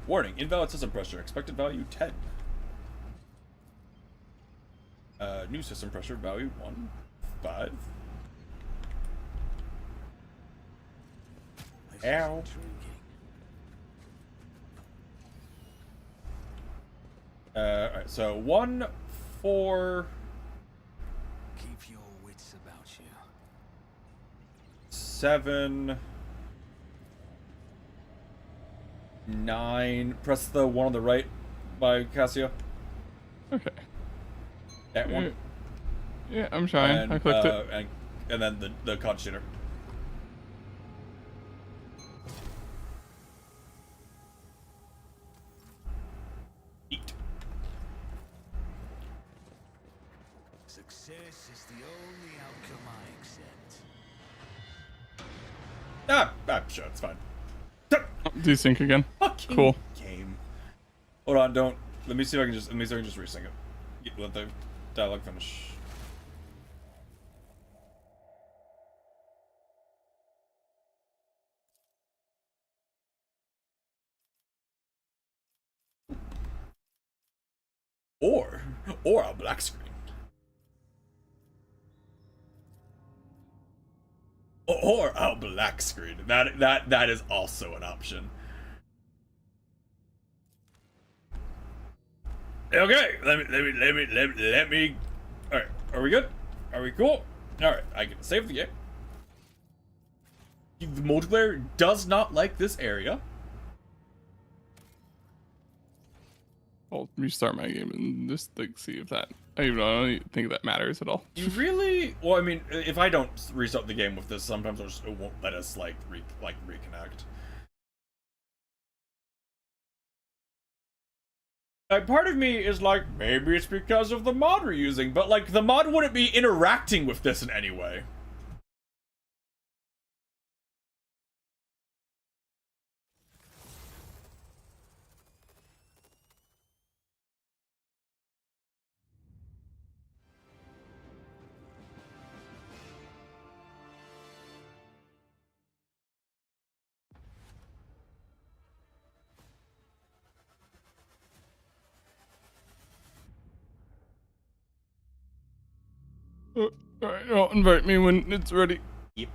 Warning, invalid system pressure. Expected value 10. New system pressure value 1. 5. This is Ow. intriguing. Alright, so 1, 4, Keep your wits about you. 7, 9. Press the one on the right by Cassia. Okay. That one. Yeah, I'm trying. And, I clicked it. and then the cod shooter. Eat. Success is the only outcome I accept. I'm sure it's fine. Desync again. Fucking Cool. game. Hold on, don't. Let me see if I can just resync it. Let the dialogue finish. Or a black screen. Or a black screen. That is also an option. Okay, let me. All right, are we good? Are we cool? All right, I can save the game. The multiplayer does not like this area. I'll restart my game and just like see if that. I don't even think that matters at all. You really? Well, I mean, if I don't restart the game with this, sometimes it won't let us reconnect. Part of me is like, maybe it's because of the mod we're using, but like the mod wouldn't be interacting with this in any way. Alright, well, invite me when it's ready. Yep.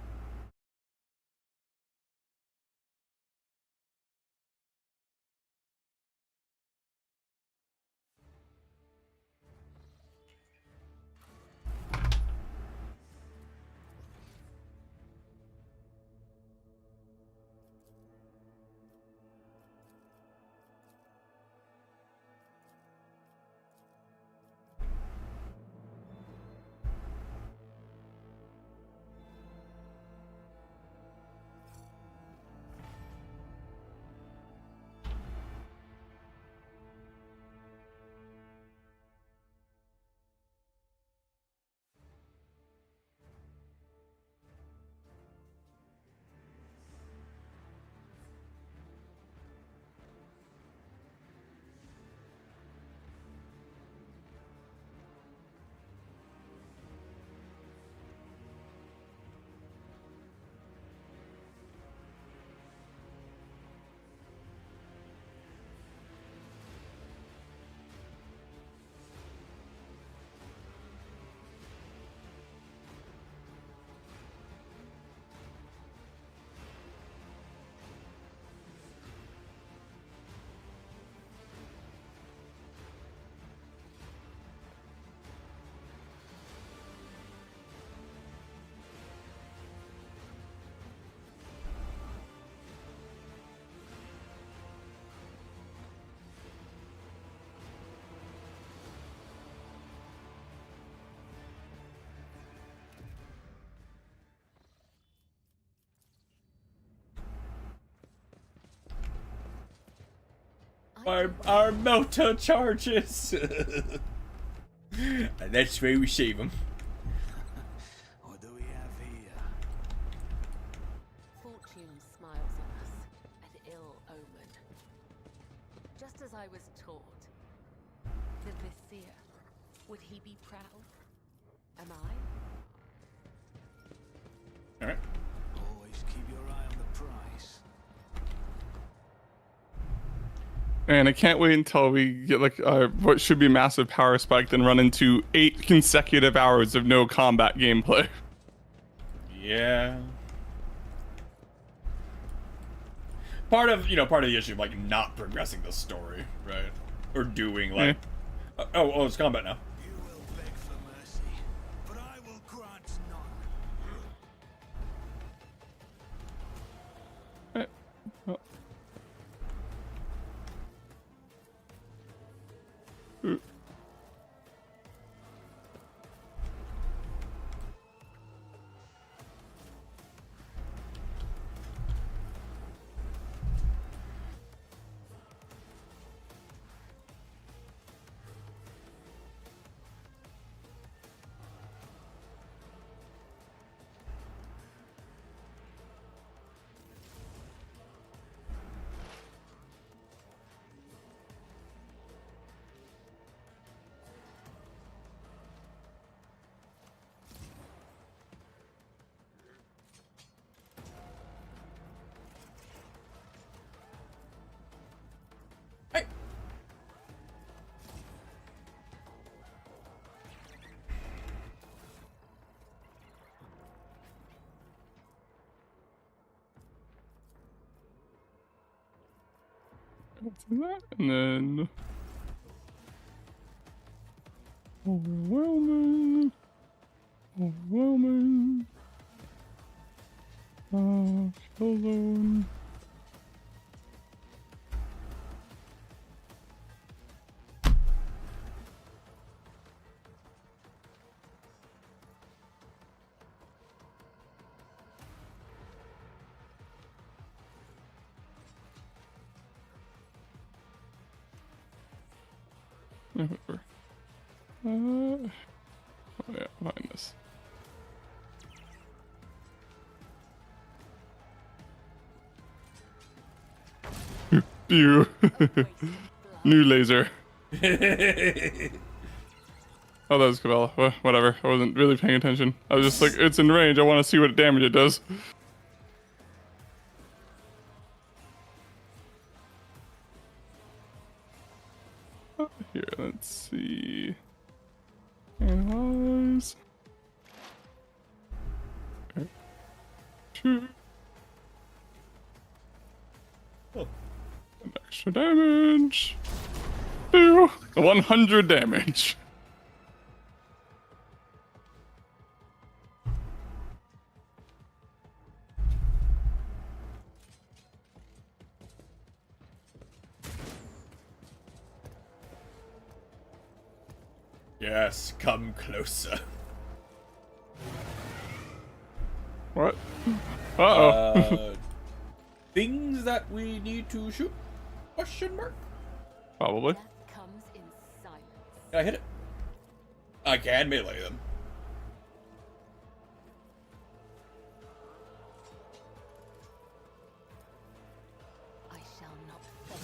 Our motor charges. And that's where we save them. What do we have here? Fortune smiles on us, an ill omen. Just as I was taught. The Vizier, would he be proud? Am I? Alright. Always keep your eye on the prize. And I can't wait until we get like what should be massive power spike, then run into 8 consecutive hours of no combat gameplay. Yeah. Part of the issue of like not progressing the story, right? Or doing like oh, it's combat now. You will beg for mercy, but I will grant none. that, and then overwhelming. Kill zone. Whatever. Oh yeah, find this. Pew. New laser. Oh, that was Cabela. Whatever. I wasn't really paying attention. I was just like, it's in range. I want to see what damage it does. Here, let's see. Analyze. Okay. Two. Oh. And extra damage. 100 damage. Yes, come closer. What? Uh-oh. Things that we need to shoot? Question mark? Probably. Death comes in silence. Can I hit it? I can melee them. I shall not fail.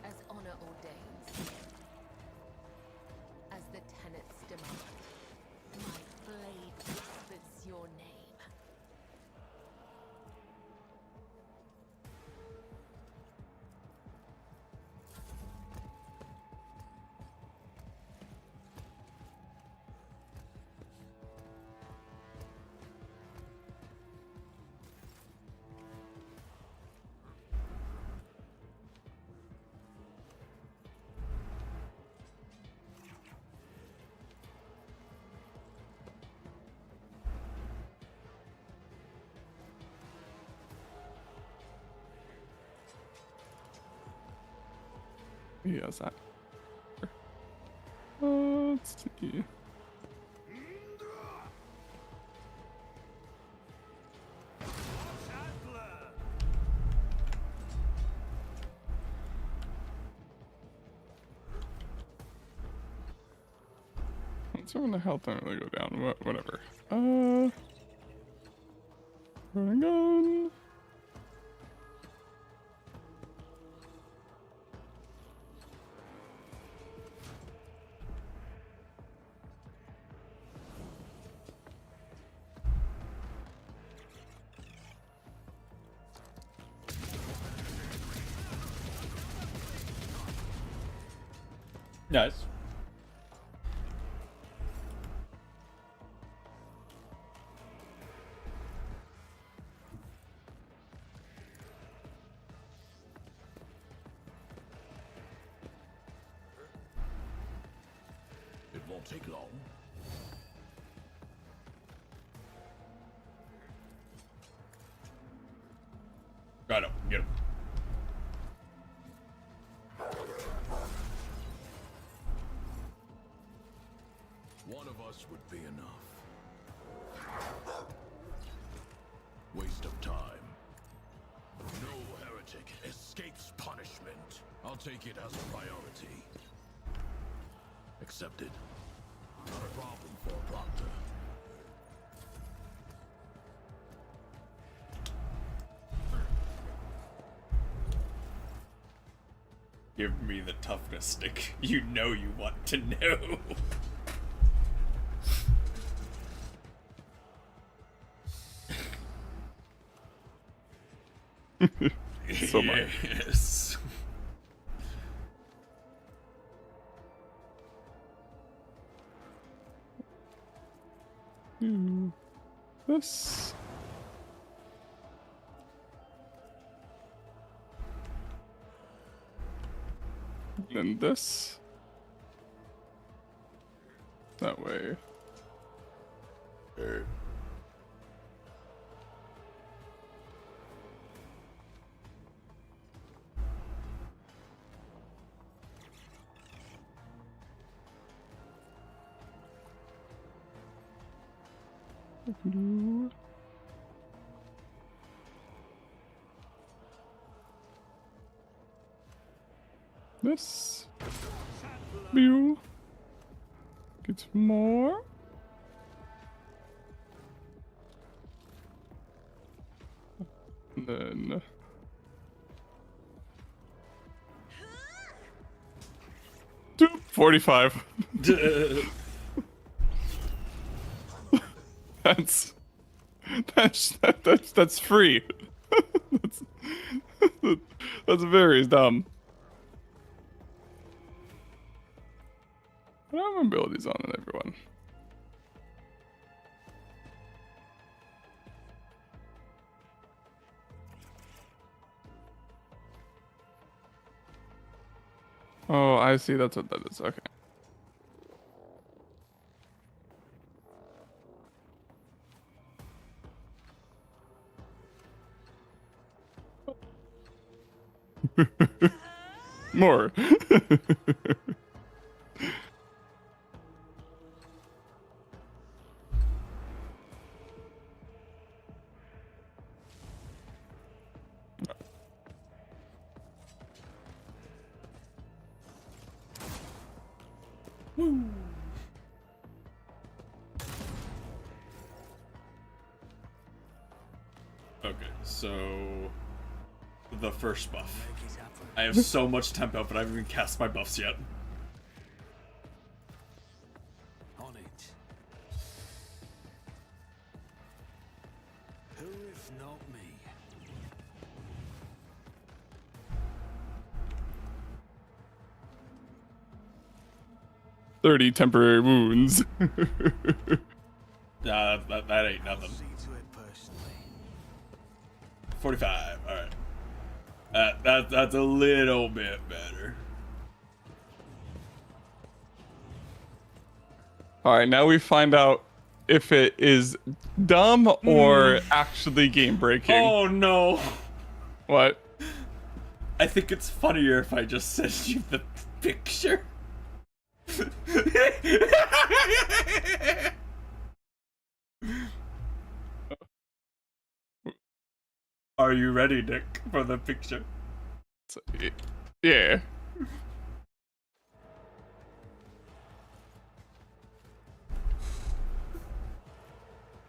As honor ordains, as the tenets demand, my blade whispers your name. Yes, that. Let's see. So when the health don't really go down, whatever. Running gun. Nice. It won't take long. Got him. Get him. One of us would be enough. Waste of time. No heretic escapes punishment. I'll take it as a priority. Accepted. Not a problem for a proctor. Give me the toughness stick. You know you want to know. So much. Yes. do this. And this. That way. Alright. Do this. View. Get more. And then 245. That's free. that's, that's very dumb. I don't have abilities on it, everyone. Oh, I see. That's what that is. Okay. More. Okay, so the first buff. I have so much tempo, but I haven't even cast my buffs yet. On it. Who if not me? "30 temporary wounds." Nah, that ain't I'll nothing. see to it personally. 45. All right. That's a little bit better. Alright, now we find out if it is dumb or actually game breaking. Oh no! What? I think it's funnier if I just send you the picture. Are you ready, Nick, for the picture? Yeah.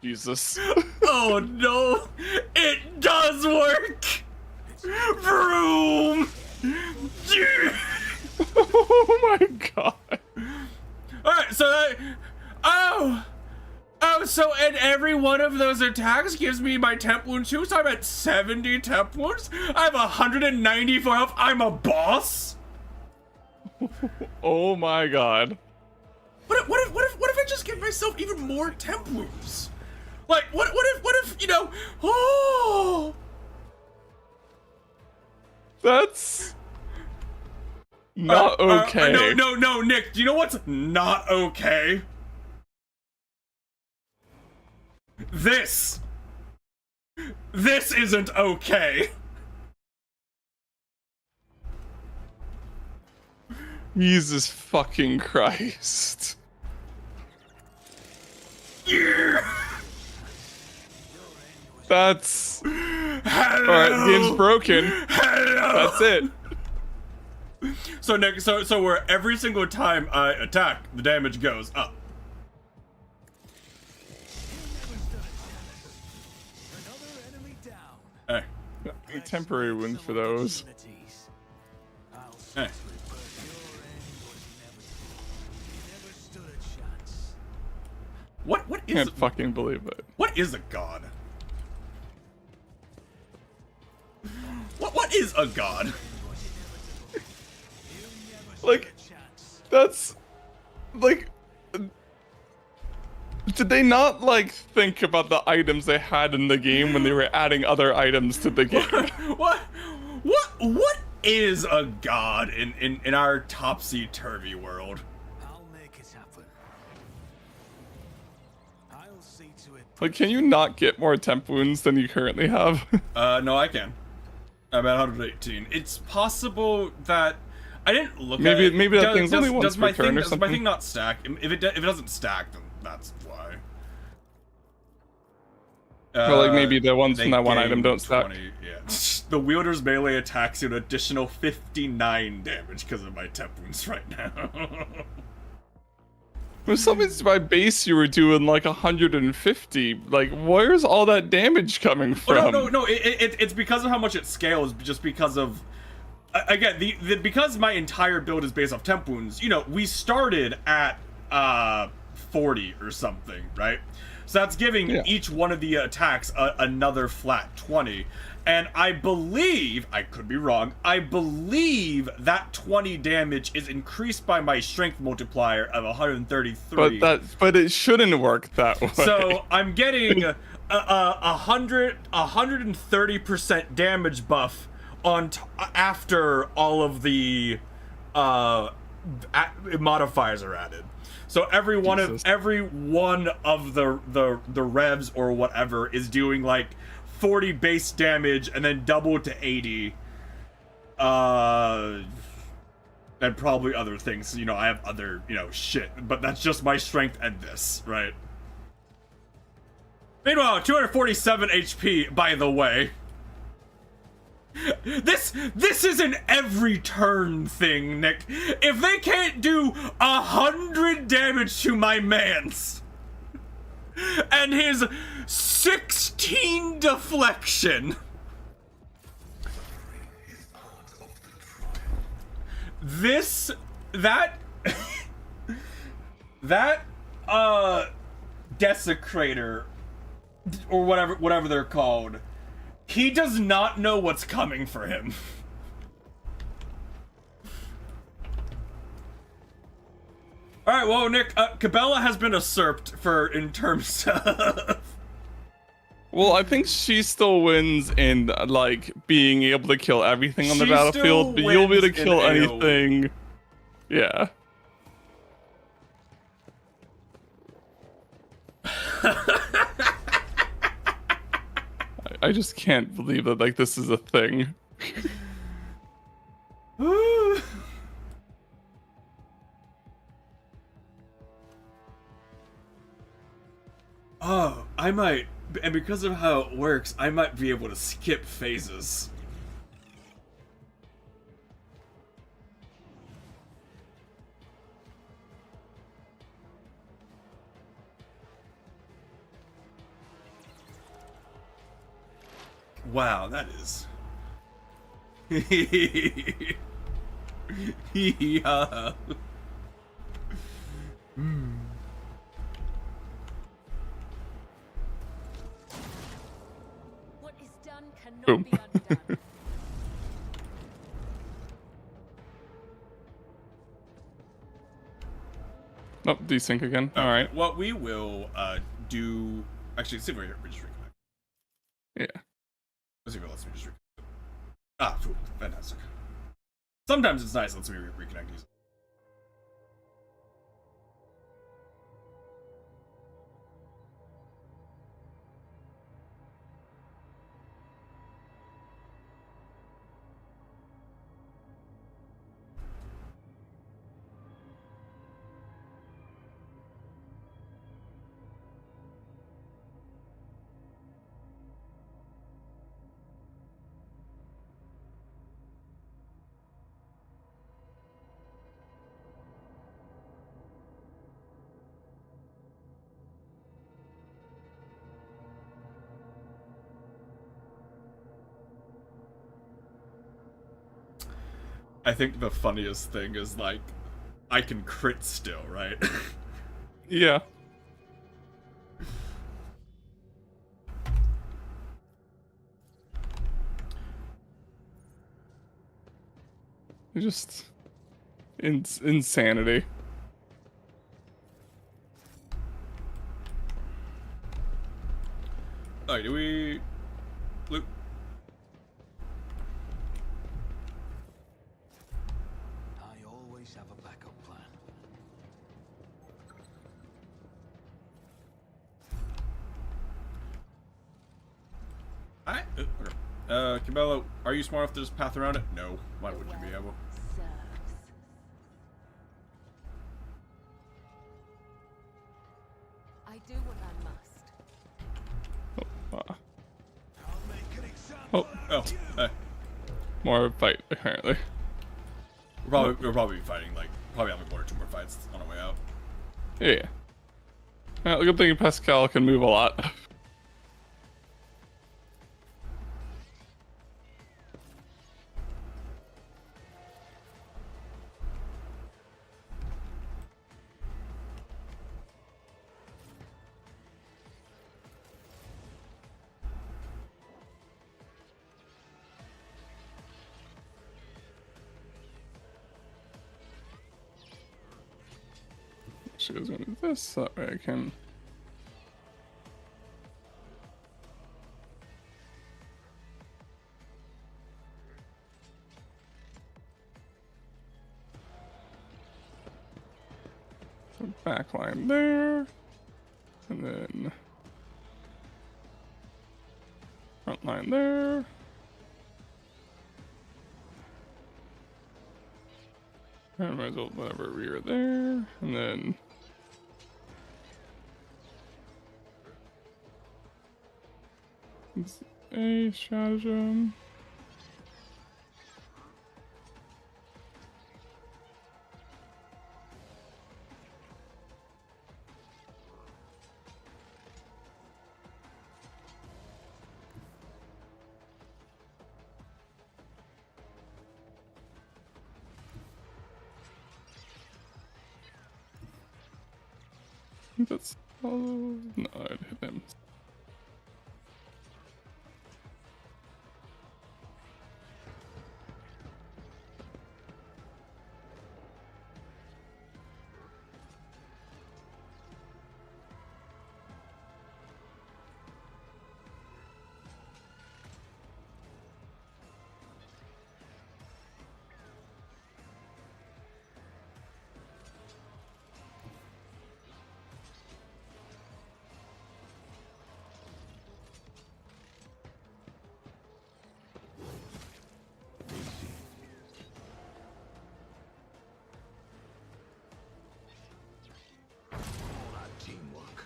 Jesus. Oh no! It does work! Vroom! Oh my god. Alright, so that... Oh! Oh, so and every one of those attacks gives me my temp wound too, so I'm at 70 temp wounds? I have 194 health, I'm a boss? Oh my god. What if I just give myself even more temp wounds? Like, what if, you know, oh! That's not okay. No, Nick, do you know what's not okay? This isn't okay. Jesus fucking Christ. That's... Alright, game's broken. That's it. So Nick, so where every single time I attack, the damage goes up. Another enemy down. Hey, Temporary wounds for those. Opportunities. I'll see hey. to it, but your end was inevitable. You never stood a chance. What is Can't fucking believe it. what is a god? What is a god? Like, that's... Like... Did they not like think about the items they had in the game when they were adding other items to the game? What is a god in our topsy-turvy world? I'll make it happen. I'll see to it. Like, can you not get more temp wounds than you currently have? No, I can. I'm at 118. It's possible that I didn't look at Maybe it. maybe that thing's only once does per my turn thing, or does my something. thing not stack? If it doesn't stack, then that's why. Or like maybe the ones they from that one item gain don't stack. 20, yeah. The wielder's melee attacks do an additional 59 damage because of my temp wounds right now. When somebody's by base, you were doing like 150. Like, where's all that damage coming from? Oh, no. It's because of how much it scales. Just because of, again, because my entire build is based off temp wounds. You know, we started at 40 or something, right? So that's giving each one of the attacks another flat 20. And I believe, I could be wrong, I believe that 20 damage is increased by my strength multiplier of 133. But it shouldn't work that way. So I'm getting a 130% damage buff on after all of the modifiers are added. So every one of the revs or whatever is doing like 40 base damage and then double to 80. And probably other things. You know, I have other, shit. But that's just my strength and this, right? Meanwhile, 247 HP, by the way. This is an every turn thing, Nick. If they can't do 100 damage to my mans and his 16 deflection, that desecrator or whatever they're called, he does not know what's coming for him. All right, well, Nick, Cabela has been usurped in terms of. Well, I think she still wins in like being able to kill everything on the She battlefield, still but you'll be able to wins in kill AoE. anything. Yeah. I just can't believe that like this is a thing. Oh, I might, and because of how it works, I might be able to skip phases. Wow, that is. Yeah. What is done cannot Boom. be undone. Nope, desync again. All right. What we will do. Actually, let's see if we just reconnect. Yeah. Let's see if it lets me just reconnect. Ah, cool. Fantastic. Sometimes it's nice. Lets me reconnect easily. I think the funniest thing is like, I can crit still, right? Yeah. Just insanity. Alright, do we... Loot? I always have a backup plan. Alright. Okay. Cabello, are you smart enough to just path around it? No. Why would you be able? Serves. I do what I must. Oh, I'll make an example oh, Oh, hey. more of a fight, apparently. We'll probably be fighting, like, probably having 1 or 2 more fights on our way out. Yeah. Well, the good thing Pascal can move a lot. She was gonna do this, so that way I can. So back line there, and then front line there. I might as well whatever rear there, and then. It's a stratagem. That's all. No, I'd hit him. all that teamwork.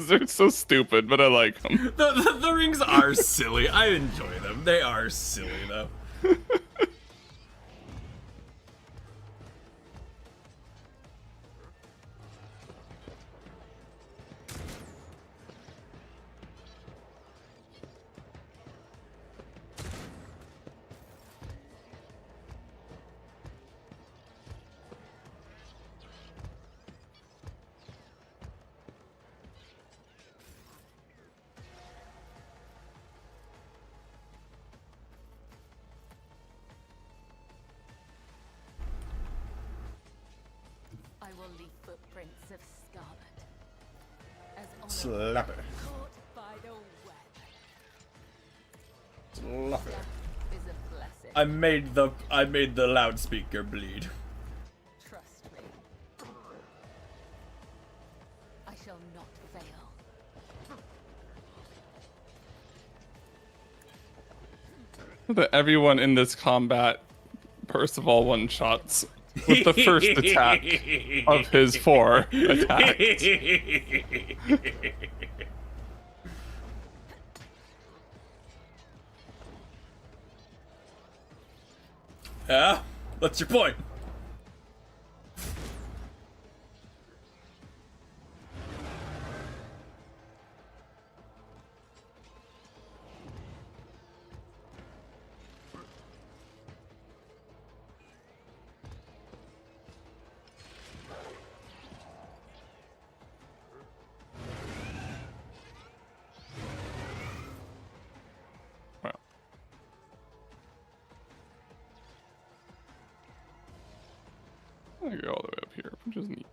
They're so stupid, but I like them. The rings are silly. I enjoy them. They are silly, though. I will leave footprints of Scarlet. As honor Slap it. caught by the web. Slap it. Death is a blessing. I made the loudspeaker bleed. Trust me. I shall not fail. That everyone in this combat, Percival one shots with the first attack of his 4 attacks. Yeah? What's your point? Well, I go all the way up here, which is neat.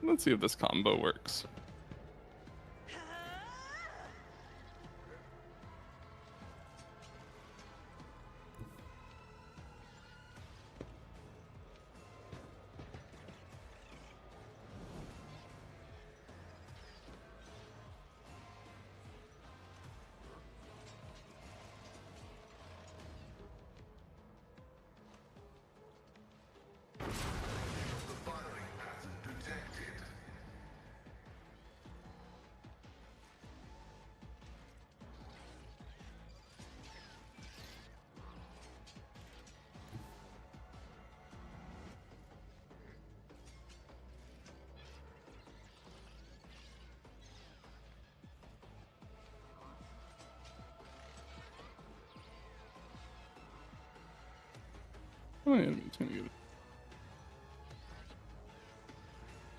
Let's see if this combo works. Oh, yeah, it's gonna get it.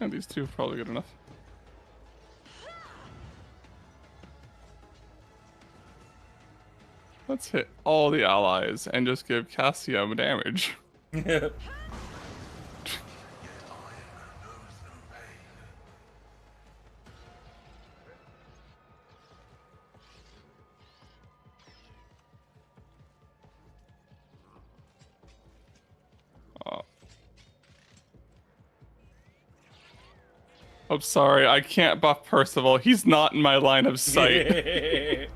Yeah, these two are probably good enough. Let's hit all the allies and just give Cassium damage. I'm sorry, I can't buff Percival. He's not in my line of sight.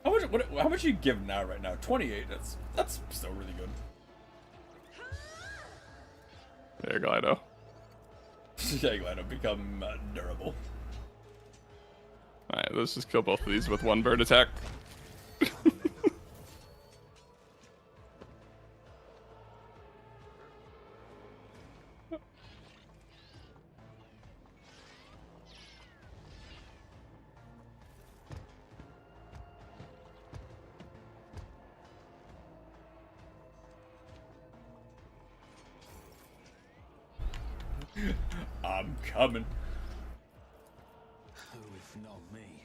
How much you give now right now? 28. That's still really good. There, Glido. Yeah, glad I've become durable. Alright, let's just kill both of these with one bird attack. I'm coming. Who if not me?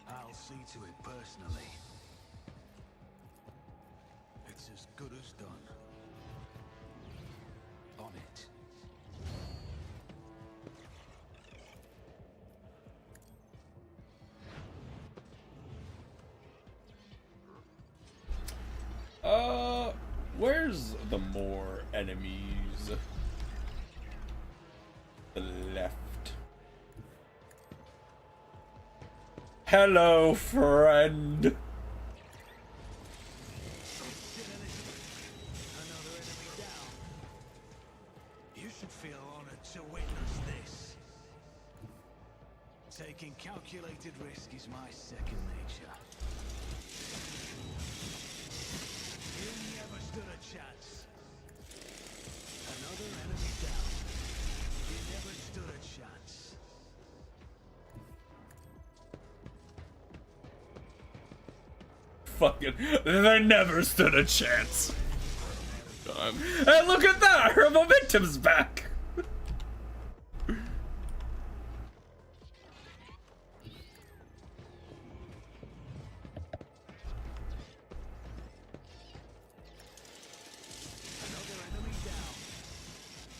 I'll see to it personally. It's as good as done. On it. Where's the more enemies? The left. Hello, friend. Another enemy down. You should feel honored to witness this. Taking calculated risk is my second nature. You never stood a chance. Another enemy down. You never stood a chance. Fucking, they never stood a chance. God. Hey, look at that! Her momentum's back. Another enemy down.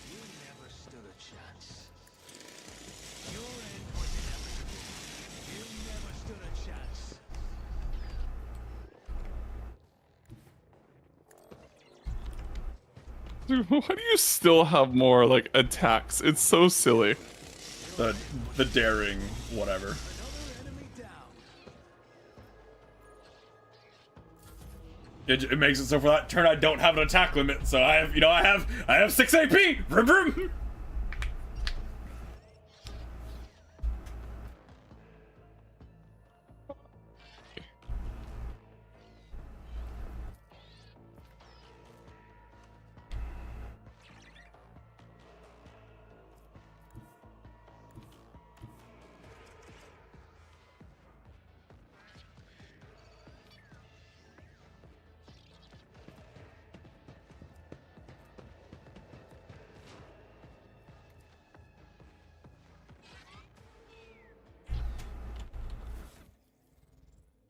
You never stood a chance. Your end was inevitable. You never stood a chance. Dude, why do you still have more, like, attacks? It's so silly. The daring, whatever. Another enemy down. It makes it so for that turn I don't have an attack limit, so I have, I have 6 AP. Vroom, vroom.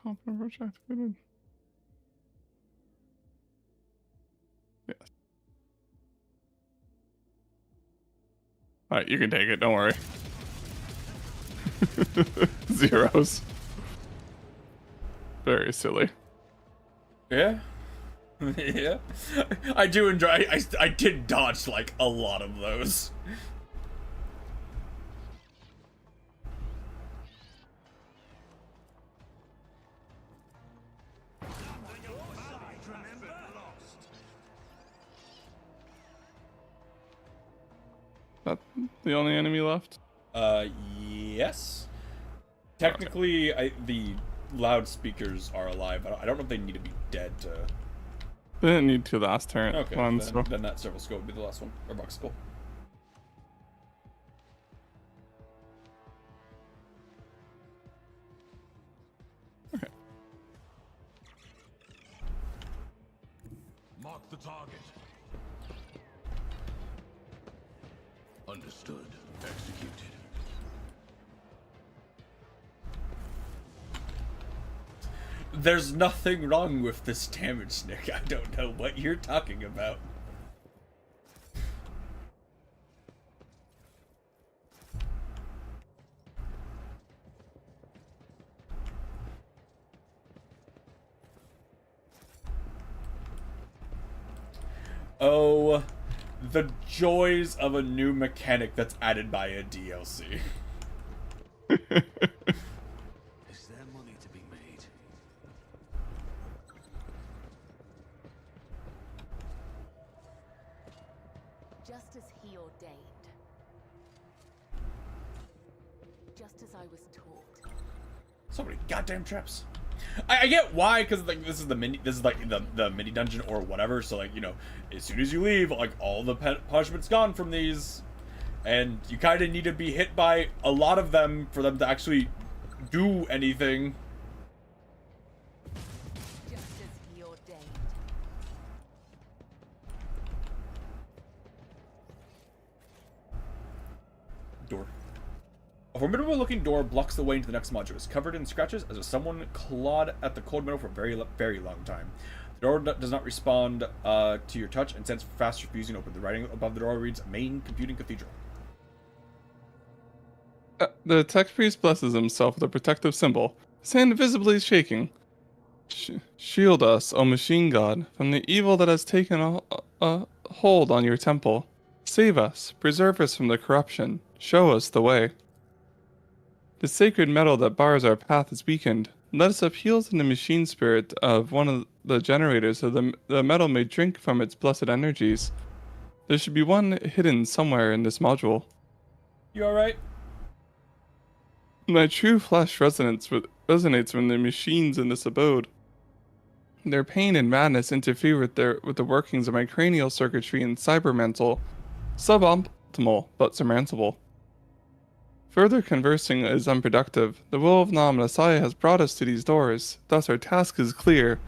Competent approach activated. Yes. Alright, you can take it, don't worry. Zeros. Very silly. Yeah. Yeah. I do enjoy. I did dodge like a lot of those. That the only enemy left? Yes. Technically, the loudspeakers are alive. I don't know if they need to be dead to. They didn't need to last turn. Okay, One, then, so. then that serval scope would be the last one. Or box skull. Okay. Mark the target. Understood. Executed. There's nothing wrong with this damage, Nick. I don't know what you're talking about. Oh, the joys of a new mechanic that's added by a DLC. Is there money to be made? Just as he ordained. Just as I was taught. So many goddamn traps. I get why, because like this is like the mini dungeon or whatever. So like, you know, as soon as you leave, like all the punishment's gone from these, and you kind of need to be hit by a lot of them for them to actually do anything. Just as he ordained. Door. A formidable looking door blocks the way into the next module. It's covered in scratches as if someone clawed at the cold metal for a very long time. The door does not respond to your touch and sends fast refusing open. The writing above the door reads Main Computing Cathedral. The tech priest blesses himself with a protective symbol. His hand visibly is shaking. Shield us, O machine god, from the evil that has taken a hold on your temple. Save us, preserve us from the corruption, show us the way. The sacred metal that bars our path is weakened. Let us appeal to the machine spirit of one of the generators so the metal may drink from its blessed energies. There should be one hidden somewhere in this module. You alright? My true flesh resonates with the machines in this abode. Their pain and madness interfere with the workings of my cranial circuitry and cyber mental, suboptimal but surmountable. Further conversing is unproductive. The will of Nam Nasai has brought us to these doors, thus our task is clear.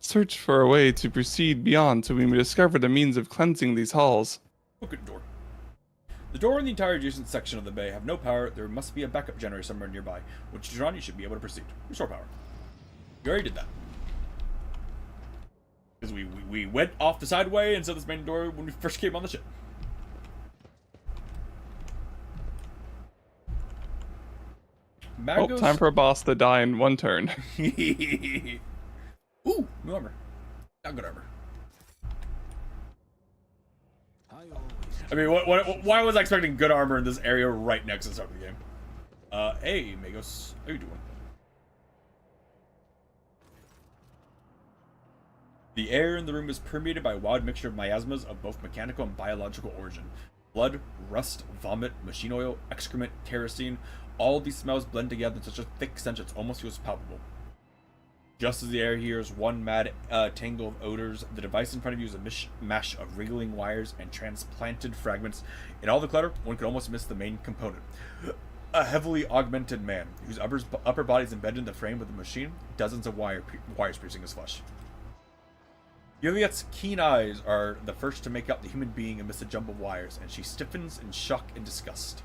Search for a way to proceed beyond so we may discover the means of cleansing these halls. Look at the door. The door and the entire adjacent section of the bay have no power. There must be a backup generator somewhere nearby. Once you turn on, you should be able to proceed. Restore power. We already did that. Because we went off the sideway and said this main door when we first came on the ship. Oh, time for a boss to die in one turn. Ooh, new armor. Not good armor. I mean, why was I expecting good armor in this area right next to the start of the game? Hey, Magos. How you doing? The air in the room is permeated by a wild mixture of miasmas of both mechanical and biological origin. Blood, rust, vomit, machine oil, excrement, kerosene. All these smells blend together in such a thick stench it almost feels palpable. Just as the air hears one mad tangle of odors, the device in front of you is a mishmash of wriggling wires and transplanted fragments. In all the clutter, one could almost miss the main component. A heavily augmented man, whose upper body is embedded in the frame of the machine, dozens of wires piercing his flesh. Juliet's keen eyes are the first to make out the human being amidst a jumble of wires, and she stiffens in shock and disgust.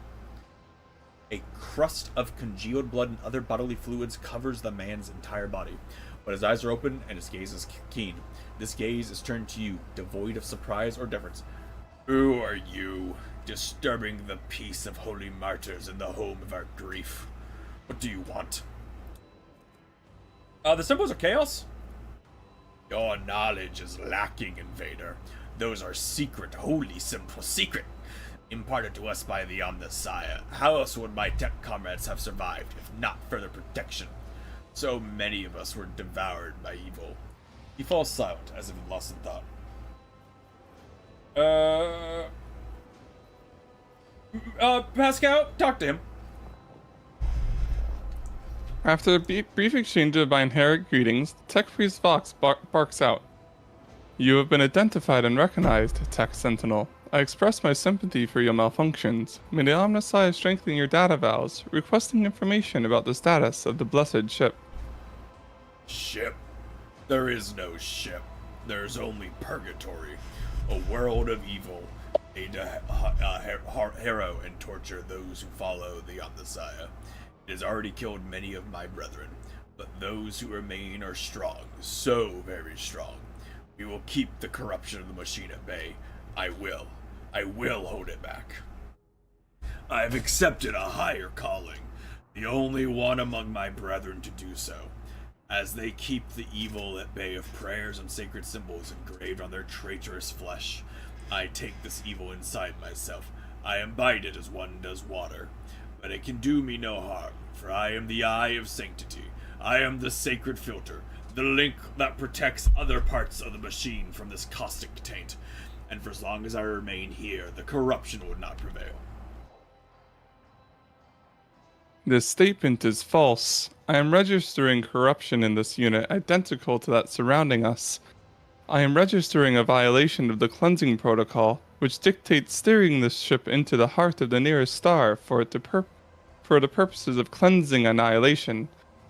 A crust of congealed blood and other bodily fluids covers the man's entire body, but his eyes are open and his gaze is keen. This gaze is turned to you, devoid of surprise or deference. Who are you? disturbing the peace of holy martyrs in the home of our grief. What do you want? The symbols are chaos? Your knowledge is lacking, Invader. Those are secret, holy symbols, secret, imparted to us by the Omnissiah. How else would my tech comrades have survived, if not for their protection? So many of us were devoured by evil. He falls silent, as if lost in thought. Pascal, talk to him. After a brief exchange of Binheric greetings, Tech Priest Vox barks out. You have been identified and recognized, Tech Sentinel. I express my sympathy for your malfunctions. May the Omnissiah strengthen your data vows, requesting information about the status of the blessed ship. Ship? There is no ship. There's only purgatory. A world of evil. Made to harrow and torture those who follow the Omnissiah. It has already killed many of my brethren, but those who remain are strong, so very strong. We will keep the corruption of the machine at bay. I will hold it back. I have accepted a higher calling, the only one among my brethren to do so. As they keep the evil at bay of prayers and sacred symbols engraved on their traitorous flesh, I take this evil inside myself. I imbibe it as one does water. But it can do me no harm, for I am the Eye of Sanctity. I am the sacred filter, the link that protects other parts of the machine from this caustic taint. And for as long as I remain here, the corruption would not prevail. This statement is false. I am registering corruption in this unit identical to that surrounding us. I am registering a violation of the cleansing protocol, which dictates steering this ship into the heart of the nearest star for the purposes of cleansing annihilation.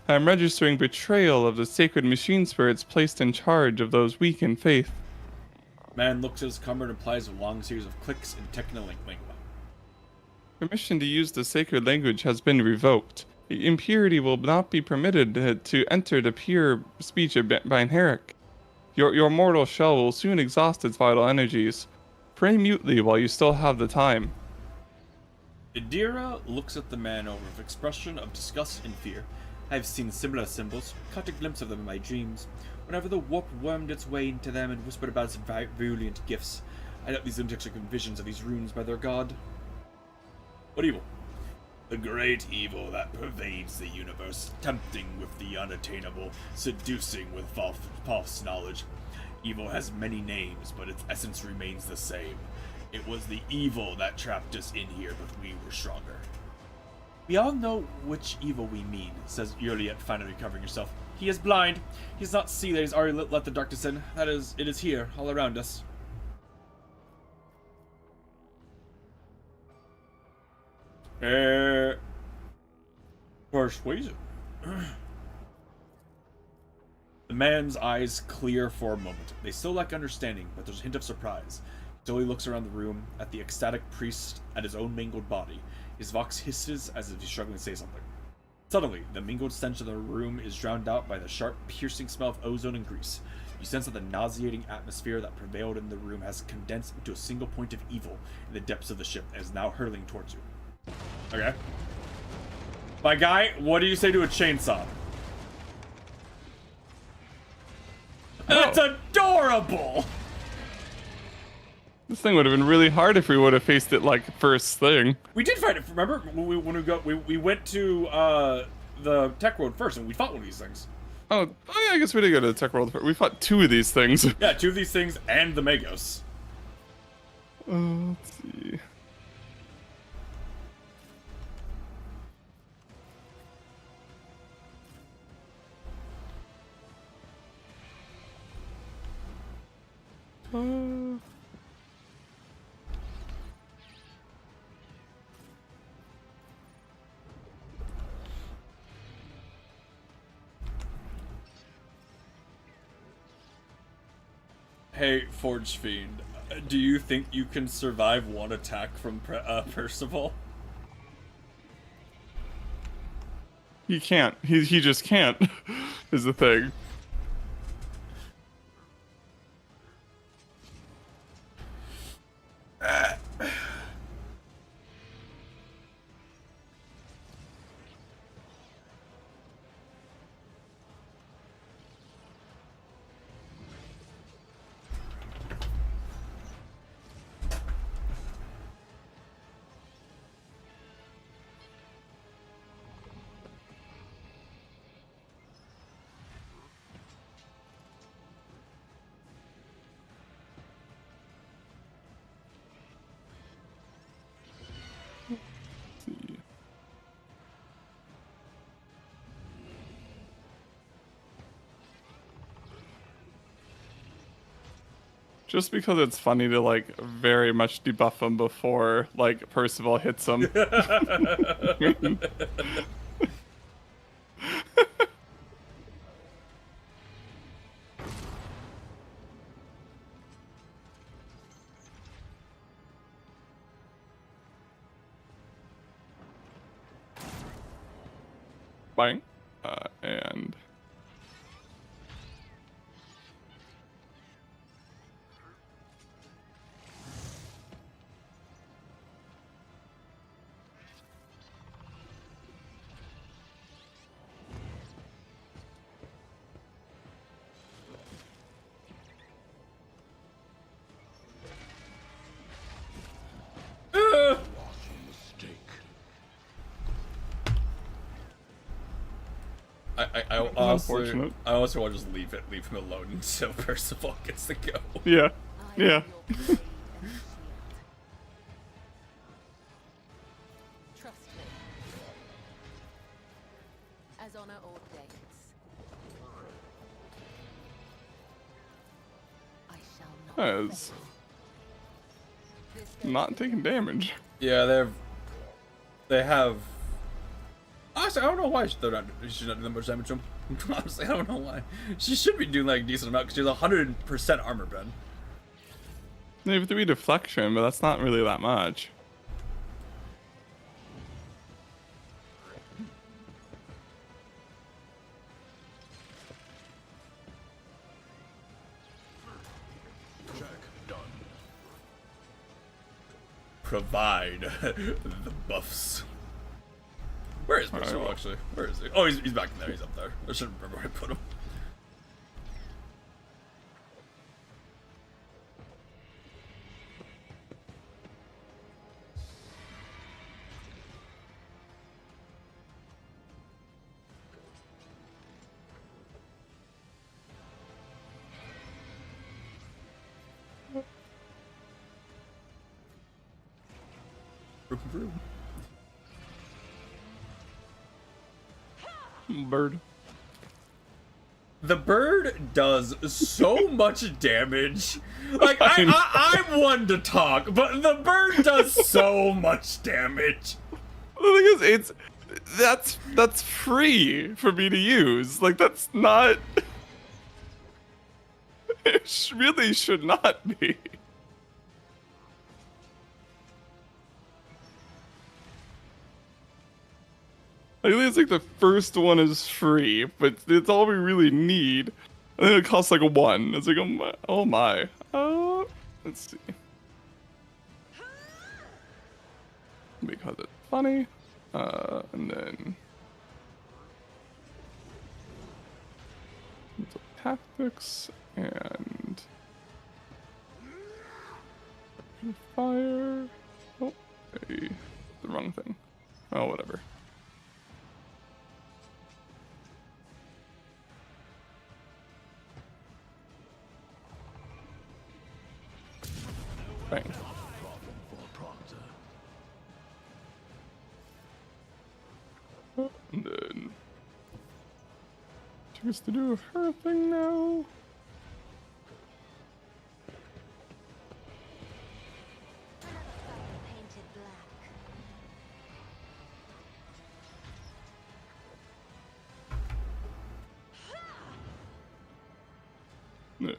I am registering betrayal of the sacred machine spirits placed in charge of those weak in faith. Man looks at his comrade and replies with a long series of clicks in Technolink lingua. Permission to use the sacred language has been revoked. Impurity will not be permitted to enter the pure speech of Binheric. Your mortal shell will soon exhaust its vital energies. Pray mutely while you still have the time. Idira looks at the man over with expression of disgust and fear. I have seen similar symbols, caught a glimpse of them in my dreams. Whenever the warp wormed its way into them and whispered about its virulent gifts, I doubt these lunatics are given visions of these runes by their god. What evil? The great evil that pervades the universe, tempting with the unattainable, seducing with false knowledge. Evil has many names, but its essence remains the same. It was the evil that trapped us in here, but we were stronger. We all know which evil we mean, says Juliet, finally recovering herself. He is blind. He does not see that he's already let the darkness in. That is, it is here, all around us. Persuasion. The man's eyes clear for a moment. They still lack understanding, but there's a hint of surprise. Zoe looks around the room, at the ecstatic priest, at his own mangled body. His vox hisses as if he's struggling to say something. Suddenly, the mingled stench of the room is drowned out by the sharp, piercing smell of ozone and grease. You sense that the nauseating atmosphere that prevailed in the room has condensed into a single point of evil in the depths of the ship and is now hurtling towards you. Okay. My guy, what do you say to a chainsaw? That's adorable! This thing would have been really hard if we would have faced it like first thing. We did fight it. Remember when we went to the tech world first and we fought one of these things. Oh yeah, I guess we did go to the tech world. We fought 2 of these things. Yeah, 2 of these things and the Magos. Let's see. Hey, Forge Fiend, do you think you can survive one attack from Percival? He can't. He just can't. Is the thing. Just because it's funny to like very much debuff him before like Percival hits him. Bang. And Mistake. unfortunate. I also want to just leave him alone until Percival gets to go. Yeah. I Yeah. am your blade and shield. Trust me. As honor ordains. I shall not. As This day not taking damage. Yeah, they have. Honestly, I don't know why she's not doing that much damage to him. Honestly, I don't know why. She should be doing like a decent amount because she's 100% armor bend. They have 3 deflection, but that's not really that much. Check. Done. Provide the buffs. Where is Percival Alright. actually? Where is he? Oh, he's back there. He's up there. I should remember where I put him. Vroom, vroom. Bird. The bird does so much damage. Like I'm one to talk, but the bird does so much damage. The thing is, that's free for me to use. Like that's not. It really should not be. I think it's like the first one is free, but it's all we really need. And then it costs like a 1. It's like, oh my. Let's see. Because it's funny. And then tactics and fire. Oh, the wrong thing. Oh, whatever. Bang. Problem for Proctor. And then she gets to do her thing now. Painted black. There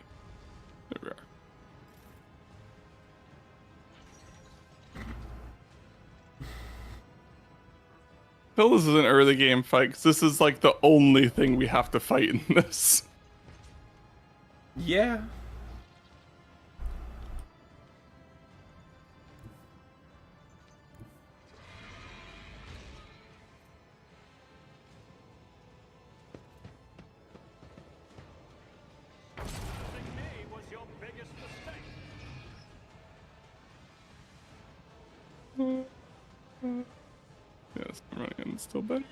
we are. Phil, this is an early game fight, 'cause this is like the only thing we have to fight in this. Yeah. Trusting me was your biggest mistake. Yes, running in still better.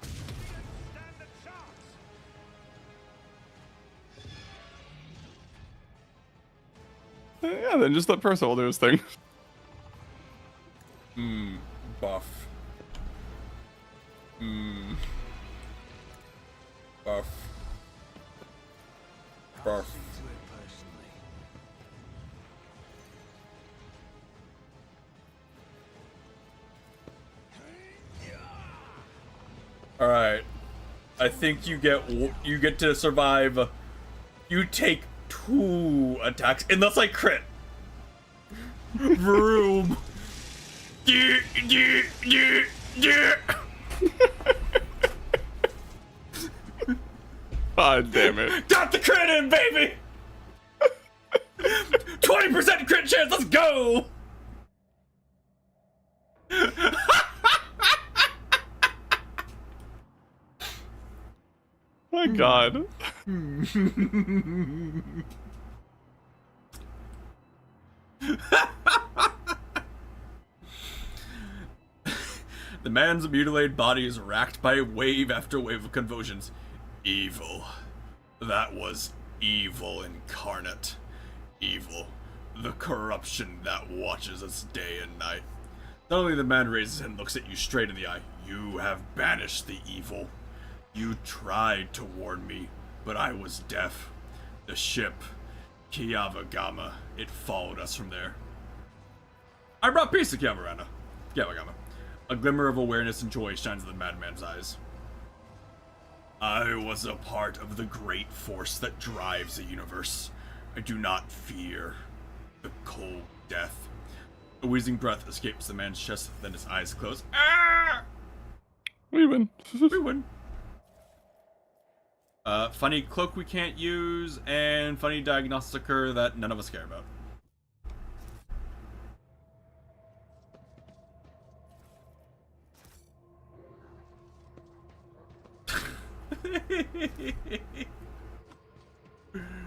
Stand a chance. Yeah, then just let Percival do his thing. Buff. Barf. To it personally. All right. I think you get to survive. You take 2 attacks unless I crit. Vroom. God damn it. Got the crit in, baby. 20% crit chance. Let's go. My God. The man's mutilated body is racked by wave after wave of convulsions. Evil. That was evil incarnate. Evil. The corruption that watches us day and night. Suddenly the man raises and looks at you straight in the eye. You have banished the evil. You tried to warn me, but I was deaf. The ship, Kiavagama, it followed us from there. I brought peace to Kiavagama. A glimmer of awareness and joy shines in the madman's eyes. I was a part of the great force that drives the universe. I do not fear the cold death. A wheezing breath escapes the man's chest, then his eyes close. Ah! We win. We win. Funny cloak we can't use, and funny diagnostiker that none of us care about.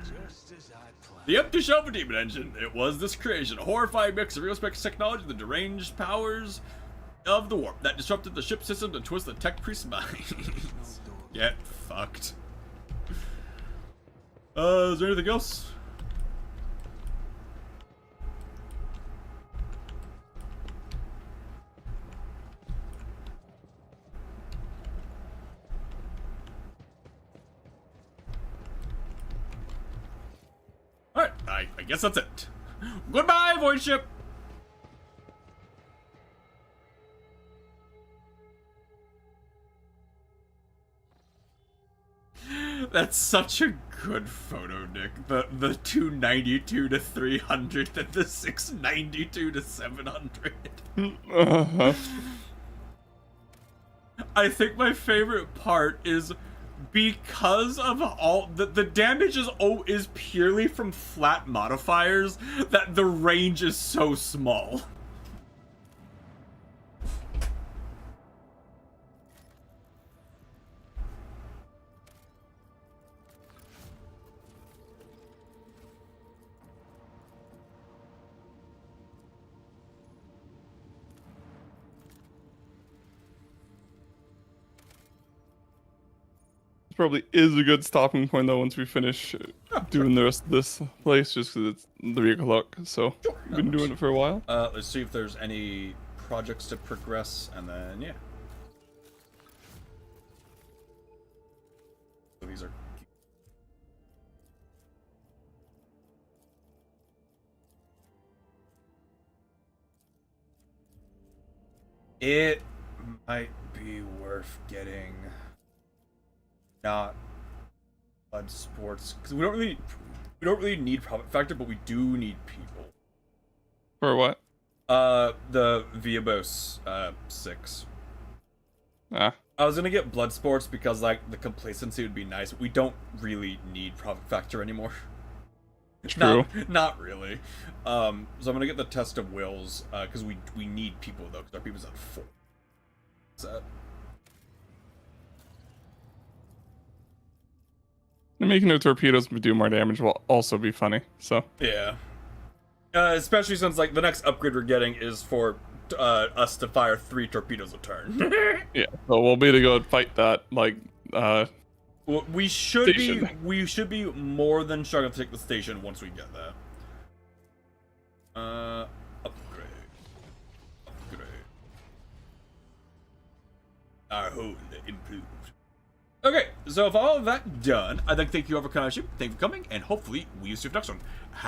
Just as I planned. The empty shell of a demon engine. It was this creation, a horrifying mix of real specs technology and the deranged powers of the warp that disrupted the ship system and twisted the tech priest's minds. Get fucked. Is there anything else? Alright, I guess that's it. Goodbye, void ship! That's such a good photo, Nick. The 292 to 300 and the 692 to 700. Uh-huh. I think my favorite part is because of all the damage is purely from flat modifiers that the range is so small. Probably is a good stopping point though once we finish doing the rest of this place, just because it's 3 o'clock. So we've been doing it for a while. Let's see if there's any projects to progress, and then yeah. So these are. It might be worth getting. Not blood sports, because we don't really need profit factor, but we do need people. For what? The Viabos 6. Ah, I was gonna get blood sports because like the complacency would be nice, but we don't really need profit factor anymore. true. Not really. So I'm gonna get the test of wills, because we need people though, because our people's at 4. So. And making the torpedoes do more damage will also be funny. So Yeah. Especially since like the next upgrade we're getting is for us to fire 3 torpedoes a turn. yeah, so we'll be to go and fight that. Like, Well, we should Station. be more than struggling to take the station once we get that. Upgrade. Our hold improved. Okay, so with all of that done, I'd like to thank you all for coming. Thank you for coming, and hopefully we use you for next one.